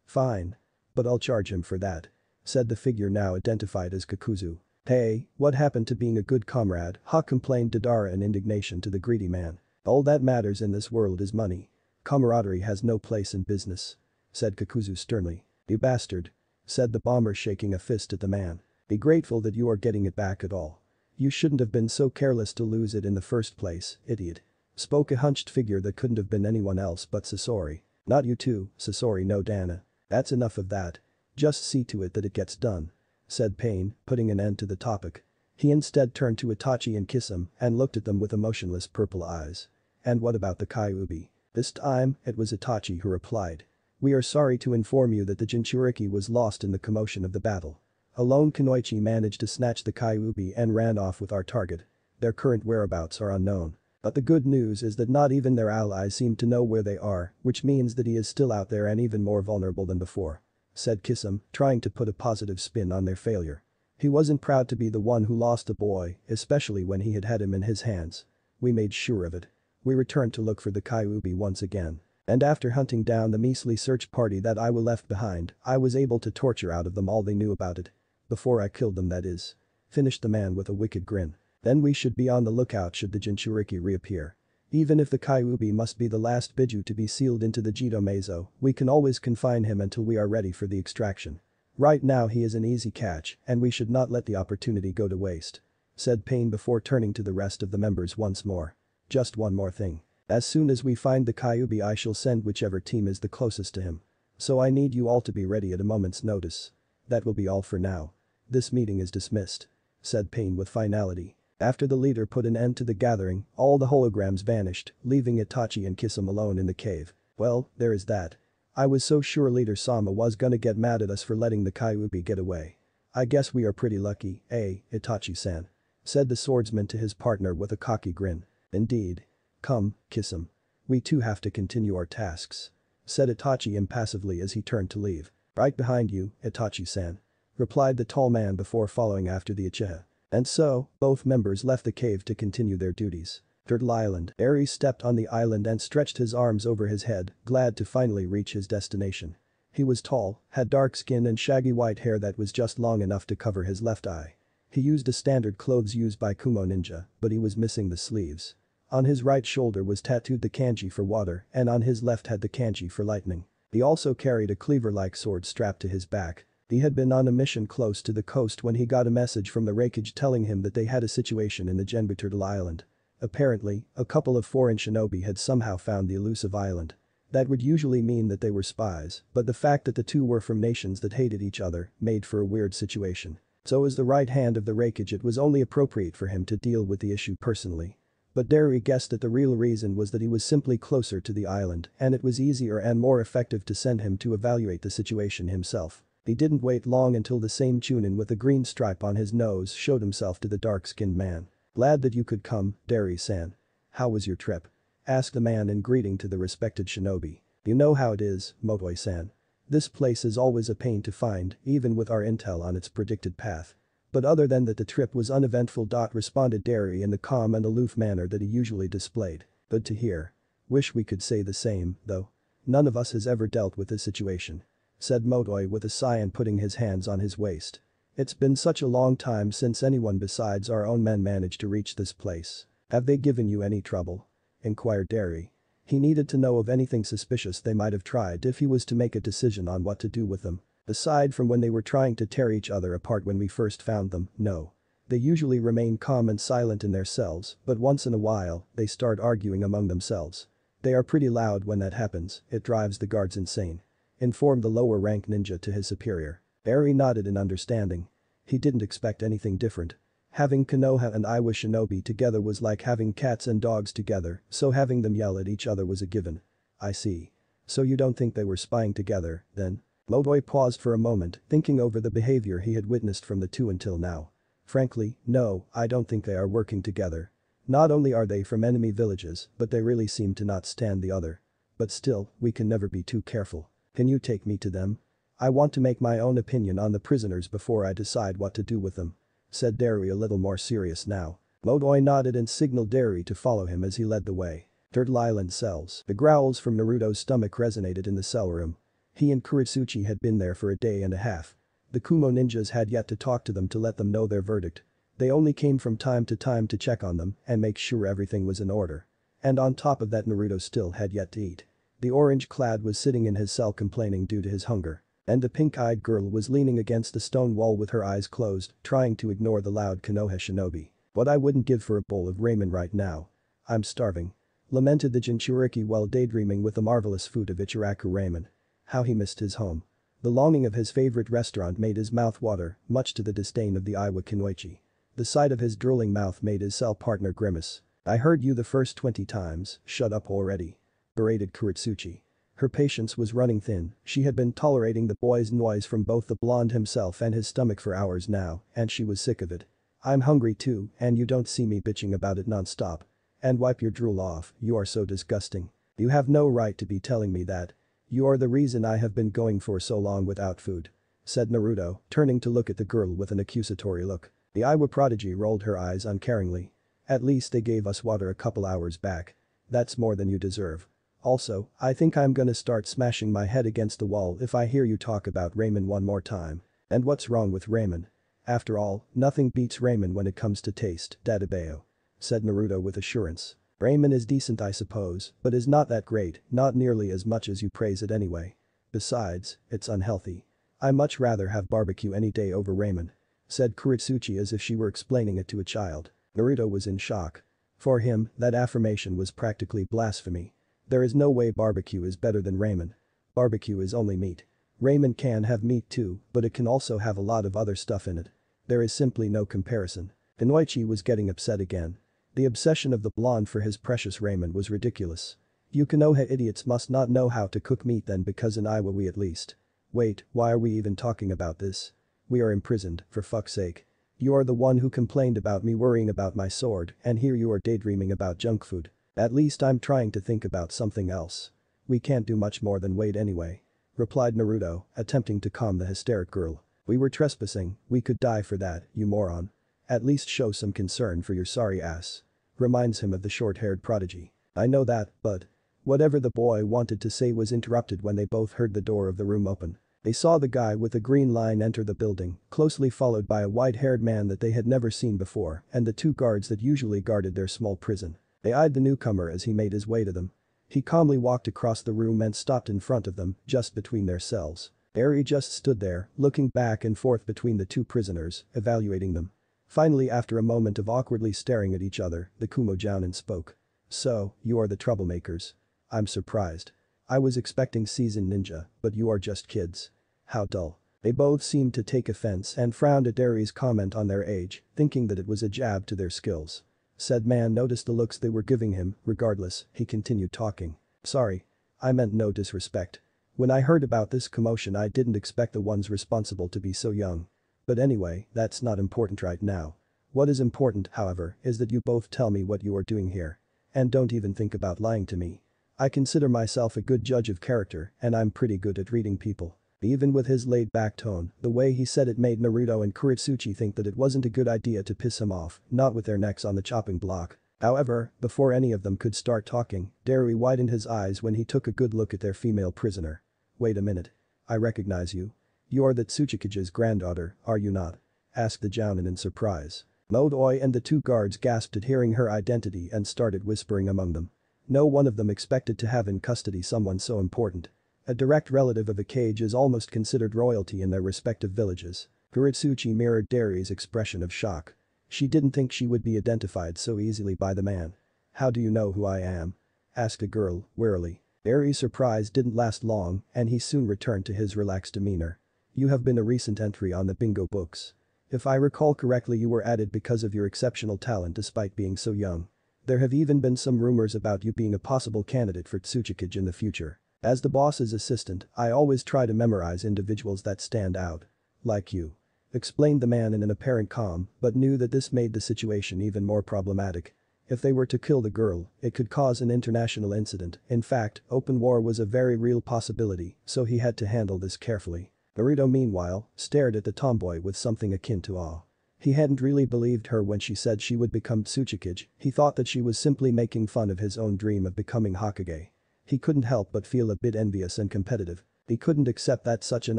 Fine. But I'll charge him for that. Said the figure now identified as Kakuzu. Hey, what happened to being a good comrade? Complained Deidara in indignation to the greedy man. All that matters in this world is money. Camaraderie has no place in business. Said Kakuzu sternly. You bastard. Said the bomber shaking a fist at the man. Be grateful that you are getting it back at all. You shouldn't have been so careless to lose it in the first place, idiot. Spoke a hunched figure that couldn't have been anyone else but Sasori. Not you too, Sasori no Dana. That's enough of that. Just see to it that it gets done. Said Pain, putting an end to the topic. He instead turned to Itachi and Kisame and looked at them with emotionless purple eyes. And what about the Kyuubi? This time, it was Itachi who replied. We are sorry to inform you that the Jinchuriki was lost in the commotion of the battle. Alone Kunoichi managed to snatch the Kyuubi and ran off with our target. Their current whereabouts are unknown. But the good news is that not even their allies seem to know where they are, which means that he is still out there and even more vulnerable than before. Said Kisame, trying to put a positive spin on their failure. He wasn't proud to be the one who lost the boy, especially when he had him in his hands. We made sure of it. We returned to look for the Kyuubi once again. And after hunting down the measly search party that I left behind, I was able to torture out of them all they knew about it. Before I killed them, that is. Finished the man with a wicked grin. Then we should be on the lookout should the Jinchuriki reappear. Even if the Kyuubi must be the last Biju to be sealed into the Jito Meizo, we can always confine him until we are ready for the extraction. Right now he is an easy catch, and we should not let the opportunity go to waste. Said Pain before turning to the rest of the members once more. Just one more thing. As soon as we find the Kyuubi, I shall send whichever team is the closest to him. So I need you all to be ready at a moment's notice. That will be all for now. This meeting is dismissed. Said Pain with finality. After the leader put an end to the gathering, all the holograms vanished, leaving Itachi and Kisame alone in the cave. Well, there is that. I was so sure Leader Sama was gonna get mad at us for letting the Kyuubi get away. I guess we are pretty lucky, eh, Itachi-san? Said the swordsman to his partner with a cocky grin. Indeed. Come, Kisame. We too have to continue our tasks. Said Itachi impassively as he turned to leave. Right behind you, Itachi-san. Replied the tall man before following after the Uchiha. And so, both members left the cave to continue their duties. Turtle Island. Aries stepped on the island and stretched his arms over his head, glad to finally reach his destination. He was tall, had dark skin and shaggy white hair that was just long enough to cover his left eye. He used the standard clothes used by Kumo ninja, but he was missing the sleeves. On his right shoulder was tattooed the kanji for water and on his left had the kanji for lightning. He also carried a cleaver-like sword strapped to his back. He had been on a mission close to the coast when he got a message from the Reikage telling him that they had a situation in the Genbu Turtle Island. Apparently, a couple of foreign shinobi had somehow found the elusive island. That would usually mean that they were spies, but the fact that the two were from nations that hated each other made for a weird situation. So as the right hand of the Reikage, it was only appropriate for him to deal with the issue personally. But Derry guessed that the real reason was that he was simply closer to the island and it was easier and more effective to send him to evaluate the situation himself. He didn't wait long until the same Chunin with a green stripe on his nose showed himself to the dark-skinned man. Glad that you could come, Derry-san. How was your trip? Asked the man in greeting to the respected shinobi. You know how it is, Motoi-san. This place is always a pain to find, even with our intel on its predicted path. But other than that the trip was uneventful. Responded Derry in the calm and aloof manner that he usually displayed. Good to hear. Wish we could say the same, though. None of us has ever dealt with this situation. Said Motoi with a sigh and putting his hands on his waist. It's been such a long time since anyone besides our own men managed to reach this place. Have they given you any trouble? Inquired Derry. He needed to know of anything suspicious they might have tried if he was to make a decision on what to do with them. Aside from when they were trying to tear each other apart when we first found them, no. They usually remain calm and silent in their cells, but once in a while, they start arguing among themselves. They are pretty loud when that happens, it drives the guards insane. Informed the lower rank ninja to his superior. Barry nodded in understanding. He didn't expect anything different. Having Konoha and Iwa shinobi together was like having cats and dogs together, so having them yell at each other was a given. I see. So you don't think they were spying together, then? Motoi paused for a moment, thinking over the behavior he had witnessed from the two until now. Frankly, no, I don't think they are working together. Not only are they from enemy villages, but they really seem to not stand the other. But still, we can never be too careful. Can you take me to them? I want to make my own opinion on the prisoners before I decide what to do with them. Said Derry a little more serious now. Motoi nodded and signaled Derry to follow him as he led the way. Turtle Island cells. The growls from Naruto's stomach resonated in the cell room. He and Kurotsuchi had been there for a day and a half. The Kumo ninjas had yet to talk to them to let them know their verdict. They only came from time to check on them and make sure everything was in order. And on top of that, Naruto still had yet to eat. The orange-clad was sitting in his cell complaining due to his hunger. And the pink-eyed girl was leaning against the stone wall with her eyes closed, trying to ignore the loud Konoha shinobi. What I wouldn't give for a bowl of ramen right now. I'm starving. Lamented the Jinchuriki while daydreaming with the marvelous food of Ichiraku ramen. How he missed his home. The longing of his favorite restaurant made his mouth water, much to the disdain of the Iwa Kunoichi. The sight of his drooling mouth made his cell partner grimace. I heard you the first 20 times, shut up already. Berated Kurotsuchi. Her patience was running thin, she had been tolerating the boy's noise from both the blonde himself and his stomach for hours now, and she was sick of it. I'm hungry too, and you don't see me bitching about it non-stop. And wipe your drool off, you are so disgusting. You have no right to be telling me that. You are the reason I have been going for so long without food. said Naruto, turning to look at the girl with an accusatory look. The Iowa prodigy rolled her eyes uncaringly. At least they gave us water a couple hours back. That's more than you deserve. Also, I think I'm gonna start smashing my head against the wall if I hear you talk about ramen one more time. And what's wrong with ramen? After all, nothing beats ramen when it comes to taste, Dadabeo," said Naruto with assurance. "Ramen is decent I suppose, but is not that great, not nearly as much as you praise it anyway. Besides, it's unhealthy. I much rather have barbecue any day over ramen," said Kurotsuchi as if she were explaining it to a child. Naruto was in shock. For him, that affirmation was practically blasphemy. There is no way barbecue is better than ramen. Barbecue is only meat. Ramen can have meat too, but it can also have a lot of other stuff in it. There is simply no comparison. Inoichi was getting upset again. The obsession of the blonde for his precious ramen was ridiculous. "You Konoha idiots must not know how to cook meat then, because in Iowa we at least. Wait, why are we even talking about this? We are imprisoned, for fuck's sake. You are the one who complained about me worrying about my sword, and here you are daydreaming about junk food. At least I'm trying to think about something else. We can't do much more than wait anyway," replied Naruto, attempting to calm the hysteric girl. "We were trespassing, we could die for that, you moron. At least show some concern for your sorry ass." Reminds him of the short-haired prodigy. "I know that, but..." Whatever the boy wanted to say was interrupted when they both heard the door of the room open. They saw the guy with the green line enter the building, closely followed by a white-haired man that they had never seen before and the two guards that usually guarded their small prison. They eyed the newcomer as he made his way to them. He calmly walked across the room and stopped in front of them, just between their cells. Eri just stood there, looking back and forth between the two prisoners, evaluating them. Finally, after a moment of awkwardly staring at each other, the Kumojounin spoke. "So, you are the troublemakers. I'm surprised. I was expecting seasoned ninja, but you are just kids. How dull." They both seemed to take offense and frowned at Eri's comment on their age, thinking that it was a jab to their skills. Said man noticed the looks they were giving him. Regardless, he continued talking. "Sorry. I meant no disrespect. When I heard about this commotion I didn't expect the ones responsible to be so young. But anyway, that's not important right now. What is important, however, is that you both tell me what you are doing here. And don't even think about lying to me. I consider myself a good judge of character and I'm pretty good at reading people." Even with his laid-back tone, the way he said it made Naruto and Kurotsuchi think that it wasn't a good idea to piss him off, not with their necks on the chopping block. However, before any of them could start talking, Derry widened his eyes when he took a good look at their female prisoner. "Wait a minute. I recognize you. You are the Tsuchikage's granddaughter, are you not?" asked the Jounin in surprise. Modoi and the two guards gasped at hearing her identity and started whispering among them. No one of them expected to have in custody someone so important. A direct relative of a Kage is almost considered royalty in their respective villages. Kurotsuchi mirrored Derry's expression of shock. She didn't think she would be identified so easily by the man. "How do you know who I am?" asked the girl, wearily. Derry's surprise didn't last long and he soon returned to his relaxed demeanor. "You have been a recent entry on the bingo books. If I recall correctly you were added because of your exceptional talent despite being so young. There have even been some rumors about you being a possible candidate for Tsuchikage in the future. As the boss's assistant, I always try to memorize individuals that stand out. Like you," explained the man in an apparent calm, but knew that this made the situation even more problematic. If they were to kill the girl, it could cause an international incident. In fact, open war was a very real possibility, so he had to handle this carefully. Naruto meanwhile, stared at the tomboy with something akin to awe. He hadn't really believed her when she said she would become Tsuchikage. He thought that she was simply making fun of his own dream of becoming Hokage. He couldn't help but feel a bit envious and competitive. He couldn't accept that such an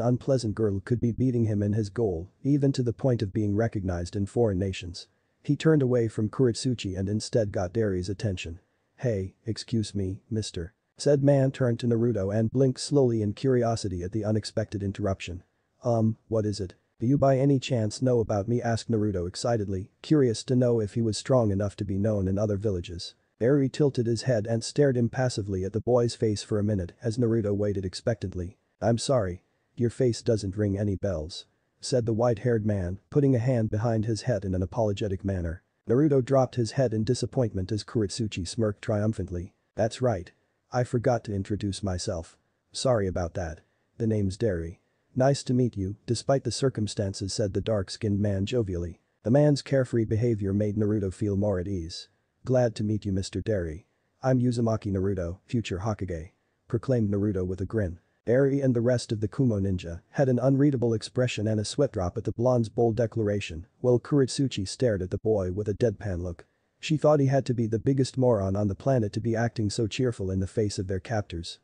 unpleasant girl could be beating him in his goal, even to the point of being recognized in foreign nations. He turned away from Kurotsuchi and instead got Derry's attention. "Hey, excuse me, mister." Said man turned to Naruto and blinked slowly in curiosity at the unexpected interruption. What is it? Do you by any chance know about me?" asked Naruto excitedly, curious to know if he was strong enough to be known in other villages. Eri tilted his head and stared impassively at the boy's face for a minute as Naruto waited expectantly. "I'm sorry. Your face doesn't ring any bells," said the white-haired man, putting a hand behind his head in an apologetic manner. Naruto dropped his head in disappointment as Kurotsuchi smirked triumphantly. "That's right. I forgot to introduce myself. Sorry about that. The name's Derry. Nice to meet you, despite the circumstances," said the dark-skinned man jovially. The man's carefree behavior made Naruto feel more at ease. "Glad to meet you, Mr. Derry. I'm Uzumaki Naruto, future Hokage," proclaimed Naruto with a grin. Eri and the rest of the Kumo ninja had an unreadable expression and a sweat drop at the blonde's bold declaration, while Kurotsuchi stared at the boy with a deadpan look. She thought he had to be the biggest moron on the planet to be acting so cheerful in the face of their captors.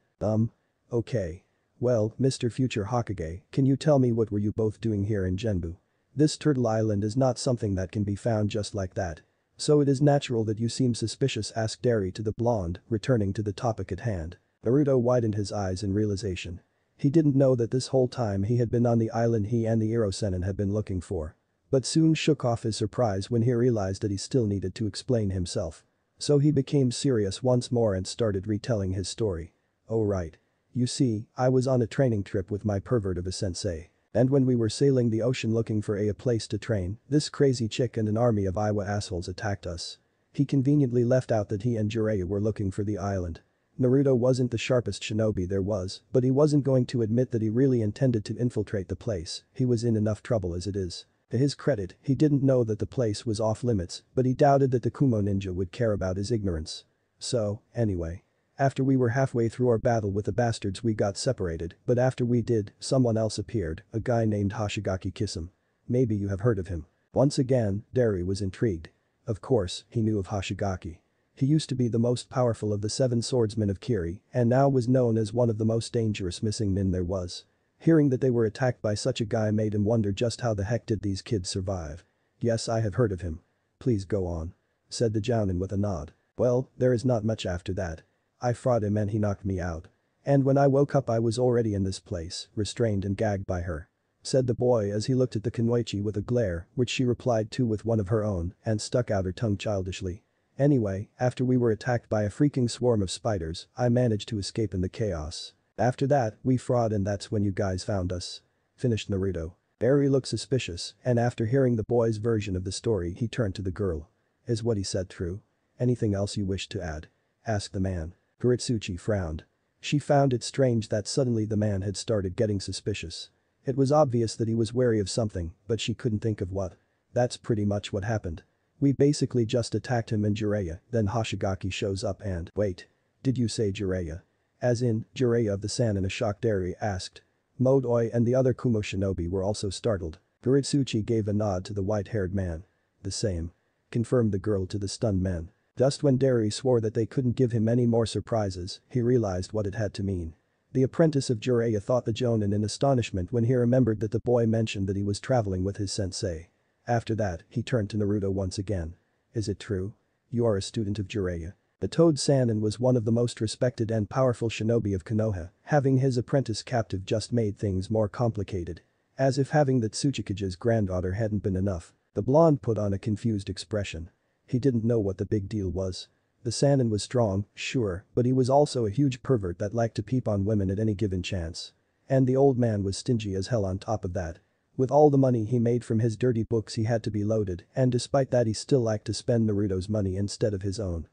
Okay. Well, Mr. Future Hokage, can you tell me what were you both doing here in Genbu? This Turtle Island is not something that can be found just like that. So it is natural that you seem suspicious, asked Eri to the blonde, returning to the topic at hand. Naruto widened his eyes in realization. He didn't know that this whole time he had been on the island he and the Iro-senin had been looking for. But soon shook off his surprise when he realized that he still needed to explain himself. So he became serious once more and started retelling his story. Oh right. You see, I was on a training trip with my pervert of a sensei. And when we were sailing the ocean looking for a place to train, this crazy chick and an army of Iowa assholes attacked us. He conveniently left out that he and Jiraiya were looking for the island. Naruto wasn't the sharpest shinobi there was, but he wasn't going to admit that he really intended to infiltrate the place, he was in enough trouble as it is. To his credit, he didn't know that the place was off limits, but he doubted that the Kumo ninja would care about his ignorance. So, anyway. After we were halfway through our battle with the bastards we got separated, but after we did, someone else appeared, a guy named Hoshigaki Kisame. Maybe you have heard of him. Once again, Derry was intrigued. Of course, he knew of Hoshigaki. He used to be the most powerful of the 7 swordsmen of Kiri and now was known as one of the most dangerous missing nin there was. Hearing that they were attacked by such a guy made him wonder just how the heck did these kids survive. Yes, I have heard of him. Please go on. Said the Jounin with a nod. Well, there is not much after that. I fought him and he knocked me out. And when I woke up I was already in this place, restrained and gagged by her. Said the boy as he looked at the Kunoichi with a glare, which she replied to with one of her own and stuck out her tongue childishly. Anyway, after we were attacked by a freaking swarm of spiders, I managed to escape in the chaos. After that, we fought and that's when you guys found us. Finished Naruto. Eri looked suspicious and after hearing the boy's version of the story he turned to the girl. Is what he said true? Anything else you wish to add? Asked the man. Kurotsuchi frowned. She found it strange that suddenly the man had started getting suspicious. It was obvious that he was wary of something, but she couldn't think of what. That's pretty much what happened. We basically just attacked him and Jiraiya, then Hoshigaki shows up and wait. Did you say Jiraiya? As in, Jiraiya of the Sannin, a shocked Eri asked. Modoi and the other Kumo shinobi were also startled. Kurotsuchi gave a nod to the white-haired man. The same. Confirmed the girl to the stunned men. Just when Derry swore that they couldn't give him any more surprises, he realized what it had to mean. The apprentice of Jiraiya thought the Jounin in astonishment when he remembered that the boy mentioned that he was traveling with his sensei. After that, he turned to Naruto once again. Is it true? You are a student of Jiraiya. The Toad Sannin was one of the most respected and powerful shinobi of Konoha, having his apprentice captive just made things more complicated. As if having the Tsuchikage's granddaughter hadn't been enough, the blonde put on a confused expression. He didn't know what the big deal was. The Sannin was strong, sure, but he was also a huge pervert that liked to peep on women at any given chance. And the old man was stingy as hell on top of that. With all the money he made from his dirty books he had to be loaded and despite that he still liked to spend Naruto's money instead of his own.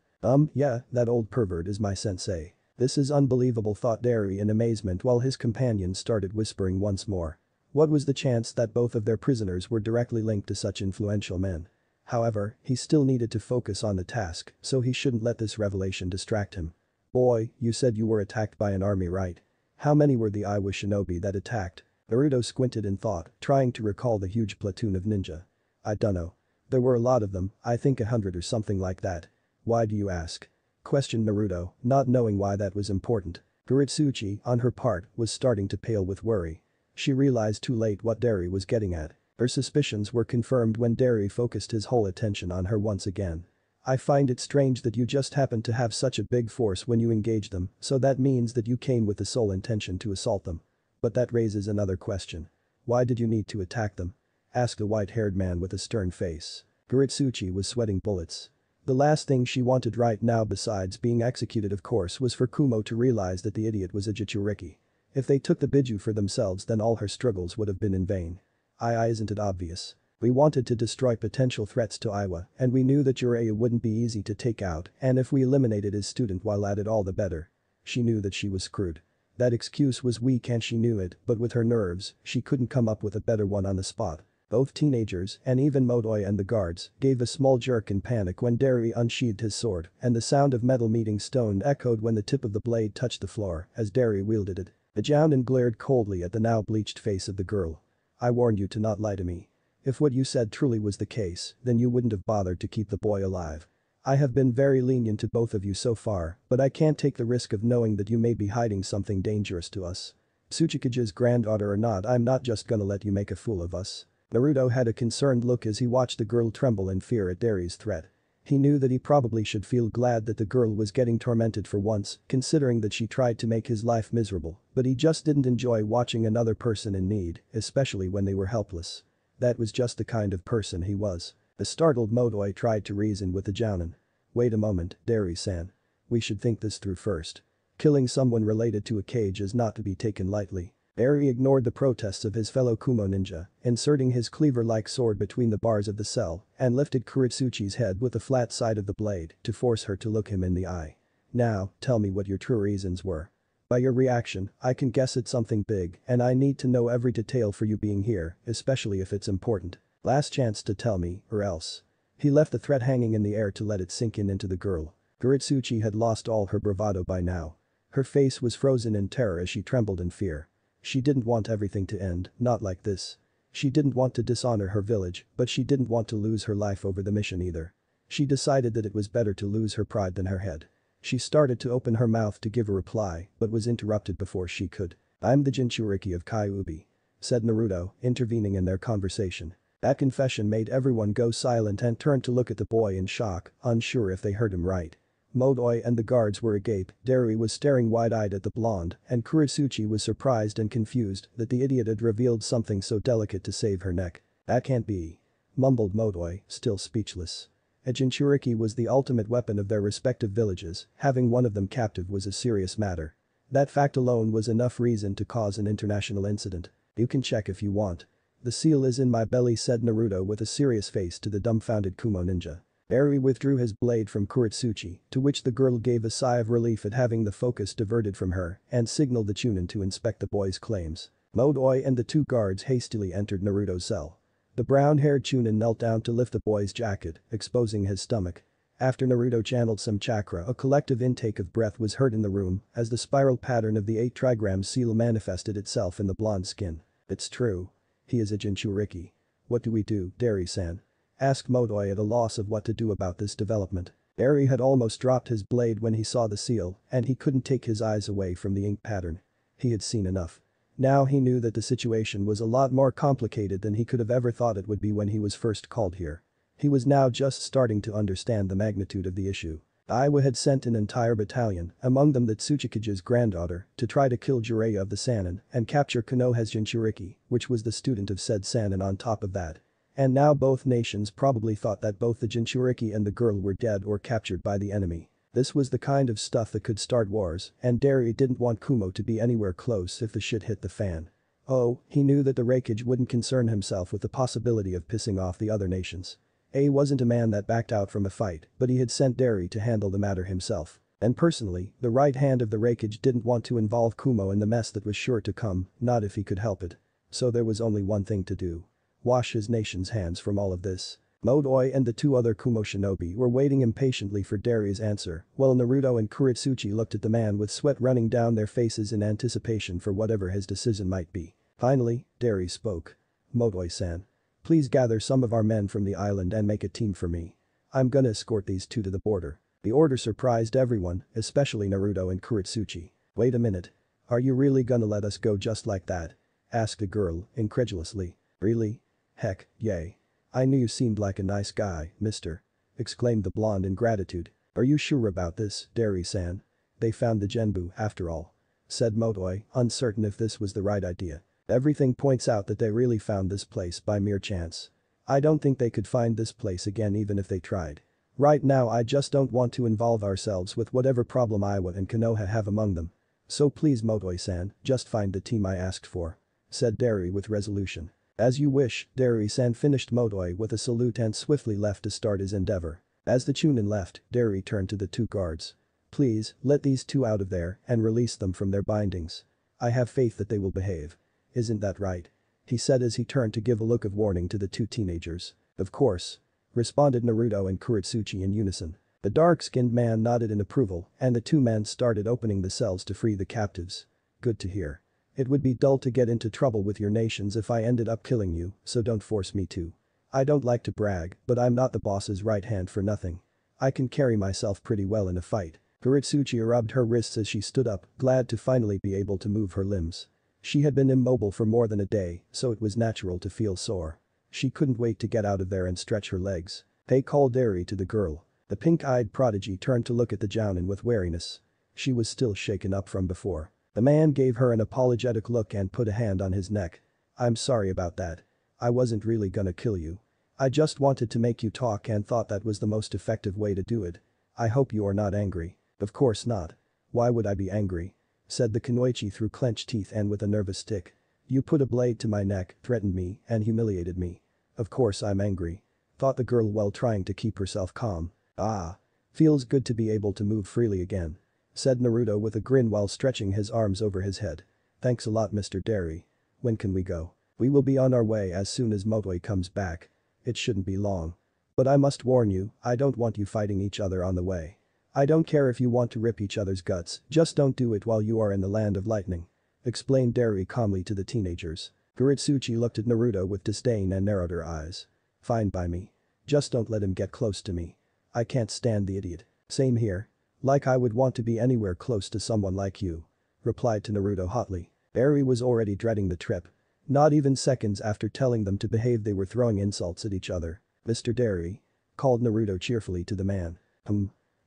Yeah, that old pervert is my sensei. This is unbelievable, thought Derry in amazement while his companions started whispering once more. What was the chance that both of their prisoners were directly linked to such influential men? However, he still needed to focus on the task, so he shouldn't let this revelation distract him. Boy, you said you were attacked by an army, right? How many were the Iowa shinobi that attacked? Naruto squinted in thought, trying to recall the huge platoon of ninja. I dunno. There were a lot of them, I think 100 or something like that. Why do you ask? Questioned Naruto, not knowing why that was important. Kurotsuchi, on her part, was starting to pale with worry. She realized too late what Derry was getting at. Her suspicions were confirmed when Derry focused his whole attention on her once again. I find it strange that you just happened to have such a big force when you engaged them, so that means that you came with the sole intention to assault them. But that raises another question. Why did you need to attack them? Asked the white-haired man with a stern face. Kurotsuchi was sweating bullets. The last thing she wanted right now besides being executed of course was for Kumo to realize that the idiot was a Jinchuriki. If they took the Biju for themselves then all her struggles would have been in vain. Isn't it obvious? We wanted to destroy potential threats to Iowa and we knew that Jiraiya wouldn't be easy to take out and if we eliminated his student while at it all the better. She knew that she was screwed. That excuse was weak and she knew it, but with her nerves, she couldn't come up with a better one on the spot. Both teenagers, and even Modoi and the guards, gave a small jerk in panic when Derry unsheathed his sword and the sound of metal meeting stone echoed when the tip of the blade touched the floor as Derry wielded it. The Jounin glared coldly at the now bleached face of the girl. I warned you to not lie to me. If what you said truly was the case, then you wouldn't have bothered to keep the boy alive. I have been very lenient to both of you so far, but I can't take the risk of knowing that you may be hiding something dangerous to us. Tsuchikage's granddaughter or not, I'm not just gonna let you make a fool of us. Naruto had a concerned look as he watched the girl tremble in fear at Dari's threat. He knew that he probably should feel glad that the girl was getting tormented for once, considering that she tried to make his life miserable, but he just didn't enjoy watching another person in need, especially when they were helpless. That was just the kind of person he was. The startled Modoi tried to reason with the Jounin. Wait a moment, Dari-san. We should think this through first. Killing someone related to a cage is not to be taken lightly. Dari ignored the protests of his fellow Kumo ninja, inserting his cleaver-like sword between the bars of the cell, and lifted Kurotsuchi's head with the flat side of the blade to force her to look him in the eye. Now, tell me what your true reasons were. By your reaction, I can guess it's something big, and I need to know every detail for you being here, especially if it's important. Last chance to tell me, or else. He left the threat hanging in the air to let it sink in into the girl. Kurotsuchi had lost all her bravado by now. Her face was frozen in terror as she trembled in fear. She didn't want everything to end, not like this. She didn't want to dishonor her village, but she didn't want to lose her life over the mission either. She decided that it was better to lose her pride than her head. She started to open her mouth to give a reply, but was interrupted before she could. I'm the Jinchuriki of Kyuubi, said Naruto, intervening in their conversation. That confession made everyone go silent and turn to look at the boy in shock, unsure if they heard him right. Modoi and the guards were agape, Dari was staring wide-eyed at the blonde, and Kurotsuchi was surprised and confused that the idiot had revealed something so delicate to save her neck. That can't be. Mumbled Modoi, still speechless. A Jinchuriki was the ultimate weapon of their respective villages, having one of them captive was a serious matter. That fact alone was enough reason to cause an international incident. You can check if you want. The seal is in my belly, said Naruto with a serious face to the dumbfounded Kumo ninja. Dari withdrew his blade from Kurotsuchi, to which the girl gave a sigh of relief at having the focus diverted from her and signaled the Chunin to inspect the boy's claims. Modoi and the two guards hastily entered Naruto's cell. The brown-haired Chunin knelt down to lift the boy's jacket, exposing his stomach. After Naruto channeled some chakra, a collective intake of breath was heard in the room as the spiral pattern of the 8 trigram seal manifested itself in the blonde skin. It's true. He is a Jinchuriki. What do we do, Dari-san? Asked Modoi at a loss of what to do about this development. Dari had almost dropped his blade when he saw the seal, and he couldn't take his eyes away from the ink pattern. He had seen enough. Now he knew that the situation was a lot more complicated than he could have ever thought it would be when he was first called here. He was now just starting to understand the magnitude of the issue. Aiwa had sent an entire battalion, among them the Tsuchikage's granddaughter, to try to kill Jiraiya of the Sannin and capture Konoha's Jinchuriki, which was the student of said Sannin on top of that. And now both nations probably thought that both the Jinchuriki and the girl were dead or captured by the enemy. This was the kind of stuff that could start wars, and Dari didn't want Kumo to be anywhere close if the shit hit the fan. Oh, he knew that the Raikage wouldn't concern himself with the possibility of pissing off the other nations. A wasn't a man that backed out from a fight, but he had sent Dari to handle the matter himself. And personally, the right hand of the Raikage didn't want to involve Kumo in the mess that was sure to come, not if he could help it. So there was only one thing to do. Wash his nation's hands from all of this. Modoi and the two other Kumo shinobi were waiting impatiently for Dari's answer, while Naruto and Kurotsuchi looked at the man with sweat running down their faces in anticipation for whatever his decision might be. Finally, Dari spoke. Modoi-san. Please gather some of our men from the island and make a team for me. I'm gonna escort these two to the border. The order surprised everyone, especially Naruto and Kurotsuchi. Wait a minute. Are you really gonna let us go just like that? Asked the girl, incredulously. Really? Heck, yay. I knew you seemed like a nice guy, mister. Exclaimed the blonde in gratitude. Are you sure about this, Dari-san? They found the Genbu, after all. Said Modoi, uncertain if this was the right idea. Everything points out that they really found this place by mere chance. I don't think they could find this place again even if they tried. Right now I just don't want to involve ourselves with whatever problem Aiwa and Konoha have among them. So please Modoi-san, just find the team I asked for. Said Dari with resolution. As you wish, Dari-san finished Modoi with a salute and swiftly left to start his endeavor. As the Chunin left, Dari turned to the two guards. Please, let these two out of there and release them from their bindings. I have faith that they will behave. Isn't that right? He said as he turned to give a look of warning to the two teenagers. Of course. Responded Naruto and Kurotsuchi in unison. The dark-skinned man nodded in approval and the two men started opening the cells to free the captives. Good to hear. It would be dull to get into trouble with your nations if I ended up killing you, so don't force me to. I don't like to brag, but I'm not the boss's right hand for nothing. I can carry myself pretty well in a fight. Kurotsuchi rubbed her wrists as she stood up, glad to finally be able to move her limbs. She had been immobile for more than a day, so it was natural to feel sore. She couldn't wait to get out of there and stretch her legs. They called Eri to the girl. The pink-eyed prodigy turned to look at the jounin with wariness. She was still shaken up from before. The man gave her an apologetic look and put a hand on his neck. I'm sorry about that. I wasn't really gonna kill you. I just wanted to make you talk and thought that was the most effective way to do it. I hope you are not angry. Of course not. Why would I be angry? Said the kunoichi through clenched teeth and with a nervous tick. You put a blade to my neck, threatened me, and humiliated me. Of course I'm angry. Thought the girl while trying to keep herself calm. Ah. Feels good to be able to move freely again. Said Naruto with a grin while stretching his arms over his head. Thanks a lot Mr. Derry. When can we go? We will be on our way as soon as Motoi comes back. It shouldn't be long. But I must warn you, I don't want you fighting each other on the way. I don't care if you want to rip each other's guts, just don't do it while you are in the land of lightning. Explained Derry calmly to the teenagers. Kurotsuchi looked at Naruto with disdain and narrowed her eyes. Fine by me. Just don't let him get close to me. I can't stand the idiot. Same here. Like I would want to be anywhere close to someone like you. Replied to Naruto hotly. Eri was already dreading the trip. Not even seconds after telling them to behave they were throwing insults at each other. Mr. Derry. Called Naruto cheerfully to the man.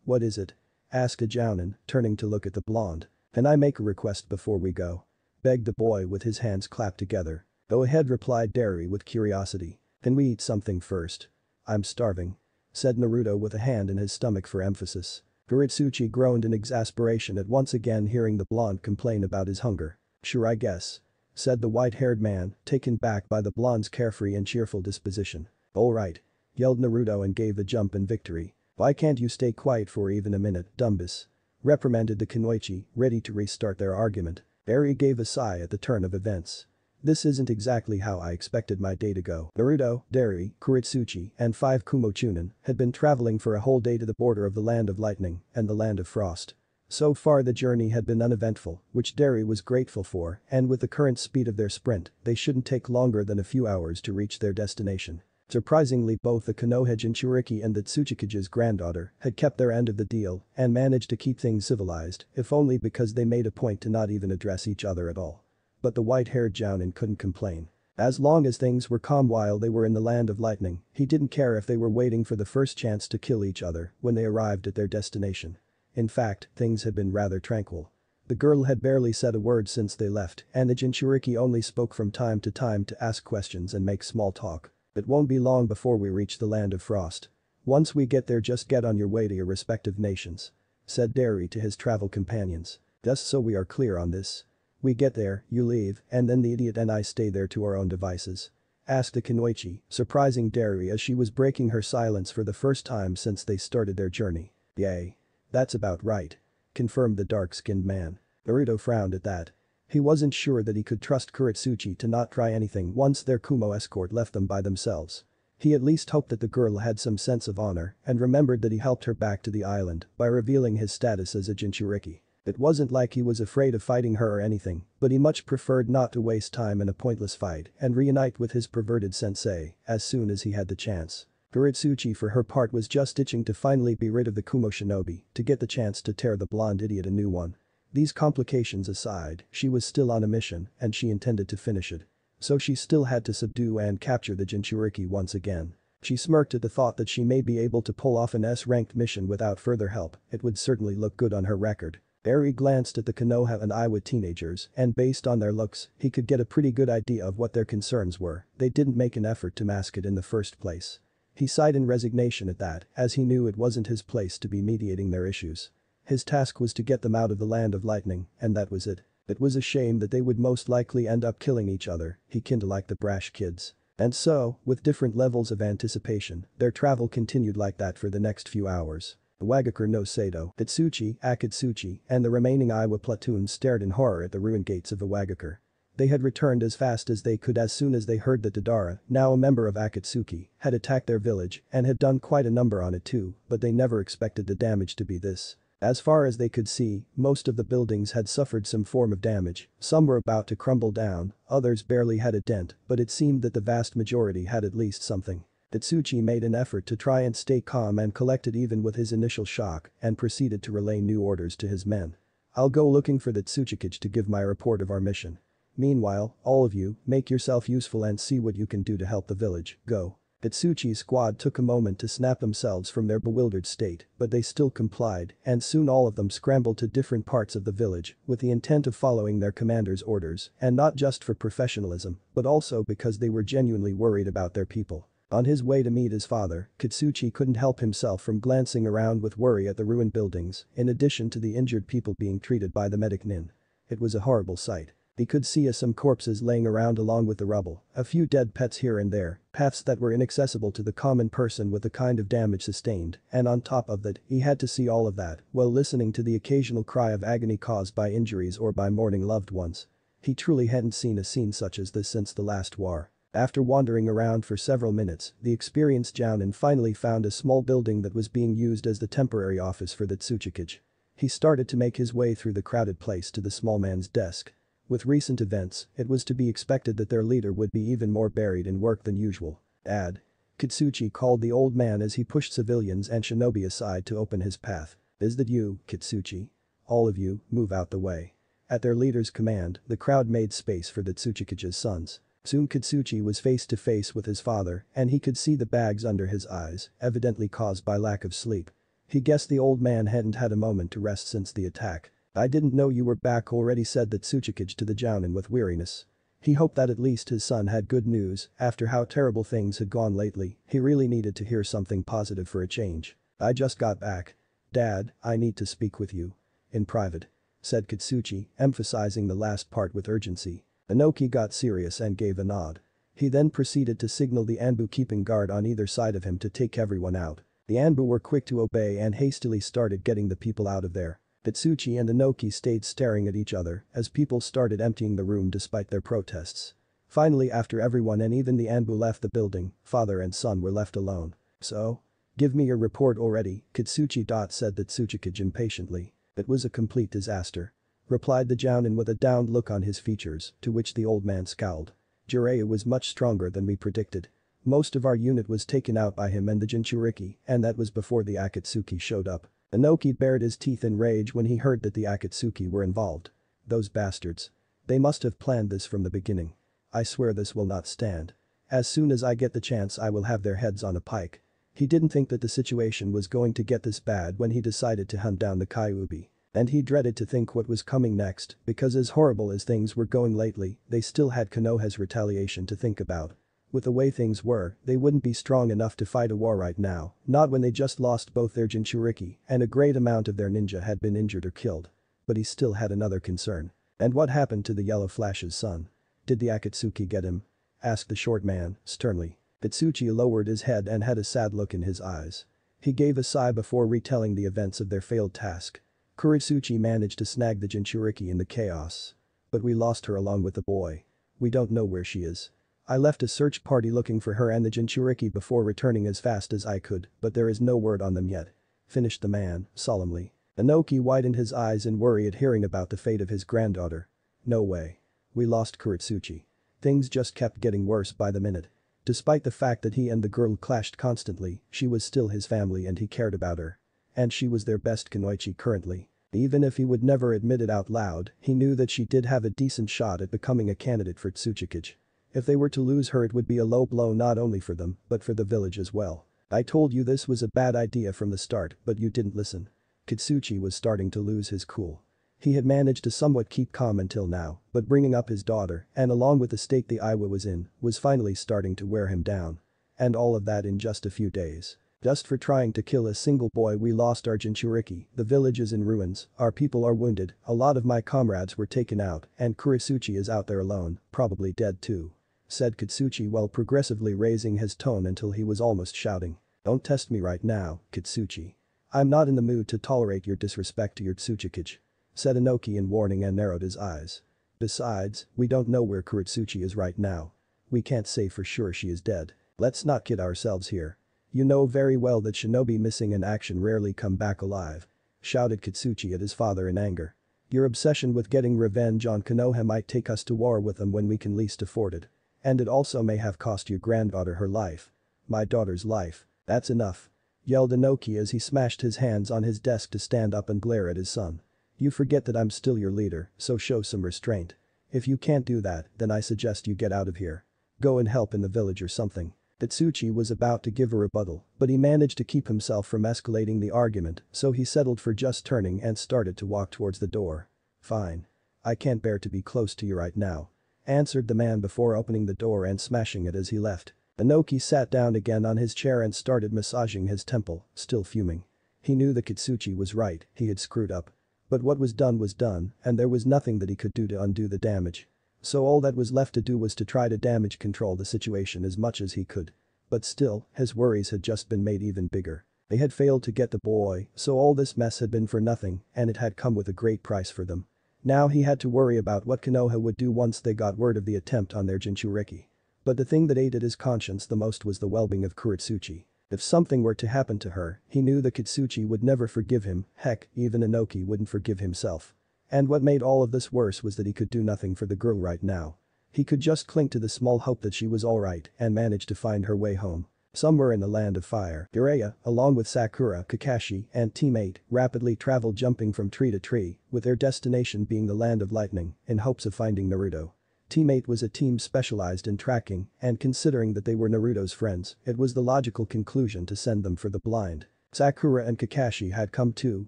What is it? Asked a jounin, turning to look at the blonde. Can I make a request before we go? Begged the boy with his hands clapped together. Go ahead replied Derry with curiosity. Can we eat something first? I'm starving. Said Naruto with a hand in his stomach for emphasis. Kurotsuchi groaned in exasperation at once again hearing the blonde complain about his hunger. Sure I guess. Said the white-haired man, taken back by the blonde's carefree and cheerful disposition. Alright. Yelled Naruto and gave a jump in victory. Why can't you stay quiet for even a minute, Dumbus? Reprimanded the kunoichi, ready to restart their argument. Eri gave a sigh at the turn of events. This isn't exactly how I expected my day to go. Naruto, Derry, Kurotsuchi, and 5 Kumo Chunin had been traveling for a whole day to the border of the Land of Lightning and the Land of Frost. So far the journey had been uneventful, which Derry was grateful for, and with the current speed of their sprint, they shouldn't take longer than a few hours to reach their destination. Surprisingly both the Konoha Jinchuriki and the Tsuchikage's granddaughter had kept their end of the deal and managed to keep things civilized, if only because they made a point to not even address each other at all. But the white-haired jounin couldn't complain. As long as things were calm while they were in the Land of Lightning, he didn't care if they were waiting for the first chance to kill each other when they arrived at their destination. In fact, things had been rather tranquil. The girl had barely said a word since they left and the Jinchuriki only spoke from time to time to ask questions and make small talk. It won't be long before we reach the Land of Frost. Once we get there just get on your way to your respective nations. Said Derry to his travel companions. Just so we are clear on this. We get there, you leave, and then the idiot and I stay there to our own devices. Asked the kunoichi, surprising Derry as she was breaking her silence for the first time since they started their journey. Yay. That's about right. Confirmed the dark-skinned man. Naruto frowned at that. He wasn't sure that he could trust Kurotsuchi to not try anything once their Kumo escort left them by themselves. He at least hoped that the girl had some sense of honor and remembered that he helped her back to the island by revealing his status as a Jinchuriki. It wasn't like he was afraid of fighting her or anything, but he much preferred not to waste time in a pointless fight and reunite with his perverted sensei as soon as he had the chance. Kurotsuchi for her part was just itching to finally be rid of the Kumo shinobi to get the chance to tear the blonde idiot a new one. These complications aside, she was still on a mission and she intended to finish it. So she still had to subdue and capture the Jinchuriki once again. She smirked at the thought that she may be able to pull off an S-ranked mission without further help, it would certainly look good on her record. Eri glanced at the Konoha and Iowa teenagers and based on their looks, he could get a pretty good idea of what their concerns were, they didn't make an effort to mask it in the first place. He sighed in resignation at that, as he knew it wasn't his place to be mediating their issues. His task was to get them out of the Land of Lightning, and that was it. It was a shame that they would most likely end up killing each other, he kinda liked the brash kids. And so, with different levels of anticipation, their travel continued like that for the next few hours. The Wagakure no Sato, Hitsuchi, Akatsuchi, and the remaining Iowa platoon stared in horror at the ruined gates of the Wagakure. They had returned as fast as they could as soon as they heard that Deidara, now a member of Akatsuki, had attacked their village and had done quite a number on it too, but they never expected the damage to be this. As far as they could see, most of the buildings had suffered some form of damage, some were about to crumble down, others barely had a dent, but it seemed that the vast majority had at least something. Kurotsuchi made an effort to try and stay calm and collected even with his initial shock and proceeded to relay new orders to his men. I'll go looking for the Tsuchikage to give my report of our mission. Meanwhile, all of you, make yourself useful and see what you can do to help the village, go. Kurotsuchi's squad took a moment to snap themselves from their bewildered state, but they still complied, and soon all of them scrambled to different parts of the village with the intent of following their commander's orders, and not just for professionalism, but also because they were genuinely worried about their people. On his way to meet his father, Kurotsuchi couldn't help himself from glancing around with worry at the ruined buildings, in addition to the injured people being treated by the medic nin. It was a horrible sight. He could see some corpses laying around along with the rubble, a few dead pets here and there, paths that were inaccessible to the common person with the kind of damage sustained, and on top of that, he had to see all of that while listening to the occasional cry of agony caused by injuries or by mourning loved ones. He truly hadn't seen a scene such as this since the last war. After wandering around for several minutes, the experienced Jounin finally found a small building that was being used as the temporary office for the Tsuchikage. He started to make his way through the crowded place to the small man's desk. With recent events, it was to be expected that their leader would be even more buried in work than usual. Kurotsuchi called the old man as he pushed civilians and shinobi aside to open his path. Is that you, Kurotsuchi? All of you, move out the way. At their leader's command, the crowd made space for the Tsuchikage's sons. Soon Kurotsuchi was face to face with his father and he could see the bags under his eyes, evidently caused by lack of sleep. He guessed the old man hadn't had a moment to rest since the attack. I didn't know you were back already, said the Tsuchikage to the Jounin with weariness. He hoped that at least his son had good news after how terrible things had gone lately. He really needed to hear something positive for a change. I just got back. Dad, I need to speak with you. In private. Said Kurotsuchi, emphasizing the last part with urgency. Inoki got serious and gave a nod. He then proceeded to signal the Anbu keeping guard on either side of him to take everyone out. The Anbu were quick to obey and hastily started getting the people out of there. Kurotsuchi and Inoki stayed staring at each other as people started emptying the room despite their protests. Finally, after everyone and even the Anbu left the building, father and son were left alone. So? Give me your report already, Kurotsuchi said the Tsuchikage impatiently. It was a complete disaster. Replied the Jounin with a downed look on his features, to which the old man scowled. Jiraiya was much stronger than we predicted. Most of our unit was taken out by him and the Jinchuriki, and that was before the Akatsuki showed up. Inoki bared his teeth in rage when he heard that the Akatsuki were involved. Those bastards. They must have planned this from the beginning. I swear this will not stand. As soon as I get the chance I will have their heads on a pike. He didn't think that the situation was going to get this bad when he decided to hunt down the Kyuubi. And he dreaded to think what was coming next because as horrible as things were going lately, they still had Konoha's retaliation to think about. With the way things were, they wouldn't be strong enough to fight a war right now, not when they just lost both their Jinchuriki and a great amount of their ninja had been injured or killed. But he still had another concern. And what happened to the Yellow Flash's son? Did the Akatsuki get him? Asked the short man, sternly. Kurotsuchi lowered his head and had a sad look in his eyes. He gave a sigh before retelling the events of their failed task. Kurotsuchi managed to snag the Jinchuriki in the chaos. But we lost her along with the boy. We don't know where she is. I left a search party looking for her and the Jinchuriki before returning as fast as I could, but there is no word on them yet. Finished the man, solemnly. Inoki widened his eyes in worry at hearing about the fate of his granddaughter. No way. We lost Kurotsuchi. Things just kept getting worse by the minute. Despite the fact that he and the girl clashed constantly, she was still his family and he cared about her. And she was their best kunoichi currently. Even if he would never admit it out loud, he knew that she did have a decent shot at becoming a candidate for Tsuchikage. If they were to lose her, it would be a low blow not only for them, but for the village as well. I told you this was a bad idea from the start, but you didn't listen. Kurotsuchi was starting to lose his cool. He had managed to somewhat keep calm until now, but bringing up his daughter, and along with the state the Iwa was in, was finally starting to wear him down. And all of that in just a few days. Just for trying to kill a single boy we lost our Jinchuriki, the village is in ruins, our people are wounded, a lot of my comrades were taken out, and Kurotsuchi is out there alone, probably dead too. Said Kurotsuchi while progressively raising his tone until he was almost shouting. Don't test me right now, Kurotsuchi. I'm not in the mood to tolerate your disrespect to your Tsuchikage. Said Inoki in warning and narrowed his eyes. Besides, we don't know where Kurotsuchi is right now. We can't say for sure she is dead. Let's not kid ourselves here. You know very well that shinobi missing in action rarely come back alive. shouted Kurotsuchi at his father in anger. Your obsession with getting revenge on Konoha might take us to war with them when we can least afford it. And it also may have cost your granddaughter her life. My daughter's life. That's enough. Yelled Inoki as he smashed his hands on his desk to stand up and glare at his son. You forget that I'm still your leader, so show some restraint. If you can't do that, then I suggest you get out of here. Go and help in the village or something. Kurotsuchi was about to give a rebuttal, but he managed to keep himself from escalating the argument, so he settled for just turning and started to walk towards the door. Fine. I can't bear to be close to you right now. Answered the man before opening the door and smashing it as he left. Inoki sat down again on his chair and started massaging his temple, still fuming. He knew that Kurotsuchi was right, he had screwed up. But what was done, and there was nothing that he could do to undo the damage. So all that was left to do was to try to damage control the situation as much as he could. But still, his worries had just been made even bigger. They had failed to get the boy, so all this mess had been for nothing, and it had come with a great price for them. Now he had to worry about what Konoha would do once they got word of the attempt on their Jinchuriki. But the thing that ate at his conscience the most was the well-being of Kurotsuchi. If something were to happen to her, he knew that Kurotsuchi would never forgive him, heck, even Inoki wouldn't forgive himself. And what made all of this worse was that he could do nothing for the girl right now. He could just cling to the small hope that she was alright and manage to find her way home. Somewhere in the land of fire, Jiraiya, along with Sakura, Kakashi, and Team 8, rapidly traveled jumping from tree to tree, with their destination being the land of lightning, in hopes of finding Naruto. Team 8 was a team specialized in tracking, and considering that they were Naruto's friends, it was the logical conclusion to send them for the blind. Sakura and Kakashi had come too,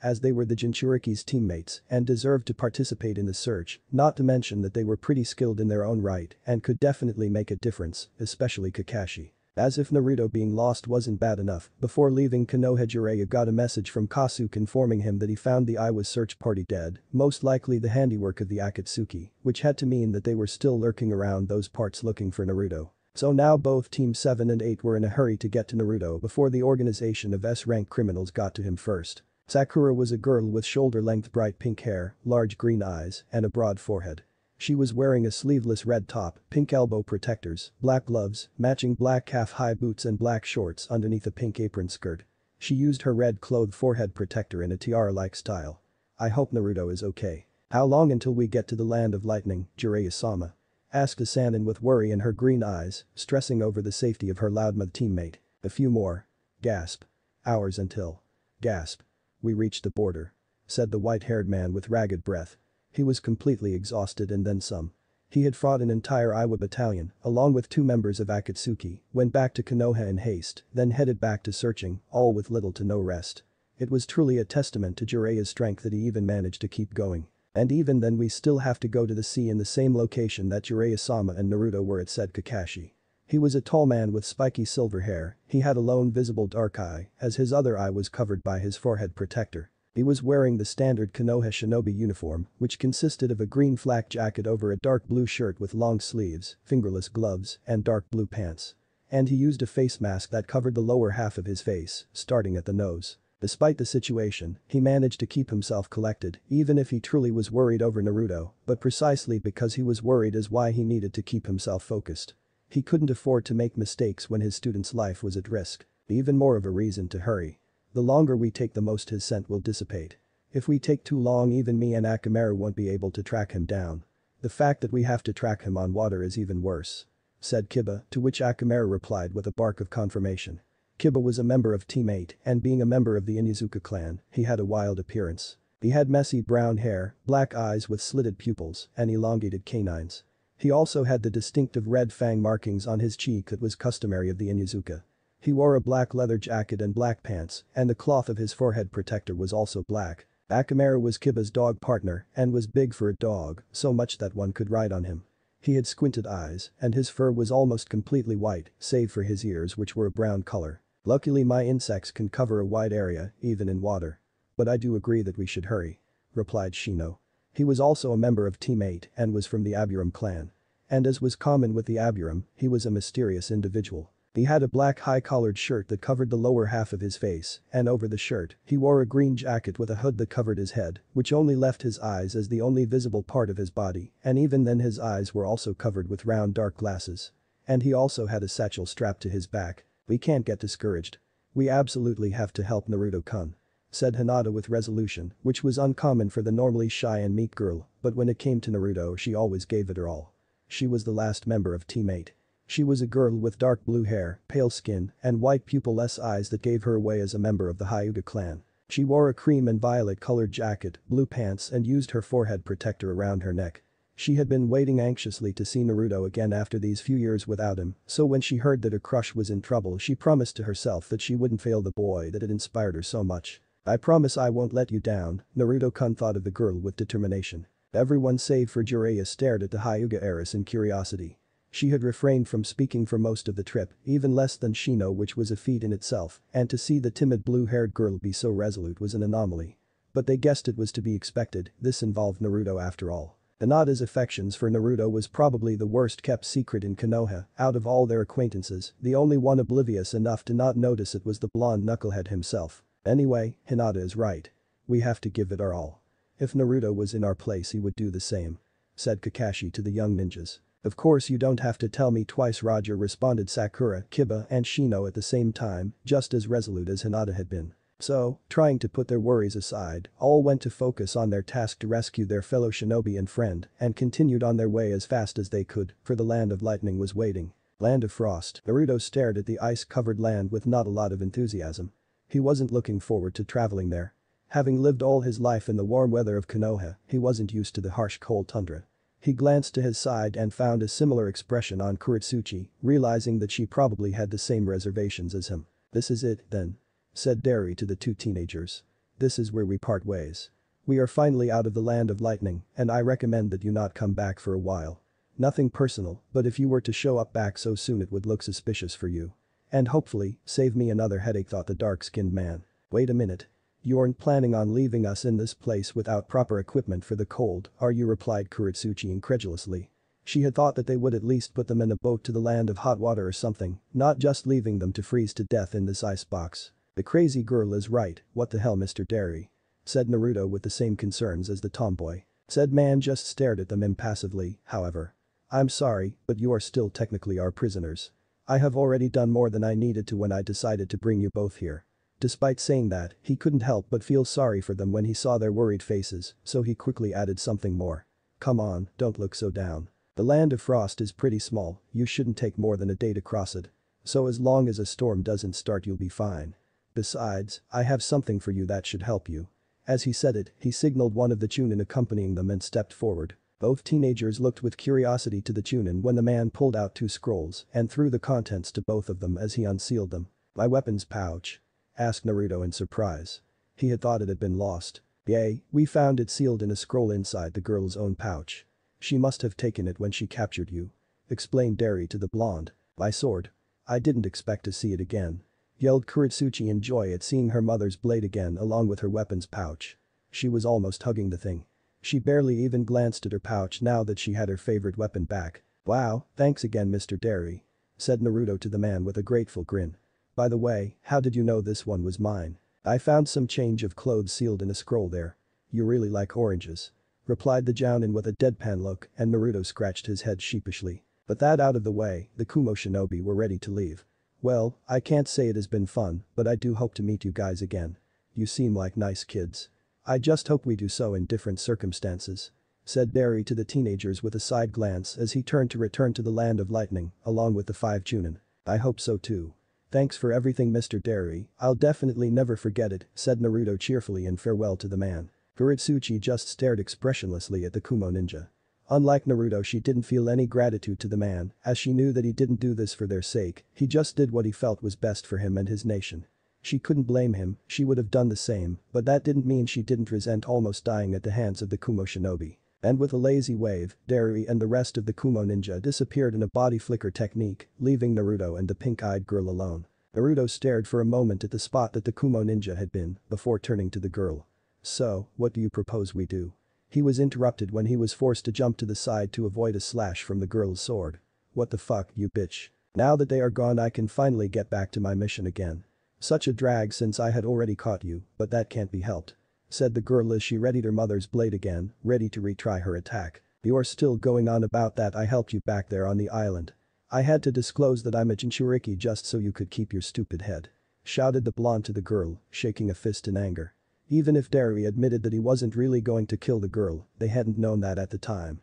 as they were the Jinchuriki's teammates and deserved to participate in the search, not to mention that they were pretty skilled in their own right and could definitely make a difference, especially Kakashi. As if Naruto being lost wasn't bad enough, before leaving Konoha Jiraiya got a message from Kasuke informing him that he found the Iwa's search party dead, most likely the handiwork of the Akatsuki, which had to mean that they were still lurking around those parts looking for Naruto. So now both Team 7 and 8 were in a hurry to get to Naruto before the organization of S-rank criminals got to him first. Sakura was a girl with shoulder-length bright pink hair, large green eyes, and a broad forehead. She was wearing a sleeveless red top, pink elbow protectors, black gloves, matching black calf-high boots and black shorts underneath a pink apron skirt. She used her red-clothed forehead protector in a tiara-like style. I hope Naruto is okay. How long until we get to the land of lightning, Jiraiya-sama? Asked a Sannin with worry in her green eyes, stressing over the safety of her loudmouth teammate. A few more. Gasp. Hours until. Gasp. We reached the border. Said the white-haired man with ragged breath. He was completely exhausted and then some. He had fought an entire Iwa battalion, along with 2 members of Akatsuki, went back to Konoha in haste, then headed back to searching, all with little to no rest. It was truly a testament to Jiraiya's strength that he even managed to keep going. And even then we still have to go to the sea in the same location that Jiraiya-sama and Naruto were at, said Kakashi. He was a tall man with spiky silver hair, he had a lone visible dark eye, as his other eye was covered by his forehead protector. He was wearing the standard Konoha shinobi uniform, which consisted of a green flak jacket over a dark blue shirt with long sleeves, fingerless gloves, and dark blue pants. And he used a face mask that covered the lower half of his face, starting at the nose. Despite the situation, he managed to keep himself collected, even if he truly was worried over Naruto, but precisely because he was worried is why he needed to keep himself focused. He couldn't afford to make mistakes when his student's life was at risk. Even more of a reason to hurry. The longer we take the most his scent will dissipate. If we take too long even me and Akamaru won't be able to track him down. The fact that we have to track him on water is even worse. Said Kiba, to which Akamaru replied with a bark of confirmation. Kiba was a member of Team 8 and being a member of the Inuzuka clan, he had a wild appearance. He had messy brown hair, black eyes with slitted pupils, and elongated canines. He also had the distinctive red fang markings on his cheek that was customary of the Inuzuka. He wore a black leather jacket and black pants, and the cloth of his forehead protector was also black. Akamaru was Kiba's dog partner and was big for a dog, so much that one could ride on him. He had squinted eyes, and his fur was almost completely white, save for his ears which were a brown color. Luckily my insects can cover a wide area, even in water. But I do agree that we should hurry. Replied Shino. He was also a member of Team 8 and was from the Aburam clan. And as was common with the Aburam, he was a mysterious individual. He had a black high-collared shirt that covered the lower half of his face, and over the shirt, he wore a green jacket with a hood that covered his head, which only left his eyes as the only visible part of his body, and even then his eyes were also covered with round dark glasses. And he also had a satchel strapped to his back. We can't get discouraged. We absolutely have to help Naruto-kun. said Hinata with resolution, which was uncommon for the normally shy and meek girl, but when it came to Naruto she always gave it her all. She was the last member of Team 8. She was a girl with dark blue hair, pale skin, and white pupil-less eyes that gave her away as a member of the Hyuga clan. She wore a cream and violet-colored jacket, blue pants and used her forehead protector around her neck. She had been waiting anxiously to see Naruto again after these few years without him, so when she heard that her crush was in trouble she promised to herself that she wouldn't fail the boy that had inspired her so much. "I promise I won't let you down," Naruto-kun thought of the girl with determination. Everyone save for Jiraiya stared at the Hyuga heiress in curiosity. She had refrained from speaking for most of the trip, even less than Shino, which was a feat in itself, and to see the timid blue-haired girl be so resolute was an anomaly. But they guessed it was to be expected, this involved Naruto after all. Hinata's affections for Naruto was probably the worst kept secret in Konoha. Out of all their acquaintances, the only one oblivious enough to not notice it was the blonde knucklehead himself. Anyway, Hinata is right. We have to give it our all. If Naruto was in our place he would do the same, said Kakashi to the young ninjas. Of course you don't have to tell me twice, Roger, responded Sakura, Kiba and Shino at the same time, just as resolute as Hinata had been. So, trying to put their worries aside, all went to focus on their task to rescue their fellow shinobi and friend and continued on their way as fast as they could, for the Land of Lightning was waiting. Land of Frost. Naruto stared at the ice-covered land with not a lot of enthusiasm. He wasn't looking forward to traveling there. Having lived all his life in the warm weather of Konoha, he wasn't used to the harsh cold tundra. He glanced to his side and found a similar expression on Kurotsuchi, realizing that she probably had the same reservations as him. "This is it, then," said Derry to the two teenagers. "This is where we part ways. We are finally out of the Land of Lightning, and I recommend that you not come back for a while. Nothing personal, but if you were to show up back so soon it would look suspicious for you. And hopefully, save me another headache," thought the dark-skinned man. "Wait a minute. You aren't planning on leaving us in this place without proper equipment for the cold, are you?" replied Kurotsuchi incredulously. She had thought that they would at least put them in a boat to the land of hot water or something, not just leaving them to freeze to death in this icebox. "The crazy girl is right, what the hell, Mr. Derry?" said Naruto with the same concerns as the tomboy. Said man just stared at them impassively, however. "I'm sorry, but you are still technically our prisoners. I have already done more than I needed to when I decided to bring you both here." Despite saying that, he couldn't help but feel sorry for them when he saw their worried faces, so he quickly added something more. "Come on, don't look so down. The Land of Frost is pretty small, you shouldn't take more than a day to cross it. So as long as a storm doesn't start you'll be fine. Besides, I have something for you that should help you." As he said it, he signaled one of the Chunin accompanying them and stepped forward. Both teenagers looked with curiosity to the Chunin when the man pulled out two scrolls and threw the contents to both of them as he unsealed them. "My weapons pouch?" asked Naruto in surprise. He had thought it had been lost. "Yay, we found it sealed in a scroll inside the girl's own pouch. She must have taken it when she captured you," explained Derry to the blonde. "My sword. I didn't expect to see it again," yelled Kurotsuchi in joy at seeing her mother's blade again along with her weapons pouch. She was almost hugging the thing. She barely even glanced at her pouch now that she had her favorite weapon back. "Wow, thanks again, Mr. Derry," said Naruto to the man with a grateful grin. "By the way, how did you know this one was mine?" "I found some change of clothes sealed in a scroll there." "You really like oranges," replied the Jounin with a deadpan look, and Naruto scratched his head sheepishly. But that out of the way, the Kumo shinobi were ready to leave. "Well, I can't say it has been fun, but I do hope to meet you guys again. You seem like nice kids. I just hope we do so in different circumstances," said Derry to the teenagers with a side glance as he turned to return to the Land of Lightning, along with the 5 Chunin. "I hope so too. Thanks for everything, Mr. Derry, I'll definitely never forget it," said Naruto cheerfully in farewell to the man. Kurotsuchi just stared expressionlessly at the Kumo ninja. Unlike Naruto, she didn't feel any gratitude to the man, as she knew that he didn't do this for their sake, he just did what he felt was best for him and his nation. She couldn't blame him, she would have done the same, but that didn't mean she didn't resent almost dying at the hands of the Kumo shinobi. And with a lazy wave, Derry and the rest of the Kumo ninja disappeared in a body flicker technique, leaving Naruto and the pink-eyed girl alone. Naruto stared for a moment at the spot that the Kumo ninja had been, before turning to the girl. "So, what do you propose we do?" He was interrupted when he was forced to jump to the side to avoid a slash from the girl's sword. "What the fuck, you bitch. Now that they are gone I can finally get back to my mission again. Such a drag since I had already caught you, but that can't be helped," said the girl as she readied her mother's blade again, ready to retry her attack. "You're still going on about that I helped you back there on the island. I had to disclose that I'm a Jinchuriki just so you could keep your stupid head," shouted the blonde to the girl, shaking a fist in anger. Even if Derry admitted that he wasn't really going to kill the girl, they hadn't known that at the time.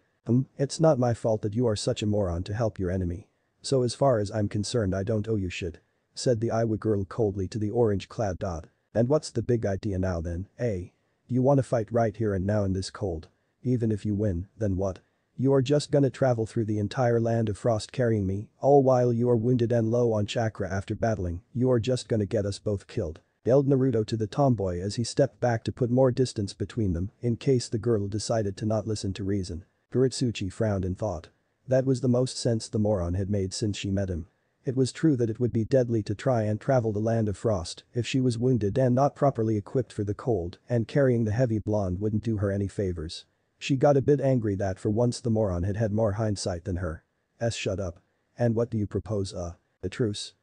It's not my fault that you are such a moron to help your enemy. So as far as I'm concerned I don't owe you shit," said the Iowa girl coldly to the orange-clad dot. "And what's the big idea now then, eh? You wanna fight right here and now in this cold? Even if you win, then what? You are just gonna travel through the entire land of frost carrying me, all while you are wounded and low on chakra after battling, you are just gonna get us both killed," yelled Naruto to the tomboy as he stepped back to put more distance between them in case the girl decided to not listen to reason. Kurotsuchi frowned in thought. That was the most sense the moron had made since she met him. It was true that it would be deadly to try and travel the land of frost if she was wounded and not properly equipped for the cold, and carrying the heavy blonde wouldn't do her any favors. She got a bit angry that for once the moron had had more hindsight than her. Shut up. And what do you propose, a truce?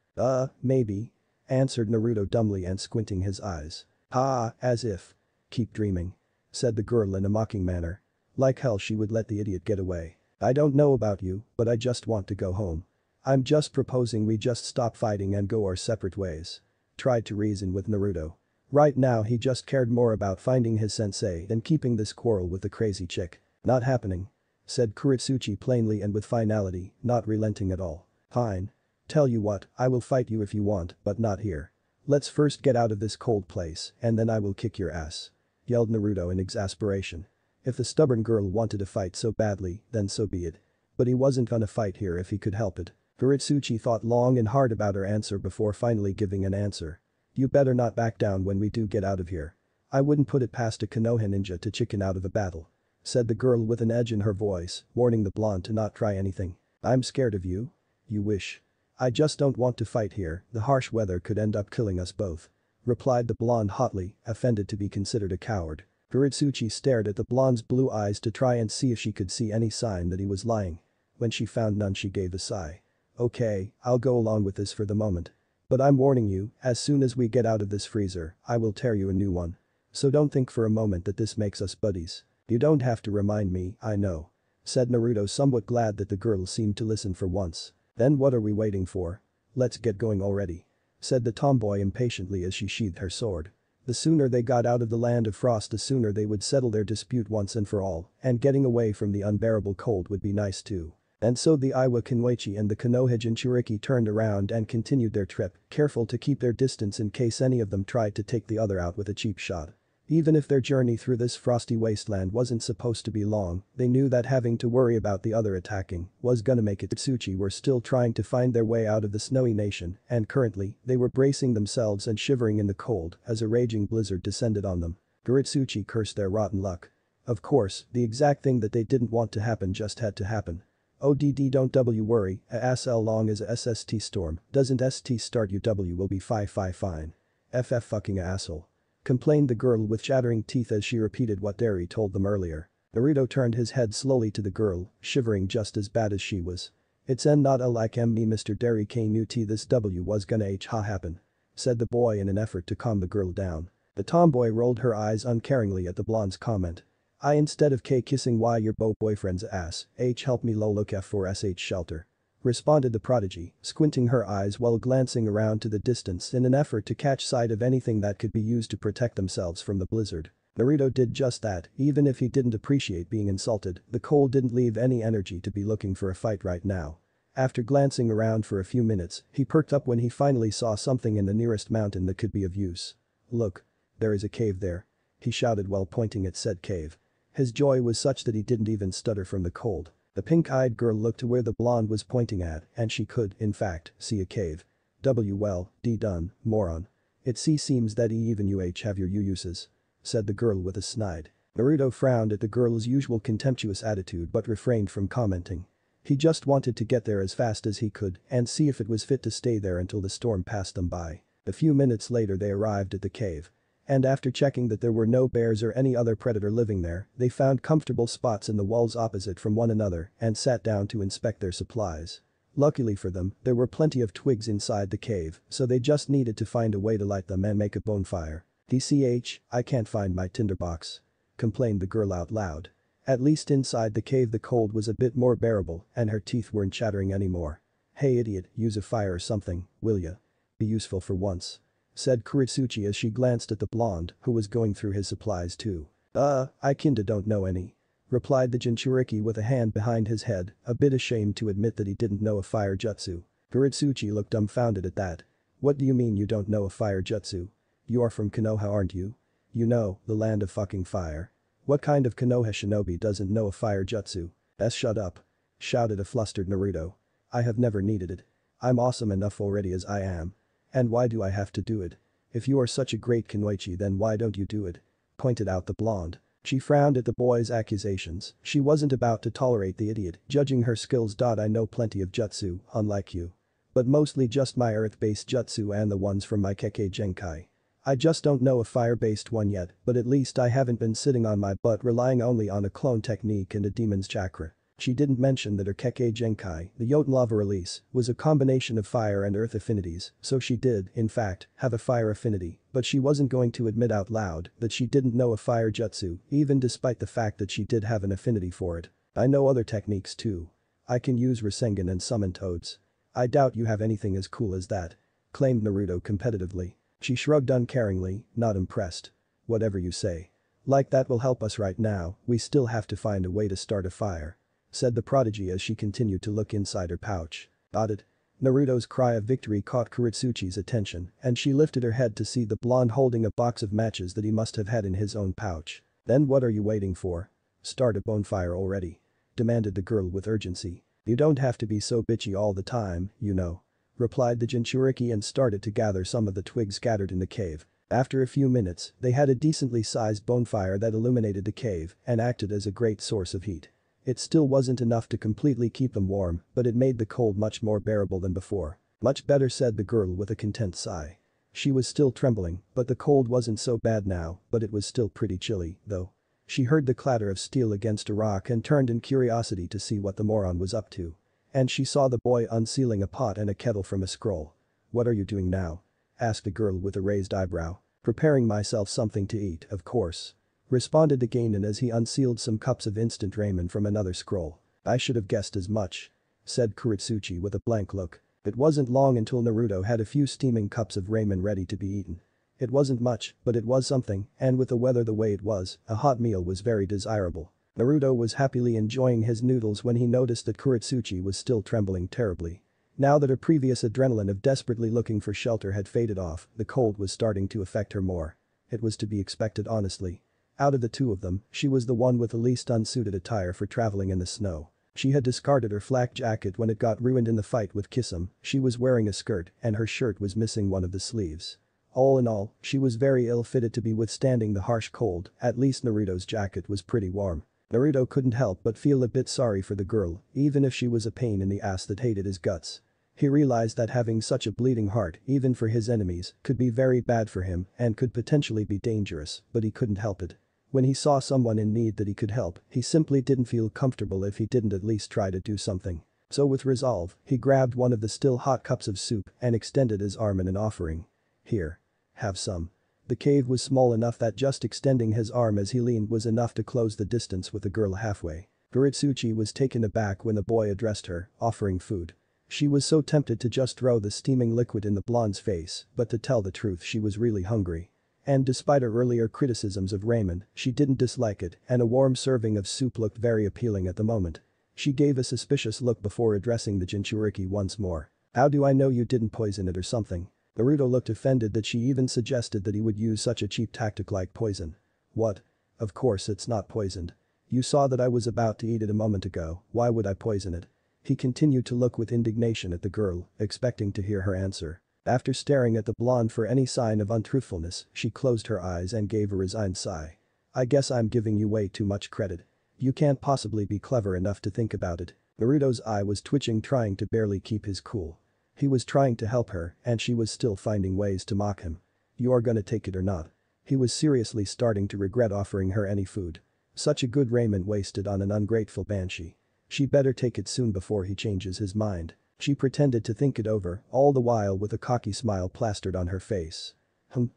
Maybe," answered Naruto dumbly and squinting his eyes. As if. "Keep dreaming," said the girl in a mocking manner. Like hell she would let the idiot get away. "I don't know about you, but I just want to go home. I'm just proposing we just stop fighting and go our separate ways," tried to reason with Naruto. Right now he just cared more about finding his sensei than keeping this quarrel with the crazy chick. "Not happening," said Kurotsuchi plainly and with finality, not relenting at all. "Fine. Tell you what, I will fight you if you want, but not here. Let's first get out of this cold place and then I will kick your ass," yelled Naruto in exasperation. If the stubborn girl wanted to fight so badly, then so be it. But he wasn't gonna fight here if he could help it. Kurotsuchi thought long and hard about her answer before finally giving an answer. "You better not back down when we do get out of here. I wouldn't put it past a Konoha ninja to chicken out of a battle," said the girl with an edge in her voice, warning the blonde to not try anything. "I'm scared of you? You wish. I just don't want to fight here, the harsh weather could end up killing us both," replied the blonde hotly, offended to be considered a coward. Kurotsuchi stared at the blonde's blue eyes to try and see if she could see any sign that he was lying. When she found none she gave a sigh. "Okay, I'll go along with this for the moment. But I'm warning you, as soon as we get out of this freezer, I will tear you a new one. So don't think for a moment that this makes us buddies. You don't have to remind me, I know," said Naruto, somewhat glad that the girl seemed to listen for once. "Then what are we waiting for? Let's get going already," said the tomboy impatiently as she sheathed her sword. The sooner they got out of the land of frost the sooner they would settle their dispute once and for all, and getting away from the unbearable cold would be nice too. And so the Iwa Kinwaichi and the Konoha Jinchuriki turned around and continued their trip, careful to keep their distance in case any of them tried to take the other out with a cheap shot. Even if their journey through this frosty wasteland wasn't supposed to be long, they knew that having to worry about the other attacking was gonna make it. Kurotsuchi were still trying to find their way out of the snowy nation, and currently, they were bracing themselves and shivering in the cold as a raging blizzard descended on them. Kurotsuchi cursed their rotten luck. Of course, the exact thing that they didn't want to happen just had to happen. "ODD don't W worry, as long as a SST storm doesn't ST start UW will be fine. FF fucking asshole," complained the girl with chattering teeth as she repeated what Derry told them earlier. Naruto turned his head slowly to the girl, shivering just as bad as she was. "It's not a like me Mr. Derry Knut this W was gonna happen," said the boy in an effort to calm the girl down. The tomboy rolled her eyes uncaringly at the blonde's comment. "I instead of kissing why your boyfriend's ass, help me look for sh shelter," responded the prodigy, squinting her eyes while glancing around to the distance in an effort to catch sight of anything that could be used to protect themselves from the blizzard. Naruto did just that, even if he didn't appreciate being insulted, the cold didn't leave any energy to be looking for a fight right now. After glancing around for a few minutes, he perked up when he finally saw something in the nearest mountain that could be of use. "Look. There is a cave there," he shouted while pointing at said cave. His joy was such that he didn't even stutter from the cold. The pink-eyed girl looked to where the blonde was pointing at, and she could, in fact, see a cave. Well, done, moron. It seems that even you have your uses," said the girl with a snide. Naruto frowned at the girl's usual contemptuous attitude but refrained from commenting. He just wanted to get there as fast as he could and see if it was fit to stay there until the storm passed them by. A few minutes later they arrived at the cave. And after checking that there were no bears or any other predator living there, they found comfortable spots in the walls opposite from one another and sat down to inspect their supplies. Luckily for them, there were plenty of twigs inside the cave, so they just needed to find a way to light them and make a bonfire. I can't find my tinderbox," complained the girl out loud. At least inside the cave the cold was a bit more bearable and her teeth weren't chattering anymore. "Hey idiot, use a fire or something, will ya? Be useful for once," said Kurotsuchi as she glanced at the blonde, who was going through his supplies too. I kinda don't know any," replied the Jinchuriki with a hand behind his head, a bit ashamed to admit that he didn't know a fire jutsu. Kurotsuchi looked dumbfounded at that. "What do you mean you don't know a fire jutsu? You are from Konoha, aren't you? You know, the land of fucking fire. What kind of Konoha shinobi doesn't know a fire jutsu?" Shut up," shouted a flustered Naruto. "I have never needed it. I'm awesome enough already as I am. And why do I have to do it? If you are such a great kunoichi then why don't you do it?" pointed out the blonde. She frowned at the boy's accusations. She wasn't about to tolerate the idiot judging her skills. "I know plenty of jutsu, unlike you. But mostly just my earth-based jutsu and the ones from my Kekkei Genkai. I just don't know a fire-based one yet, but at least I haven't been sitting on my butt relying only on a clone technique and a demon's chakra." She didn't mention that her Kekkei Genkai, the Jotun lava release, was a combination of fire and earth affinities, so she did, in fact, have a fire affinity, but she wasn't going to admit out loud that she didn't know a fire jutsu, even despite the fact that she did have an affinity for it. "I know other techniques too. I can use Rasengan and summon toads." "I doubt you have anything as cool as that," claimed Naruto competitively. She shrugged uncaringly, not impressed. "Whatever you say. Like that will help us right now, we still have to find a way to start a fire," said the prodigy as she continued to look inside her pouch. "Got it." Naruto's cry of victory caught Kurotsuchi's attention and she lifted her head to see the blonde holding a box of matches that he must have had in his own pouch. "Then what are you waiting for? Start a bonfire already," demanded the girl with urgency. "You don't have to be so bitchy all the time, you know," replied the Jinchuriki and started to gather some of the twigs scattered in the cave. After a few minutes, they had a decently sized bonfire that illuminated the cave and acted as a great source of heat. It still wasn't enough to completely keep them warm, but it made the cold much more bearable than before. "Much better," said the girl with a content sigh. She was still trembling, but the cold wasn't so bad now, but it was still pretty chilly, though. She heard the clatter of steel against a rock and turned in curiosity to see what the moron was up to. And she saw the boy unsealing a pot and a kettle from a scroll. "What are you doing now?" asked the girl with a raised eyebrow. "Preparing myself something to eat, of course," responded the Genin as he unsealed some cups of instant ramen from another scroll. "I should have guessed as much," said Kurotsuchi with a blank look. It wasn't long until Naruto had a few steaming cups of ramen ready to be eaten. It wasn't much, but it was something, and with the weather the way it was, a hot meal was very desirable. Naruto was happily enjoying his noodles when he noticed that Kurotsuchi was still trembling terribly. Now that her previous adrenaline of desperately looking for shelter had faded off, the cold was starting to affect her more. It was to be expected honestly. Out of the two of them, she was the one with the least unsuited attire for traveling in the snow. She had discarded her flak jacket when it got ruined in the fight with Kisame, she was wearing a skirt and her shirt was missing one of the sleeves. All in all, she was very ill-fitted to be withstanding the harsh cold, at least Naruto's jacket was pretty warm. Naruto couldn't help but feel a bit sorry for the girl, even if she was a pain in the ass that hated his guts. He realized that having such a bleeding heart, even for his enemies, could be very bad for him and could potentially be dangerous, but he couldn't help it. When he saw someone in need that he could help, he simply didn't feel comfortable if he didn't at least try to do something. So with resolve, he grabbed one of the still hot cups of soup and extended his arm in an offering. "Here. Have some." The cave was small enough that just extending his arm as he leaned was enough to close the distance with the girl halfway. Kurotsuchi was taken aback when the boy addressed her, offering food. She was so tempted to just throw the steaming liquid in the blonde's face, but to tell the truth she was really hungry. And despite her earlier criticisms of ramen, she didn't dislike it and a warm serving of soup looked very appealing at the moment. She gave a suspicious look before addressing the Jinchuriki once more. "How do I know you didn't poison it or something?" Naruto looked offended that she even suggested that he would use such a cheap tactic like poison. "What? Of course it's not poisoned. You saw that I was about to eat it a moment ago, why would I poison it?" He continued to look with indignation at the girl, expecting to hear her answer. After staring at the blonde for any sign of untruthfulness, she closed her eyes and gave a resigned sigh. "I guess I'm giving you way too much credit. You can't possibly be clever enough to think about it." Naruto's eye was twitching trying to barely keep his cool. He was trying to help her and she was still finding ways to mock him. "You are gonna take it or not?" He was seriously starting to regret offering her any food. Such a good ramen wasted on an ungrateful banshee. She better take it soon before he changes his mind. She pretended to think it over, all the while with a cocky smile plastered on her face.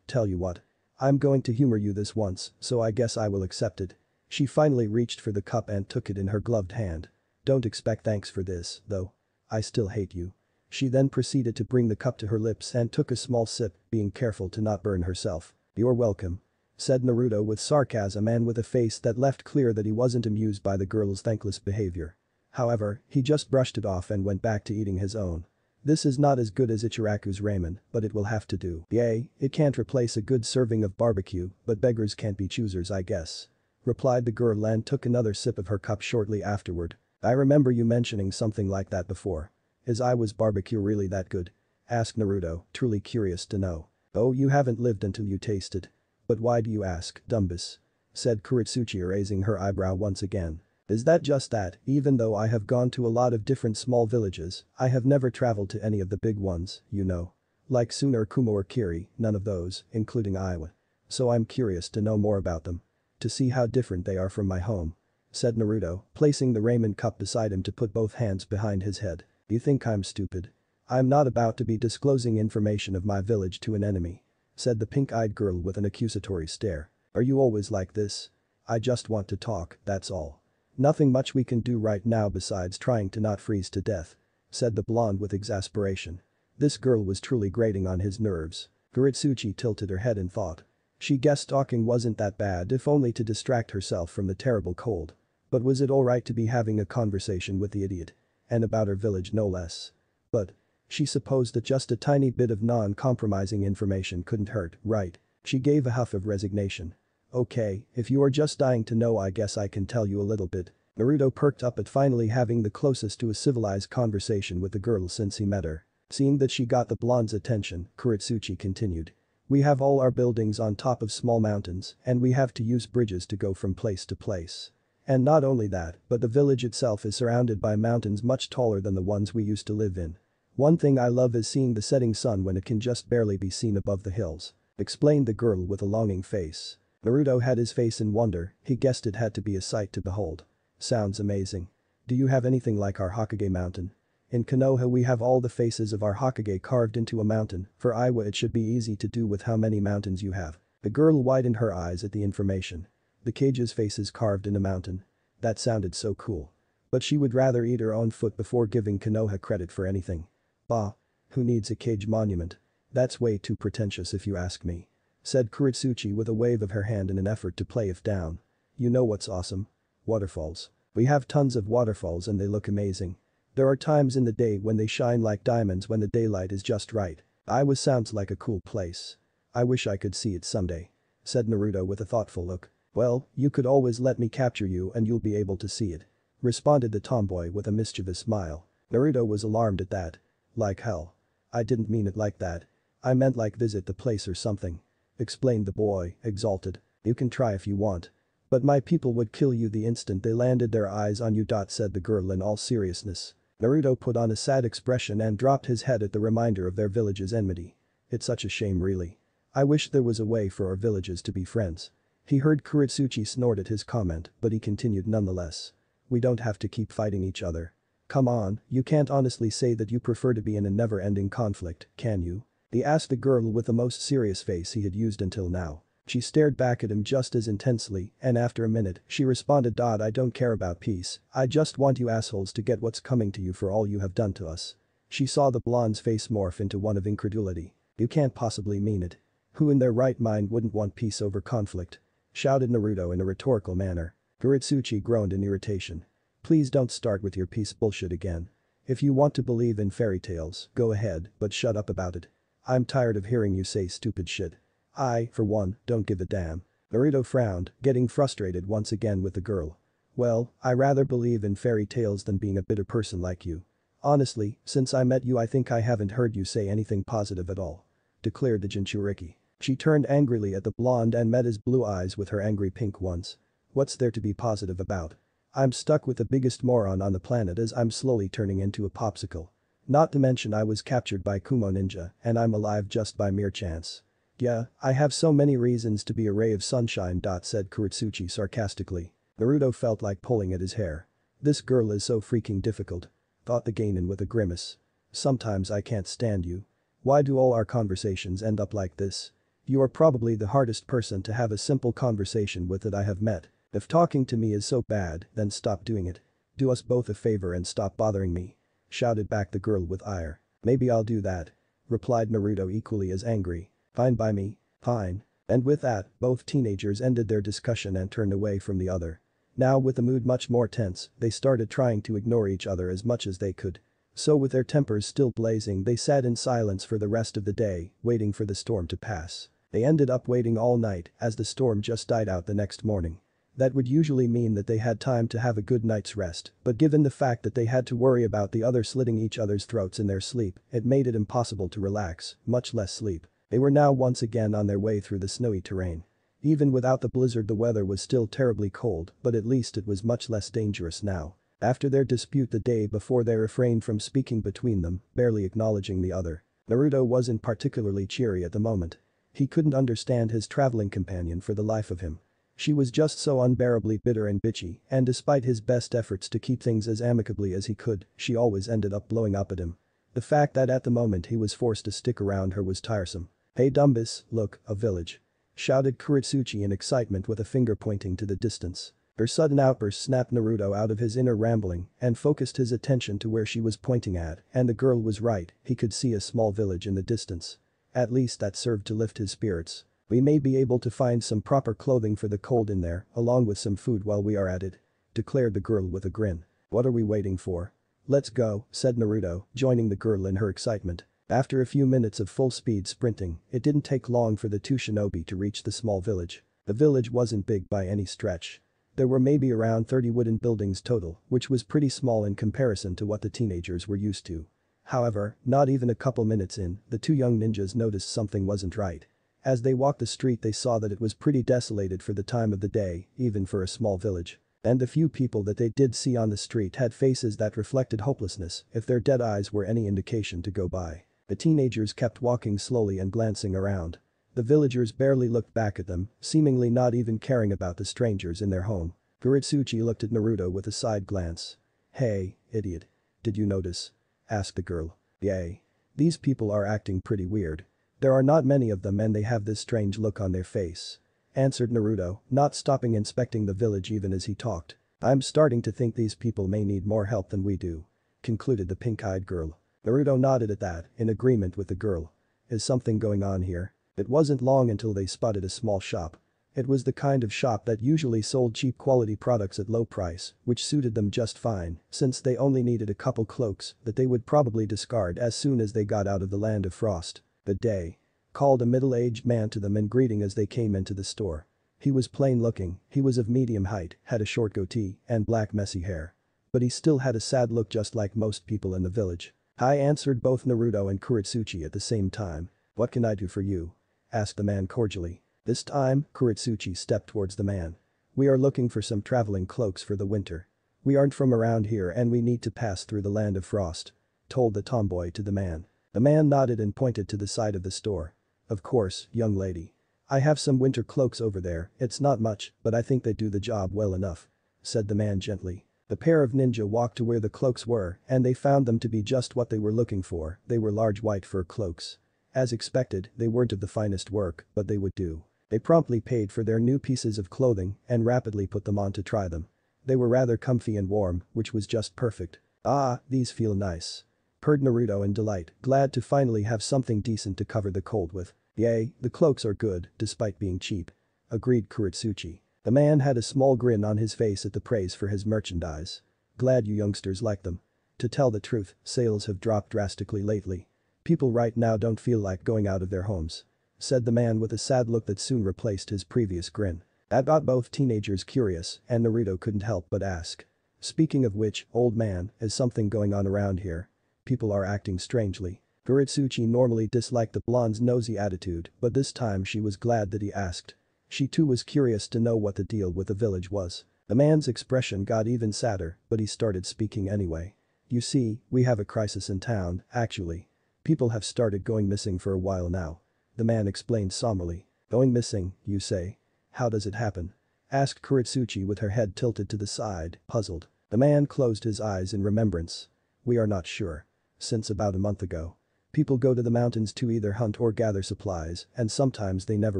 Tell you what. I'm going to humor you this once, so I guess I will accept it." She finally reached for the cup and took it in her gloved hand. "Don't expect thanks for this, though. I still hate you." She then proceeded to bring the cup to her lips and took a small sip, being careful to not burn herself. "You're welcome," said Naruto with sarcasm and with a face that left clear that he wasn't amused by the girl's thankless behavior. However, he just brushed it off and went back to eating his own. "This is not as good as Ichiraku's ramen, but it will have to do. Yay, it can't replace a good serving of barbecue, but beggars can't be choosers I guess," replied the girl and took another sip of her cup shortly afterward. "I remember you mentioning something like that before. Is Iwa's barbecue really that good?" asked Naruto, truly curious to know. "Oh, you haven't lived until you taste it. But why do you ask, Dumbus?" said Kurotsuchi, raising her eyebrow once again. "Is that just that, even though I have gone to a lot of different small villages, I have never traveled to any of the big ones, you know. Like Suna or Kumo or Kiri, none of those, including Iwa. So I'm curious to know more about them. To see how different they are from my home," said Naruto, placing the ramen cup beside him to put both hands behind his head. "You think I'm stupid? I'm not about to be disclosing information of my village to an enemy," said the pink-eyed girl with an accusatory stare. "Are you always like this? I just want to talk, that's all. Nothing much we can do right now besides trying to not freeze to death," said the blonde with exasperation. This girl was truly grating on his nerves. Kurotsuchi tilted her head in thought. She guessed talking wasn't that bad if only to distract herself from the terrible cold. But was it alright to be having a conversation with the idiot? And about her village no less. But she supposed that just a tiny bit of non-compromising information couldn't hurt, right? She gave a huff of resignation. "Okay, if you are just dying to know I guess I can tell you a little bit." Naruto perked up at finally having the closest to a civilized conversation with the girl since he met her. Seeing that she got the blonde's attention, Kurotsuchi continued. "We have all our buildings on top of small mountains and we have to use bridges to go from place to place. And not only that, but the village itself is surrounded by mountains much taller than the ones we used to live in. One thing I love is seeing the setting sun when it can just barely be seen above the hills," explained the girl with a longing face. Naruto had his face in wonder, he guessed it had to be a sight to behold. "Sounds amazing. Do you have anything like our Hokage mountain? In Konoha we have all the faces of our Hokage carved into a mountain, for Iwa it should be easy to do with how many mountains you have." The girl widened her eyes at the information. The Kage's faces carved in a mountain. That sounded so cool. But she would rather eat her own foot before giving Konoha credit for anything. "Bah. Who needs a Kage monument? That's way too pretentious if you ask me," said Kurotsuchi with a wave of her hand in an effort to play it down. "You know what's awesome? Waterfalls. We have tons of waterfalls and they look amazing. There are times in the day when they shine like diamonds when the daylight is just right. Iwa sounds like a cool place. I wish I could see it someday," said Naruto with a thoughtful look. "Well, you could always let me capture you and you'll be able to see it," responded the tomboy with a mischievous smile. Naruto was alarmed at that. "Like hell. I didn't mean it like that. I meant like visit the place or something," explained the boy, exalted. "You can try if you want. But my people would kill you the instant they landed their eyes on you," said the girl in all seriousness. Naruto put on a sad expression and dropped his head at the reminder of their village's enmity. "It's such a shame really. I wish there was a way for our villages to be friends." He heard Kurotsuchi snort at his comment, but he continued nonetheless. "We don't have to keep fighting each other. Come on, you can't honestly say that you prefer to be in a never-ending conflict, can you?" He asked the girl with the most serious face he had used until now. She stared back at him just as intensely and after a minute she responded, "I don't care about peace, I just want you assholes to get what's coming to you for all you have done to us." She saw the blonde's face morph into one of incredulity. "You can't possibly mean it. Who in their right mind wouldn't want peace over conflict?" shouted Naruto in a rhetorical manner. Kurotsuchi groaned in irritation. "Please don't start with your peace bullshit again. If you want to believe in fairy tales, go ahead, but shut up about it. I'm tired of hearing you say stupid shit. I, for one, don't give a damn." Naruto frowned, getting frustrated once again with the girl. "Well, I rather believe in fairy tales than being a bitter person like you. Honestly, since I met you I think I haven't heard you say anything positive at all," declared the Jinchuriki. She turned angrily at the blonde and met his blue eyes with her angry pink ones. "What's there to be positive about? I'm stuck with the biggest moron on the planet as I'm slowly turning into a popsicle. Not to mention I was captured by Kumo Ninja and I'm alive just by mere chance. Yeah, I have so many reasons to be a ray of sunshine," said Kurotsuchi sarcastically. Naruto felt like pulling at his hair. "This girl is so freaking difficult," thought the genin with a grimace. "Sometimes I can't stand you. Why do all our conversations end up like this? You are probably the hardest person to have a simple conversation with that I have met. If talking to me is so bad, then stop doing it. Do us both a favor and stop bothering me," shouted back the girl with ire. Maybe I'll do that. Replied Naruto equally as angry. Fine by me. Fine. And with that, both teenagers ended their discussion and turned away from the other. Now with the mood much more tense, they started trying to ignore each other as much as they could. So with their tempers still blazing they sat in silence for the rest of the day, waiting for the storm to pass. They ended up waiting all night as the storm just died out the next morning. That would usually mean that they had time to have a good night's rest, but given the fact that they had to worry about the other slitting each other's throats in their sleep, it made it impossible to relax, much less sleep. They were now once again on their way through the snowy terrain. Even without the blizzard the weather was still terribly cold, but at least it was much less dangerous now. After their dispute the day before they refrained from speaking between them, barely acknowledging the other. Naruto wasn't particularly cheery at the moment. He couldn't understand his traveling companion for the life of him. She was just so unbearably bitter and bitchy, and despite his best efforts to keep things as amicably as he could, she always ended up blowing up at him. The fact that at the moment he was forced to stick around her was tiresome. "Hey Dumbus, look, a village," shouted Kurotsuchi in excitement with a finger pointing to the distance. Her sudden outburst snapped Naruto out of his inner rambling and focused his attention to where she was pointing at, and the girl was right, he could see a small village in the distance. At least that served to lift his spirits. "We may be able to find some proper clothing for the cold in there, along with some food while we are at it," declared the girl with a grin. "What are we waiting for? Let's go," said Naruto, joining the girl in her excitement. After a few minutes of full-speed sprinting, it didn't take long for the two shinobi to reach the small village. The village wasn't big by any stretch. There were maybe around 30 wooden buildings total, which was pretty small in comparison to what the teenagers were used to. However, not even a couple minutes in, the two young ninjas noticed something wasn't right. As they walked the street they saw that it was pretty desolated for the time of the day, even for a small village. And the few people that they did see on the street had faces that reflected hopelessness, if their dead eyes were any indication to go by. The teenagers kept walking slowly and glancing around. The villagers barely looked back at them, seemingly not even caring about the strangers in their home. Kurotsuchi looked at Naruto with a side glance. "Hey, idiot. Did you notice?" asked the girl. "Yay. These people are acting pretty weird. There are not many of them and they have this strange look on their face," answered Naruto, not stopping inspecting the village even as he talked. "I'm starting to think these people may need more help than we do," concluded the pink-eyed girl. Naruto nodded at that, in agreement with the girl. "Is something going on here?" It wasn't long until they spotted a small shop. It was the kind of shop that usually sold cheap quality products at low price, which suited them just fine, since they only needed a couple cloaks that they would probably discard as soon as they got out of the land of frost. "Good day," called a middle-aged man to them in greeting as they came into the store. He was plain looking, he was of medium height, had a short goatee, and black messy hair. But he still had a sad look just like most people in the village. "Hi," answered both Naruto and Kurotsuchi at the same time. "What can I do for you?" asked the man cordially. This time, Kurotsuchi stepped towards the man. "We are looking for some traveling cloaks for the winter. We aren't from around here and we need to pass through the land of frost," told the tomboy to the man. The man nodded and pointed to the side of the store. "Of course, young lady. I have some winter cloaks over there, it's not much, but I think they do the job well enough," said the man gently. The pair of ninja walked to where the cloaks were and they found them to be just what they were looking for, they were large white fur cloaks. As expected, they weren't of the finest work, but they would do. They promptly paid for their new pieces of clothing and rapidly put them on to try them. They were rather comfy and warm, which was just perfect. "Ah, these feel nice," purred Naruto in delight, glad to finally have something decent to cover the cold with. "Yay, the cloaks are good, despite being cheap," agreed Kurotsuchi. The man had a small grin on his face at the praise for his merchandise. "Glad you youngsters like them. To tell the truth, sales have dropped drastically lately. People right now don't feel like going out of their homes," said the man with a sad look that soon replaced his previous grin. That got both teenagers curious and Naruto couldn't help but ask. "Speaking of which, old man, is something going on around here? People are acting strangely." Kurotsuchi normally disliked the blonde's nosy attitude, but this time she was glad that he asked. She too was curious to know what the deal with the village was. The man's expression got even sadder, but he started speaking anyway. "You see, we have a crisis in town, actually. People have started going missing for a while now," the man explained somberly. "Going missing, you say? How does it happen?" asked Kurotsuchi with her head tilted to the side, puzzled. The man closed his eyes in remembrance. "We are not sure. Since about a month ago. People go to the mountains to either hunt or gather supplies, and sometimes they never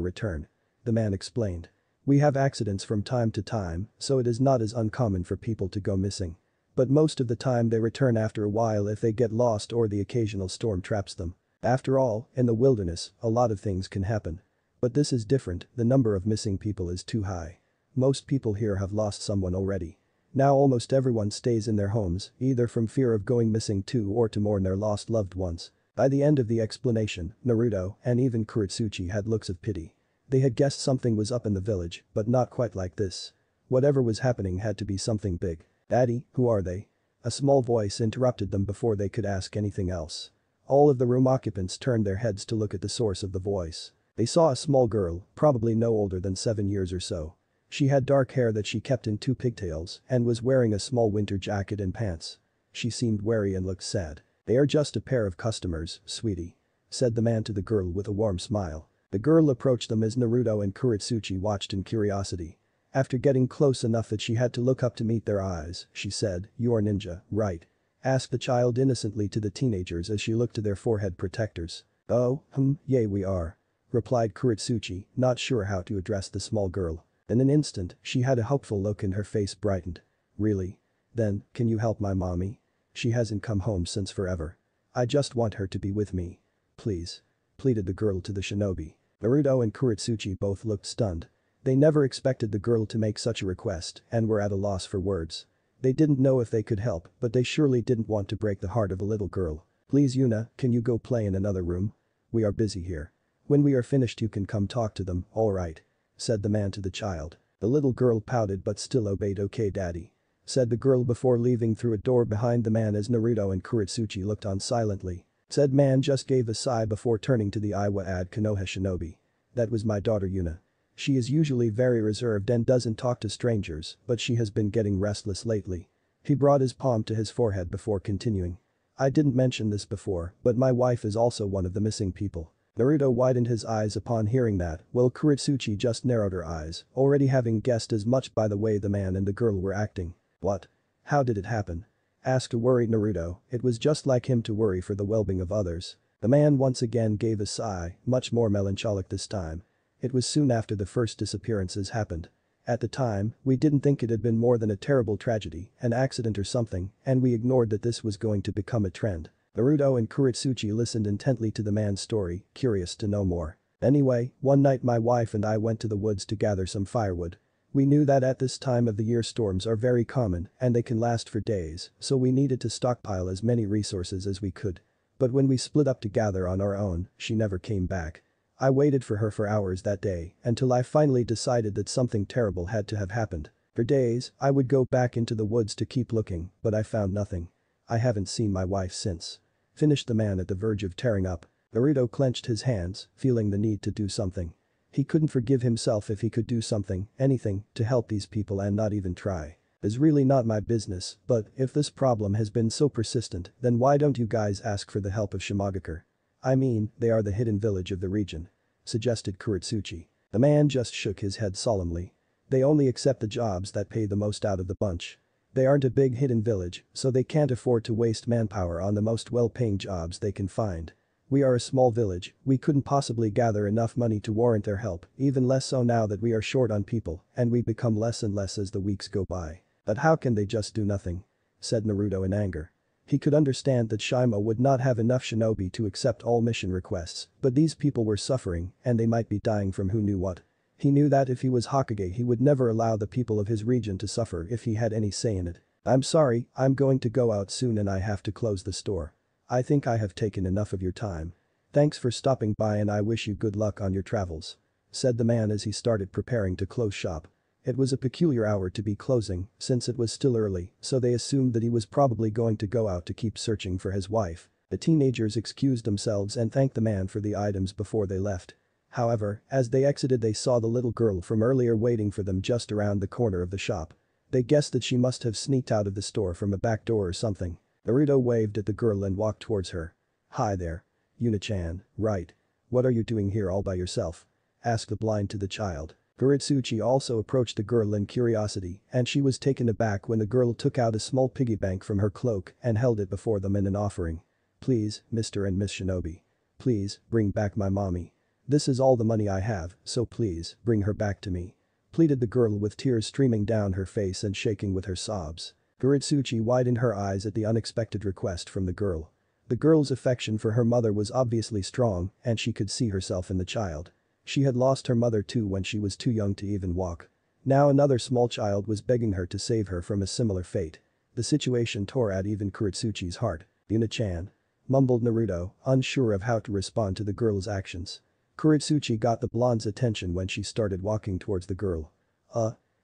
return," the man explained. "We have accidents from time to time, so it is not as uncommon for people to go missing. But most of the time they return after a while if they get lost or the occasional storm traps them. After all, in the wilderness, a lot of things can happen. But this is different, the number of missing people is too high. Most people here have lost someone already. Now almost everyone stays in their homes, either from fear of going missing too or to mourn their lost loved ones. By the end of the explanation, Naruto and even Kurotsuchi had looks of pity. They had guessed something was up in the village, but not quite like this. Whatever was happening had to be something big. "Daddy, who are they?" A small voice interrupted them before they could ask anything else. All of the room occupants turned their heads to look at the source of the voice. They saw a small girl, probably no older than 7 years or so. She had dark hair that she kept in 2 pigtails and was wearing a small winter jacket and pants. She seemed wary and looked sad. "They are just a pair of customers, sweetie," said the man to the girl with a warm smile. The girl approached them as Naruto and Kurotsuchi watched in curiosity. After getting close enough that she had to look up to meet their eyes, she said, "You're ninja, right?" asked the child innocently to the teenagers as she looked to their forehead protectors. "Oh, yay we are," replied Kurotsuchi, not sure how to address the small girl. In an instant, she had a hopeful look and her face brightened. "Really? Then, can you help my mommy? She hasn't come home since forever. I just want her to be with me. Please," pleaded the girl to the shinobi. Naruto and Kurotsuchi both looked stunned. They never expected the girl to make such a request and were at a loss for words. They didn't know if they could help, but they surely didn't want to break the heart of a little girl. "Please Yuna, can you go play in another room? We are busy here. When we are finished you can come talk to them, alright?" said the man to the child. The little girl pouted but still obeyed. "Okay daddy," said the girl before leaving through a door behind the man as Naruto and Kurotsuchi looked on silently. Said man just gave a sigh before turning to the Iwa ad Konoha shinobi. "That was my daughter Yuna. She is usually very reserved and doesn't talk to strangers, but she has been getting restless lately." He brought his palm to his forehead before continuing. "I didn't mention this before, but my wife is also one of the missing people." Naruto widened his eyes upon hearing that, while Kurotsuchi just narrowed her eyes, already having guessed as much by the way the man and the girl were acting. "What? How did it happen?" asked a worried Naruto. It was just like him to worry for the well-being of others. The man once again gave a sigh, much more melancholic this time. "It was soon after the first disappearances happened. At the time, we didn't think it had been more than a terrible tragedy, an accident or something, and we ignored that this was going to become a trend." Naruto and Kurotsuchi listened intently to the man's story, curious to know more. "Anyway, one night my wife and I went to the woods to gather some firewood. We knew that at this time of the year storms are very common and they can last for days, so we needed to stockpile as many resources as we could. But when we split up to gather on our own, she never came back. I waited for her for hours that day until I finally decided that something terrible had to have happened. For days, I would go back into the woods to keep looking, but I found nothing. I haven't seen my wife since," finished the man at the verge of tearing up. Naruto clenched his hands, feeling the need to do something. He couldn't forgive himself if he could do something, anything, to help these people and not even try. "It's really not my business, but if this problem has been so persistent, then why don't you guys ask for the help of Shimogakure? I mean, they are the hidden village of the region," suggested Kurotsuchi. The man just shook his head solemnly. "They only accept the jobs that pay the most out of the bunch. They aren't a big hidden village, so they can't afford to waste manpower on the most well-paying jobs they can find. We are a small village, we couldn't possibly gather enough money to warrant their help, even less so now that we are short on people and we become less and less as the weeks go by. But how can they just do nothing?" said Naruto in anger. He could understand that Shima would not have enough shinobi to accept all mission requests, but these people were suffering and they might be dying from who knew what. He knew that if he was Hokage he would never allow the people of his region to suffer if he had any say in it. "I'm sorry, I'm going to go out soon and I have to close the store. I think I have taken enough of your time. Thanks for stopping by and I wish you good luck on your travels," said the man as he started preparing to close shop. It was a peculiar hour to be closing, since it was still early, so they assumed that he was probably going to go out to keep searching for his wife. The teenagers excused themselves and thanked the man for the items before they left. However, as they exited they saw the little girl from earlier waiting for them just around the corner of the shop. They guessed that she must have sneaked out of the store from a back door or something. Naruto waved at the girl and walked towards her. "Hi there. Yuna-chan, right? What are you doing here all by yourself?" asked the blind to the child. Kurotsuchi also approached the girl in curiosity and she was taken aback when the girl took out a small piggy bank from her cloak and held it before them in an offering. "Please, Mr. and Miss Shinobi. Please, bring back my mommy. This is all the money I have, so please, bring her back to me," pleaded the girl with tears streaming down her face and shaking with her sobs. Kurotsuchi widened her eyes at the unexpected request from the girl. The girl's affection for her mother was obviously strong and she could see herself in the child. She had lost her mother too when she was too young to even walk. Now another small child was begging her to save her from a similar fate. The situation tore at even Kurotsuchi's heart. "Yuna-chan," mumbled Naruto, unsure of how to respond to the girl's actions. Kurotsuchi got the blonde's attention when she started walking towards the girl.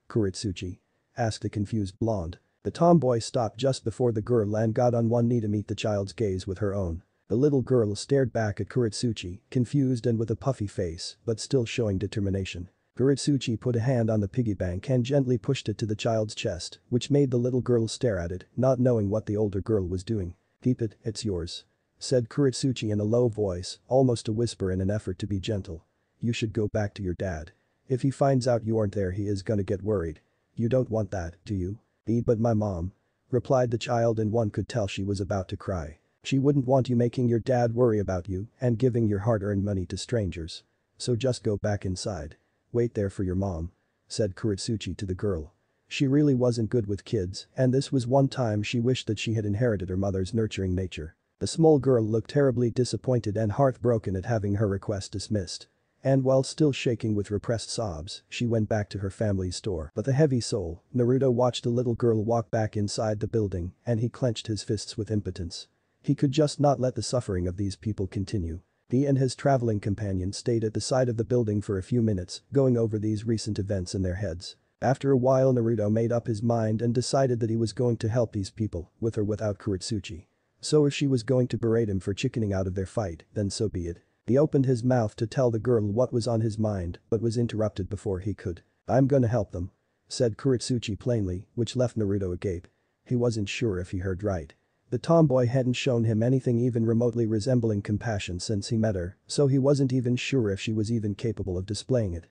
Kurotsuchi?" asked the confused blonde. The tomboy stopped just before the girl and got on one knee to meet the child's gaze with her own. The little girl stared back at Kurotsuchi, confused and with a puffy face, but still showing determination. Kurotsuchi put a hand on the piggy bank and gently pushed it to the child's chest, which made the little girl stare at it, not knowing what the older girl was doing. "Keep it, it's yours," said Kurotsuchi in a low voice, almost a whisper in an effort to be gentle. "You should go back to your dad. If he finds out you aren't there he is gonna get worried. You don't want that, do you?" "But my mom," replied the child and one could tell she was about to cry. "She wouldn't want you making your dad worry about you and giving your hard-earned money to strangers. So just go back inside. Wait there for your mom," said Kurotsuchi to the girl. She really wasn't good with kids and this was one time she wished that she had inherited her mother's nurturing nature. The small girl looked terribly disappointed and heartbroken at having her request dismissed. And while still shaking with repressed sobs, she went back to her family's store. But the heavy soul, Naruto watched the little girl walk back inside the building and he clenched his fists with impotence. He could just not let the suffering of these people continue. He and his traveling companion stayed at the side of the building for a few minutes, going over these recent events in their heads. After a while Naruto made up his mind and decided that he was going to help these people, with or without Kurotsuchi. So if she was going to berate him for chickening out of their fight, then so be it. He opened his mouth to tell the girl what was on his mind but was interrupted before he could. "I'm gonna help them," said Kurotsuchi plainly, which left Naruto agape. He wasn't sure if he heard right. The tomboy hadn't shown him anything even remotely resembling compassion since he met her, so he wasn't even sure if she was even capable of displaying it.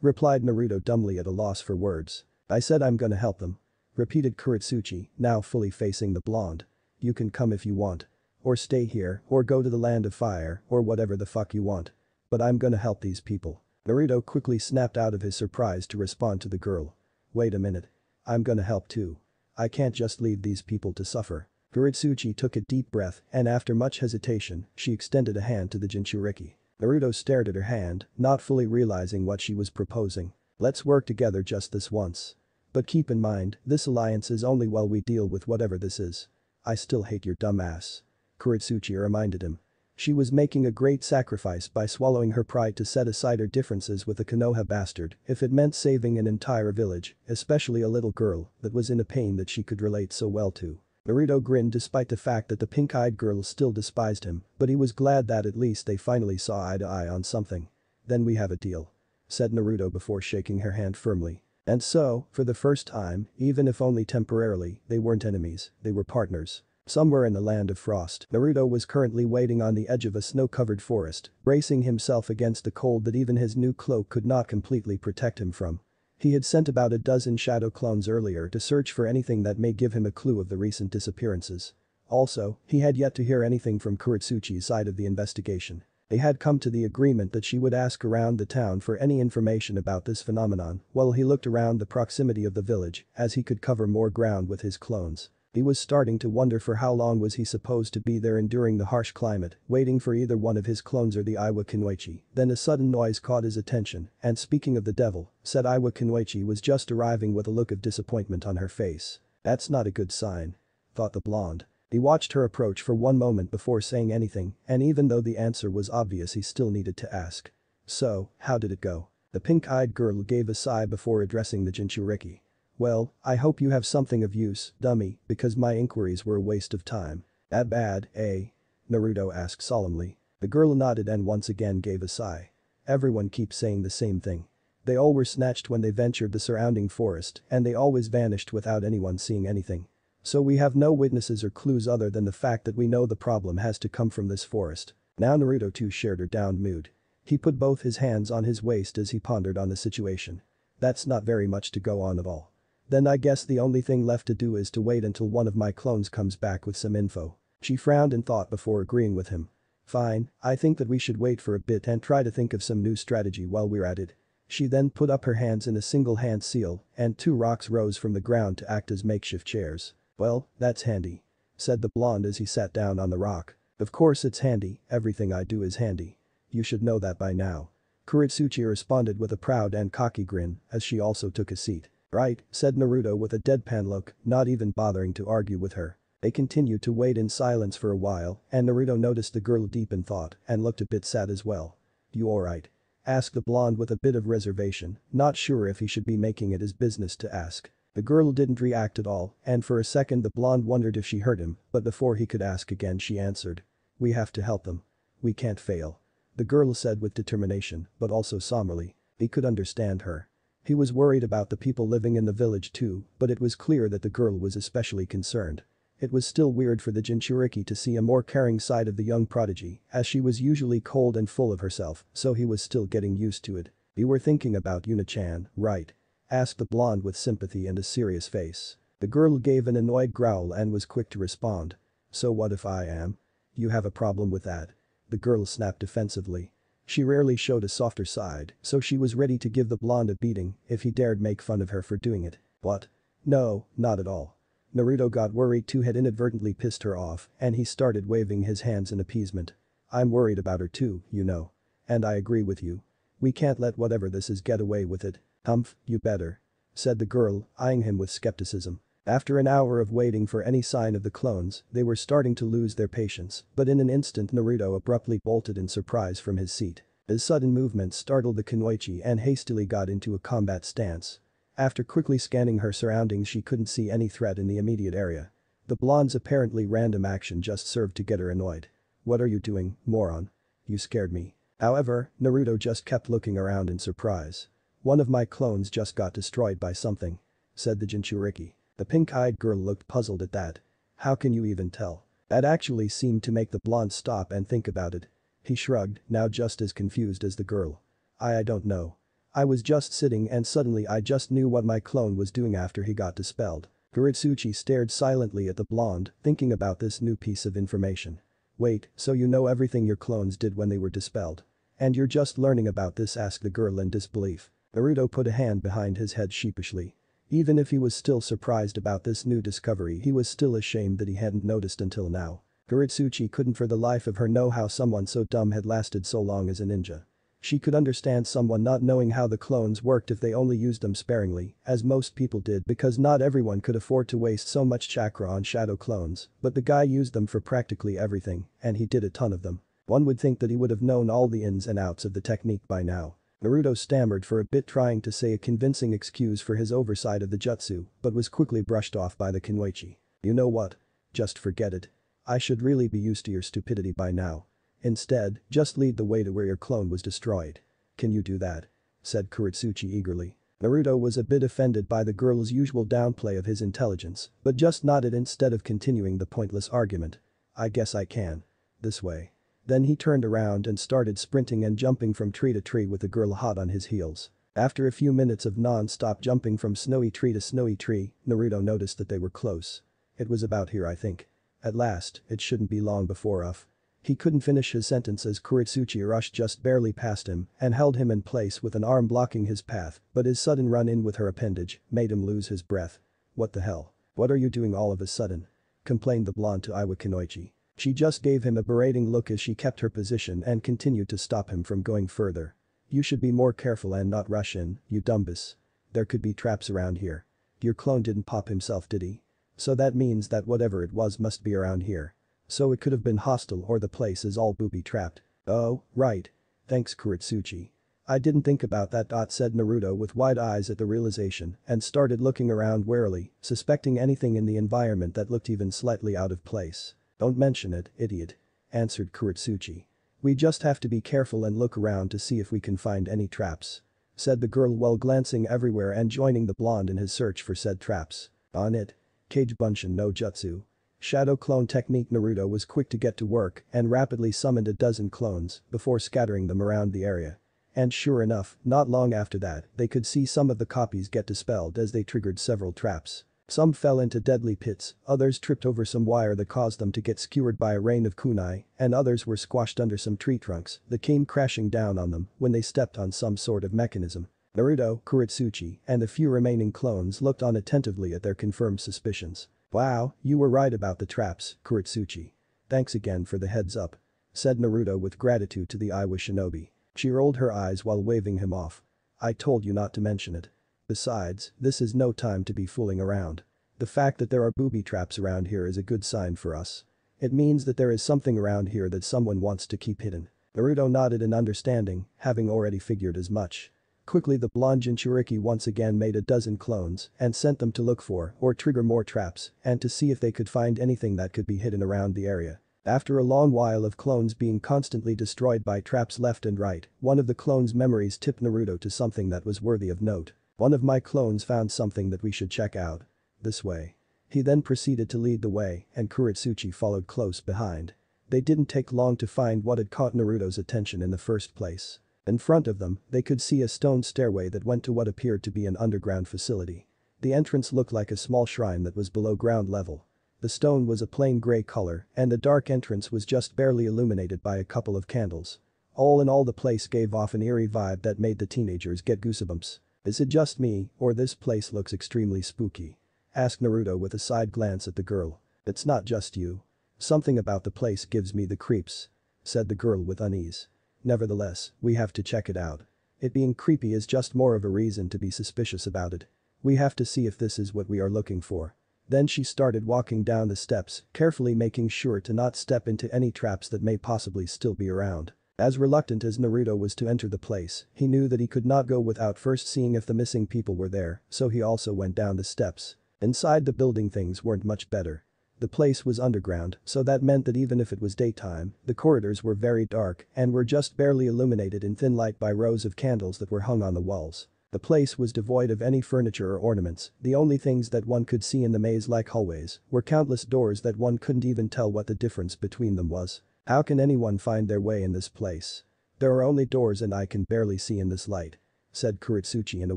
Replied Naruto dumbly at a loss for words. "I said I'm gonna help them," repeated Kurotsuchi, now fully facing the blonde. "You can come if you want. Or stay here, or go to the land of fire, or whatever the fuck you want. But I'm gonna help these people." Naruto quickly snapped out of his surprise to respond to the girl. "Wait a minute. I'm gonna help too. I can't just leave these people to suffer." Kurotsuchi took a deep breath and after much hesitation, she extended a hand to the Jinchuriki. Naruto stared at her hand, not fully realizing what she was proposing. "Let's work together just this once. But keep in mind, this alliance is only while we deal with whatever this is. I still hate your dumb ass," Kurotsuchi reminded him. She was making a great sacrifice by swallowing her pride to set aside her differences with the Konoha bastard if it meant saving an entire village, especially a little girl that was in a pain that she could relate so well to. Naruto grinned despite the fact that the pink-eyed girl still despised him, but he was glad that at least they finally saw eye to eye on something. "Then we have a deal," said Naruto before shaking her hand firmly. And so, for the first time, even if only temporarily, they weren't enemies, they were partners. Somewhere in the land of frost, Naruto was currently waiting on the edge of a snow-covered forest, bracing himself against the cold that even his new cloak could not completely protect him from. He had sent about a dozen shadow clones earlier to search for anything that may give him a clue of the recent disappearances. Also, he had yet to hear anything from Kurotsuchi's side of the investigation. They had come to the agreement that she would ask around the town for any information about this phenomenon while he looked around the proximity of the village as he could cover more ground with his clones. He was starting to wonder for how long was he supposed to be there enduring the harsh climate, waiting for either one of his clones or the Iwa Kunoichi. Then a sudden noise caught his attention, and speaking of the devil, said Iwa Kunoichi was just arriving with a look of disappointment on her face. "That's not a good sign," thought the blonde. He watched her approach for one moment before saying anything, and even though the answer was obvious he still needed to ask. "So, how did it go?" The pink-eyed girl gave a sigh before addressing the Jinchuriki. "Well, I hope you have something of use, dummy, because my inquiries were a waste of time." "That bad, eh?" Naruto asked solemnly. The girl nodded and once again gave a sigh. Everyone keeps saying the same thing. They all were snatched when they ventured the surrounding forest and they always vanished without anyone seeing anything. So we have no witnesses or clues other than the fact that we know the problem has to come from this forest. Now Naruto too shared her down mood. He put both his hands on his waist as he pondered on the situation. That's not very much to go on at all. Then I guess the only thing left to do is to wait until one of my clones comes back with some info. She frowned in thought before agreeing with him. Fine, I think that we should wait for a bit and try to think of some new strategy while we're at it. She then put up her hands in a single hand seal and 2 rocks rose from the ground to act as makeshift chairs. "Well, that's handy," said the blonde as he sat down on the rock. "Of course it's handy, everything I do is handy. You should know that by now." Kurotsuchi responded with a proud and cocky grin as she also took a seat. "Right," said Naruto with a deadpan look, not even bothering to argue with her. They continued to wait in silence for a while and Naruto noticed the girl deep in thought and looked a bit sad as well. "You alright?" asked the blonde with a bit of reservation, not sure if he should be making it his business to ask. The girl didn't react at all and for a second the blonde wondered if she heard him, but before he could ask again she answered. "We have to help them. We can't fail." The girl said with determination, but also somberly. He could understand her. He was worried about the people living in the village too, but it was clear that the girl was especially concerned. It was still weird for the Jinchuriki to see a more caring side of the young prodigy, as she was usually cold and full of herself, so he was still getting used to it. "You were thinking about Yuna-chan, right?" asked the blonde with sympathy and a serious face. The girl gave an annoyed growl and was quick to respond. "So what if I am? You have a problem with that?" The girl snapped defensively. She rarely showed a softer side, so she was ready to give the blonde a beating if he dared make fun of her for doing it. "What? No, not at all." Naruto got worried too, had inadvertently pissed her off and he started waving his hands in appeasement. "I'm worried about her too, you know. And I agree with you. We can't let whatever this is get away with it." "Humph, you better," said the girl, eyeing him with skepticism. After an hour of waiting for any sign of the clones, they were starting to lose their patience, but in an instant Naruto abruptly bolted in surprise from his seat. His sudden movement startled the kunoichi and hastily got into a combat stance. After quickly scanning her surroundings she couldn't see any threat in the immediate area. The blonde's apparently random action just served to get her annoyed. "What are you doing, moron? You scared me." However, Naruto just kept looking around in surprise. "One of my clones just got destroyed by something," said the Jinchuriki. The pink-eyed girl looked puzzled at that. "How can you even tell?" That actually seemed to make the blonde stop and think about it. He shrugged, now just as confused as the girl. I don't know. I was just sitting and suddenly I just knew what my clone was doing after he got dispelled." Kurotsuchi stared silently at the blonde, thinking about this new piece of information. "Wait, so you know everything your clones did when they were dispelled? And you're just learning about this?" asked the girl in disbelief. Naruto put a hand behind his head sheepishly. Even if he was still surprised about this new discovery, he was still ashamed that he hadn't noticed until now. Kurotsuchi couldn't for the life of her know how someone so dumb had lasted so long as a ninja. She could understand someone not knowing how the clones worked if they only used them sparingly, as most people did, because not everyone could afford to waste so much chakra on shadow clones, but the guy used them for practically everything, and he did a ton of them. One would think that he would have known all the ins and outs of the technique by now. Naruto stammered for a bit, trying to say a convincing excuse for his oversight of the jutsu, but was quickly brushed off by the kunoichi. "You know what? Just forget it. I should really be used to your stupidity by now. Instead, just lead the way to where your clone was destroyed." "Can you do that?" said Kurotsuchi eagerly. Naruto was a bit offended by the girl's usual downplay of his intelligence, but just nodded instead of continuing the pointless argument. "I guess I can. This way." Then he turned around and started sprinting and jumping from tree to tree with the girl hot on his heels. After a few minutes of non-stop jumping from snowy tree to snowy tree, Naruto noticed that they were close. "It was about here, I think. At last, it shouldn't be long before us." He couldn't finish his sentence as Kurotsuchi rushed just barely past him and held him in place with an arm blocking his path, but his sudden run-in with her appendage made him lose his breath. "What the hell? What are you doing all of a sudden?" complained the blonde to Iwa Kunoichi. She just gave him a berating look as she kept her position and continued to stop him from going further. "You should be more careful and not rush in, you dumbass. There could be traps around here. Your clone didn't pop himself, did he? So that means that whatever it was must be around here. So it could have been hostile or the place is all booby-trapped." "Oh, right. Thanks, Kurotsuchi. I didn't think about that," said Naruto with wide eyes at the realization and started looking around warily, suspecting anything in the environment that looked even slightly out of place. "Don't mention it, idiot," answered Kurotsuchi. "We just have to be careful and look around to see if we can find any traps," said the girl while glancing everywhere and joining the blonde in his search for said traps. "On it. Kage Bunshin no Jutsu." Shadow clone technique. Naruto was quick to get to work and rapidly summoned a dozen clones before scattering them around the area. And sure enough, not long after that, they could see some of the copies get dispelled as they triggered several traps. Some fell into deadly pits, others tripped over some wire that caused them to get skewered by a rain of kunai, and others were squashed under some tree trunks that came crashing down on them when they stepped on some sort of mechanism. Naruto, Kurotsuchi, and the few remaining clones looked on attentively at their confirmed suspicions. "Wow, you were right about the traps, Kurotsuchi. Thanks again for the heads up," said Naruto with gratitude to the Iwa shinobi. She rolled her eyes while waving him off. "I told you not to mention it. Besides, this is no time to be fooling around. The fact that there are booby traps around here is a good sign for us. It means that there is something around here that someone wants to keep hidden." Naruto nodded in understanding, having already figured as much. Quickly the blonde Jinchuriki once again made a dozen clones and sent them to look for or trigger more traps and to see if they could find anything that could be hidden around the area. After a long while of clones being constantly destroyed by traps left and right, one of the clones' memories tipped Naruto to something that was worthy of note. "One of my clones found something that we should check out. This way." He then proceeded to lead the way and Kurotsuchi followed close behind. They didn't take long to find what had caught Naruto's attention in the first place. In front of them, they could see a stone stairway that went to what appeared to be an underground facility. The entrance looked like a small shrine that was below ground level. The stone was a plain gray color and the dark entrance was just barely illuminated by a couple of candles. All in all, the place gave off an eerie vibe that made the teenagers get goosebumps. "Is it just me, or this place looks extremely spooky?" asked Naruto with a side glance at the girl. "It's not just you. Something about the place gives me the creeps," said the girl with unease. "Nevertheless, we have to check it out. It being creepy is just more of a reason to be suspicious about it. We have to see if this is what we are looking for." Then she started walking down the steps, carefully making sure to not step into any traps that may possibly still be around. As reluctant as Naruto was to enter the place, he knew that he could not go without first seeing if the missing people were there, so he also went down the steps. Inside the building things weren't much better. The place was underground, so that meant that even if it was daytime, the corridors were very dark and were just barely illuminated in thin light by rows of candles that were hung on the walls. The place was devoid of any furniture or ornaments, the only things that one could see in the maze-like hallways were countless doors that one couldn't even tell what the difference between them was. "How can anyone find their way in this place? There are only doors and I can barely see in this light," said Kurotsuchi in a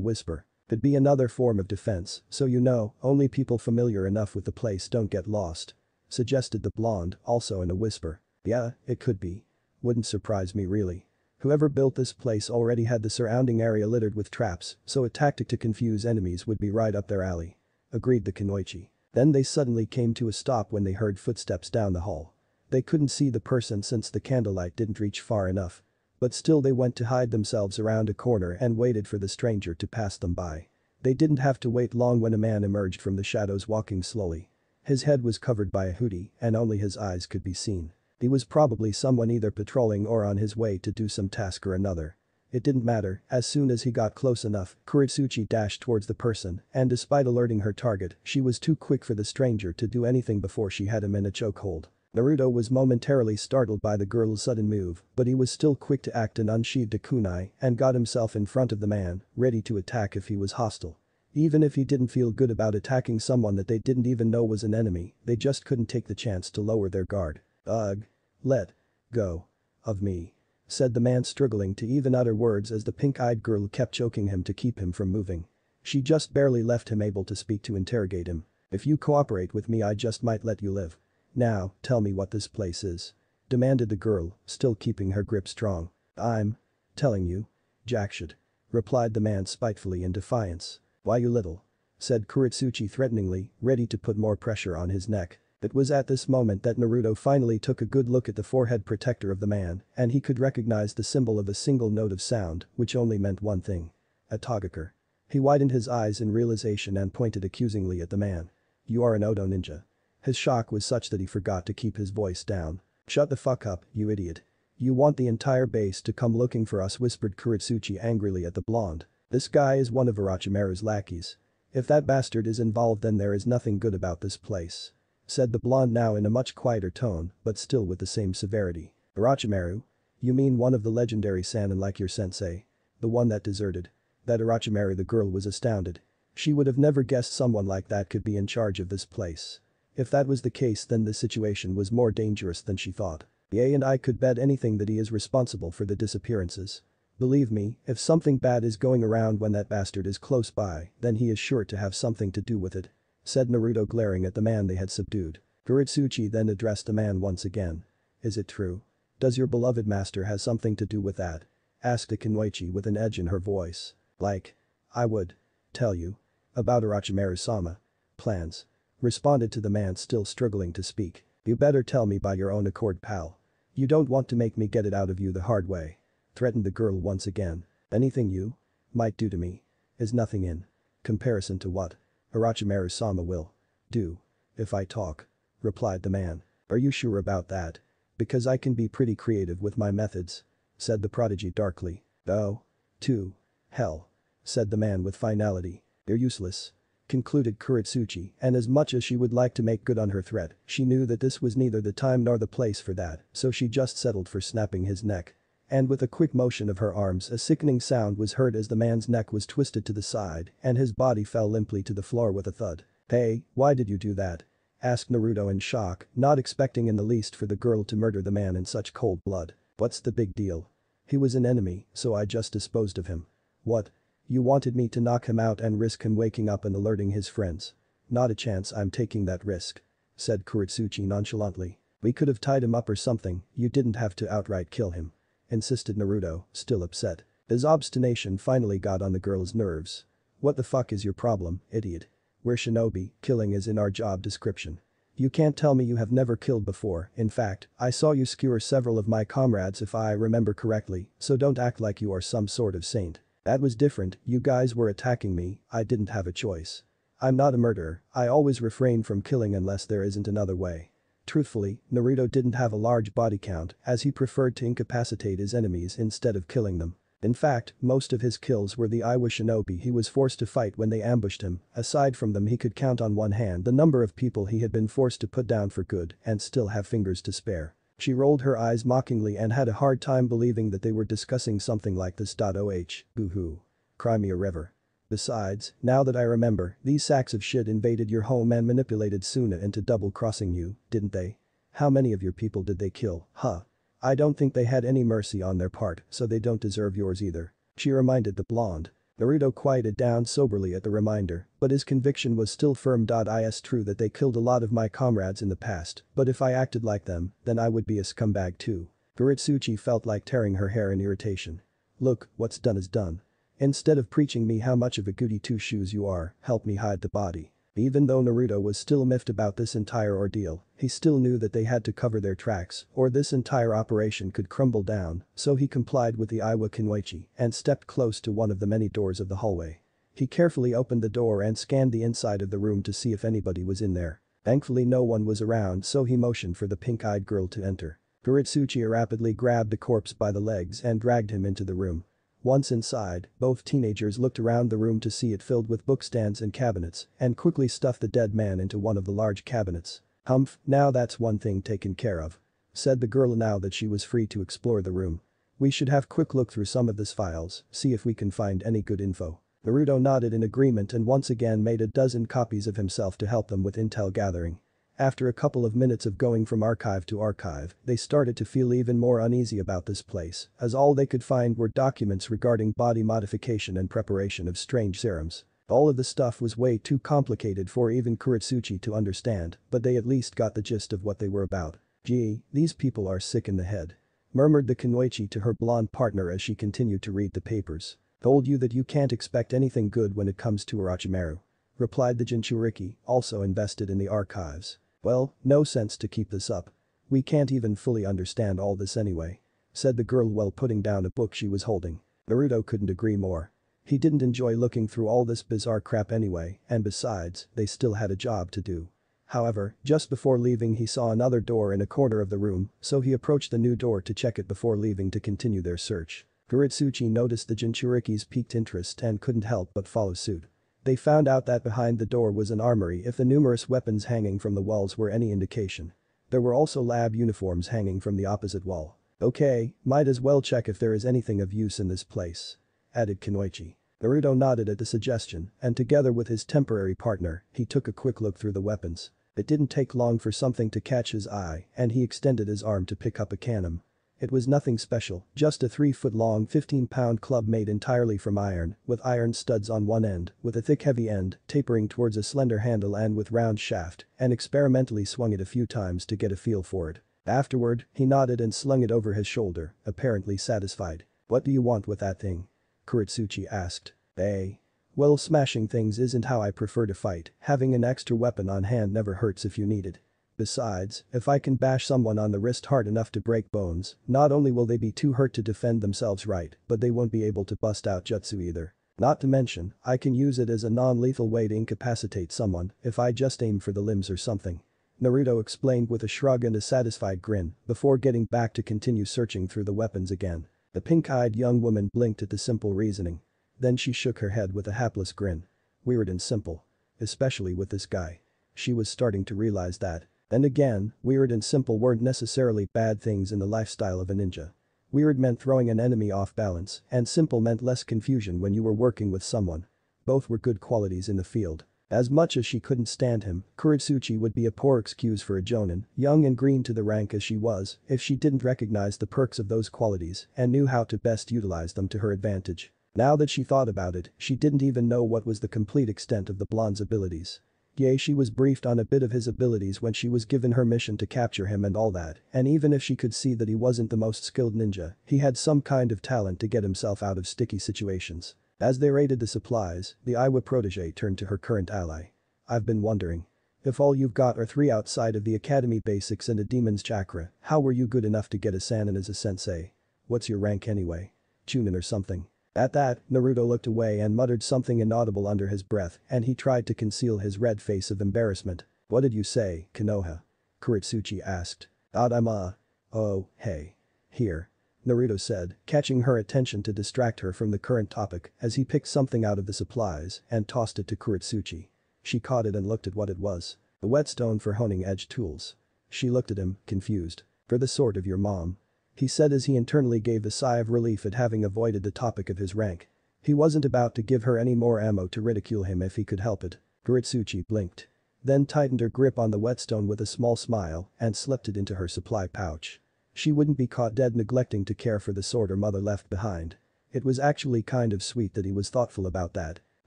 whisper. "Could be another form of defense, so you know, only people familiar enough with the place don't get lost," suggested the blonde, also in a whisper. "Yeah, it could be. Wouldn't surprise me really. Whoever built this place already had the surrounding area littered with traps, so a tactic to confuse enemies would be right up their alley," agreed the Kunoichi. Then they suddenly came to a stop when they heard footsteps down the hall. They couldn't see the person since the candlelight didn't reach far enough. But still they went to hide themselves around a corner and waited for the stranger to pass them by. They didn't have to wait long when a man emerged from the shadows walking slowly. His head was covered by a hoodie and only his eyes could be seen. He was probably someone either patrolling or on his way to do some task or another. It didn't matter, as soon as he got close enough, Kurotsuchi dashed towards the person and despite alerting her target, she was too quick for the stranger to do anything before she had him in a chokehold. Naruto was momentarily startled by the girl's sudden move, but he was still quick to act and unsheathed a kunai and got himself in front of the man, ready to attack if he was hostile. Even if he didn't feel good about attacking someone that they didn't even know was an enemy, they just couldn't take the chance to lower their guard. "Ugh. Let go of me," said the man, struggling to even utter words as the pink-eyed girl kept choking him to keep him from moving. She just barely left him able to speak to interrogate him. "If you cooperate with me I just might let you live. Now, tell me what this place is," demanded the girl, still keeping her grip strong. "I'm telling you, jackshit," replied the man spitefully in defiance. "Why you little?" said Kurotsuchi threateningly, ready to put more pressure on his neck. It was at this moment that Naruto finally took a good look at the forehead protector of the man and he could recognize the symbol of a single note of sound, which only meant one thing. A Togeker. He widened his eyes in realization and pointed accusingly at the man. "You are an Odo ninja." His shock was such that he forgot to keep his voice down. "Shut the fuck up, you idiot. You want the entire base to come looking for us," whispered Kurotsuchi angrily at the blonde. "This guy is one of Orochimaru's lackeys. If that bastard is involved then there is nothing good about this place," said the blonde now in a much quieter tone but still with the same severity. "Orochimaru? You mean one of the legendary Sannin like your sensei? The one that deserted?" That Orochimaru? The girl was astounded. She would have never guessed someone like that could be in charge of this place. If that was the case then the situation was more dangerous than she thought. "Yeah, and I could bet anything that he is responsible for the disappearances. Believe me, if something bad is going around when that bastard is close by, then he is sure to have something to do with it," said Naruto glaring at the man they had subdued. Kurotsuchi then addressed the man once again. "Is it true? Does your beloved master have something to do with that?" asked the Kunoichi with an edge in her voice. Like, I would tell you about Orochimaru-sama plans. Responded to the man still struggling to speak. You better tell me by your own accord, pal. You don't want to make me get it out of you the hard way. Threatened the girl once again. Anything you might do to me is nothing in comparison to what Orochimaru-sama will do if I talk. Replied the man. Are you sure about that? Because I can be pretty creative with my methods. Said the prodigy darkly. Oh. To hell. Said the man with finality. You're useless. Concluded Kurotsuchi, and as much as she would like to make good on her threat, she knew that this was neither the time nor the place for that, so she just settled for snapping his neck. And with a quick motion of her arms, a sickening sound was heard as the man's neck was twisted to the side and his body fell limply to the floor with a thud. Hey, why did you do that? Asked Naruto in shock, not expecting in the least for the girl to murder the man in such cold blood. What's the big deal? He was an enemy, so I just disposed of him. What? You wanted me to knock him out and risk him waking up and alerting his friends. Not a chance I'm taking that risk. Said Kurotsuchi nonchalantly. We could have tied him up or something, you didn't have to outright kill him. Insisted Naruto, still upset. His obstination finally got on the girl's nerves. What the fuck is your problem, idiot? We're shinobi, killing is in our job description. You can't tell me you have never killed before, in fact, I saw you skewer several of my comrades if I remember correctly, so don't act like you are some sort of saint. That was different, you guys were attacking me, I didn't have a choice. I'm not a murderer, I always refrain from killing unless there isn't another way. Truthfully, Naruto didn't have a large body count as he preferred to incapacitate his enemies instead of killing them. In fact, most of his kills were the Iowa shinobi he was forced to fight when they ambushed him, aside from them he could count on one hand the number of people he had been forced to put down for good and still have fingers to spare. She rolled her eyes mockingly and had a hard time believing that they were discussing something like this. Boo-hoo. Cry me a river. Besides, now that I remember, these sacks of shit invaded your home and manipulated Suna into double-crossing you, didn't they? How many of your people did they kill, huh? I don't think they had any mercy on their part, so they don't deserve yours either. She reminded the blonde. Naruto quieted down soberly at the reminder, but his conviction was still firm. It's true that they killed a lot of my comrades in the past, but if I acted like them, then I would be a scumbag too. Kurotsuchi felt like tearing her hair in irritation. Look, what's done is done. Instead of preaching me how much of a goody two-shoes you are, help me hide the body. Even though Naruto was still miffed about this entire ordeal, he still knew that they had to cover their tracks or this entire operation could crumble down, so he complied with the Iwa Kunoichi and stepped close to one of the many doors of the hallway. He carefully opened the door and scanned the inside of the room to see if anybody was in there. Thankfully no one was around, so he motioned for the pink-eyed girl to enter. Kurotsuchi rapidly grabbed the corpse by the legs and dragged him into the room. Once inside, both teenagers looked around the room to see it filled with bookstands and cabinets and quickly stuffed the dead man into one of the large cabinets. Humph, now that's one thing taken care of. Said the girl now that she was free to explore the room. We should have quick look through some of these files, see if we can find any good info. Naruto nodded in agreement and once again made a dozen copies of himself to help them with intel gathering. After a couple of minutes of going from archive to archive, they started to feel even more uneasy about this place, as all they could find were documents regarding body modification and preparation of strange serums. All of the stuff was way too complicated for even Kurotsuchi to understand, but they at least got the gist of what they were about. Gee, these people are sick in the head. Murmured the Kunoichi to her blonde partner as she continued to read the papers. Told you that you can't expect anything good when it comes to Orochimaru. Replied the Jinchuriki, also invested in the archives. Well, no sense to keep this up. We can't even fully understand all this anyway. Said the girl while putting down a book she was holding. Naruto couldn't agree more. He didn't enjoy looking through all this bizarre crap anyway, and besides, they still had a job to do. However, just before leaving he saw another door in a corner of the room, so he approached the new door to check it before leaving to continue their search. Kurotsuchi noticed the Jinchuriki's piqued interest and couldn't help but follow suit. They found out that behind the door was an armory if the numerous weapons hanging from the walls were any indication. There were also lab uniforms hanging from the opposite wall. Okay, might as well check if there is anything of use in this place. Added Kunoichi. Naruto nodded at the suggestion and together with his temporary partner, he took a quick look through the weapons. It didn't take long for something to catch his eye and he extended his arm to pick up a cannon. It was nothing special, just a 3-foot-long 15-pound club made entirely from iron, with iron studs on one end, with a thick heavy end, tapering towards a slender handle and with round shaft, and experimentally swung it a few times to get a feel for it. Afterward, he nodded and slung it over his shoulder, apparently satisfied. What do you want with that thing? Kurotsuchi asked. Eh? Well, smashing things isn't how I prefer to fight, having an extra weapon on hand never hurts if you need it. Besides, if I can bash someone on the wrist hard enough to break bones, not only will they be too hurt to defend themselves right, but they won't be able to bust out jutsu either. Not to mention, I can use it as a non-lethal way to incapacitate someone if I just aim for the limbs or something. Naruto explained with a shrug and a satisfied grin before getting back to continue searching through the weapons again. The pink-eyed young woman blinked at the simple reasoning. Then she shook her head with a hapless grin. Weird and simple. Especially with this guy. She was starting to realize that. Then again, weird and simple weren't necessarily bad things in the lifestyle of a ninja. Weird meant throwing an enemy off balance, and simple meant less confusion when you were working with someone. Both were good qualities in the field. As much as she couldn't stand him, Kurotsuchi would be a poor excuse for a jonin, young and green to the rank as she was, if she didn't recognize the perks of those qualities and knew how to best utilize them to her advantage. Now that she thought about it, she didn't even know what was the complete extent of the blonde's abilities. Yeah, she was briefed on a bit of his abilities when she was given her mission to capture him and all that, and even if she could see that he wasn't the most skilled ninja, he had some kind of talent to get himself out of sticky situations. As they raided the supplies, the Iowa protege turned to her current ally. I've been wondering. If all you've got are 3 outside of the academy basics and a demon's chakra, how were you good enough to get a Sannin as a sensei? What's your rank anyway? Chunin or something? At that, Naruto looked away and muttered something inaudible under his breath and he tried to conceal his red face of embarrassment. What did you say, Konoha? Kurotsuchi asked. Oh, hey. Here. Naruto said, catching her attention to distract her from the current topic as he picked something out of the supplies and tossed it to Kurotsuchi. She caught it and looked at what it was. A whetstone for honing edge tools. She looked at him, confused. For the sword of your mom. He said as he internally gave a sigh of relief at having avoided the topic of his rank. He wasn't about to give her any more ammo to ridicule him if he could help it. Kurotsuchi blinked. Then tightened her grip on the whetstone with a small smile and slipped it into her supply pouch. She wouldn't be caught dead neglecting to care for the sword her mother left behind. It was actually kind of sweet that he was thoughtful about that.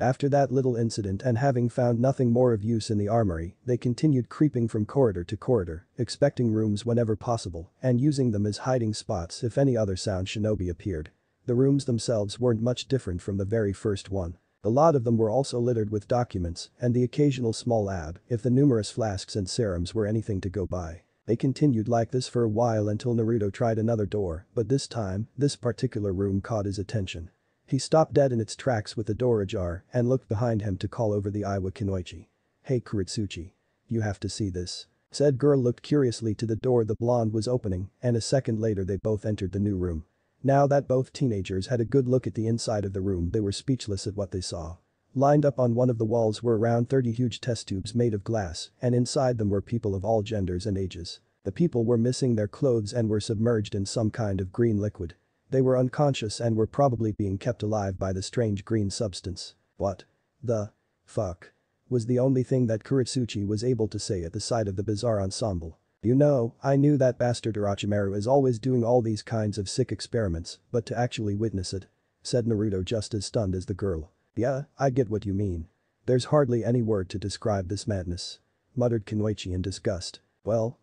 After that little incident and having found nothing more of use in the armory, they continued creeping from corridor to corridor, expecting rooms whenever possible and using them as hiding spots if any other sound shinobi appeared. The rooms themselves weren't much different from the very first one. A lot of them were also littered with documents and the occasional small lab if the numerous flasks and serums were anything to go by. They continued like this for a while until Naruto tried another door, but this time, this particular room caught his attention. He stopped dead in its tracks with the door ajar and looked behind him to call over the Iowa Kunoichi. Hey Kurotsuchi. You have to see this. Said girl looked curiously to the door the blonde was opening and a second later they both entered the new room. Now that both teenagers had a good look at the inside of the room they were speechless at what they saw. Lined up on one of the walls were around 30 huge test tubes made of glass and inside them were people of all genders and ages. The people were missing their clothes and were submerged in some kind of green liquid. They were unconscious and were probably being kept alive by the strange green substance. What the fuck? Was the only thing that Kurotsuchi was able to say at the sight of the bizarre ensemble. You know, I knew that bastard Orochimaru is always doing all these kinds of sick experiments, but to actually witness it. Said Naruto just as stunned as the girl. Yeah, I get what you mean. There's hardly any word to describe this madness. Muttered Kunoichi in disgust. Well.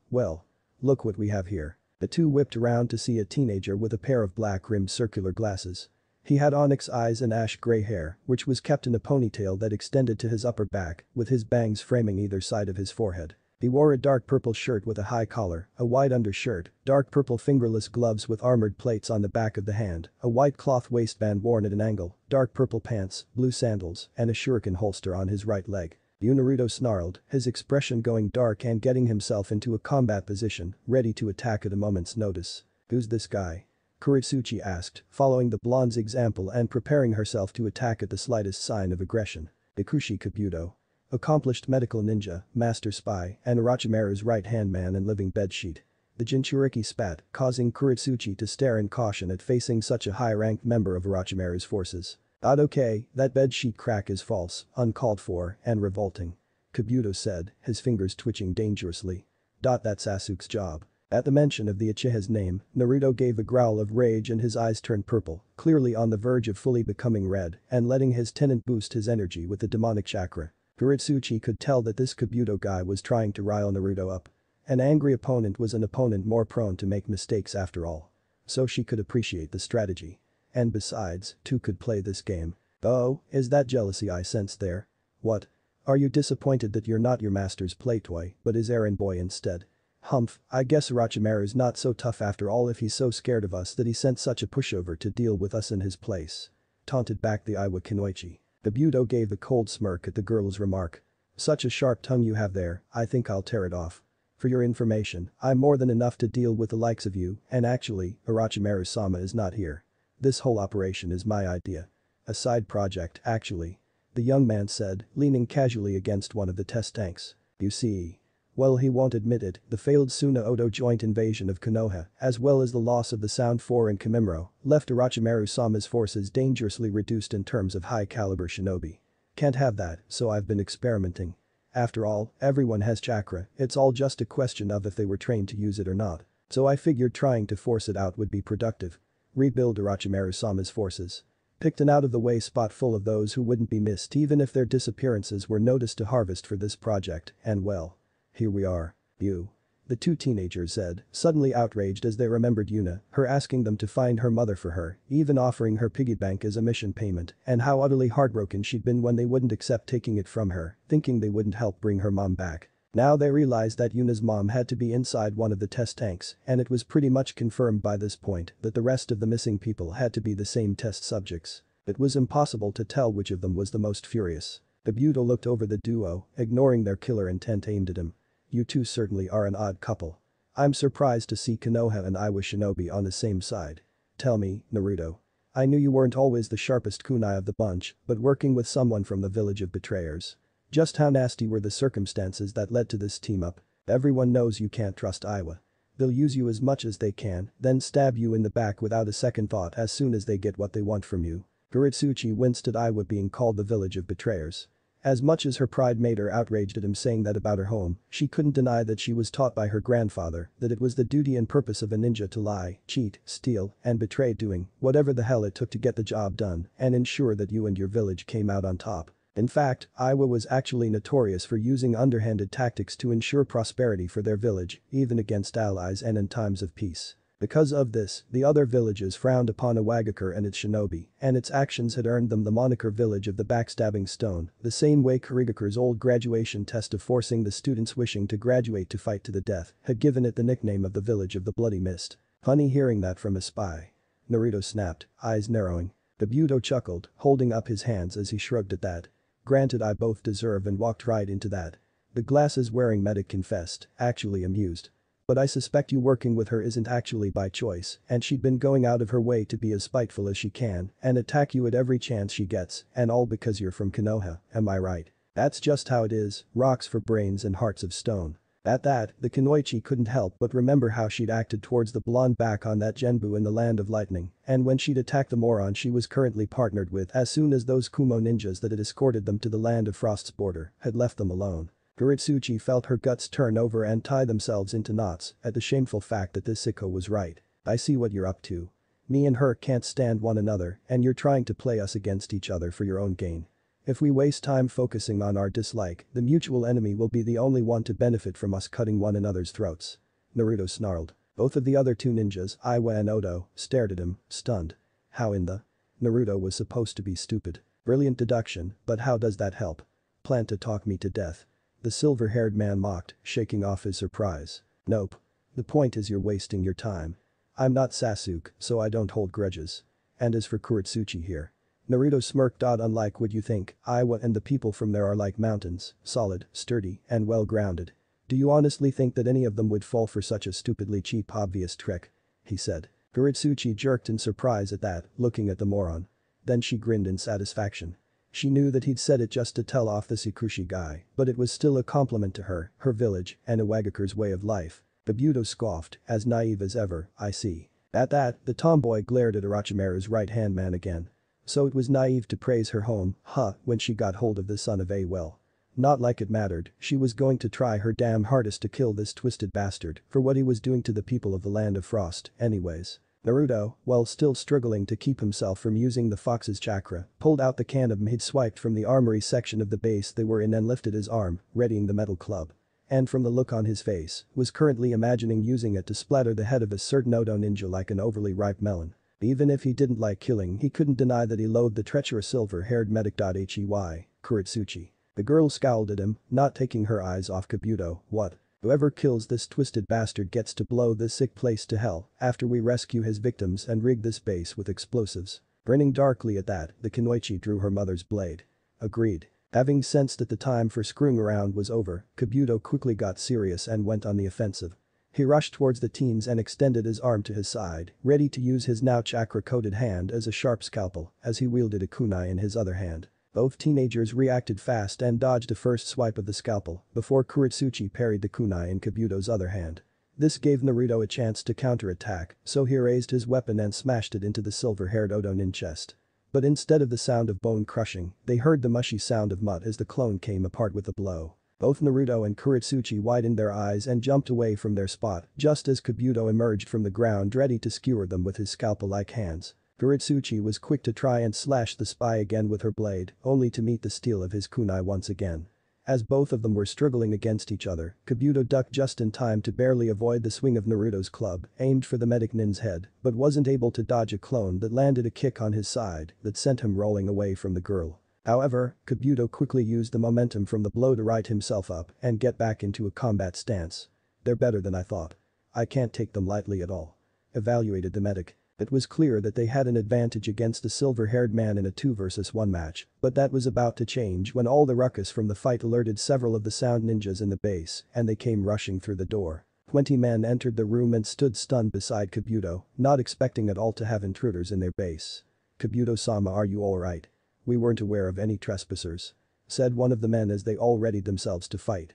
Look what we have here. The two whipped around to see a teenager with a pair of black-rimmed circular glasses. He had onyx eyes and ash-gray hair, which was kept in a ponytail that extended to his upper back, with his bangs framing either side of his forehead. He wore a dark purple shirt with a high collar, a white undershirt, dark purple fingerless gloves with armored plates on the back of the hand, a white cloth waistband worn at an angle, dark purple pants, blue sandals, and a shuriken holster on his right leg. Naruto snarled, his expression going dark and getting himself into a combat position, ready to attack at a moment's notice. Who's this guy? Kurotsuchi asked, following the blonde's example and preparing herself to attack at the slightest sign of aggression. Ikushi Kabuto. Accomplished medical ninja, master spy, and Orochimaru's right-hand man and living bedsheet. The Jinchuriki spat, causing Kurotsuchi to stare in caution at facing such a high-ranked member of Orochimaru's forces. Okay, that bedsheet crack is false, uncalled for, and revolting. Kabuto said, his fingers twitching dangerously. That's Sasuke's job. At the mention of the Uchiha's name, Naruto gave a growl of rage and his eyes turned purple, clearly on the verge of fully becoming red and letting his tenant boost his energy with the demonic chakra. Kurotsuchi could tell that this Kabuto guy was trying to rile Naruto up. An angry opponent was an opponent more prone to make mistakes after all. So she could appreciate the strategy. And besides, two could play this game. Oh, is that jealousy I sense there? What? Are you disappointed that you're not your master's play toy, but his errand boy instead? Humph, I guess Orochimaru's not so tough after all if he's so scared of us that he sent such a pushover to deal with us in his place. Taunted back the Iwa Kunoichi. Kabuto gave a cold smirk at the girl's remark. Such a sharp tongue you have there, I think I'll tear it off. For your information, I'm more than enough to deal with the likes of you, and actually, Orochimaru-sama is not here. This whole operation is my idea. A side project, actually. The young man said, leaning casually against one of the test tanks. You see. Well, he won't admit it, the failed Suna-Odo joint invasion of Konoha, as well as the loss of the Sound 4 in Kimimaro, left Orochimaru-sama's forces dangerously reduced in terms of high-caliber shinobi. Can't have that, so I've been experimenting. After all, everyone has chakra, it's all just a question of if they were trained to use it or not. So I figured trying to force it out would be productive. Rebuild Orochimaru-sama's forces. Picked an out-of-the-way spot full of those who wouldn't be missed even if their disappearances were noticed to harvest for this project, and well. Here we are. You. The two teenagers said, suddenly outraged as they remembered Yuna, her asking them to find her mother for her, even offering her piggy bank as a mission payment, and how utterly heartbroken she'd been when they wouldn't accept taking it from her, thinking they wouldn't help bring her mom back. Now they realized that Yuna's mom had to be inside one of the test tanks, and it was pretty much confirmed by this point that the rest of the missing people had to be the same test subjects. It was impossible to tell which of them was the most furious. Kabuto looked over the duo, ignoring their killer intent aimed at him. You two certainly are an odd couple. I'm surprised to see Konoha and Iwa Shinobi on the same side. Tell me, Naruto. I knew you weren't always the sharpest kunai of the bunch, but working with someone from the village of betrayers. Just how nasty were the circumstances that led to this team-up? Everyone knows you can't trust Iwa. They'll use you as much as they can, then stab you in the back without a second thought as soon as they get what they want from you. Kurotsuchi winced at Iwa being called the village of betrayers. As much as her pride made her outraged at him saying that about her home, she couldn't deny that she was taught by her grandfather that it was the duty and purpose of a ninja to lie, cheat, steal, and betray doing whatever the hell it took to get the job done and ensure that you and your village came out on top. In fact, Iwa was actually notorious for using underhanded tactics to ensure prosperity for their village, even against allies and in times of peace. Because of this, the other villages frowned upon Iwagakure and its shinobi, and its actions had earned them the moniker Village of the Backstabbing Stone, the same way Kurigakure's old graduation test of forcing the students wishing to graduate to fight to the death had given it the nickname of the Village of the Bloody Mist. Funny hearing that from a spy. Naruto snapped, eyes narrowing. Kabuto chuckled, holding up his hands as he shrugged at that. Granted, I both deserve and walked right into that. The glasses-wearing medic confessed, actually amused. But I suspect you working with her isn't actually by choice, and she'd been going out of her way to be as spiteful as she can and attack you at every chance she gets, and all because you're from Konoha, am I right? That's just how it is, rocks for brains and hearts of stone. At that, the Kunoichi couldn't help but remember how she'd acted towards the blonde back on that Genbu in the Land of Lightning, and when she'd attacked the moron she was currently partnered with as soon as those Kumo ninjas that had escorted them to the Land of Frost's border had left them alone. Kurotsuchi felt her guts turn over and tie themselves into knots at the shameful fact that this sicko was right. I see what you're up to. Me and her can't stand one another and you're trying to play us against each other for your own gain. If we waste time focusing on our dislike, the mutual enemy will be the only one to benefit from us cutting one another's throats. Naruto snarled. Both of the other two ninjas, Iwa and Odo, stared at him, stunned. How in the? Naruto was supposed to be stupid. Brilliant deduction, but how does that help? Plan to talk me to death. The silver-haired man mocked, shaking off his surprise. Nope. The point is you're wasting your time. I'm not Sasuke, so I don't hold grudges. And as for Kurotsuchi here. Naruto smirked. Unlike what you think, Iwa and the people from there are like mountains, solid, sturdy, and well-grounded. Do you honestly think that any of them would fall for such a stupidly cheap obvious trick? He said. Kurotsuchi jerked in surprise at that, looking at the moron. Then she grinned in satisfaction. She knew that he'd said it just to tell off the Sikushi guy, but it was still a compliment to her, her village, and Iwagakure's way of life. Kabuto scoffed, as naive as ever, I see. At that, the tomboy glared at Orochimaru's right-hand man again. So it was naive to praise her home, huh, when she got hold of the son of a well. Not like it mattered, she was going to try her damn hardest to kill this twisted bastard for what he was doing to the people of the Land of Frost, anyways. Naruto, while still struggling to keep himself from using the fox's chakra, pulled out the can of he'd swiped from the armory section of the base they were in and lifted his arm, readying the metal club. And from the look on his face, was currently imagining using it to splatter the head of a certain Odo ninja like an overly ripe melon. Even if he didn't like killing, he couldn't deny that he loathed the treacherous silver-haired medic. Hey, Kurotsuchi. The girl scowled at him, not taking her eyes off Kabuto. What? Whoever kills this twisted bastard gets to blow this sick place to hell after we rescue his victims and rig this base with explosives. Grinning darkly at that, the Kunoichi drew her mother's blade. Agreed. Having sensed that the time for screwing around was over, Kabuto quickly got serious and went on the offensive. He rushed towards the teens and extended his arm to his side, ready to use his now chakra-coated hand as a sharp scalpel as he wielded a kunai in his other hand. Both teenagers reacted fast and dodged a first swipe of the scalpel before Kurotsuchi parried the kunai in Kabuto's other hand. This gave Naruto a chance to counterattack, so he raised his weapon and smashed it into the silver-haired Odonin chest. But instead of the sound of bone crushing, they heard the mushy sound of mud as the clone came apart with the blow. Both Naruto and Kurotsuchi widened their eyes and jumped away from their spot just as Kabuto emerged from the ground ready to skewer them with his scalpel-like hands. Kurotsuchi was quick to try and slash the spy again with her blade, only to meet the steel of his kunai once again. As both of them were struggling against each other, Kabuto ducked just in time to barely avoid the swing of Naruto's club, aimed for the medic nin's head, but wasn't able to dodge a clone that landed a kick on his side that sent him rolling away from the girl. However, Kabuto quickly used the momentum from the blow to right himself up and get back into a combat stance. They're better than I thought. I can't take them lightly at all. Evaluated the medic. It was clear that they had an advantage against the silver-haired man in a 2 versus 1 match, but that was about to change when all the ruckus from the fight alerted several of the sound ninjas in the base and they came rushing through the door. 20 men entered the room and stood stunned beside Kabuto, not expecting at all to have intruders in their base. "Kabuto-sama, are you alright? We weren't aware of any trespassers," said one of the men as they all readied themselves to fight.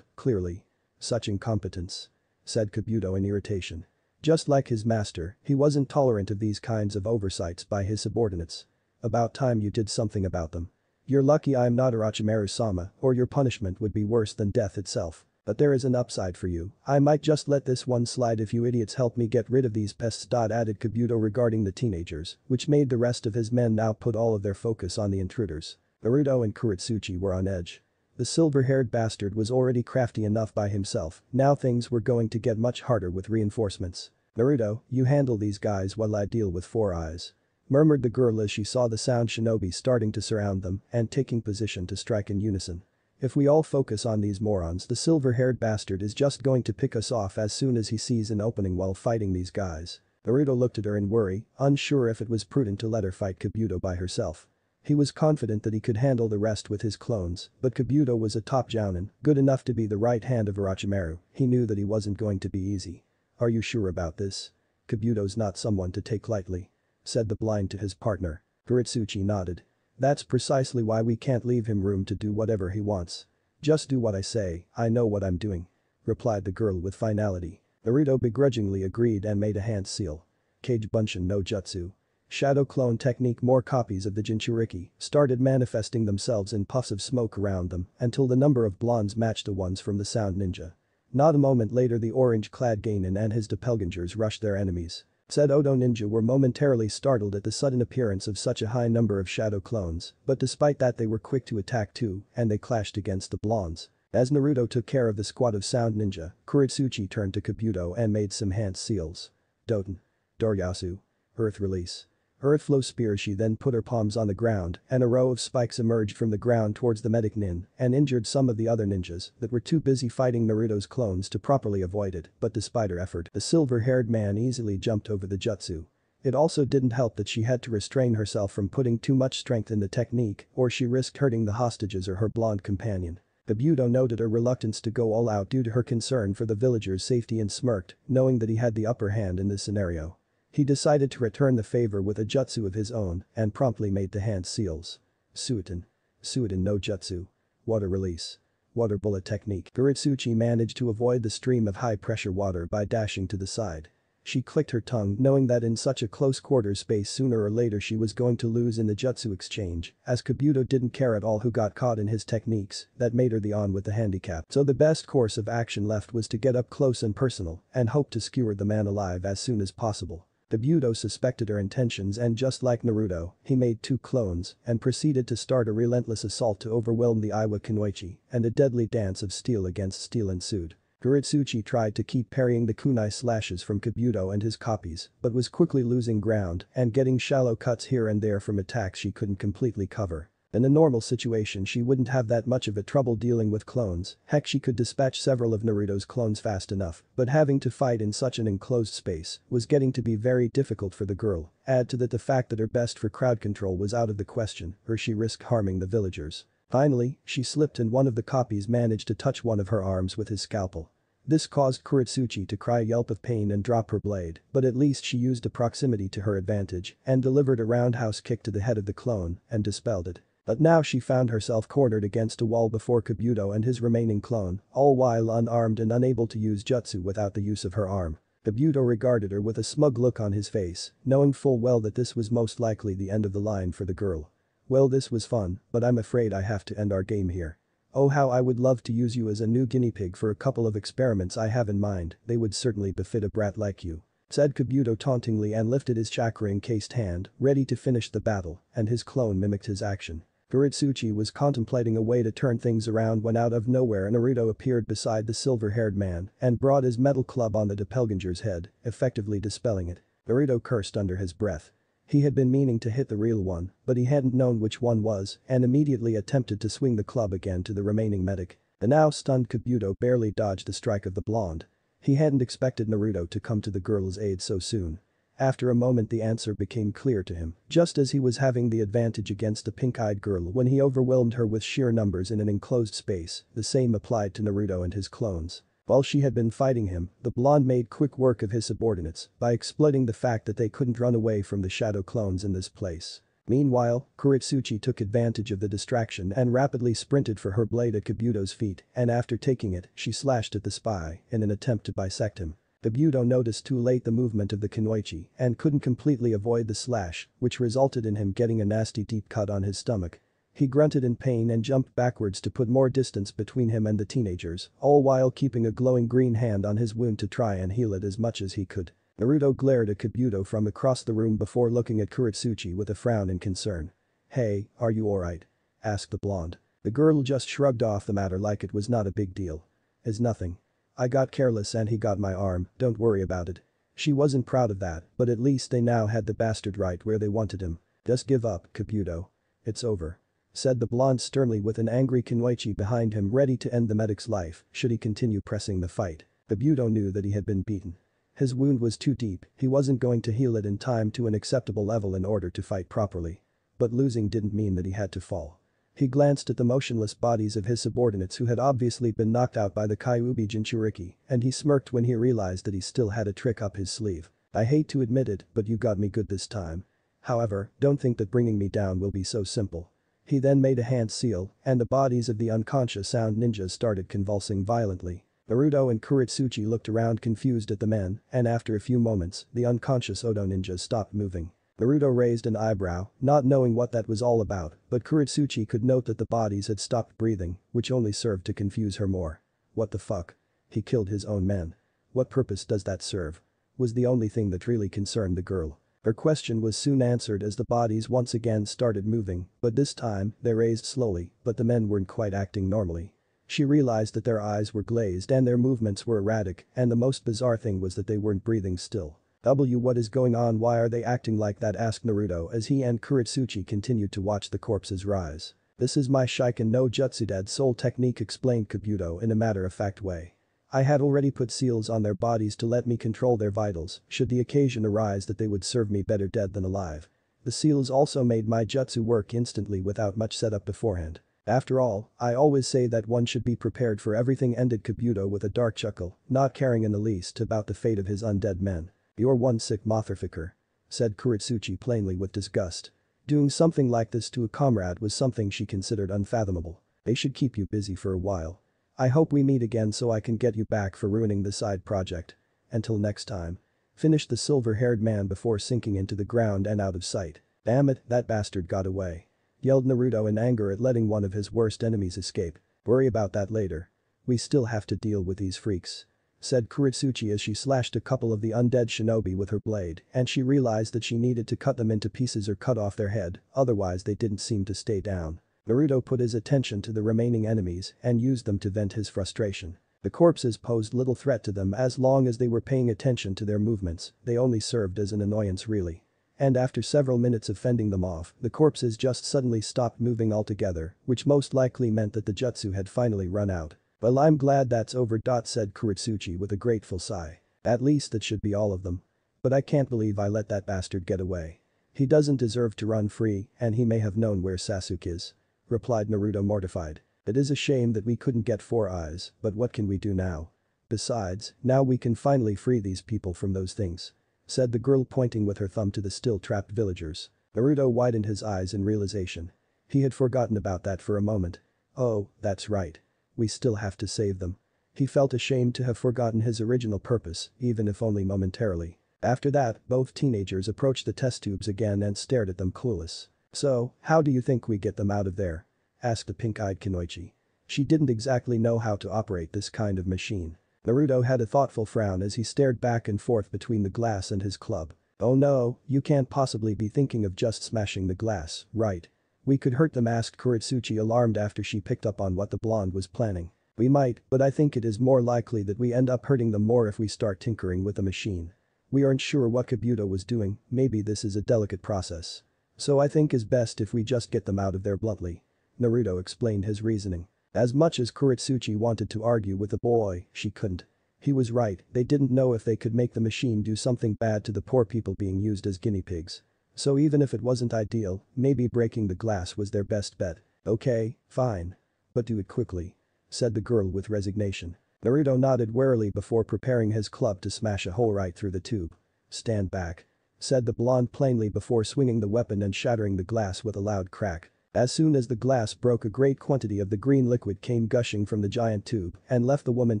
Clearly. Such incompetence," said Kabuto in irritation. Just like his master, he wasn't tolerant of these kinds of oversights by his subordinates. "About time you did something about them. You're lucky I'm not Orochimaru-sama, or your punishment would be worse than death itself. But there is an upside for you. I might just let this one slide if you idiots help me get rid of these pests." Added Kabuto regarding the teenagers, which made the rest of his men now put all of their focus on the intruders. Naruto and Kurotsuchi were on edge. The silver-haired bastard was already crafty enough by himself, now things were going to get much harder with reinforcements. "Naruto, you handle these guys while I deal with Four Eyes," murmured the girl as she saw the sound shinobi starting to surround them and taking position to strike in unison. "If we all focus on these morons, the silver-haired bastard is just going to pick us off as soon as he sees an opening while fighting these guys." Naruto looked at her in worry, unsure if it was prudent to let her fight Kabuto by herself. He was confident that he could handle the rest with his clones, but Kabuto was a top jounin, good enough to be the right hand of Orochimaru. He knew that he wasn't going to be easy. "Are you sure about this? Kabuto's not someone to take lightly," said the blind to his partner. Kurotsuchi nodded. "That's precisely why we can't leave him room to do whatever he wants. Just do what I say, I know what I'm doing," replied the girl with finality. Naruto begrudgingly agreed and made a hand seal. Kage Bunshin no Jutsu. Shadow clone technique. More copies of the Jinchuriki started manifesting themselves in puffs of smoke around them until the number of blondes matched the ones from the sound ninja. Not a moment later the orange-clad Genin and his doppelgangers rushed their enemies. Said Odo ninja were momentarily startled at the sudden appearance of such a high number of shadow clones, but despite that they were quick to attack too, and they clashed against the blondes. As Naruto took care of the squad of sound ninja, Kurotsuchi turned to Kabuto and made some hand seals. "Doten. Doryasu. Earth release. Earth flow spear." She then put her palms on the ground and a row of spikes emerged from the ground towards the medic nin and injured some of the other ninjas that were too busy fighting Naruto's clones to properly avoid it, but despite her effort, the silver-haired man easily jumped over the jutsu. It also didn't help that she had to restrain herself from putting too much strength in the technique or she risked hurting the hostages or her blonde companion. Kabuto noted her reluctance to go all out due to her concern for the villagers' safety and smirked, knowing that he had the upper hand in this scenario. He decided to return the favor with a jutsu of his own and promptly made the hand seals. Suiten. Suiten no Jutsu. Water release. Water bullet technique. Kurotsuchi managed to avoid the stream of high-pressure water by dashing to the side. She clicked her tongue knowing that in such a close-quarters space sooner or later she was going to lose in the jutsu exchange, as Kabuto didn't care at all who got caught in his techniques that made her the on with the handicap. So the best course of action left was to get up close and personal and hope to skewer the man alive as soon as possible. Kabuto suspected her intentions and just like Naruto, he made 2 clones and proceeded to start a relentless assault to overwhelm the Iwa Kunoichi and a deadly dance of steel against steel ensued. Kurotsuchi tried to keep parrying the kunai slashes from Kabuto and his copies, but was quickly losing ground and getting shallow cuts here and there from attacks she couldn't completely cover. In a normal situation she wouldn't have that much of a trouble dealing with clones, heck she could dispatch several of Naruto's clones fast enough, but having to fight in such an enclosed space was getting to be very difficult for the girl, add to that the fact that her best for crowd control was out of the question, or she risked harming the villagers. Finally, she slipped and one of the copies managed to touch one of her arms with his scalpel. This caused Kurotsuchi to cry a yelp of pain and drop her blade, but at least she used the proximity to her advantage and delivered a roundhouse kick to the head of the clone and dispelled it. But now she found herself cornered against a wall before Kabuto and his remaining clone, all while unarmed and unable to use jutsu without the use of her arm. Kabuto regarded her with a smug look on his face, knowing full well that this was most likely the end of the line for the girl. Well, this was fun, but I'm afraid I have to end our game here. Oh, how I would love to use you as a new guinea pig for a couple of experiments I have in mind, they would certainly befit a brat like you," said Kabuto tauntingly and lifted his chakra-encased hand, ready to finish the battle, and his clone mimicked his action. Kurotsuchi was contemplating a way to turn things around when out of nowhere Naruto appeared beside the silver-haired man and brought his metal club on the doppelganger's head, effectively dispelling it. Naruto cursed under his breath. He had been meaning to hit the real one, but he hadn't known which one was and immediately attempted to swing the club again to the remaining medic. The now stunned Kabuto barely dodged the strike of the blonde. He hadn't expected Naruto to come to the girl's aid so soon. After a moment the answer became clear to him, just as he was having the advantage against the pink-eyed girl when he overwhelmed her with sheer numbers in an enclosed space, the same applied to Naruto and his clones. While she had been fighting him, the blonde made quick work of his subordinates by exploiting the fact that they couldn't run away from the shadow clones in this place. Meanwhile, Kurotsuchi took advantage of the distraction and rapidly sprinted for her blade at Kabuto's feet, and after taking it, she slashed at the spy in an attempt to bisect him. Kabuto noticed too late the movement of the kunoichi and couldn't completely avoid the slash, which resulted in him getting a nasty deep cut on his stomach. He grunted in pain and jumped backwards to put more distance between him and the teenagers, all while keeping a glowing green hand on his wound to try and heal it as much as he could. Naruto glared at Kabuto from across the room before looking at Kurotsuchi with a frown and concern. "Hey, are you alright?" asked the blonde. The girl just shrugged off the matter like it was not a big deal. "It's nothing. I got careless and he got my arm, don't worry about it." She wasn't proud of that, but at least they now had the bastard right where they wanted him. "Just give up, Kabuto. It's over," said the blonde sternly with an angry kunoichi behind him ready to end the medic's life should he continue pressing the fight. Kabuto knew that he had been beaten. His wound was too deep, he wasn't going to heal it in time to an acceptable level in order to fight properly. But losing didn't mean that he had to fall. He glanced at the motionless bodies of his subordinates who had obviously been knocked out by the Kyuubi Jinchuriki, and he smirked when he realized that he still had a trick up his sleeve. "I hate to admit it, but you got me good this time. However, don't think that bringing me down will be so simple." He then made a hand seal, and the bodies of the unconscious sound ninjas started convulsing violently. Naruto and Kurotsuchi looked around confused at the men, and after a few moments, the unconscious Odo ninjas stopped moving. Naruto raised an eyebrow, not knowing what that was all about, but Kurotsuchi could note that the bodies had stopped breathing, which only served to confuse her more. What the fuck? He killed his own men. What purpose does that serve? Was the only thing that really concerned the girl. Her question was soon answered as the bodies once again started moving, but this time, they raised slowly, but the men weren't quite acting normally. She realized that their eyes were glazed and their movements were erratic, and the most bizarre thing was that they weren't breathing still. What is going on, why are they acting like that, asked Naruto as he and Kurotsuchi continued to watch the corpses rise. This is my Shiken no Jutsu dead soul technique, explained Kabuto in a matter-of-fact way. I had already put seals on their bodies to let me control their vitals should the occasion arise that they would serve me better dead than alive. The seals also made my jutsu work instantly without much setup beforehand. After all, I always say that one should be prepared for everything, ended Kabuto with a dark chuckle, not caring in the least about the fate of his undead men. You're one sick motherfucker, said Kurotsuchi plainly with disgust. Doing something like this to a comrade was something she considered unfathomable. They should keep you busy for a while. I hope we meet again so I can get you back for ruining the side project. Until next time. Finished the silver-haired man before sinking into the ground and out of sight. Damn it, that bastard got away, yelled Naruto in anger at letting one of his worst enemies escape. Worry about that later. We still have to deal with these freaks, said Kurotsuchi as she slashed a couple of the undead shinobi with her blade, and she realized that she needed to cut them into pieces or cut off their head, otherwise they didn't seem to stay down. Naruto put his attention to the remaining enemies and used them to vent his frustration. The corpses posed little threat to them as long as they were paying attention to their movements, they only served as an annoyance really. And after several minutes of fending them off, the corpses just suddenly stopped moving altogether, which most likely meant that the jutsu had finally run out. "Well, I'm glad that's over," said Kurotsuchi with a grateful sigh. "At least that should be all of them. But I can't believe I let that bastard get away. He doesn't deserve to run free, and he may have known where Sasuke is," replied Naruto mortified. "It is a shame that we couldn't get Four Eyes, but what can we do now? Besides, now we can finally free these people from those things," said the girl pointing with her thumb to the still trapped villagers. Naruto widened his eyes in realization. He had forgotten about that for a moment. Oh, that's right. We still have to save them. He felt ashamed to have forgotten his original purpose, even if only momentarily. After that, both teenagers approached the test tubes again and stared at them clueless. "So, how do you think we get them out of there?" asked the pink-eyed Kunoichi. She didn't exactly know how to operate this kind of machine. Naruto had a thoughtful frown as he stared back and forth between the glass and his club. "Oh no, you can't possibly be thinking of just smashing the glass, right? We could hurt them," asked Kurotsuchi, alarmed after she picked up on what the blonde was planning. "We might, but I think it is more likely that we end up hurting them more if we start tinkering with the machine. We aren't sure what Kabuto was doing, maybe this is a delicate process. So I think is best if we just get them out of there bluntly." Naruto explained his reasoning. As much as Kurotsuchi wanted to argue with the boy, she couldn't. He was right, they didn't know if they could make the machine do something bad to the poor people being used as guinea pigs. So even if it wasn't ideal, maybe breaking the glass was their best bet. "Okay, fine. But do it quickly," said the girl with resignation. Naruto nodded warily before preparing his club to smash a hole right through the tube. "Stand back," said the blonde plainly before swinging the weapon and shattering the glass with a loud crack. As soon as the glass broke, a great quantity of the green liquid came gushing from the giant tube and left the woman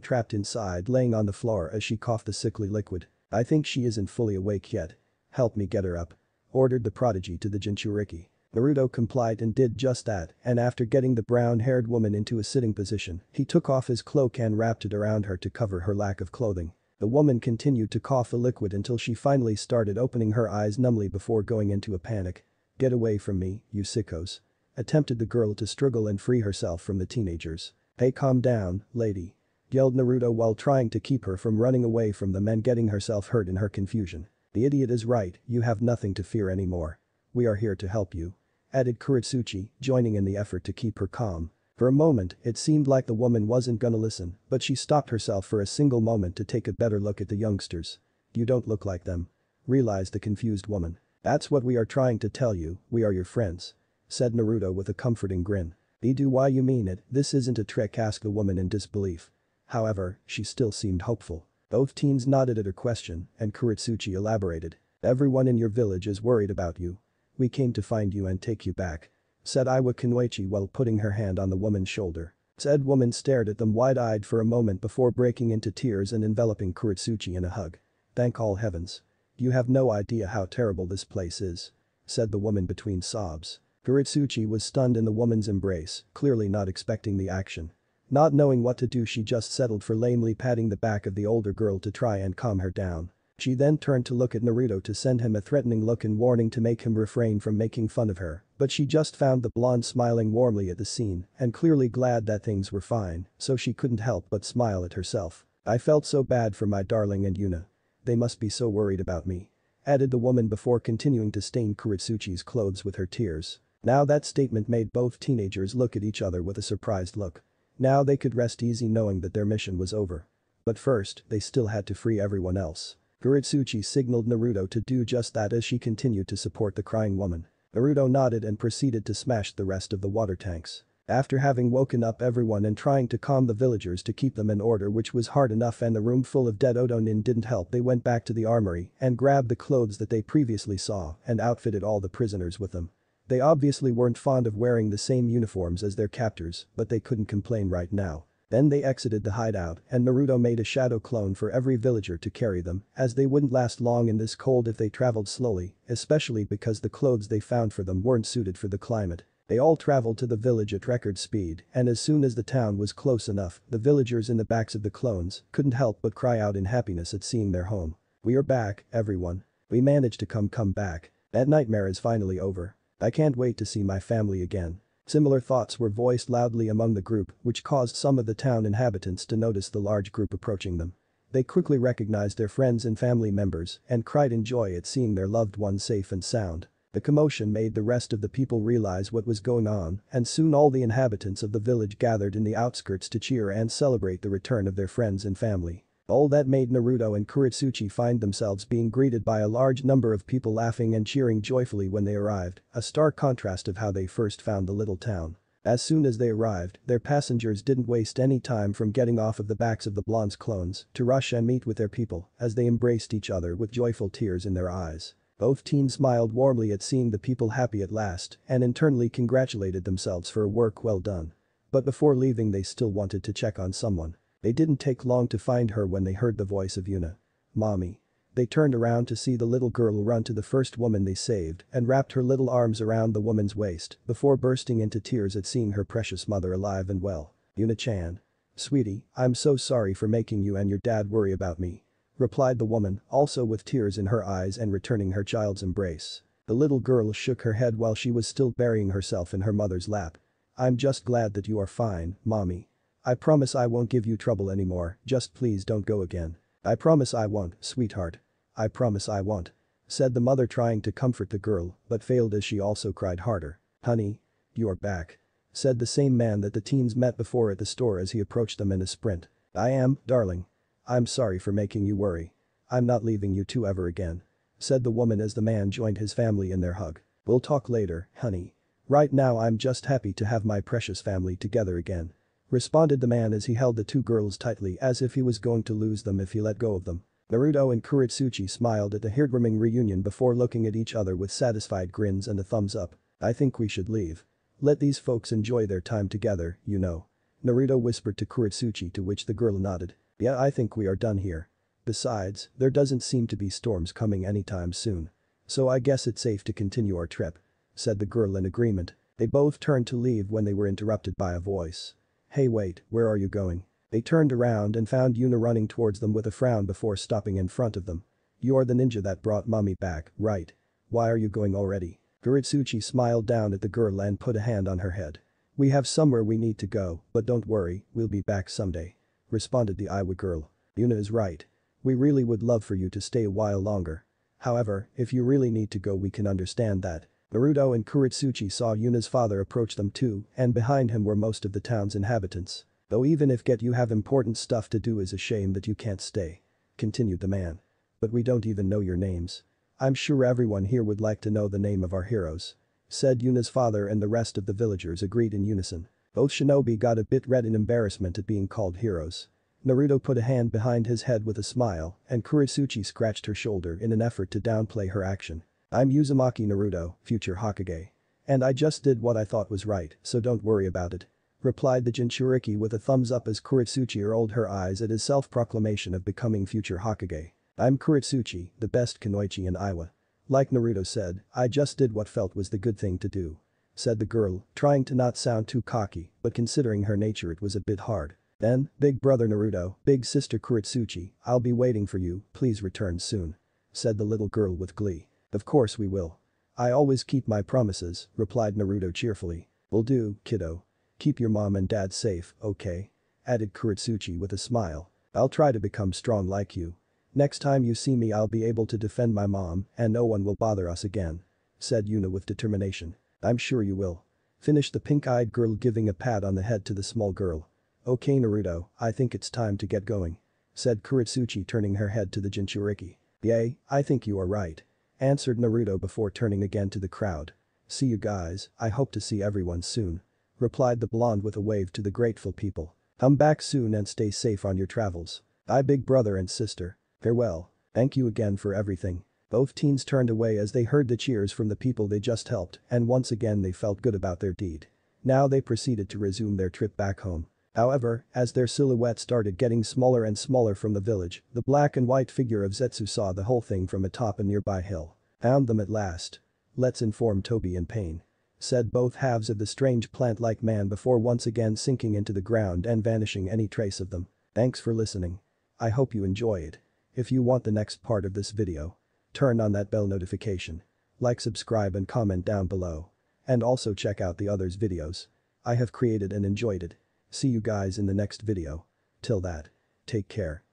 trapped inside laying on the floor as she coughed the sickly liquid. "I think she isn't fully awake yet. Help me get her up," ordered the prodigy to the Jinchuriki. Naruto complied and did just that, and after getting the brown-haired woman into a sitting position, he took off his cloak and wrapped it around her to cover her lack of clothing. The woman continued to cough the liquid until she finally started opening her eyes numbly before going into a panic. "Get away from me, you sickos," attempted the girl to struggle and free herself from the teenagers. "Hey, calm down, lady," yelled Naruto while trying to keep her from running away from them and getting herself hurt in her confusion. "The idiot is right, you have nothing to fear anymore. We are here to help you," added Kurotsuchi, joining in the effort to keep her calm. For a moment, it seemed like the woman wasn't gonna listen, but she stopped herself for a single moment to take a better look at the youngsters. "You don't look like them," realized the confused woman. "That's what we are trying to tell you, we are your friends," said Naruto with a comforting grin. "Do why you mean it, this isn't a trick?" asked the woman in disbelief. However, she still seemed hopeful. Both teens nodded at her question, and Kurotsuchi elaborated. "Everyone in your village is worried about you. We came to find you and take you back," said Iwa Kunoichi while putting her hand on the woman's shoulder. Said woman stared at them wide-eyed for a moment before breaking into tears and enveloping Kurotsuchi in a hug. "Thank all heavens. You have no idea how terrible this place is," said the woman between sobs. Kurotsuchi was stunned in the woman's embrace, clearly not expecting the action. Not knowing what to do, she just settled for lamely patting the back of the older girl to try and calm her down. She then turned to look at Naruto to send him a threatening look and warning to make him refrain from making fun of her, but she just found the blonde smiling warmly at the scene and clearly glad that things were fine, so she couldn't help but smile at herself. "I felt so bad for my darling and Yuna. They must be so worried about me," added the woman before continuing to stain Kurotsuchi's clothes with her tears. Now that statement made both teenagers look at each other with a surprised look. Now they could rest easy knowing that their mission was over. But first, they still had to free everyone else. Kurotsuchi signaled Naruto to do just that as she continued to support the crying woman. Naruto nodded and proceeded to smash the rest of the water tanks. After having woken up everyone and trying to calm the villagers to keep them in order, which was hard enough and the room full of dead Odonin didn't help, they went back to the armory and grabbed the clothes that they previously saw and outfitted all the prisoners with them. They obviously weren't fond of wearing the same uniforms as their captors, but they couldn't complain right now. Then they exited the hideout and Naruto made a shadow clone for every villager to carry them, as they wouldn't last long in this cold if they traveled slowly, especially because the clothes they found for them weren't suited for the climate. They all traveled to the village at record speed, and as soon as the town was close enough, the villagers in the backs of the clones couldn't help but cry out in happiness at seeing their home. "We are back, everyone. We managed to come back. That nightmare is finally over. I can't wait to see my family again," Similar thoughts were voiced loudly among the group, which caused some of the town inhabitants to notice the large group approaching them. They quickly recognized their friends and family members and cried in joy at seeing their loved ones safe and sound. The commotion made the rest of the people realize what was going on, and soon all the inhabitants of the village gathered in the outskirts to cheer and celebrate the return of their friends and family. All that made Naruto and Kurotsuchi find themselves being greeted by a large number of people laughing and cheering joyfully when they arrived, a stark contrast of how they first found the little town. As soon as they arrived, their passengers didn't waste any time from getting off of the backs of the blonde's clones to rush and meet with their people as they embraced each other with joyful tears in their eyes. Both teens smiled warmly at seeing the people happy at last and internally congratulated themselves for work well done. But before leaving they still wanted to check on someone. They didn't take long to find her when they heard the voice of Yuna. Mommy. They turned around to see the little girl run to the first woman they saved and wrapped her little arms around the woman's waist before bursting into tears at seeing her precious mother alive and well. Yuna-chan. Sweetie, I'm so sorry for making you and your dad worry about me. Replied the woman, also with tears in her eyes and returning her child's embrace. The little girl shook her head while she was still burying herself in her mother's lap. I'm just glad that you are fine, mommy. I promise I won't give you trouble anymore, just please don't go again. I promise I won't, sweetheart. I promise I won't. Said the mother trying to comfort the girl, but failed as she also cried harder. Honey. You're back. Said the same man that the teens met before at the store as he approached them in a sprint. I am, darling. I'm sorry for making you worry. I'm not leaving you two ever again. Said the woman as the man joined his family in their hug. We'll talk later, honey. Right now I'm just happy to have my precious family together again. Responded the man as he held the two girls tightly as if he was going to lose them if he let go of them. Naruto and Kurotsuchi smiled at the heartwarming reunion before looking at each other with satisfied grins and a thumbs up. I think we should leave. Let these folks enjoy their time together, you know. Naruto whispered to Kurotsuchi, to which the girl nodded. Yeah, I think we are done here. Besides, there doesn't seem to be storms coming anytime soon. So I guess it's safe to continue our trip. Said the girl in agreement. They both turned to leave when they were interrupted by a voice. Hey wait, where are you going? They turned around and found Yuna running towards them with a frown before stopping in front of them. You're the ninja that brought mommy back, right? Why are you going already? Kurotsuchi smiled down at the girl and put a hand on her head. We have somewhere we need to go, but don't worry, we'll be back someday. Responded the Iowa girl. Yuna is right. We really would love for you to stay a while longer. However, if you really need to go we can understand that. Naruto and Kurotsuchi saw Yuna's father approach them too, and behind him were most of the town's inhabitants. Though even if you have important stuff to do, is a shame that you can't stay. Continued the man. But we don't even know your names. I'm sure everyone here would like to know the name of our heroes. Said Yuna's father, and the rest of the villagers agreed in unison. Both shinobi got a bit red in embarrassment at being called heroes. Naruto put a hand behind his head with a smile, and Kurotsuchi scratched her shoulder in an effort to downplay her action. I'm Uzumaki Naruto, future Hokage. And I just did what I thought was right, so don't worry about it. Replied the Jinchuriki with a thumbs up as Kurotsuchi rolled her eyes at his self-proclamation of becoming future Hokage. I'm Kurotsuchi, the best kunoichi in Iowa. Like Naruto said, I just did what felt was the good thing to do. Said the girl, trying to not sound too cocky, but considering her nature it was a bit hard. Then, big brother Naruto, big sister Kurotsuchi, I'll be waiting for you, please return soon. Said the little girl with glee. Of course we will. I always keep my promises, replied Naruto cheerfully. Will do, kiddo. Keep your mom and dad safe, okay? Added Kurotsuchi with a smile. I'll try to become strong like you. Next time you see me I'll be able to defend my mom and no one will bother us again. Said Yuna with determination. I'm sure you will. Finished the pink-eyed girl, giving a pat on the head to the small girl. Okay Naruto, I think it's time to get going. Said Kurotsuchi, turning her head to the Jinchuriki. Yay, I think you are right. Answered Naruto before turning again to the crowd. See you guys, I hope to see everyone soon. Replied the blonde with a wave to the grateful people. Come back soon and stay safe on your travels. Bye big brother and sister. Farewell. Thank you again for everything. Both teens turned away as they heard the cheers from the people they just helped, and once again they felt good about their deed. Now they proceeded to resume their trip back home. However, as their silhouette started getting smaller and smaller from the village, the black and white figure of Zetsu saw the whole thing from atop a nearby hill. Found them at last. Let's inform Toby and Pain. Said both halves of the strange plant-like man before once again sinking into the ground and vanishing any trace of them. Thanks for listening. I hope you enjoy it. If you want the next part of this video, turn on that bell notification. Like, subscribe and comment down below. And also check out the others' videos. I have created and enjoyed it. See you guys in the next video. Till that. Take care.